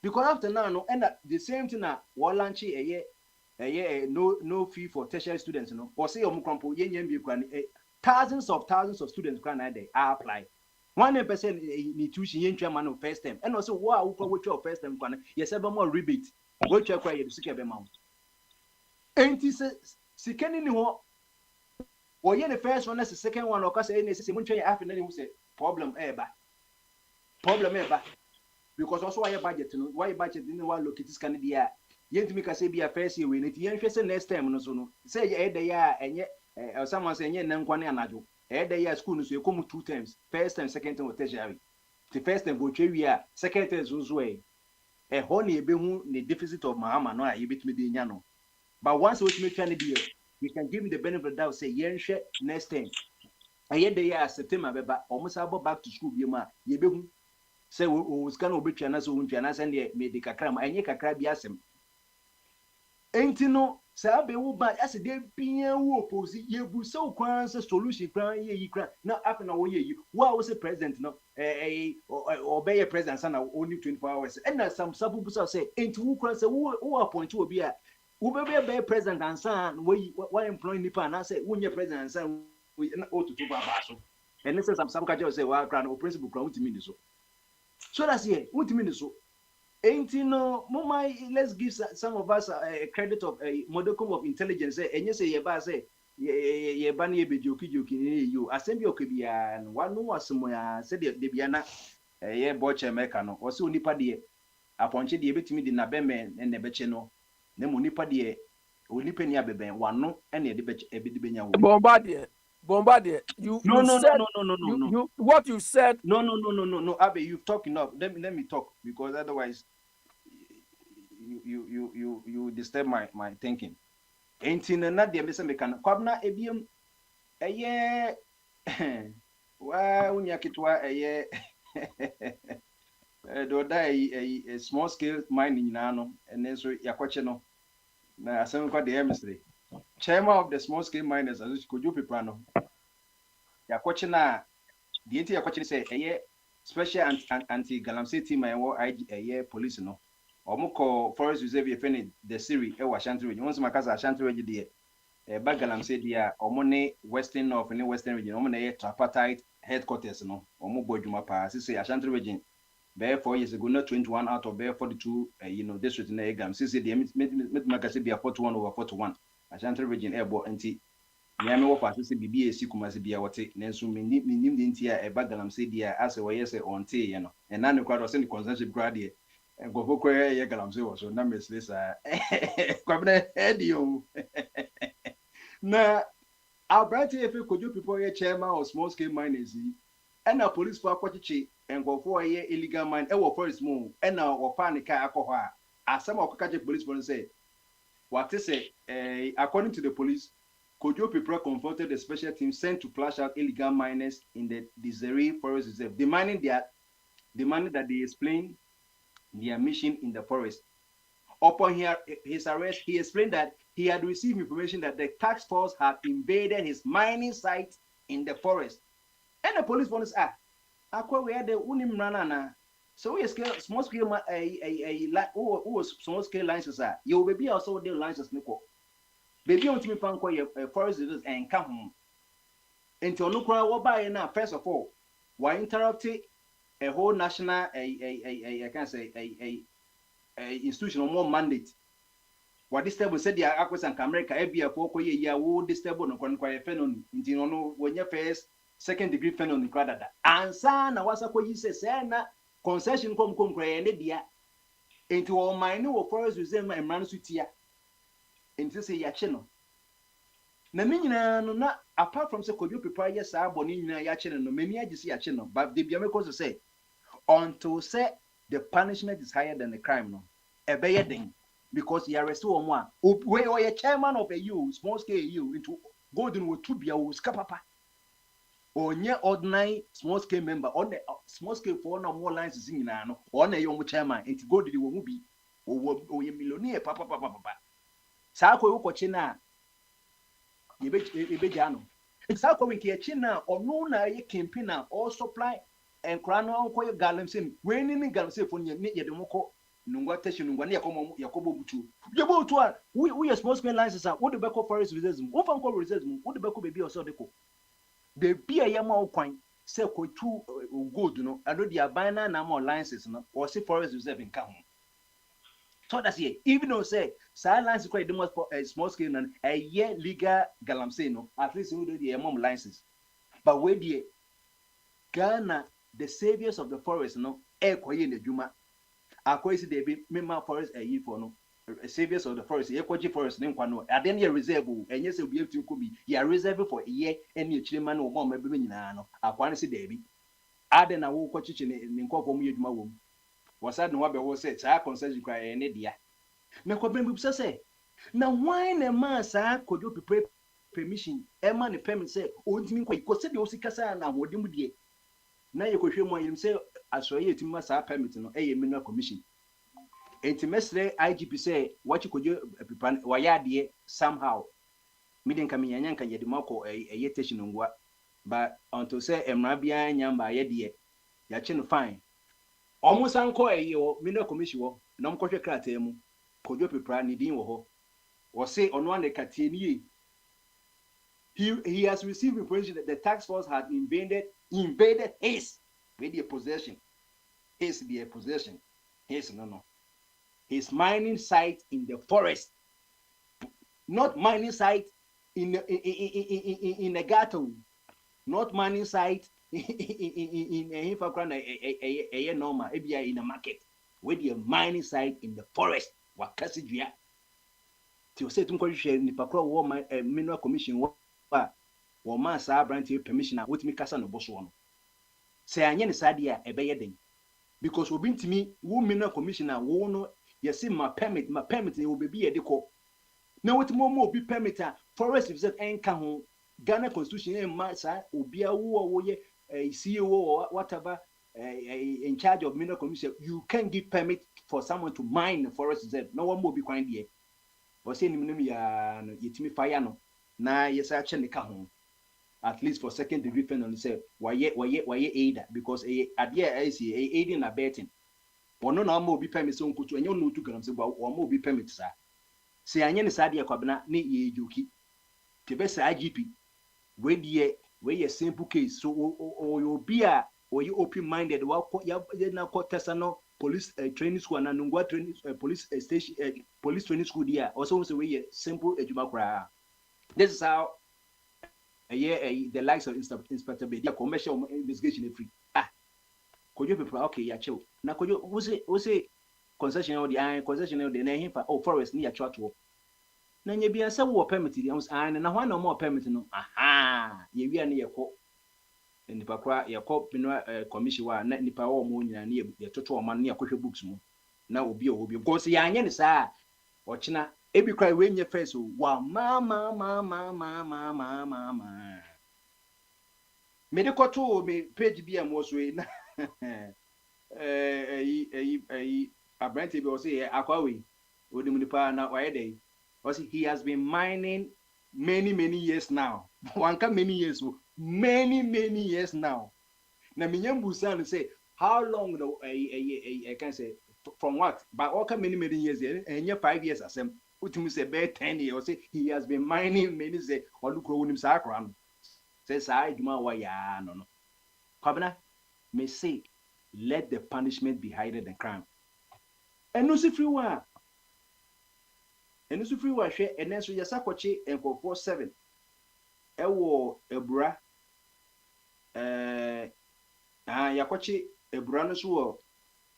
because after now no and the same thing na wo launch no fee for tertiary students no or say your crumpo yenyen bi kwa thousands of students can they apply 1% ni tuition yentwa man of first time and also wo wo first time kwa yes ebe more rebate wo twa kwa ye sika be mount enti sikani ni ho or yen the first one, the second one, or cause any system, after any say problem ever. Because also why budget, why budget didn't want look at this kind of year. Yet make us say be a first year when it yen next time no so say the year and yet someone saying yen nankwane anado. The year school so you come 2 times, first time, second time, or tertiary. The first time go cheria, second time is way. A honey be the deficit of Mahama no I bit me the nyano. But once we make any deal. We can give him the benefit of the doubt, say, yen share next time. I had the year September, but almost about back to school, you ma, ye be say, we was going to be channels, and ye made the cacram, and ye cacrab yasem. Ain't no, Sabe, but as a day being a oppose, ye will so crown solution, crown ye cry, not up and away you. What was the president, no, obey a president, son, only 24 hours, and some suburbs say, ain't who cross a who appoint to be a. Ube be president and son why employing nipa and I say when your president and son we not to do babaso and this is some kajo say wa crown principle crown to me so that's here what mean so ain't no mama let's give some of us a credit of a modicum of intelligence and you say ye ba say ye ba na be joki you asem bi okebia and one no asem ya say de bia na ye boche meka no o se onipa de aponche de betimi de na be men ne beche no na mo nipa de onipa ni abeben wano ene de ebedi benya wo Bombardier you what you said no Abe you've talking up let me talk because otherwise you disturb my thinking enti na de me se me kan kwabna ebiem wa unya kitwa do dai a small scale mining na no and so yakwache no na asem kwa the chemistry chairman of the small scale miners as Kojo people no yakwache na the enti yakwache say special anti galamsey team police no omukọ forest reserve yefene the series Ashanti region once makasa Ashanti region de bagalamsey dia omone western north and western region omone tripartite headquarters no omubo adwuma pa say Ashanti region be 4 years ago not 21 out of 42 district na egam say the makasa be 41 over 41 Ashanti region ebo anti nyame wo fa say bibia esi kumase bia wote nanso minim de ntia bagalamsey dia ase wo yese onte ye no and na ne kwado say the consensus grade go for ye galamsey wo so na mesle sa kwabna edio na Our branch if you could you people here chairman or small scale miners and a police for aquachi and go for a illegal mine ever first move and now or panic alcohol as some of the police want to say what is it according to the police Kojo people confronted the special team sent to flush out illegal miners in the Desiree Forest Reserve, demanding that they explain their mission in the forest. Upon his arrest, he explained that he had received information that the task force had invaded his mining site in the forest. And the police want to say, we had the Unimranana. So we scale small scale small scale licenses. You will be also the licenses, Nico. Baby on to me fan forest reserves and come home. Until no crowd will buy now, first of all, why interrupt a whole national I can't say a institutional more mandate. What this table said the Aquas and America every year will this table no conquer phenon into no when your first second degree phenon crowd and son was a you say concession come and dear into all my new forest reserve and mansutia. Into say yachino. Na minina no na apart from say Kojo prepare yes aboni nyina yachino no many agisi yachino but the biameko to say until say the punishment is higher than the crime no ebeye den because you arrest one we or a chairman of a you small scale you into golden with 2 bia wo skapapa onye ordinary small scale member on the small scale for no more lines is nyina no on a young chairman into golden wo mu bi o ye millionaire papa Sako yuko china yebe jano. Sako wiki china onu na ye campaigner or supply and krano ko ye galamsim. When ni galamsim for ye demoko nungwa teshi nungwa ni yakobo butu. Yebo butu we small scale licenses are what the back of forest reserves. Open call reserves what the back baby or so deko. The beer yama kwan say ko tu good no ado dia bana na more licenses no or say forest reserve in come. So that's it. Even though say silence is quite the most small scale and a year legal galamsey no, at least we do the mom license. But where the Ghana, the saviors of the forest no, in the Juma. Akwai they be member forest a year for no saviors of the forest, Ekoji forest name kwano. At then you reserve and yes you'll be able to be you reserve for a year and you children or more maybe no. Akwani si debi. Aden a wo kwachi in Kokom Yuma womb. Was that no one was said, I concession cry an idea. No problem, say. Now, why a man, sir, could you prepare permission? A man, a permit say, oh, you mean, because the Osikasa and what you would now you could hear more himself as well, you must have permit no a mineral commission. And to Mestre IGP say, what you could do, why are dear somehow. Meeting coming and can get the marco a yetation on what, but until say, a Mabia and Yamba, ye dear, Yachin fine. Almost uncle a mineral commission, no coach cratemu, Kojo Pipra, Nidin wo, or say on one the Catini. He has received information that the tax force had invaded his media possession. His possession. His no. His mining site in the forest. Not mining site in a ghetto. Not mining site in a normal in a market with your mining site in the forest what Cassidia to say to share the Pacro war mineral commission or Massa Branty permission with me Cassan of Boswan. Say I any sadia a bayading because we been to me who mineral commissioner won't you see my permit it will be a deco. Now what more be permitter forest reserve and can Ghana constitution and Massa will be a war a CEO or whatever in charge of mineral commission, you can give permit for someone to mine the forest reserve. No one will be quiet here. Or saying yetimi fire no. Na yes actually come home. At least for second degree penalty say why aid because idea is aiding and abetting. Or no more be permit so kutu and you know 2 grams about or more be permit sir. Say I any sadia kwabna ne ye joki. Tebesa IGP when ye simple case so or you be a or you open-minded ya na court tesano police training school and nungwa training police station police training school there also say we simple ejuma. This is how the likes of Inspector Bedia commercial investigation free. Could you people okay ya chill na could you who say concession or the concession or the name for forest near church. na nye bia se wo permit di am na ho na mo permit no aha ye wi ne yekọ nipa kwa yekọ pino commission wa na nipa wo mo nyina ne ye toto o man ne yakọhwe books mu na obi go se ya anye ne saa ochina ebi kwa we nye first wa ma me de koto me page bi am wo so na abrante bi o se akwawe odi mu nipa na wa ye he has been mining many years now. Wanka many years now. Na minyambusan say how long I can say from what? But all many years and 5 years asem. Utimu say be 10 years say he has been mining many say olukro wonim sakra no. Say say duma wa ya no. Kwabena may say let the punishment be higher than crime. And no see free one. And so free wa hwe enen so yesakwache enkofo 7 ewo ebura yakwache ebura no so wo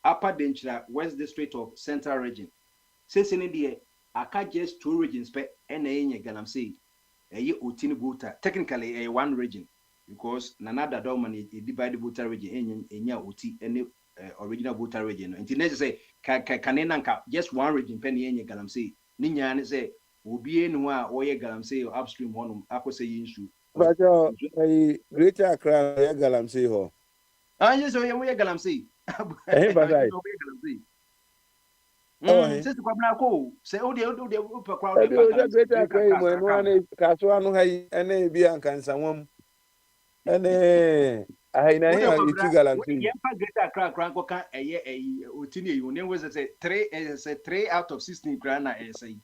upper denchira west district of central region sese ne de aka just 2 regions pe ena enye galamsey eye otini buta technically one region because nanada dogman divide buta region enya oti ene original buta region until next say kanenanka just one region pe ne enye galamsey ninya ne say obi enu a oye galamsey upstream honum akose yinsu bajo greater Accra ya galamsey ho yes oye galamsey badai since kwabna ko say o de per crowd greater Accra mo enu ane kaso anu hayi ene bi ankansanwam ene ahina he itu galamsey yempa greater Accra ko kan eye otini eyi one was say 3 out of 16 grana say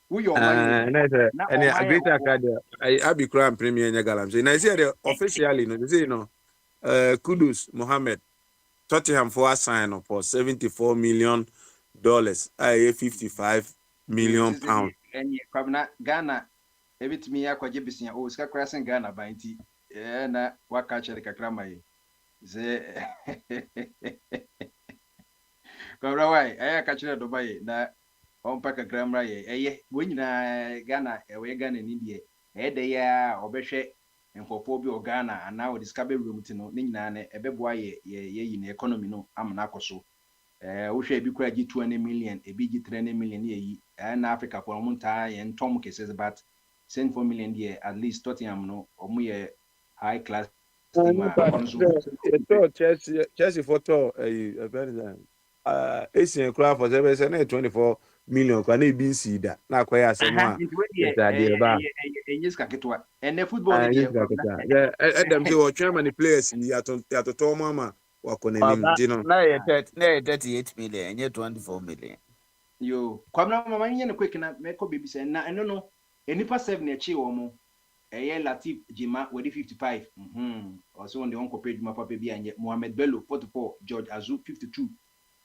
who your man and greater Accra I be crown premier nya galamsey na say officially no say no Kudus Mohammed Tottenham for sign up for $74 million, i.e. 55 million pounds. And ye kwabna Ghana ebitimi yakwaje bisia o sika krasen Ghana banti na waka chere kakra mai ze kwabra wai aya ka chere do bai na on paka gramra ye wonyina Ghana we Ghana ni de de ya obehwe nkofo bi o Ghana ana o discover room ti no nyina na ebeboa ye yi na economy no amna akoso wo hwe bi kura gi 20 million ebi gi 30 million ye na Africa for monta ye ntom cases but 4 million there at least Tottenham no omu ye high class team Chelsea photo Asian crowd for 24 million kwa na bi nsi da na akwaya asema yes ka ketwa and football yeah Adam say what chairman players ya to mama wako na nim dino na 38 million nye 24 million yo kwamna mama nye ne quick na meko baby say na eno no enipa 7 na chi wo mo Latif Jima with 55 also on the uncle page my papa bi anye Mohamed Bello 44 George Azu 52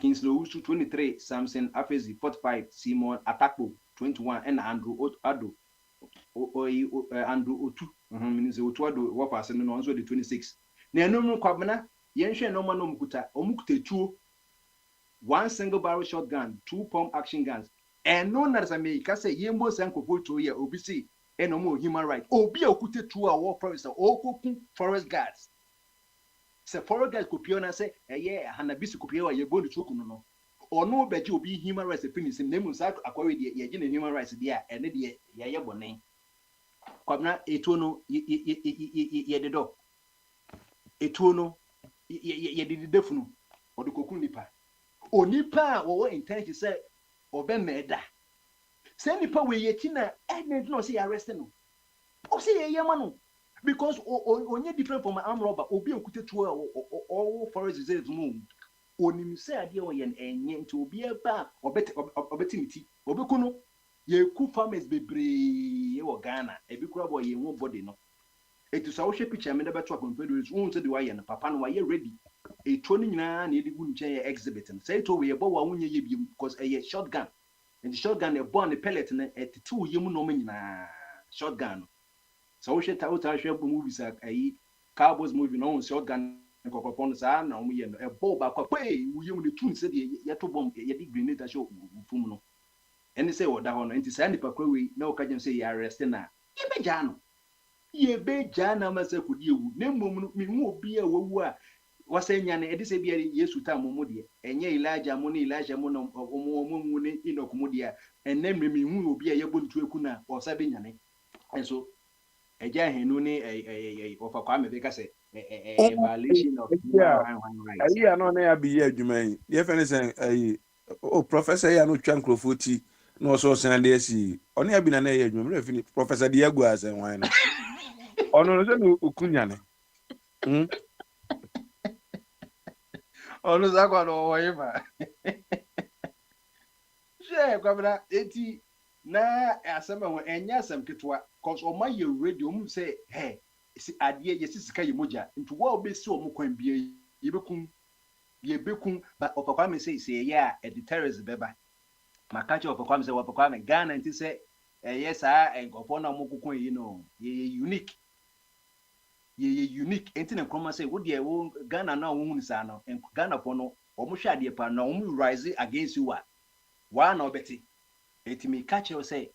Kingsley Usu 23 Samson Afezi 45 Simon Atakpo 21 and Andrew Ado Andrew Otu means Otu Ado what person no also the 26 na no kwabena yenhwe no ma no mkuta tuo 1 single barrel shotgun 2 pump action guns and no na say ka say yembo sankofo to ye obi see eno mo human right obi okute tuo a war forest okokun forest guards se forest guards kopiona say hanabisi kopia wa ye bonu tuo no ono beji obi human rights finish nemu sa akwawe de ye gine human rights de a ene de ye bone kwabna etuo no ye dedo etuo no ye de defunu odukokun nipa onipa wo intention say obe meda say nipa we yeti na ene no say arrest no o say ye no because onye different from arm robber obi okute tuo all forest reserves mu onim say ade o ye enye nti obi eba obetimiti obekuno ye ku farmers bebre ye wo Ghana ebi kura boy ye won body no etu sa wo hwe picture me da beto confederate won say the why no papa no why ready eto ni nyina na edigu nche ye exhibit no say to we ye bo wa wonye ye bi because a shotgun and the shotgun e born the pellet na etetu ye mu no nyina shotgun so wo hwe ta hwe bo movies ayi Cowboys movie no shotgun kokopon sa na wo ye no e bo ba kwa pe wo ye mu ne tun say ye to bomb ye di grenade show fum no ɛne sɛ wɔda hɔ no nti saa nipa koro wei na wɔka gyem sɛ yɛ arrest na yɛbɛgyaa no yɛbɛgyaa no ama sɛ kɔdi ewu na mmom no mehu obi a wawu a wasa nya no ɛde sɛ bia Yesu ta mo deɛ ɛnyɛ Elijah mo ne Elijah mo na ɔmo mu ne Enoch mo deɛ ɛnɛ mmere mehu obi a yɛbɔ ntu eku na ɔsa bɛnyane ɛnso ɛgya henu ne ɔfa Kwame bɛka sɛ violation of human rights. Ayi ano na ya bi yɛ adwuma yi yɛ fɛ ne sɛ ayi o professor ya no twa nkrofo ti na ɔsɔ san de asi ɔne ya bi na yɛ adwuma mmerɛ fini professor Diego asɛn wan no ɔno no sɛ no okunya ne ɔno sa kwa no wɔyɛ ba hwɛ kwabra eti na asɛm a ɛnyɛ asɛm ketewa cause ɔma yɛ radio mu sɛ hɛ adeɛ yɛsi sika yɛ mogya nti wo obesi ɔmo kwan bia yɛbɛkum ba ɔpakwa me sɛ yɛ a ɛde terrorist bɛba maka kyɛ ɔpakwa me sɛ ɔpakwa me Ghana nti sɛ ɛyɛ saa nkɔfɔ na ɔmo kokɔ yi no yɛ unique enti na nkroma sɛ wo deɛ wo Ghana na wo hu saa no Ghana fo no ɔmo hwɛ adeɛ pa na ɔmo rise against you wa na ɔbɛte enti me ka kyerɛ sɛ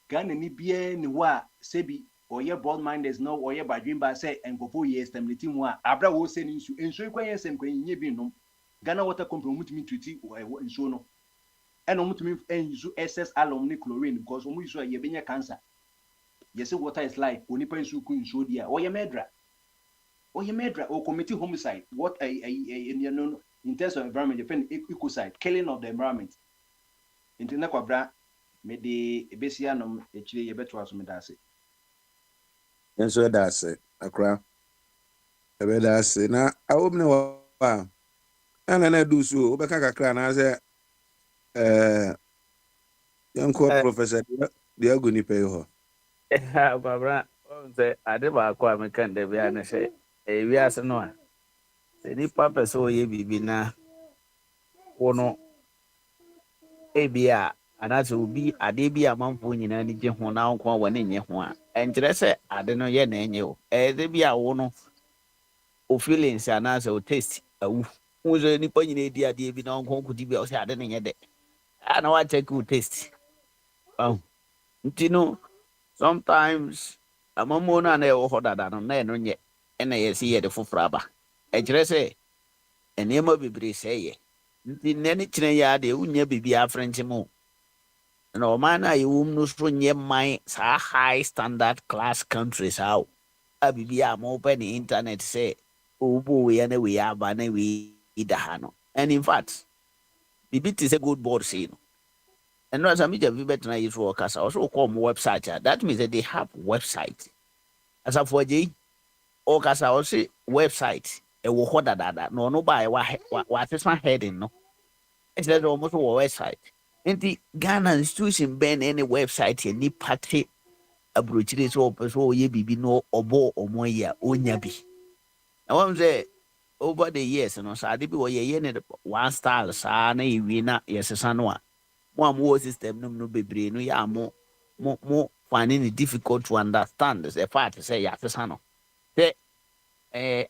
Ghana ni bia ni wo a sɛbi ɔyɛ broad minded no ɔyɛ badwin ba sɛ nkɔfo yɛ stability mu a abra wo sɛ ni nsu kwan yɛ sɛm kwan nyɛ bi nom Ghana Water Company mutumi tuti nsu no ɛna mutumi ensu excess alum ne chlorine because omu isu a yɛbɛnya cancer yɛsɛ water is life onipa nsu ku nsu di a ɔyɛ murder or committee homicide what in terms of environment defend ecocide killing of the environment nti na kwabra me de ebesia nom ekyire yɛbɛto aso me da ase nso da ase akra ebe da ase na awom ne wa na du so obeka kakra na sɛ yanko professor Diego ni pay ho babra on sɛ ade ba akɔ a meka nda bia ne sɛ wi ase no a sɛ nipa pɛ sɛ ɔyɛ biribi na wo no ebia anase obi ade bi amanfo nyinaa ni gye ho na nko a wɔne nye ho a ɛnkyerɛ sɛ ade no yɛ na enye o ɛde bi a wo no o feelings anase o taste awu wo so nipa nyinaa di ade bi na nko kudi bi a o sɛ ade no nyɛ de ana wa check o taste ntino sometimes amamo na na ɛwɔ hɔ dada no na ɛno nyɛ ɛna yɛsi yɛ de foforɔ aba ɛkyerɛ sɛ nneɛma bebree sɛ yɛ nti nne kyerɛ yɛ ade wonya bibi afrɛnkye mu na ɔman na yɛwɔ mu no so nyɛ man saa high standard class countries how a bibi a mo pɛ ne internet sɛ obo we na we aba na we ida ha no and in fact bibi te sɛ good board say no and no asami ja bibi betena yi so kasa also call mo website that means that they have website as for je o kasa o say website e wo ho dada no no ba wa atesa heading no it's that almost a website nti Ghana institution ben any website ni party abrochire so opeso ye bibi no obo omoya onya bi na won say over the years no sa de bi wo ye ne one style sa na ewi na yesesa no a mo system no bebre no ya mo finding it difficult to understand the fact say ya sesa no say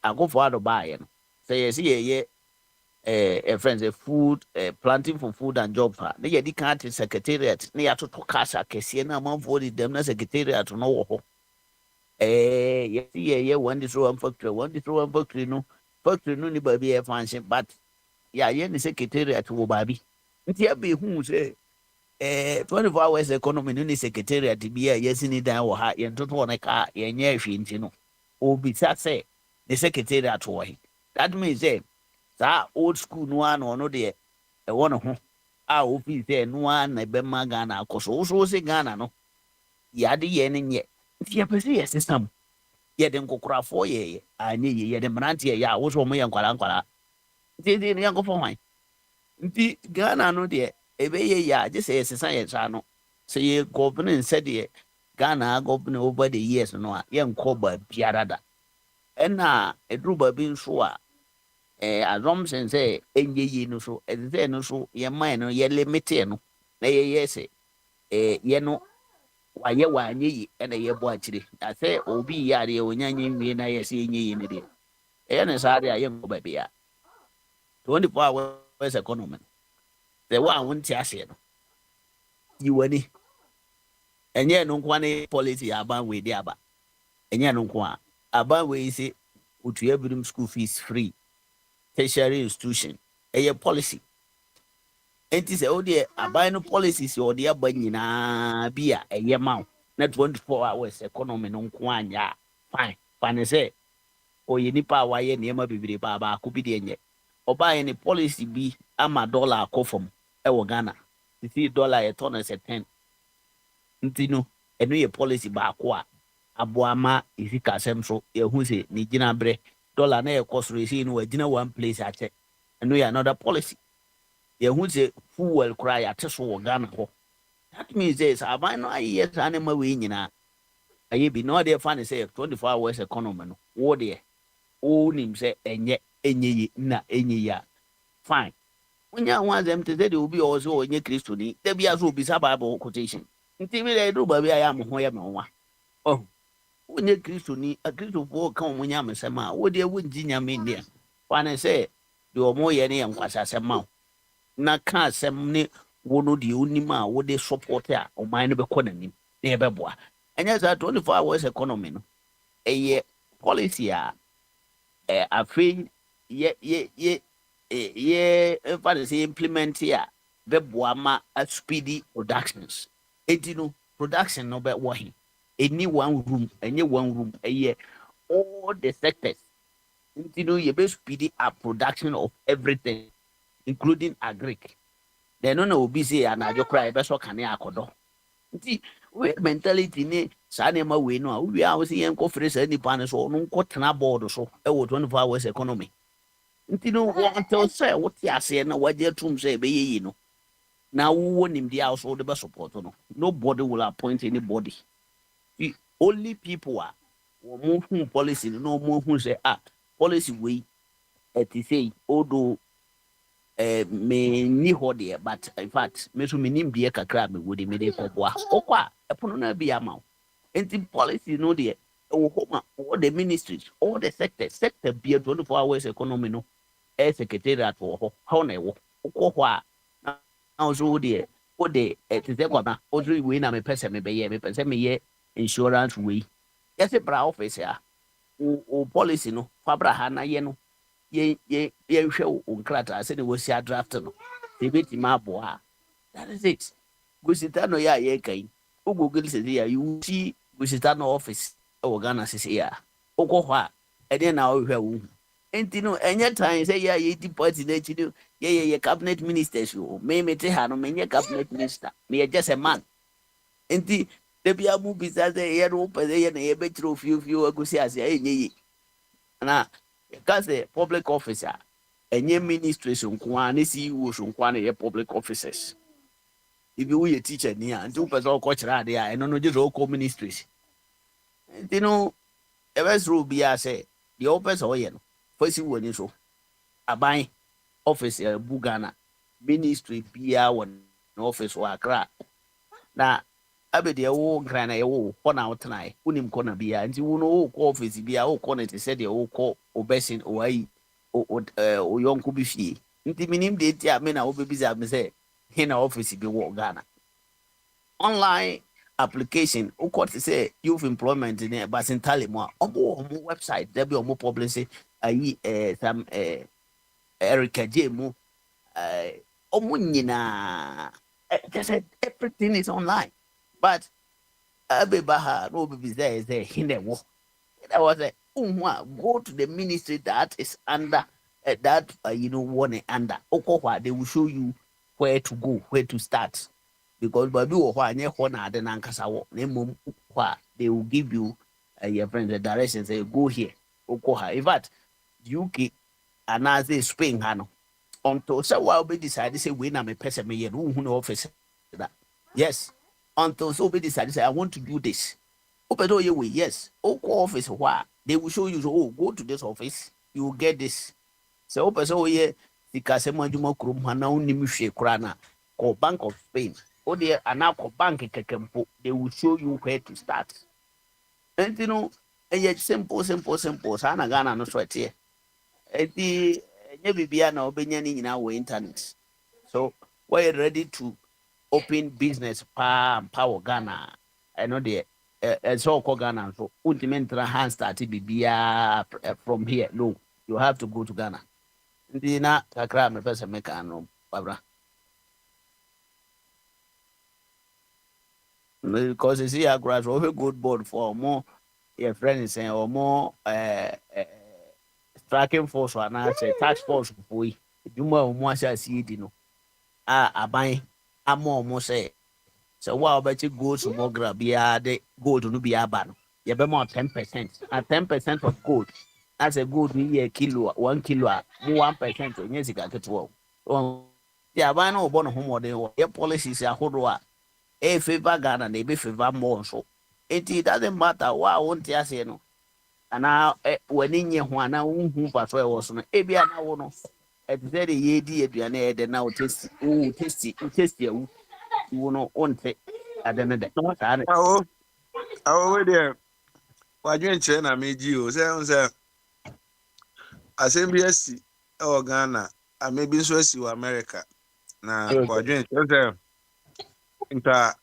agofo ado buy no say ye a friends a food planting for food and job ha na ye di kan at secretariat na ya to kasa kese na manfo di dem na secretariat no wo ho ye one this one factory no ni ba bi e function but ya ye ni secretariat wo ba bi nti abe hu say 24 hours economy no ni secretariat bi a yesi ni dan wo ha ye ntoto na ka ye nya hwe nti no obi say the secretariat wo he that means say that old school no ano no de e wono ho a ofi say no an na be ma Ghana akoso so se Ghana no ya de ye ne nye nti ya pese ye system ye de nkokrafo ye anye ye de mrantie ya wo so mo ye nkwala nti ne yankofo hwan nti Ghana no de ebe ye ya je say sesa ye sa no say ye government said ye Ghana government over the years no a ye nkoba biarada ena edruba bi nso a assumption say enye ye no so say no so ye man no ye limit no na ye say ye no waye wanye yi ena ye bo akire na say obi ya de onyanye nwie na ye say enye ye ne de ne sa de aye nkoba bia 24 hours economy the one won't ase no yiwani enye no kwa ne policy aban we di aba enye no kwa aban we say utua birim school fees free tertiary institution eye policy enti se o de aban no policies o de aba nyina bi a eye ma na 24 hours economy no nko anya fine fine say o ye nipa wa ye niema bibire ba ko bi de enye oba ye ne policy bi ama dollar akofom e wo Ghana the dollar e turn as 10 nti no eno ye policy ba ko a aboama isika asem so ye hu se ni gina bre dollar na e cost rate no wagina one place ache eno ye another policy ye hu se fuel cry ateso wo Ghana ho that means this aban no aye san ma we nyina aye bi no dey fan say 24 hours economy no wo dey o nim say enye yi na enye ya fine onya wan them te dey obi o so onye Kristo ni dey bia so obi sa Bible quotation nti bi dey do ba bia ya mo ho ya me nwa oh onye Kristo ni a Kristo fo kan mo nya mesema wo dey wonji nya me ndia fan say de o mo ye ne yankwasa sema na ka asem ne wo no de onima wo de support a o man no be kɔ nanim na ye beboa enya za 24 hours economy no eye policy a afi ye if say implement ya beboa ma a speedy productions no production no be wo he any one room eye all the sectors no ye be speedy up production of everything including agric. They no no be say anajo cry be so kan akodo. Nti we mentality ni sa na ma we no a we a we say enko free say ni pan so no nko tena board so e wo 24 hours economy. Nti no until say what ya say na waje tum say be yi no. Na wo nim dia also the best support no. Nobody will appoint anybody. The only people are wo mo policy no mo hu say policy we et say odo me ni hodie but in fact me so me nim die kakra me wodi me de koboa okwa epono na bi ama enti policy no de wo homa all the ministries all the sector be 24 hours economy no secretariat wo ho na wo okwo a na so de o de te se kwa na o so we na me pese me be ye me pese me ye insurance we yes bra office a o policy no fa bra ha na ye no ye hwe onkrata se ne wosi draft no te beti ma boa that is it gusita no ya ye kai o google se ya you see gusita no office o Ghana se ya okọ hwa e de na o hwe wo enti no enye time se ya ye di party na chi no ye cabinet ministers yo me te ha no me cabinet minister me just a man enti de bia mu bisa se ye no pese ye na ye be tro fiu agusi ase enye yi na because the public officer enye ministration kwa na CEO so kwa na ye public officers if you a teacher ni a nti person o ko kira ade a eno no je so ko ministries nti no e be so bia say the officer o ye no fasi woni so aban office Bugana ministry bia won office wa Accra na abede wo nkran na ye wo ho na wotena unim ko na bia nti wo no wo ko office bia wo ko na te said ye wo ko obesin o ayi o yonko bi fie nti minim de ti a me na wo bebiza me say he na office bi wo Ghana online application o ko te say youth employment ni basintale mo a omo website there be omo publish ayi some Erica J mo omo nyina just everything is online. But Abebaha, no baby there is a in the war. That was a go to the ministry that is under that one under Okowa, they will show you where to go, where to start. Because Babu or Hanya Hona the Nankasawa, name they will give you your friends the direction, say go here, Okoha. In fact, UK and as they Spain Hano. Until so while be decided say we na me person me who no office that. Yes. Until so be decided say I want to do this. Open door way, yes. Office why they will show you so go to this office, you will get this. So open so ye the Casema Juma Krum Hana Nimushe Krana call Bank of Spain. Oh dear Anako Bank Kempo, they will show you where to start. And you know, and yet simple, Sana Ghana no sweat here. And the Nebibia no Benyani in our internet. So we're ready to open business power Ghana. I know the so called Ghana. So ultimately hand started from here. No, you have to go to Ghana. Ndina kakra me pesa meka no babra. Because you see a grass over good board for more your friends saying or more striking force or not say tax force boy. You more see it, I buy a more say. So what about you go to more grab the gold to be a ban? You be more 10%. And 10% of gold. That's a good year kilo, 1 kilo, 1%. Yes, you got it well. Yeah, I know about home or your policies are who favor Ghana, they be favor more so. It doesn't matter what I want to say no. And now when in your one who pass where was no, Ebia now no. At the ye dear, and now taste, taste you know, on take. I don't know. Awo there. Wadwen kyerɛ na meji o sɛ asɛm bi asi ɛwɔ Ghana a maybe nso asi wɔ America na wadwen kyerɛ sɛ nta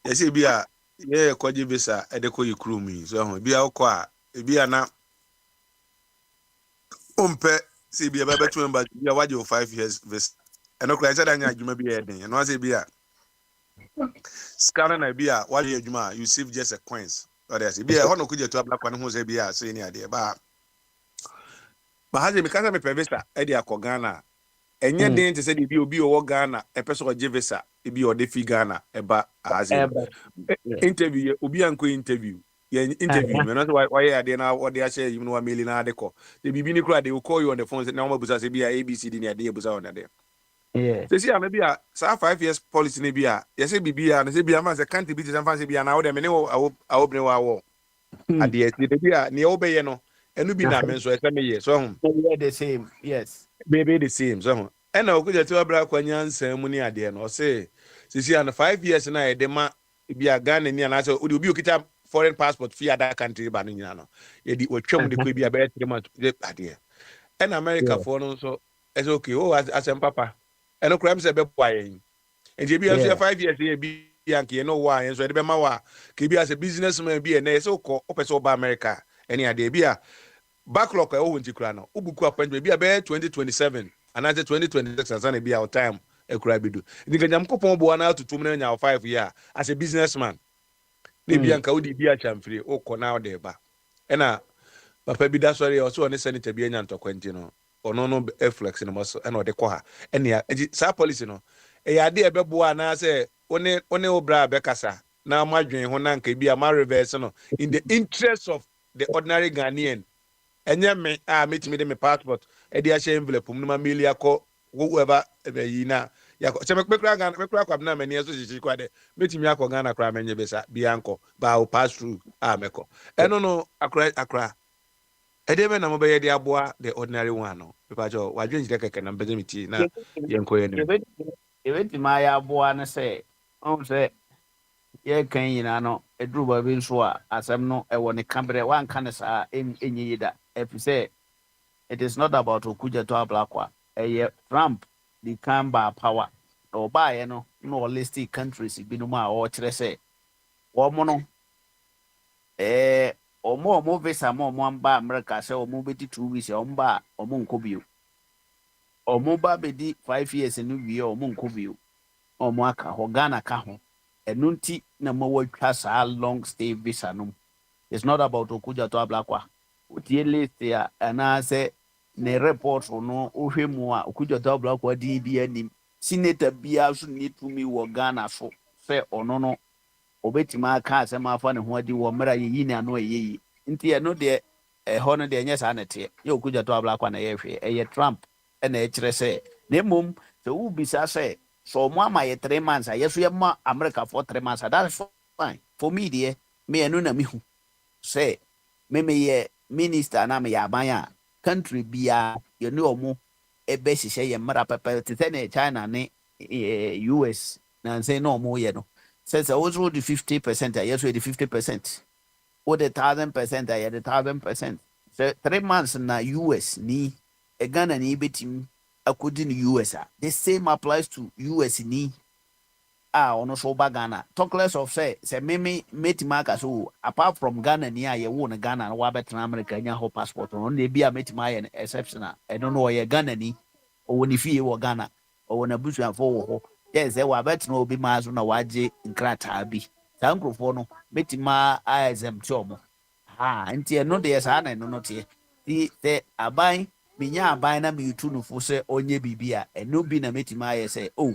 yɛsɛ bi a yɛyɛ kɔgye visa ɛde kɔ yɛ kurom yi so ho bi a wokɔ a ebi a na ompɛ sɛ bi a bɛbɛto mba bi a wagye wo 5 years visa ɛno kora ɛsɛ da nyɛ adwuma bi yɛ den ɛno asɛ bi a scanner na bi a wagye adwuma you save just a coins. Others, be a honor could you to a black one who's a be a senior idea. But has a because I'm a prevista, Edia Kogana, and yet then to say if you be or Ghana, a person of Jevisa, it be or defi Ghana, about as interview, Ubianco interview. Interview, and that's why are they now what they are saying, you know, a million article. They be crowd, they will call you on the phone and now because be a ABC in the idea was on there. Yeah. So see, maybe a 5 years policy maybe a yes, be and say be a man, I can't be some fancy be an hour, I open our wall. At the end, be a near obey, no, and you be not men, so I tell me, yes, so the same, yes, maybe the same, so. And I could tell a black one young ceremony at the end, or say, see, and 5 years and I, the man be a gun and I said, would you get up foreign passport fee at that country, but in Yano? It would show me could be a better month idea. And America for no, so it's okay, oh, as a papa. And no crime said, and you be 5 years here, be Yankee, you know why, and so the Bemawa, Kibi as a businessman, be a so called Opus by America, any idea, be a backlog, I owe to Crano, Ubuku appointment, be a bear 2027, and after 2026, as an be our time, a crab do. You can jump upon one out to 2 million or 5 years as a businessman. Maybe Yanka would be a champ free, or now there, and Papa be that sorry, also on the Senator be an to Quentino. Or no efflux in the muscle and or the quaha. And yeah, sa policy no. A idea beboa na say one obra bekasa. Now my dream honanke be a reverse no in the interest of the ordinary Ghanaian. And yeah, me meet me my passport. A dear envelope, Milia ko whoever yina. Yako. So me crack na many years she quite meet me ako Ghana cram and yebesa bianco bow pass through meko. And no akra. Edeme na mobile de aboa the ordinary one no because wa dwen jide keke na mbezemiti na yenko yenu event my aboa na say on say ye kan yina no eduru ba bi nso a asem no e woni kambre wan kan sa enyi da if say it is not about okuja to ablakwa Trump the kamba power or buy no list countries bi no ma o kire say wo mo no omo visa mo amba America say omo bedi 2 weeks omba omo nkobio omo ba bedi 5 years no wie omo nkobio omo aka ho Ghana ka ho enunti na mo watwa sa long stay visa no. It's not about okuja to ablakwa utie list ya na say ne report no ohwemu a okuja to ablakwa di bia nim senator bia so need to me wo Ghana so say ono no obetima aka asem afa ne ho adi wo mra yi ni ano eyi nti no de ho no de nyesa na te ye okuja to abla kwa na ye hwe Trump na e kire se na mom se u bisa se so mo ama ye 3 months yeso ye ma America for 3 months that's fine for me de me enu na me hu se me ye minister na me ya ban country bia ye ne omo e be hihye ye mra pepe te na China ne US na say no mo ye no says also the 50%, yes, with the 50%. Or the 1,000%, I had 1,000%. So 3 months in the US, ni a Ghana ni betim a good in the US. The same applies to US ni ono so ba Ghana talk less of say meme metima aka so apart from Ghana ni a ye wo no Ghana na wa betena America nya ho passport no na bia metima ye exceptional e no no ye Ghana ni o ni fie wo Ghana o na busuafo wo ho yes e wa betena obi ma so na waje nkrata bi saa nkrofo no metima a exempt omo nti e no de saa na no te ti aban minya aban na mi tu no fo se onye bibia e no bi na metima ye say oh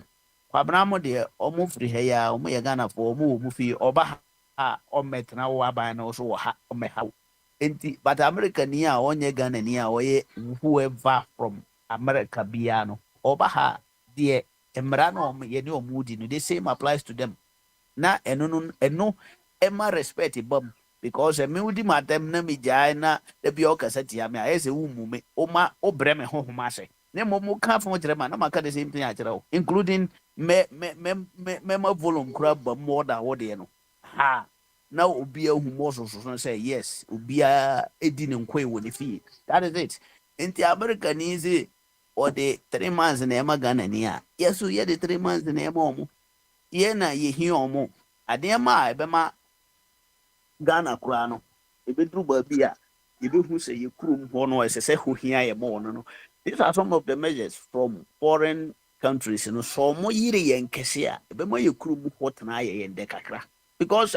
kwabramo de omo firi ha ya omo ye Ghana fo omo fi oba ha ometna wo aban na so wo ha omeha enti but America ni a onye Ghana ni a oye whoever from America bia no oba ha de emra na omo ye ni omo di no the same applies to them na eno ema respect bam because me udi madam na me jai na de bi okasa tia me ayese wu mu me o ma o bre me ho homa hye ne mo ka fo kire ma na maka the same thing a kire o including me ma volume kura ba more than what they no ha na obi ahu mo so say yes obi a edi ne nkwe wo ne fie that is it inti America ni ze or the 3 months na ema Ghana ni a yes so ye the 3 months na ema omo ye na ye hi omo ade ma ebe ma Ghana kura no ebedru ba bi a ebehu say ye kurum ho no ese ho hia ye mo no. These are some of the measures from foreign countries no so mo yire ye nkese a ebe ma ye kurum ho tena ye nde kakra because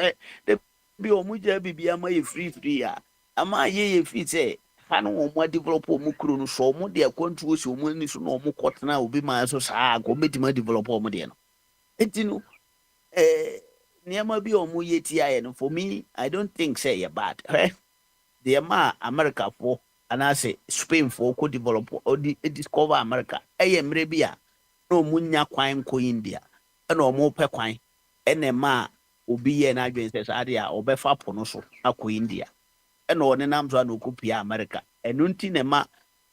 the bi o mu ja bibia ma ye free a ama ye free say hanu o mo develop o mu kuro no so mo de akwantu o so mo ni so no mo kotena obi ma so saa go metima develop o mo de no etinu Niama bi omu yeti aye no for me I don't think say you bad the ma America for and I say Spain for could develop or discover America mre bia no munya kwan ko India and omo pe kwan ene ma obi ye na adwen say ade a obefa po no so akọ India ene one nam so na okupia America enu nti ne ma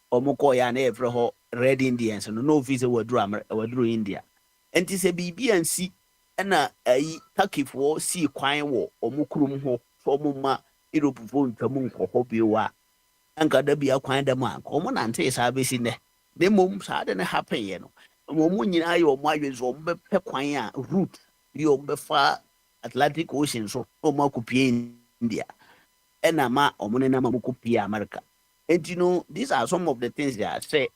omo ko ya na efre ho red Indians no visa wadru India enti se bibi ansi na Turkey for see kwan wo omukurum ho so mumma Europe fo ntwamu nkoko bi wa anka da bia kwan da ma ko na nte sa be si ne de mom sa de ne happen ye no mo nyina ye omo adwe so omo be pe kwan a route bi omo be fa Atlantic Ocean so omo akopie India ena ma omo ne na ma akopie America and you know these are some of the things that say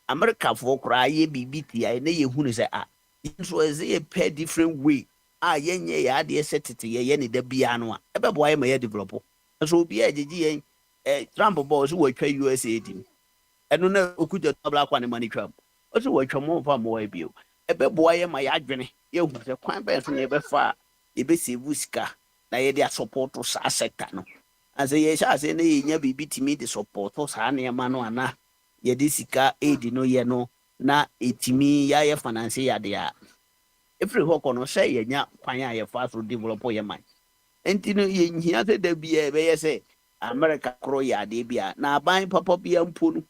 America for kra ye bibiti ai na ye hu ne say so as a pair different way yenye ya de setete ye ne da bia no a ebebo aye ma ye develop so obi agigi Trump boss wo twa USA di eno na okuja tabla kwa ne mani Trump o so wo twa mo fa mo wa bio ebebo aye ma ya adwene ye hu se kwan be so ne be fa ye be save sika na ye de support sa sector no as ye sha se ne nya bibi timi de support sa ne ma no ana ye de sika aid no ye no na etimi ya ye finance ya de a every hawk no say ye nya kwan ya ye fa so develop ye man enti no ye nhia se da bia be ye say America kro ya de bia na ban papa bia mpo no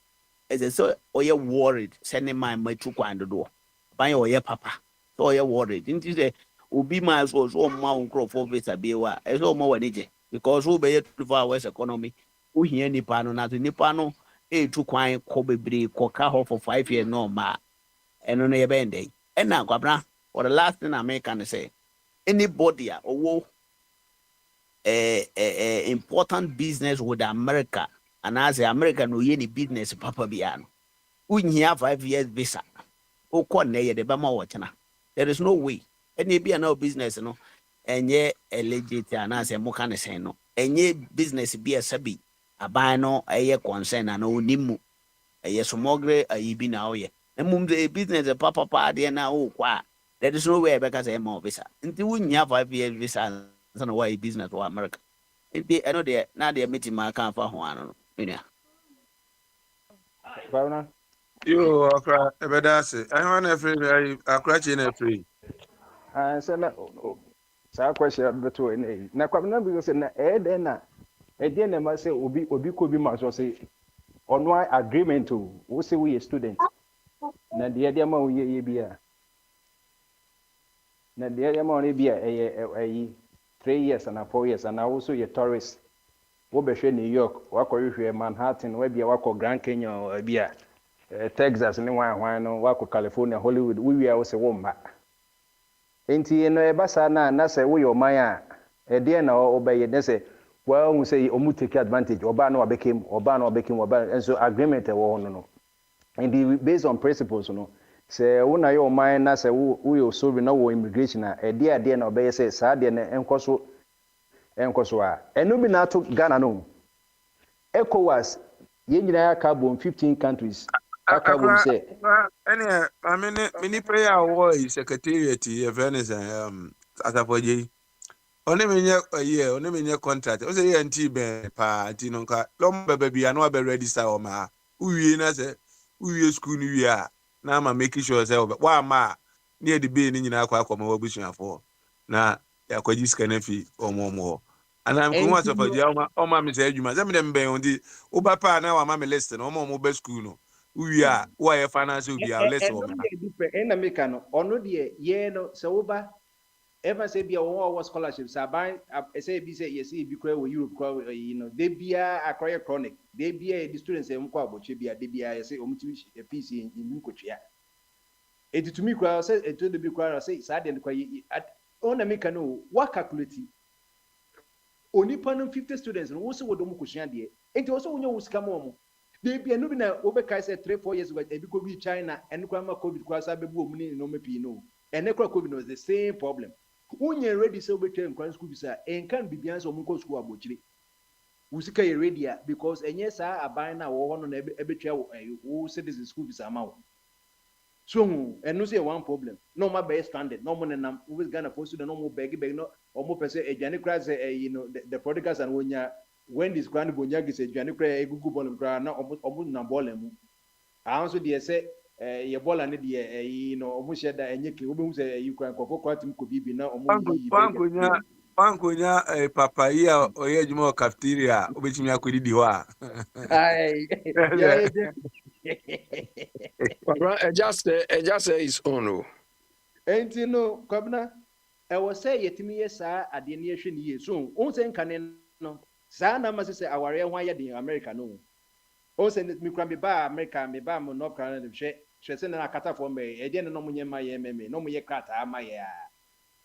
eze so oye worried say ne man matu kwan do ban oye papa so oye worried enti say obi ma so ma nkro for visa be wa e so mo wani je because wo be ye 24 hours economy wo hia nipa no na nipa no tu kwan ko bebre ko ka ho for 5 years no ma eno no ye bende ena kwabra for the last thing I can say anybody owo important business with America and as America no ye ni business papa biano unhia 5 years visa o ko na ye de ba ma wo chena there is no way any bia na business no enye legit and as mo kan say no enye business bia sabi aban no eye concern na onimu eye smogre ayibi na oye emum the business papa de na o kwa there is no way because I'm more visa until we have 5 years visa so no way business to America I know they now they meeting my can for one no Yo, akra ebedase. I want to free akra chi na free. So na saa question beto ene na kwamna bi say na de na de na ma say obi ko bi ma so say ono agreement o wo say we student na de ma wo ye bia na de ma wo bia 3 years and 4 years and also ye tourist wo be hwe New York wa ko hwe Manhattan wa bia wa ko Grand Canyon bia Texas ni hwan no wa ko California Hollywood we wo say wo mba enti no eba sa na say wo your man a e na obeye na say well we say omu take advantage oba na oba and so agreement e wo no and based on principles no say wo na your man na say wo your sorry na wo immigration a e na obeye say sa de na enkoso a eno bi na to Ghana no ECOWAS yenyina aka bom 15 countries aka bom say any I mean mini prayer war is secretariat Venice atapoje oni menye contract o say anti be pa anti no ka lom bebe bia no be register o ma uwie na say uwie school ni wie a na ma make sure say wa ma na de be ni nyina akoma wabusuafo na yakwaji scan fi omomo ana am kuma so faji o ma me say adwuma say me dem ben ndi wo ba pa na wa ma me list na omo be school no uwie a wa ye finance obi a list o ma na make no ono de ye no se wo ba ever say be one scholarship saban say be say yes be kra wo Europe kra they be a chronic they be the students e mko aboche bia they be say omutimi PC in nkotwea eti to me kra say eto de be kra say sa de kwa on na make no what calculate onipa no 50 students no wo se wo do mu kosua de enti wo se wo nya wo sika mo they be no be na wo be kai say 3-4 years ago e bi ko bi China en kwa ma COVID kwa sa be bu omu ni no mepi no and ekra COVID was the same problem. Unye ready so between in school visa and can be beyond some school abochiri. Usika ye ready because enye sa aban na wo no na ebetwa wo citizen school visa ma wo. So and no say one problem. No ma be standard. No mo nam we Ghana for student no mo beg no or mo person ejane kra say the prodigals and wonya when this grand bonya gise ejane kra egugu ball kra na omo na ball mu. Also dey say ye bola ne de omo sheda enye ke obo se yukran kofo kwatim ko bibi na omo yi bankonya papaya oye adwuma cafeteria obetimi akodidi ho a ai yeah just is on enti no kwabna e wo say yetimi yesa ade ne yehwe ne yeso on se nkane no sa na ma se aware ho aye de America no o se mi kura me ba America me ba mo North Carolina hwe se na akata fo me e de no mo nye ma ye meme no mo ye krata ma ye a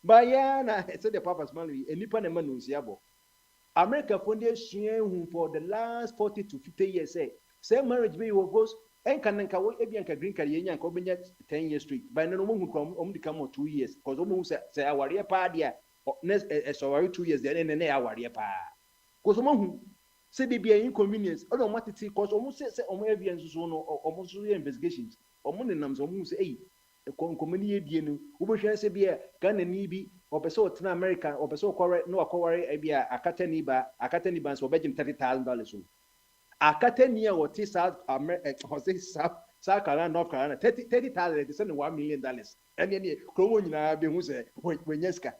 ba ya na se the purpose man enipa na ma no nsiabo America for the suen for the last 40 to 50 years say marriage be wo goes enka wo ebianka green card ye nyanka obenya 10 years straight by no mo hu kom di come 2 years cause omo say aware pa dia next so 2 years then na aware pa cause omo hu say be inconvenience o no matiti cause omo say omo evidence so no omo so investigations omo nenam so omo say eh komani ye die no wo be hwe say be Ghana ni bi opese o tena America opese o kware no akware bia akatani ba so obegim $30,000 so akatani a what is South America South Carolina North Carolina $30,000 they send $1 million and any krowo nyina be hu say wenyeska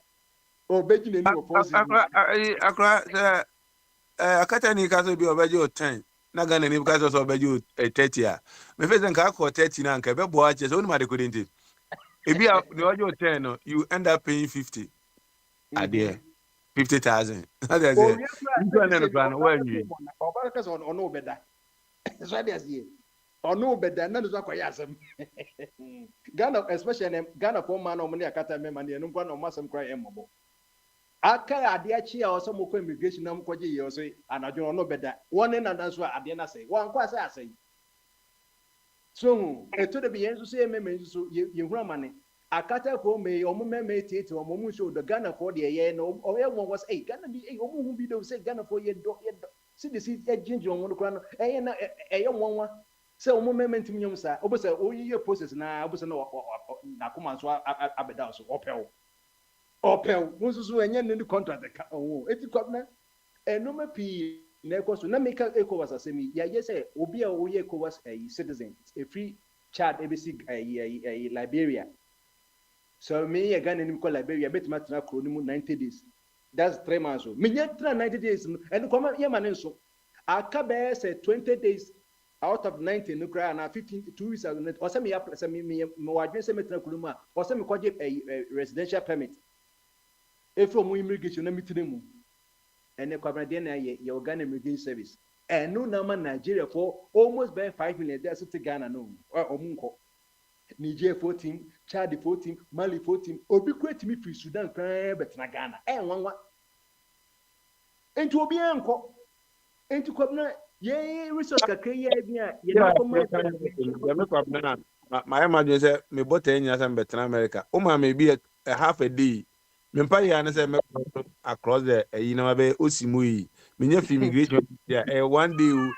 obegim ni wo force akra akatani ka so bi obeji o 10 na Ghana ni ka so obeji o 30 a me face nka akọ 30 na nka be bo a che so ni ma de kodenti ebi a the audio 10 no you end up paying 50 there 50,000 that is it you don't know plan when you obaraka so ono obeda so dey see ono obeda na no akwa yasem Ghana especially Ghana for man omni akata me man no kwa no masem kwa emobo aka ade achi a oso moko immigration na mkoje ye oso anadwo ono obeda won na dan so ade na say wan kwa say asay so eto de be yenso say meme so ye hura mane akata ko me omo meme tete omo mu show the Ghana for the ye no o ye won was Ghana bi omo hu bi do say Ghana for ye do see the see ginger on kura no na ye won wa say omo meme ntim nyom sa obo say o ye process na obo say na kuma so abeda so opel mususu enye ne contract ka o eti kwabna enoma pi na ekoso na make ECOWAS asemi ya ye say obi a o ye ECOWAS citizen a free child ABC Liberia so me ye Ghana nim ko Liberia betima tena kro ni mu 90 days that's 3 months so me nye tena 90 days and come ye man so aka be say 20 days out of 90 no cry na 15 2 weeks ago o say me ya say me wadwen say me tena kro mu a o say me kwaje residential permit efo mu immigration na mitire mu ene kwabra de na ye Ghana immigration service and no na Nigeria for almost by 5 million there sit Ghana no omunko Niger 14, Chad 14, Mali 14. Obi create me free Sudan cry but na Ghana. One. Into obi enko. Into kwabna ye resource kakra ye bia ye no come my imagine say me bought 10 years and better America. Maybe a half a day. Me pa ya na say me across the you know be osimui. Me nya immigration yeah one day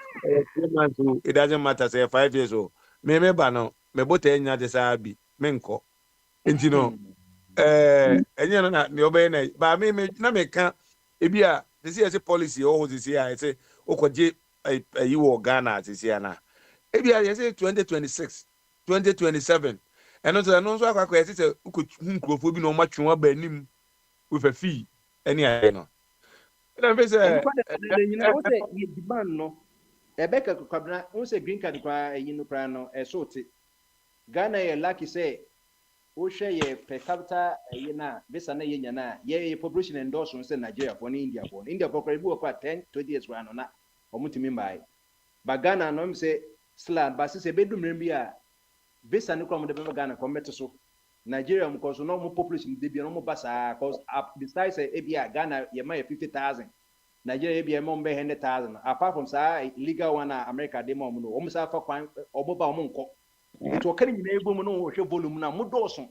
3 months it doesn't matter say 5 years old. Me ba no me bought 10 years say abi me nko. Enti no enye no na ne obey na ba me na me ka ebi a this is a policy or this year I say okoje you wo Ghana this year na ebi a say 2026 2027 and no so akwa say nkrofo bi no ma twon aba anim with a fee any I know and I say you demand no ebeka kwabna won say green card kwa no pra no so te Ghana ye lucky say o hwe ye per capita na visa na ye nya na ye population endorse say Nigeria for India for kwa bi kwa 10 20 years kwa no na omutimi mbai ba Ghana no say slab ba say bedum rembi a visa no kwa mo de be Ghana kwa meto so Nigeria because no more population dey be no more basa cause besides ebia Ghana ye ma 50,000 Nigeria ebia mo be 100,000 apart from say legal one America dey mo no o mo sa fa kwan oboba o mo nko to kani nyina ego mu no hwe volume na mo doso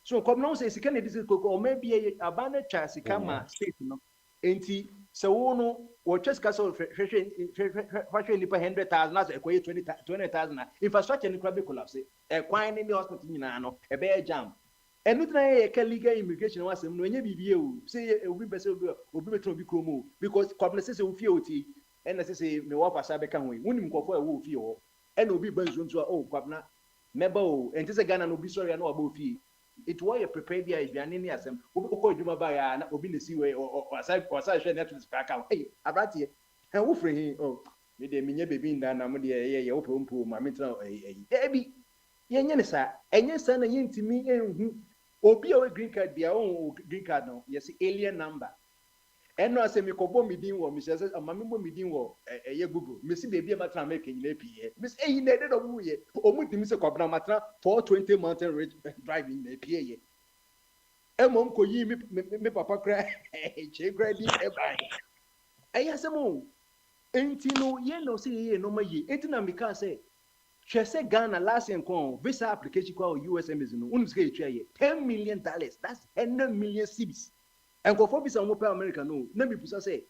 so come no say sika na dis koko o maybe abana cha sika ma state no enti se wo no wo chesika so hwe nipa 100,000 na so ekoye 20,000 infrastructure ni krabe collapse kwan ni hospital nyina no e be jam enu tena ye ka legal immigration wasem no enye bibie o say obi be say obi betro obi kromo because come say o fie oti and say me wa pasa be ka ho wunim nkofo e wo fie ho and obi banzo nso oh kwabna meba o enti se Ghana no bi sorry na oba ofie it why you prepare bia aduane ni asem obi kokọ adwuma ba ya na obi na si we wasa hwe network spaka eh abrate he wo free hin oh me de menye bebi nda na mo de ye wo pompo ma me tena ebi ye nye ne sa enye sa na ye ntimi enhu obi a we green card bia o green card no yes alien number eno asemi kobo midin wo mi se amami mo midin wo ye Google mi si bebi e matra make nyina pie mi se eyi na de do mu ye o mu dimi se kwabna matra 420 mountain ridge driving na pie ye emom ko yi mi papa kra che gradi e bai eya se mo enti no ye no se ye no ma ye enti na mi ka se hwese Ghana last year kon visa application kwa US embassy no unu se etwa ye $10 million, that's 100 million cedis. And go for visa mo pe America no na bi busa say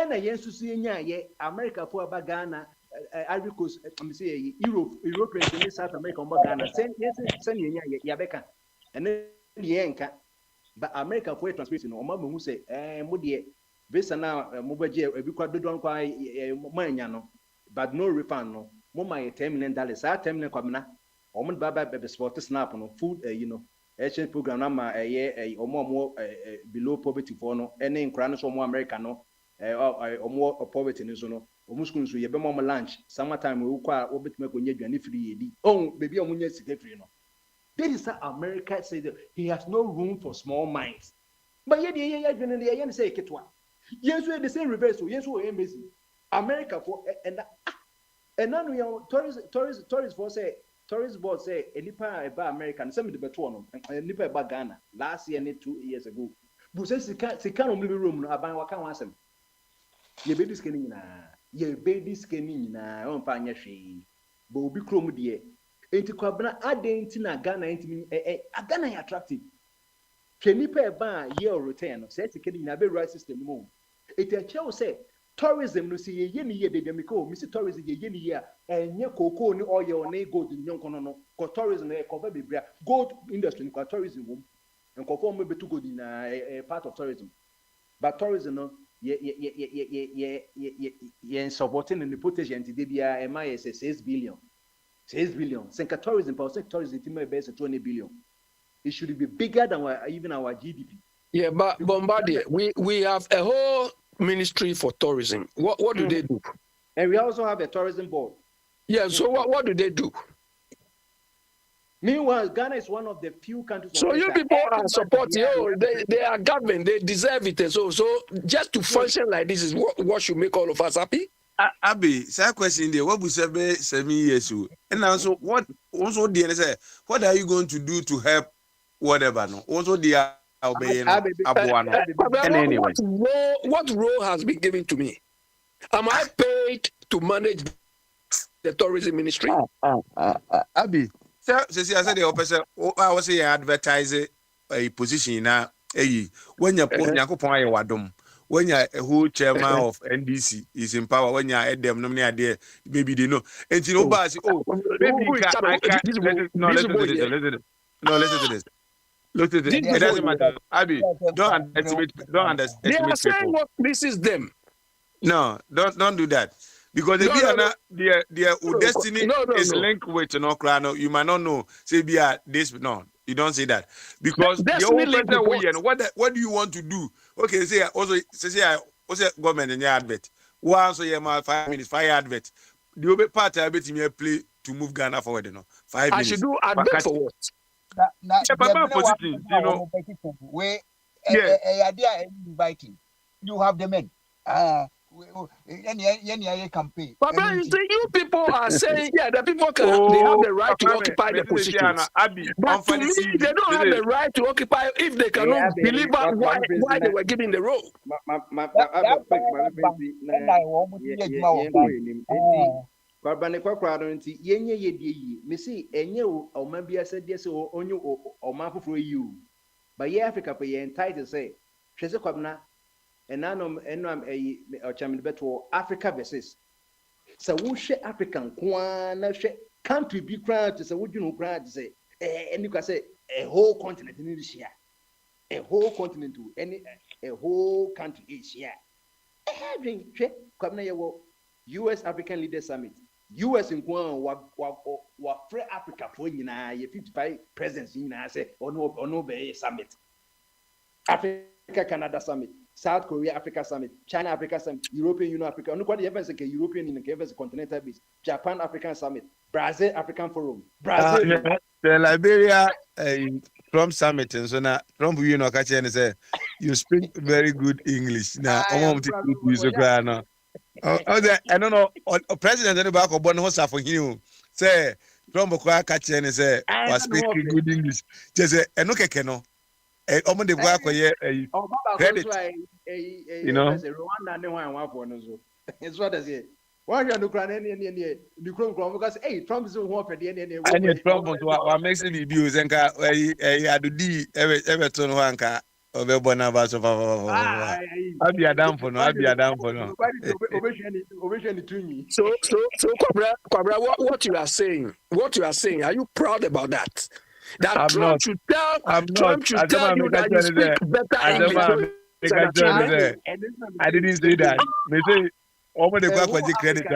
na yen susu enya ye America for aba Ghana Ivory Coast me say Europe and South America mo Ghana sen enya ye ya beka and ye nka but America for transparency no ma mu say mo de visa na mo baje ebi kwa dodo kwa mo anya no but no refund no mo ma ye $10 million $10 million kwa na o mo baba be sport snap no food exchange program na ma omo below poverty for no any nkra no so omo America no omo poverty ni so no omo school so ye be mo lunch summertime we kwa obetime ko nya dwane free yedi baby omo nya sika free no. This is how America says he has no room for small minds but ye dwane ye say ketwa yes we the same reverse so yes we embassy America for and now we tourist for say tourist board say enipa eba American some the beto no enipa eba Ghana last year 2 years ago bu say sika no mli room no aban waka wan asem ye be this scanning na on pa anya hwe bo obi krom de enti kwabna adenti na Ghana enti Ghana ya attractive enipa eba year return no say sika ni na be right system mo enti a chew say tourism no see ye ni ye de demiko mi see tourism ye ni ye enye cocoa ni oil ni gold ni nkono no ko tourism e ko ba bebria gold industry ko tourism wo enko fo mo betu gold na part of tourism but tourism no ye supporting the potential de bia e ma ye 6 billion senka tourism for tourism team be 20 billion. It should be bigger than even our GDP. Yeah, but Bombardier, we have a whole ministry for tourism. What do they do? And we also have a tourism board. Yeah, so what do they do? Meanwhile, Ghana is one of the few countries. So you people are supporting. They are government. They deserve it. So just to function like this is what should make all of us happy. Abi, same question there. What would 7 years old? And also, what also the say? What are you going to do to help whatever? No, also the obey no abuano. And anyway, what role has been given to me? Am I paid to manage the tourism ministry? Abi, so I said the opposite. I was saying advertise a position now. When you're putting your coupon, you wadum. When you're a whole chairman of NDC is in power, when you're at them, no idea, maybe they know. And you know, but maybe I can't. No, listen to this. Listen to this. Look at it. It doesn't matter. Abi, don't underestimate. They are saying what this is them. No, don't do that. Because if you are not their destiny is linked with you might not know. Say be this you don't say that. Because the whole person what do you want to do? Okay, say government in your advert. Once a year 5 minutes, 5 advert. The other part I bet you play to move Ghana forward, 5 minutes. I should do advert for what? Inviting. You have the men. Campaign. But you people are saying, the people they have the right to occupy the positions. But to me, they don't have the right to occupy if they cannot deliver why they were given the role. Barbane kwakwado nti yenye yedie me see enye o man bia said yes o onyu o man foforo you but ye Africa pe ye entitled say hwese kwabna enanom o chamin beto Africa versus so wo hwe African kwa na hwe country bi kra to say wo dwunu kra to say any ka say a whole continent in Asia a whole continent any a whole country Asia having hwe kwabna ye wo US African Leaders Summit US in Kwan wa free Africa for nyina ye 55 presidents nyina say ono be summit Africa Canada Summit South Korea Africa Summit China Africa Summit European Union Africa ono kwa the events ke European Union ke events continental base Japan African Summit Brazil African Forum Brazil the Liberia Trump Summit and so now Trump you know catch and say you speak very good English now I don't know. President and back of Bonhosa for him. Say, Trump catch and say, was speaking good English. Just say, and okay, no. Omo de work credit. You know. Rwanda ne wan wa for no so. It's what does it. Why you no kran any the Chrome because hey Trump is who for the any Trump what makes him abuse and ka adu di ever turn wanka. Obebona so Kwabra, what you are saying, are you proud about that? That Trump should tell you that you speak better English. I didn't say that. They say credit.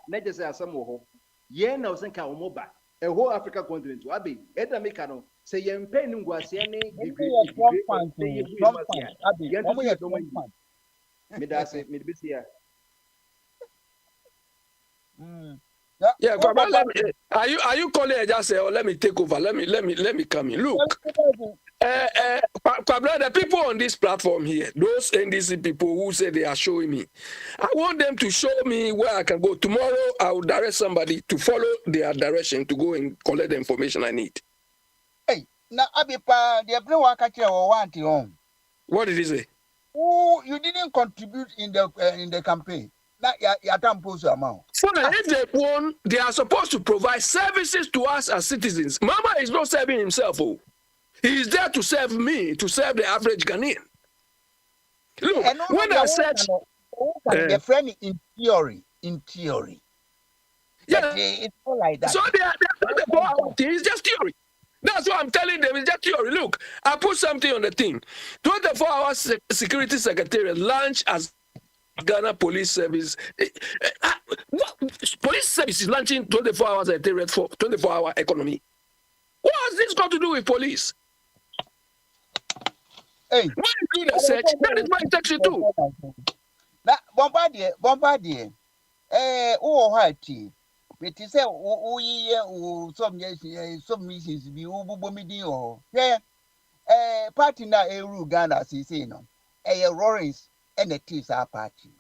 Let's just say some more. Yeah, now think a whole Africa continent. Abi, Edamekano. Say yen pen ngwase ne Yeah, are you calling and just say, oh, let me take over, let me come in. Look, the people on this platform here, those NDC people who say they are showing me, I want them to show me where I can go. Tomorrow, I will direct somebody to follow their direction to go and collect the information I need. Now, Abipa, the Blue or want you. What did he say? Oh, you didn't contribute in the campaign. Now, you don't post your amount. If they won, they are supposed to provide services to us as citizens. Mama is not serving himself. Oh. He is there to serve me, to serve the average Ghanaian. Look, when I said... They're friendly in theory. Yeah. It's not like that. So it's just theory. That's what I'm telling them. It's just theory. Look, I put something on the thing. 24-hour security secretariat launch as Ghana Police Service. Police Service is launching 24 hours secretariat for 24-hour economy. What has this got to do with police? Hey, when you do the search, that is what it takes you to. Bombardier. But you say, some missions be Ubumidi yeah. Party na Ghana, see, no. Lawrence and the Tisa party.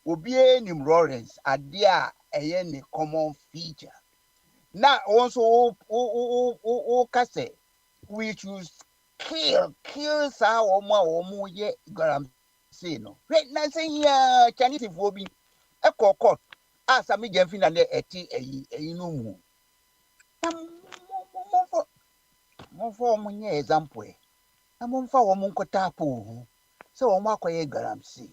obi nim Lawrence adia eye ne common feature na also o kase we choose kill sa omo ye garam say no right na say ya Chinese fo bi e kokot asa me je fina le eti eyi no mu mo fo mo nye example na mo mfa wo mo nkota po so wo makoye garam say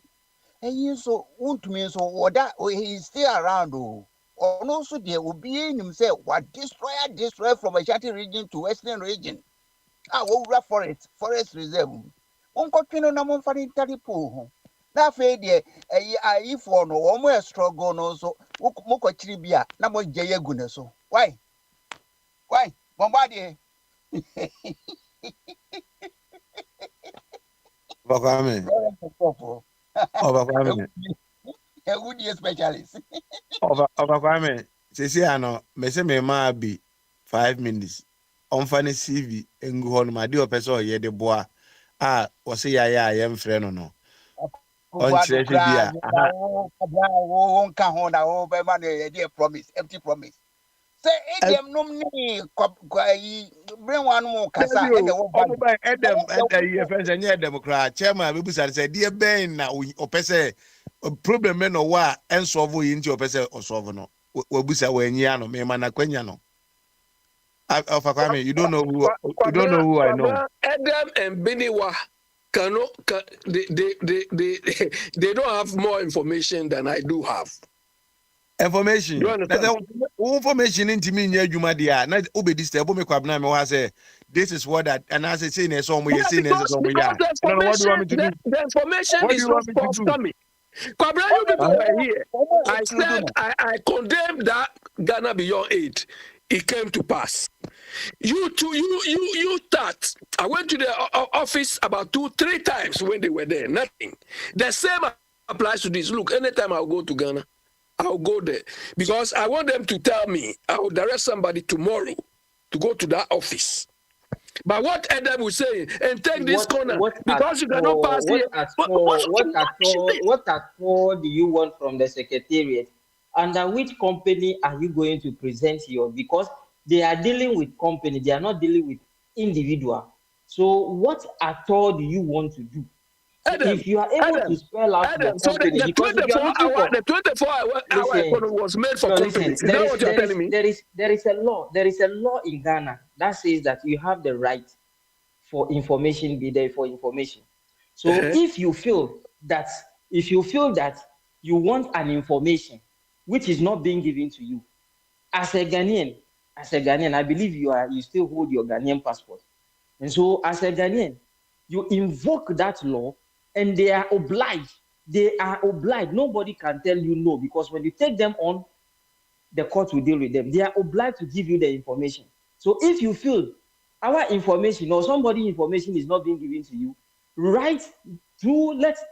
eyi so untumi so oda he is still around ono so de obi nim say what destroy from Ashanti region to Western region wo wura forest reserve onkotwino na mo mfa intari po ho na fe de eyi for no wo mo struggle no so mo kwachiri bia na mo gye gu ne so why bombardie Bakwame. Bakwame. A good specialist. Bakwame. Sisi ano, mese me ma bi 5 minutes. Omfane CV engu hon ma di opeso ye de boa. Wose ya yem frɛ no no. On chire bia. Nka ho na ho be ma no ye promise, empty promise. Say edem nom ni bring one more kasa e de wo ba edem ye fence nye edem kra chairman be busa say die ben na opese problem me no wa ensolve yi nti opese osolve no we busa we nyi ano me mana kwanya no Alpha Kwame, you don't know who I know. Edem and Beniwa they don't have more information than I do have. Information. Information into me near Juma dia. Na obedi step me kwabna me wa say this is what that and I say na so mo say na so mo ya. The information is not forthcoming. Kwabna, you people were here. I said I condemned that Ghana Beyond Aid. It came to pass. You thought I went to the office about 2-3 times when they were there. Nothing. The same applies to this. Look, anytime I'll go to Ghana, I'll go there because I want them to tell me. I will direct somebody tomorrow to go to that office. But what Adam was saying, and take this corner because you cannot pass here. What at all do you want from the secretariat? Under which company are you going to present your? Because they are dealing with company, they are not dealing with individual. So what at all do you want to do? Adam, if you are able to spell out the company, so the 24-hour economy was made for companies. Is that what you're telling me? There is a law in Ghana that says that you have the right for information, be there for information. So if you feel that you want an information which is not being given to you, as a Ghanaian, I believe you still hold your Ghanaian passport. And so as a Ghanaian, you invoke that law and they are obliged. Nobody can tell you no, because when you take them on, the court will deal with them. They are obliged to give you the information. So if you feel our information or somebody's information is not being given to you,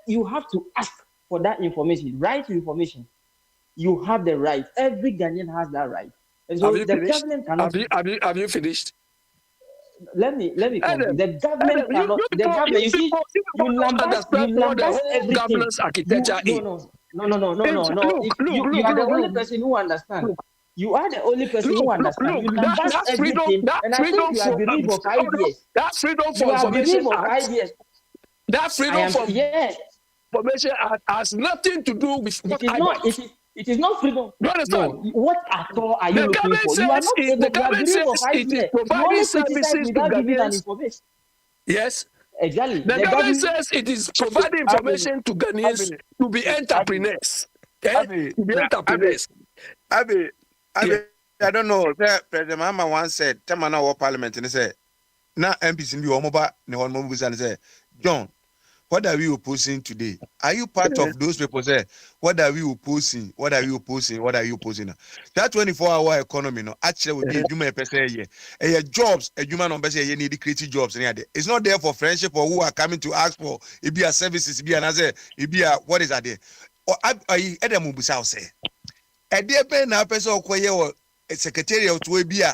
you have to ask for that information. Write information. You have the right. Every Ghanaian has that right. And so the government cannot. Have you finished? Let me conclude. The government cannot. You lambast everything. Governance architecture. No. You are the only person who understands. You are the only person who understands. You lambast everything, and I think you have been reading for 5 years. That freedom for information. That freedom for information has nothing to do with what I want. It is not freedom. You understand? No. What at all are you looking for? You are not able. The government says it is providing services to Ghanaians. Yes. Exactly. The government says it is providing information to Ghanaians to be entrepreneurs. Okay? To be entrepreneurs. I don't know. President Mahama once said, "Tamana wa parliament," and he said, "Na MPs in the Omoba ne one movies and say, John, what are we opposing today? Are you part of those people say, what are we opposing? What are you opposing? What are you opposing?" That 24-hour economy, no, actually would be a human person here. Jobs, a human on person, you need to create jobs. It's not there for friendship or who are coming to ask for it be a services, it be another, it be a what is that there? Or I Adam Mubusao say. A dear pen now person or a secretariat to be a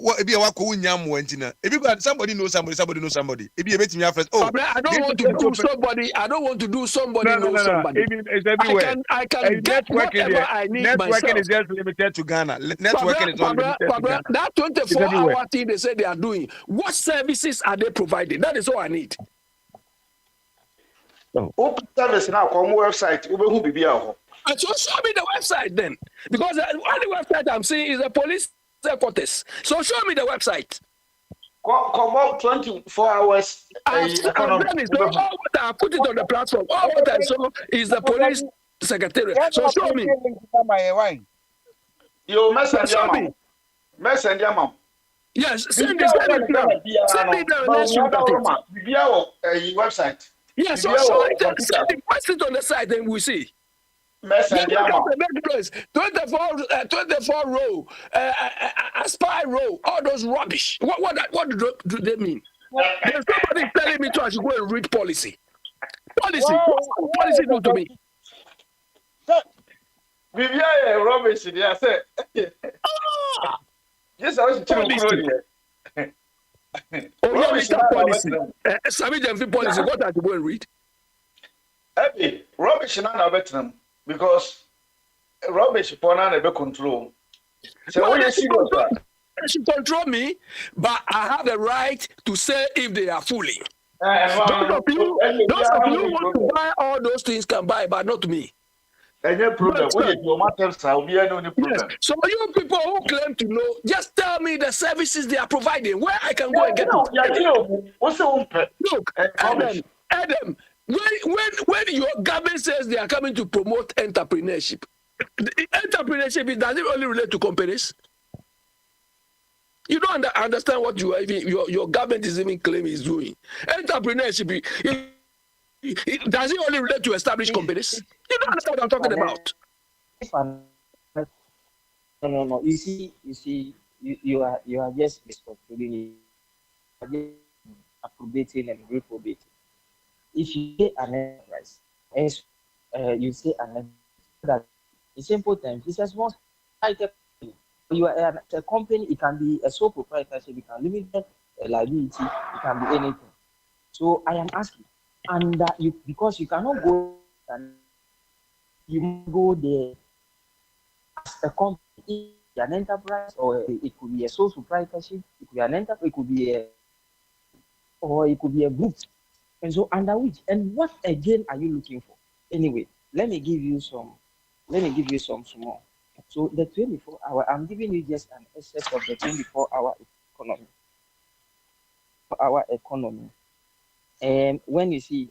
what be a wako unyam wentina. If you got somebody knows somebody. If you bet me first. Oh, I don't want to do somebody. I don't want to do somebody knows somebody. It's everywhere. I can get whatever I need myself. Networking is just limited to Ghana. Networking is not limited to Ghana. That 24-hour thing they say they are doing. What services are they providing? That is all I need. Open service now. Come website. Who be here? So show me the website then, because the only website I'm seeing is the police headquarters. So show me the website. Come out 24 hours. I've done it. So all what I put it on the platform. All what I saw is the police secretariat. So show me. You messenger mom. Yes, send it now. Send me the website. Yes, so show it. Send it. Post it on the site, then we see. Messenger mom. 24 row, aspire row, all those rubbish. What do they mean? There's somebody telling me I should go and read policy. Policy. What policy do to me? Vivian rubbish. I said. Yes, I was policy. Oh, yeah, Mr. Policy. Sami Jemfi policy. What are you going to read? Hey, rubbish is not better because rubbish is not control. So they should control me, but I have the right to say if they are fooling. Those of you who want to buy all those things can buy, but not me. Any problem? Yes. So you people who claim to know, just tell me the services they are providing, where I can go and get it. Look, Adam, when your government says they are coming to promote entrepreneurship, does it only relate to companies? You don't understand what your government is even claiming is doing. Entrepreneurship, does it only relate to established companies? You don't understand what I'm talking about. No. You see, you are just misconstruing. You are just appropriating and reprobating. If you say an enterprise, you say an enterprise, that in simple terms, it's a small item. You are a company, it can be a sole proprietorship, it can limited liability, it can be anything. So I am asking, and because you cannot go and you go there as a company, an enterprise, or it could be a sole proprietorship, it could be an enterprise, it could be a group. And so under which, and what again are you looking for? Anyway, let me give you some small. So the 24-hour, I'm giving you just an excess of the 24-hour economy. And when you see,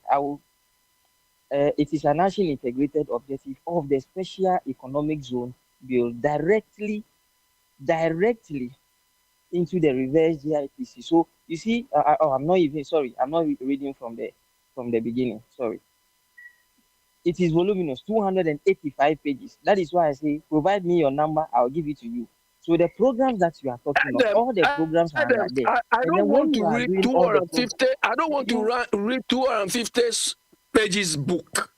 it is a national integrated objective of the special economic zone built directly into the reverse GIPC. So you see, I'm not reading from the beginning. Sorry. It is voluminous, 285 pages. That is why I say, provide me your number, I'll give it to you. So the programs that you are talking about, all the programs are there. I don't want to read 250. I don't want to read 250 pages book.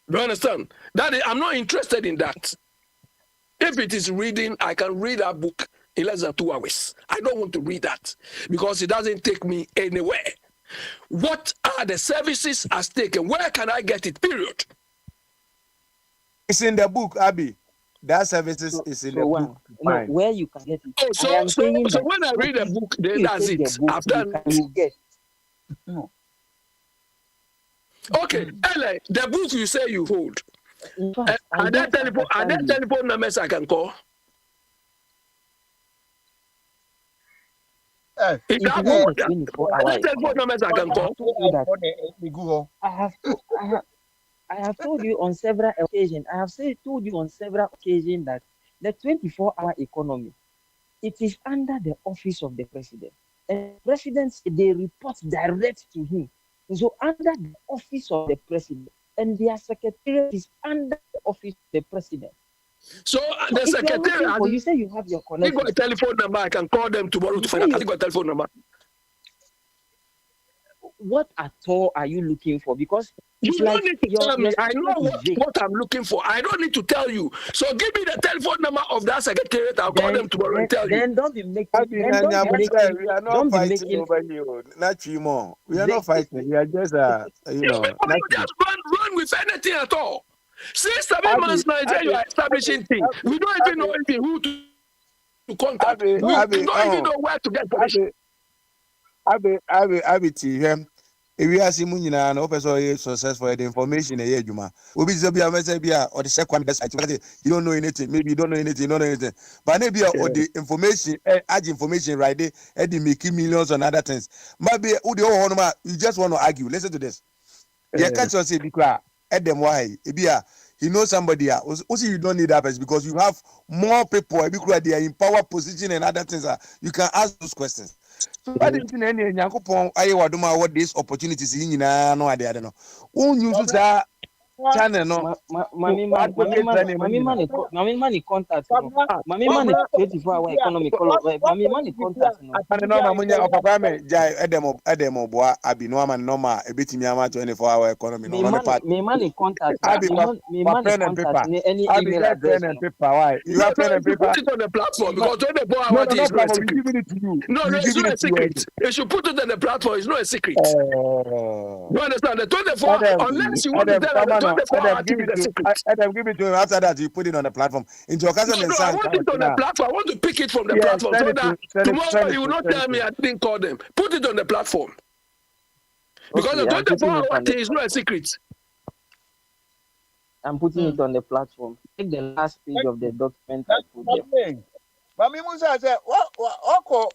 Do you understand? I'm not interested in that. If it is reading, I can read a book in less than 2 hours. I don't want to read that because it doesn't take me anywhere. What are the services at stake and where can I get it? Period. It's in the book, Abby. That services is in the book. No, where you can get it. Oh, so when I read a book, then that's it. I've done it. No. Okay, Ella, the book you say you hold. Are there telephone numbers I can call? Are there telephone numbers I can call? I have told you on several occasions. I have told you on several occasions that the 24-hour economy, it is under the office of the president. And presidents, they report direct to him. And so under the office of the president, and their secretariat is under the office of the president. So the secretariat, you say you have your connection. You got a telephone number, I can call them tomorrow to find out. I got a telephone number. what at all are you looking for? Because You it's don't like need to your tell me. I statement know is vague. what I'm looking for. I don't need to tell you. So give me the telephone number of that secretariat. I'll call them tomorrow and tell you. Then don't be making. We are not fighting over you. Not you more. We are not fighting. We are just You just run with anything at all. 6-7 months now, you are establishing things. We don't even know even who to contact. We don't even know where to get permission. Ewiase mu nyinaa na wopɛ sɛ ɔyɛ successful the information ɛyɛ adwuma obi sɛ bia mɛsɛ bia ɔde hyɛ kwan bɛ site you don't know anything maybe you don't know anything but maybe ɔde information add information right there ɛde make millions on other things maybe who the whole one you just want to argue. Listen to this yɛ catch us say bi kra ɛdɛm why ebia he knows somebody also you don't need that person because you have more people ebi kra they are in power position and other things you can ask those questions. So why didn't you any Yankopon aye waduma what these opportunities in no ade no won use that channel no mami money contact mami money 24-hour economy mami money contact no no munya opapa me jai edem boa abi no ama no ma ebetimi ama 24-hour economy no no part me money contact abi me money contact any email address and paper why you have pen and paper put it on the platform because 24-hour is not a secret. No, it's not a secret. You should put it on the platform. It's not a secret. You understand? The 24 unless you want to tell them 24 hours is a secret. Adam, give it to him. After that, you put it on the platform. Into your cousin I want it on the platform. I want to pick it from the platform so that tomorrow you will not tell me I didn't call them. Put it on the platform. Because the 24-hour thing is not a secret. I'm putting it on the platform. Take the last page of the document I put there. Mami Musa said, "What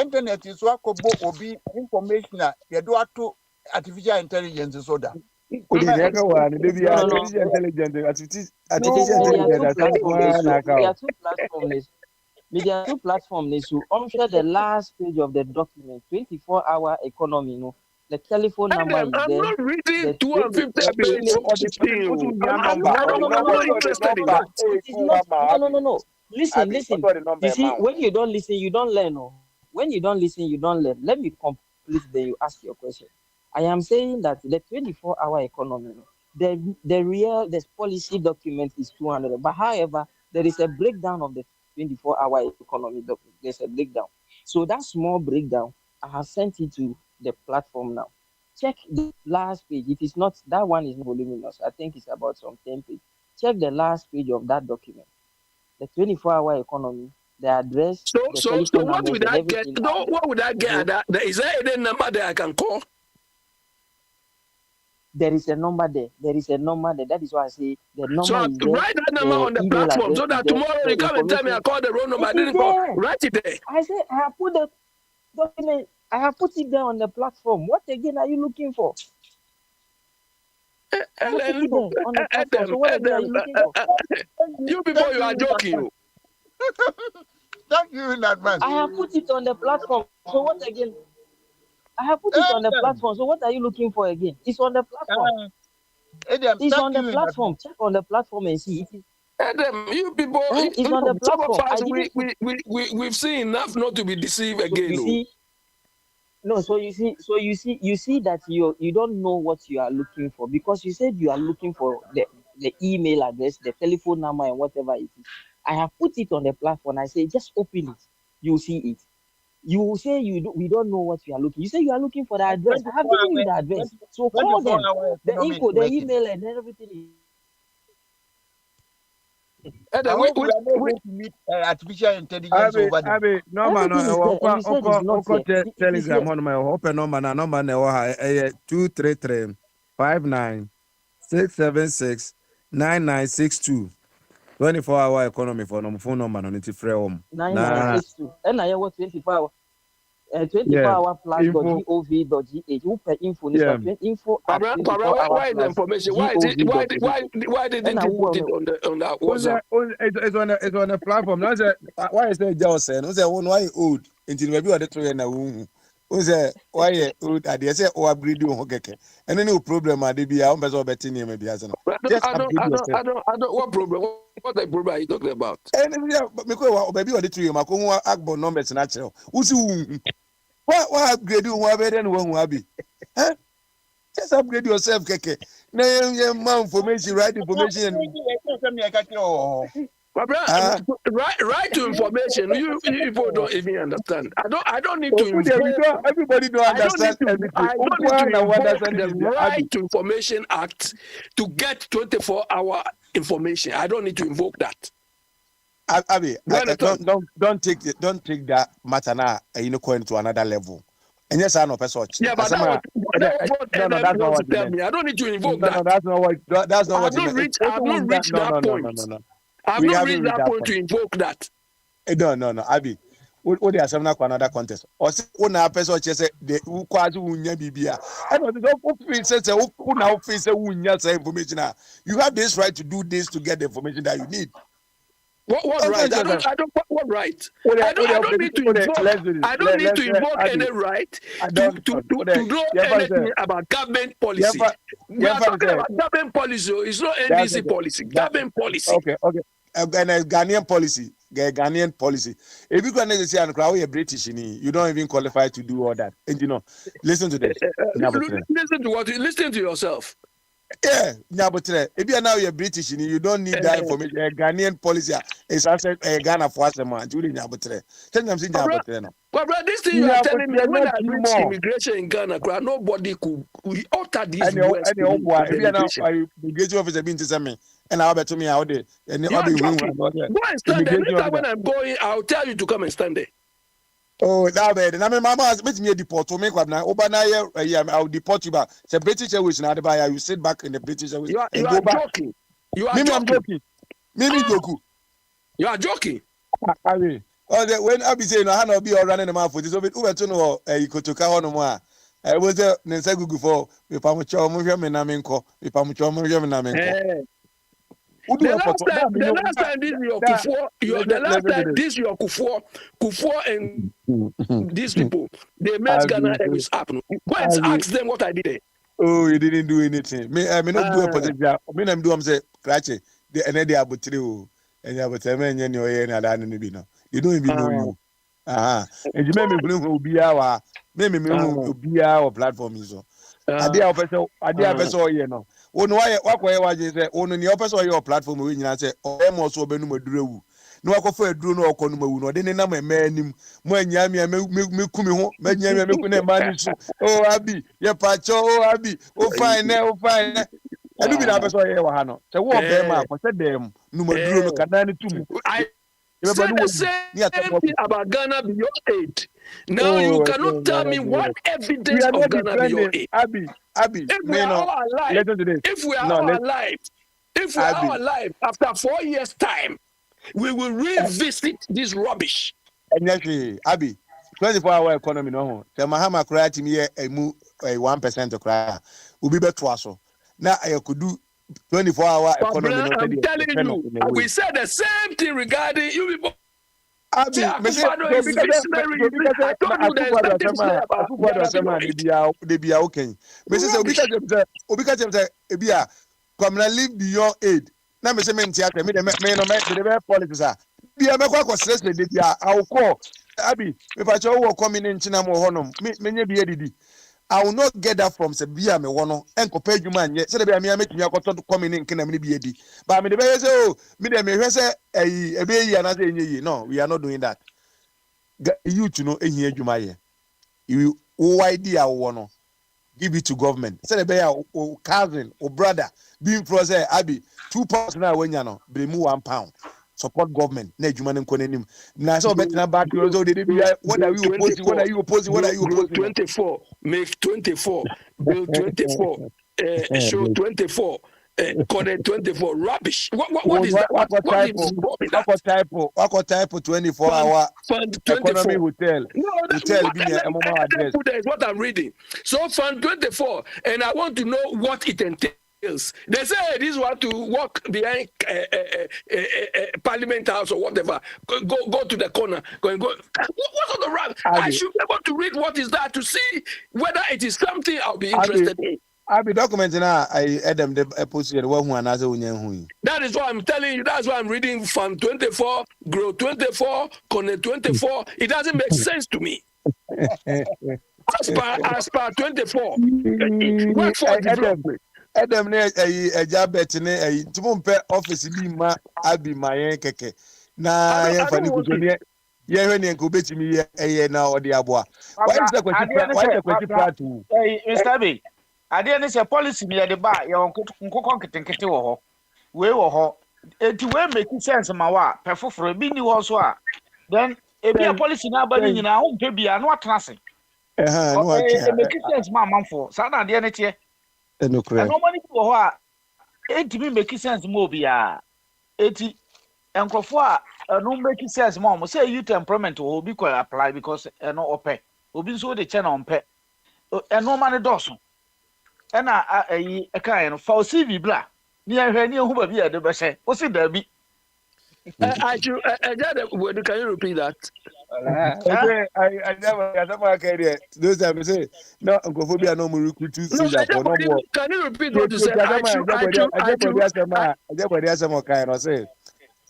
internet is what obi information you do to artificial intelligence so that." There are two platforms. So under the last page of the document, 24-hour economy. No, the telephone number is there. I'm not reading 250 pages of this thing. I'm not interested in that. No. Listen. You see, when you don't listen, you don't learn. No. When you don't listen, you don't learn. Let me complete. Then you ask your question. I am saying that the 24-hour economy, the policy document is 200. But however, there is a breakdown of the 24-hour economy. There's a breakdown. So that small breakdown, I have sent it to the platform now. Check the last page. It is not, that one is voluminous. I think it's about some 10 pages. Check the last page of that document. The 24-hour economy, the address. So what would I get? No, what would I get? Is there any number that I can call? There is a number there. That is why I say the number so is there. Write that number on the platform so that tomorrow you come and tell me I called the wrong number. I didn't call. Write it there. I said I have put the document. I have put it there on the platform. What again are you looking for? You people, you are joking. Thank you in advance. I have put it on the platform. So what again? I have put it on the platform. So what are you looking for again? It's on the platform. It's on the platform. Check on the platform and see. Adam, you people, it's on the platform. We've seen enough not to be deceived again. You see, no, so you see that you don't know what you are looking for because you said you are looking for the email address, the telephone number, and whatever it is. I have put it on the platform. I say just open it. You see it. You will say we don't know what you are looking. You say you are looking for the address. I have given you the address. So call them. The info, the email, and everything. Adam, we are not going to meet artificial intelligence over there. No, Telegram on my open number 233-59-676-9962. 24-hour economy for no phone number on it free home. 9962. And I have 24-hour. 24-hour plus.gov.gh. Who per info? Info. Why is the information? Why didn't you put it on that WhatsApp? It's on the platform. Why is that just saying? Why old? Until maybe what the train na who say why old? I say oh upgrade you okay. And any problem I be I person betting you maybe as no. I don't. What problem? What the problem are you talking about? And because maybe what the train ma ko akbo numbers natural. Who see What upgrade you want better than one Abi? Huh? Just upgrade yourself, Keke. Now you information, right information. Right to information. You people don't even understand. I don't need to invoke. Everybody don't understand everything. I don't need to invoke the Right to Information Act to get 24-hour information. I don't need to invoke that. Abi, don't take that matter now. Going to another level. And yes, I know person. Yeah, but that's not what tell me. I don't need to invoke that. No, that's not what. That's not what. I've not reached that point. I've not reached that point to invoke that. No. Abi, what they are saying now for another contest. Or say one person say the who quasi unya bibia. And what the say who now face unya say information. You have this right to do this to get the information that you need. What right? I don't. What right? I don't need to invoke. I don't need to invoke any right to know anything about government policy. We are talking about government policy. It's not NDC policy. Government policy. Okay. And Ghanaian policy. If you can say and crowd, you're British, you don't even qualify to do all that. And listen to this. Listen to what? Listen to yourself. Yeah, if you are now you're British, you don't need that information. Ghanaian policy is also Ghana for us, man. Tell them, but this thing you are telling me, when I reach immigration in Ghana, nobody could utter these words. If you are now immigration officer being to send me, and I'll bet to me how they and go and stand there. Next time when I'm going, I'll tell you to come and stand there. Oh, that bad. And I mean, Mama has made me deport to make up now. I'll deport you back. It's a British Airways now. You sit back in the British Airways. You are joking. You are joking. You are joking. I mean, when I be saying, I will be all running the mouth for this. Over to know, you could to count on one. I was there, Nensagu for if I'm a child, Mujamenamenko, if I'm a child, Mujamenamenko. The last time this your Kufuor and these people, they made Ghana Airways happen. Go and ask them what I did there. Oh, you didn't do anything. Me not do a position. I'm doing say Krache. They are but three. And you have a seven and you're in a land in the Bino. They don't even know you. And you made me will be our platform. So I did you know. Ono why what say ono ni opeso your platform we nyina say o mo so obenu maduru no akofo aduru no okonu mawu no de ne na manim mo anya me kumi ho manya me ku na mani su oh abi ye pacho oh abi o fine adu bi na opeso ye wa ha no se wo be ma ko se dem no maduru no kana ni tum I said the same thing about Ghana beyond aid. Now you cannot tell me what evidence of Ghana beyond aid. Abi, if we are all alive, if we are all alive after 4 years' time, we will revisit this rubbish. And actually, Abi, 24-hour economy no. The Mahama creating here a 1% of cry will be better also. Now I could do 24-hour economy. I'm telling you, we said the same thing regarding you people. I told you there's live beyond aid. Now, me say me theater, me the politics are. Be a make what stress me dey I'll call Abi. If I show work coming in China mo honum, me be edidi. I will not get that from Sebia me wono and compare you man yet. So the me make me to come in can be edi. But me the say oh me dem me say e be yi na say enye. No, we are not doing that. You to know ehia adwuma ye. You idea wono give it to government. So the be your cousin or brother being for say Abi 2 pounds na wenya no, be mu £1. Support government. Na adwuma nko nanim. Na so bet na back you so dey be what are you opposing? What are you opposing? What are you opposing? 24 make 24 bill 24 show 24 connect 24 rubbish. What is that? What type 24-hour fund economy hotel? No, that is what I'm reading. So fund 24, and I want to know what it entails. They say this one to walk behind Parliament House or whatever. Go to the corner. Go. What's on the run? I should be able to read what is that to see whether it is something I'll be interested in. I'll be documenting now. I add them the post here. That is what I'm telling you. That's why I'm reading from 24, grow 24, connect 24. It doesn't make sense to me. As per 24. What for development? Adam ne eja bet ne timo mpe office bi ma abi mayen keke na ye fa ni kuso ne ye hwe ne nko betimi ye na odi aboa why is that question part to Mr. B ade ne say policy me de ba ye nkokon ketenkete wo ho we wo ho enti we make sense ma wa perfoforo bi ni wo so a then ebi a policy na ba ni nyina ho mpe bia na watena se no aka make sense ma manfo sa na ade ne tie enokre no money wo ho a enti mi make sense mo bia enti enkrofo a no make sense mo say youth employment wo bi ko apply because no ope obi so de che na ompe no man doso na ayi eka no fa CV bla ni ahwe ni ehu ba bi ade be hye o si da bi I should can you repeat that? I never carry those time say no ngophobia no mu recruit soldier for no more. Can you repeat what you said? I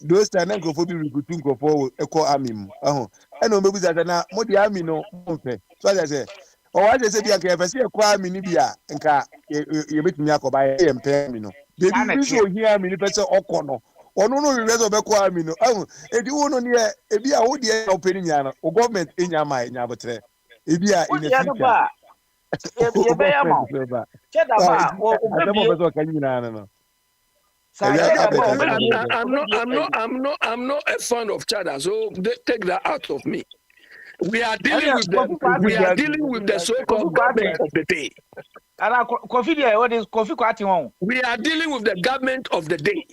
those time ngophobia recruit ngopho eko army mu na omebu za na mo di army no mo fe so I say o wa say bia ka fese eko army ni bia nka ye betumi akoba ye mpe army no baby so here army ni pese okono ono no we rezo be kwa mi no edi wono ne ebi a wo de openi nya no o government enya ma enya botre ebi a in the future e be ya ma cheda ba o be bezo kan nyina no I'm not a fan of Chada, so take that out of me. We are dealing with them. We are dealing with the so-called government of the day. We are dealing with the government of the day.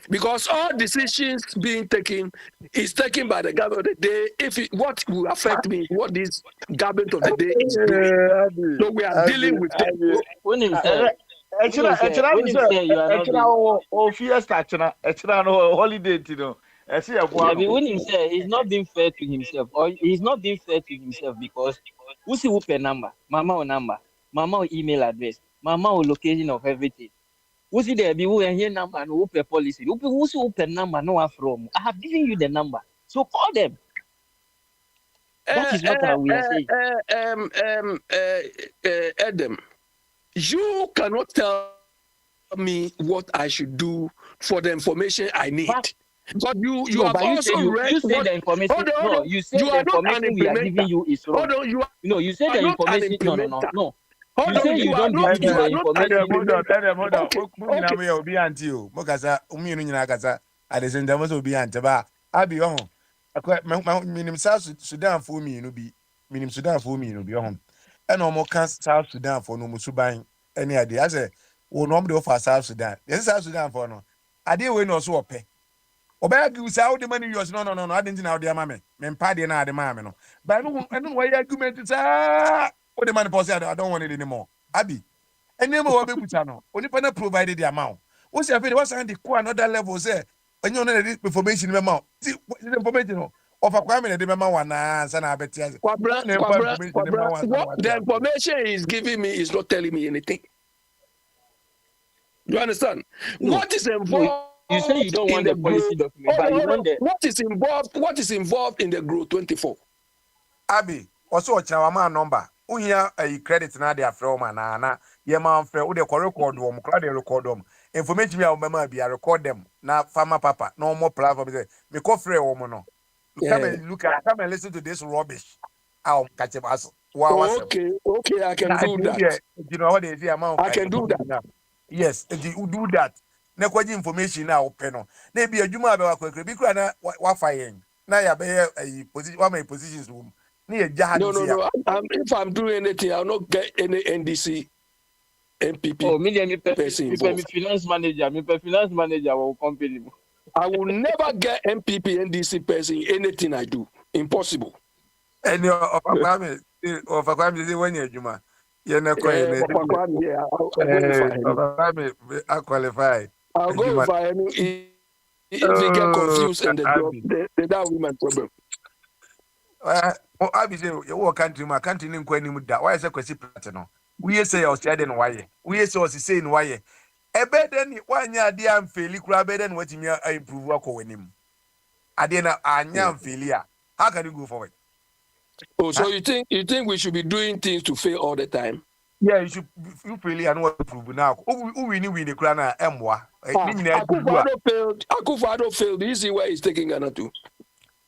Because all decisions being taken is taken by the government of the day. What will affect me, what this government of the day is doing. So we are dealing with them. When he say he's not being fair to himself, or he's not being fair to himself because who see who number, mama or email address, mama or location of everything. Who see there be who and here number and who per policy. Who see who per number no one from. I have given you the number, so call them. That is what we are saying. Adam, you cannot tell me what I should do for the information I need. But you have also read. You say the information. No, you say the information we are giving you is wrong. You say the information. No. You say you don't give the information. Hold on. Obi anti o. Mo kasa umi no nyina kasa. Adese ndamo so obi ante ba. Abi ho. Akwa minim South Sudan fo mi no bi. Minim Sudan fo mi no bi ho. E no mo kan South Sudan fo no mo suban. Ene ade. Ase wo no mo de offer South Sudan. Yes South Sudan fo no. Ade we no so ope. Obaya gi say the money yours no ade ntina ode ama me. Me mpa de na ade ma me no. Ba no why argument say what the money policy, I don't want it anymore. Abi, and never will be put on. Only when provided the amount. What's your what's on the another level? Say, when you know the information in the amount. See, the information of a crime in the memo one, and I bet you. The information he's giving me is not telling me anything. You understand? No. What is involved? You say you don't want the policy document, but you want the. What is involved in the Growth 24? Abi, also a chawama number. Unya a credit na dia from na ye man frɛ wo de ko record wo mo kra de record wo information bi a wo mama bi record them na farmer papa no more platform say me ko frɛ wo mo no come and listen to this rubbish catch us okay I can do that. You know what they say amount I can do that. Yes, you do that na kwaji information na wo pɛ no na bi adwuma be wa kwakra bi kra na wa fa yen na ya be position wa my positions wo No. If I'm doing anything, I'll not get any NDC, MPP. Oh, me finance manager will company. I will never get MPP, NDC person in anything I do. Impossible. And of a crime, when you're Juma, you're not I'll qualify. I'll go if they get confused and the that women problem. I be say your country, my country in Quenim da. Why is a question platinum? We say or said in why. We say was saying why. A better than 1 year, dear, and fairly crabber than what you improve work with him. I didn't, I am failure. How can you go forward? Oh, so you think we should be doing things to fail all the time? Yeah, you really and what prove now. We need the crana emwa. Akufo-Addo failed. Do you see where he's taking Ghana to?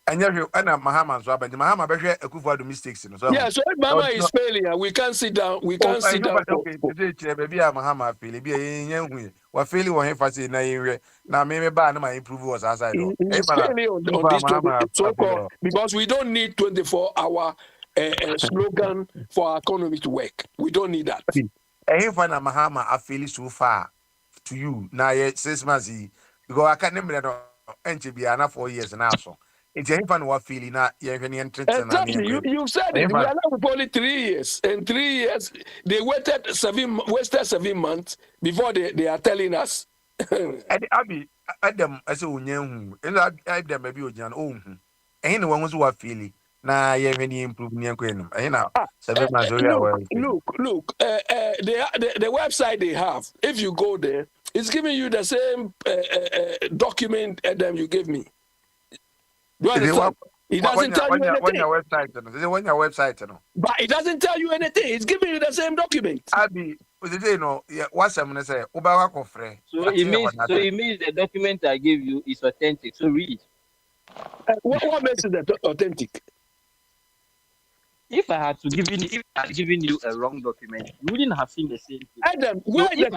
And Mahama so but Mahama be Akufo-Addo mistakes no. Yeah, so if Mahama is failing and we can't sit down, we can't sit down. Okay, today baby Mahama fail. Be yen we fail won fa say na yen na me ba na my improve was outside. He's failing on this so-called because we don't need 24-hour slogan for our economy to work. We don't need that. If na Mahama I feel so far to you now 6 months because I can't remember no enche be na 4 years now so it's if na what feeling na you exactly you said it. We are now with only 3 years. In 3 years they wasted 7 months before they are telling us. And Abi Adam as onyen hu and Adam maybe ojan ohun ehn one was what feeling na ye any improve ni enko enum ehn na 7 months look the website they have, if you go there, it's giving you the same document Adam you gave me. Do you understand? It doesn't tell you anything. Your website no. But it doesn't tell you anything. It's giving you the same document. Abi you know what I'm say oba kofre. So it means the document I gave you is authentic. So read. What makes it authentic? If I had given you a wrong document, you wouldn't have seen the same thing. Adam, where the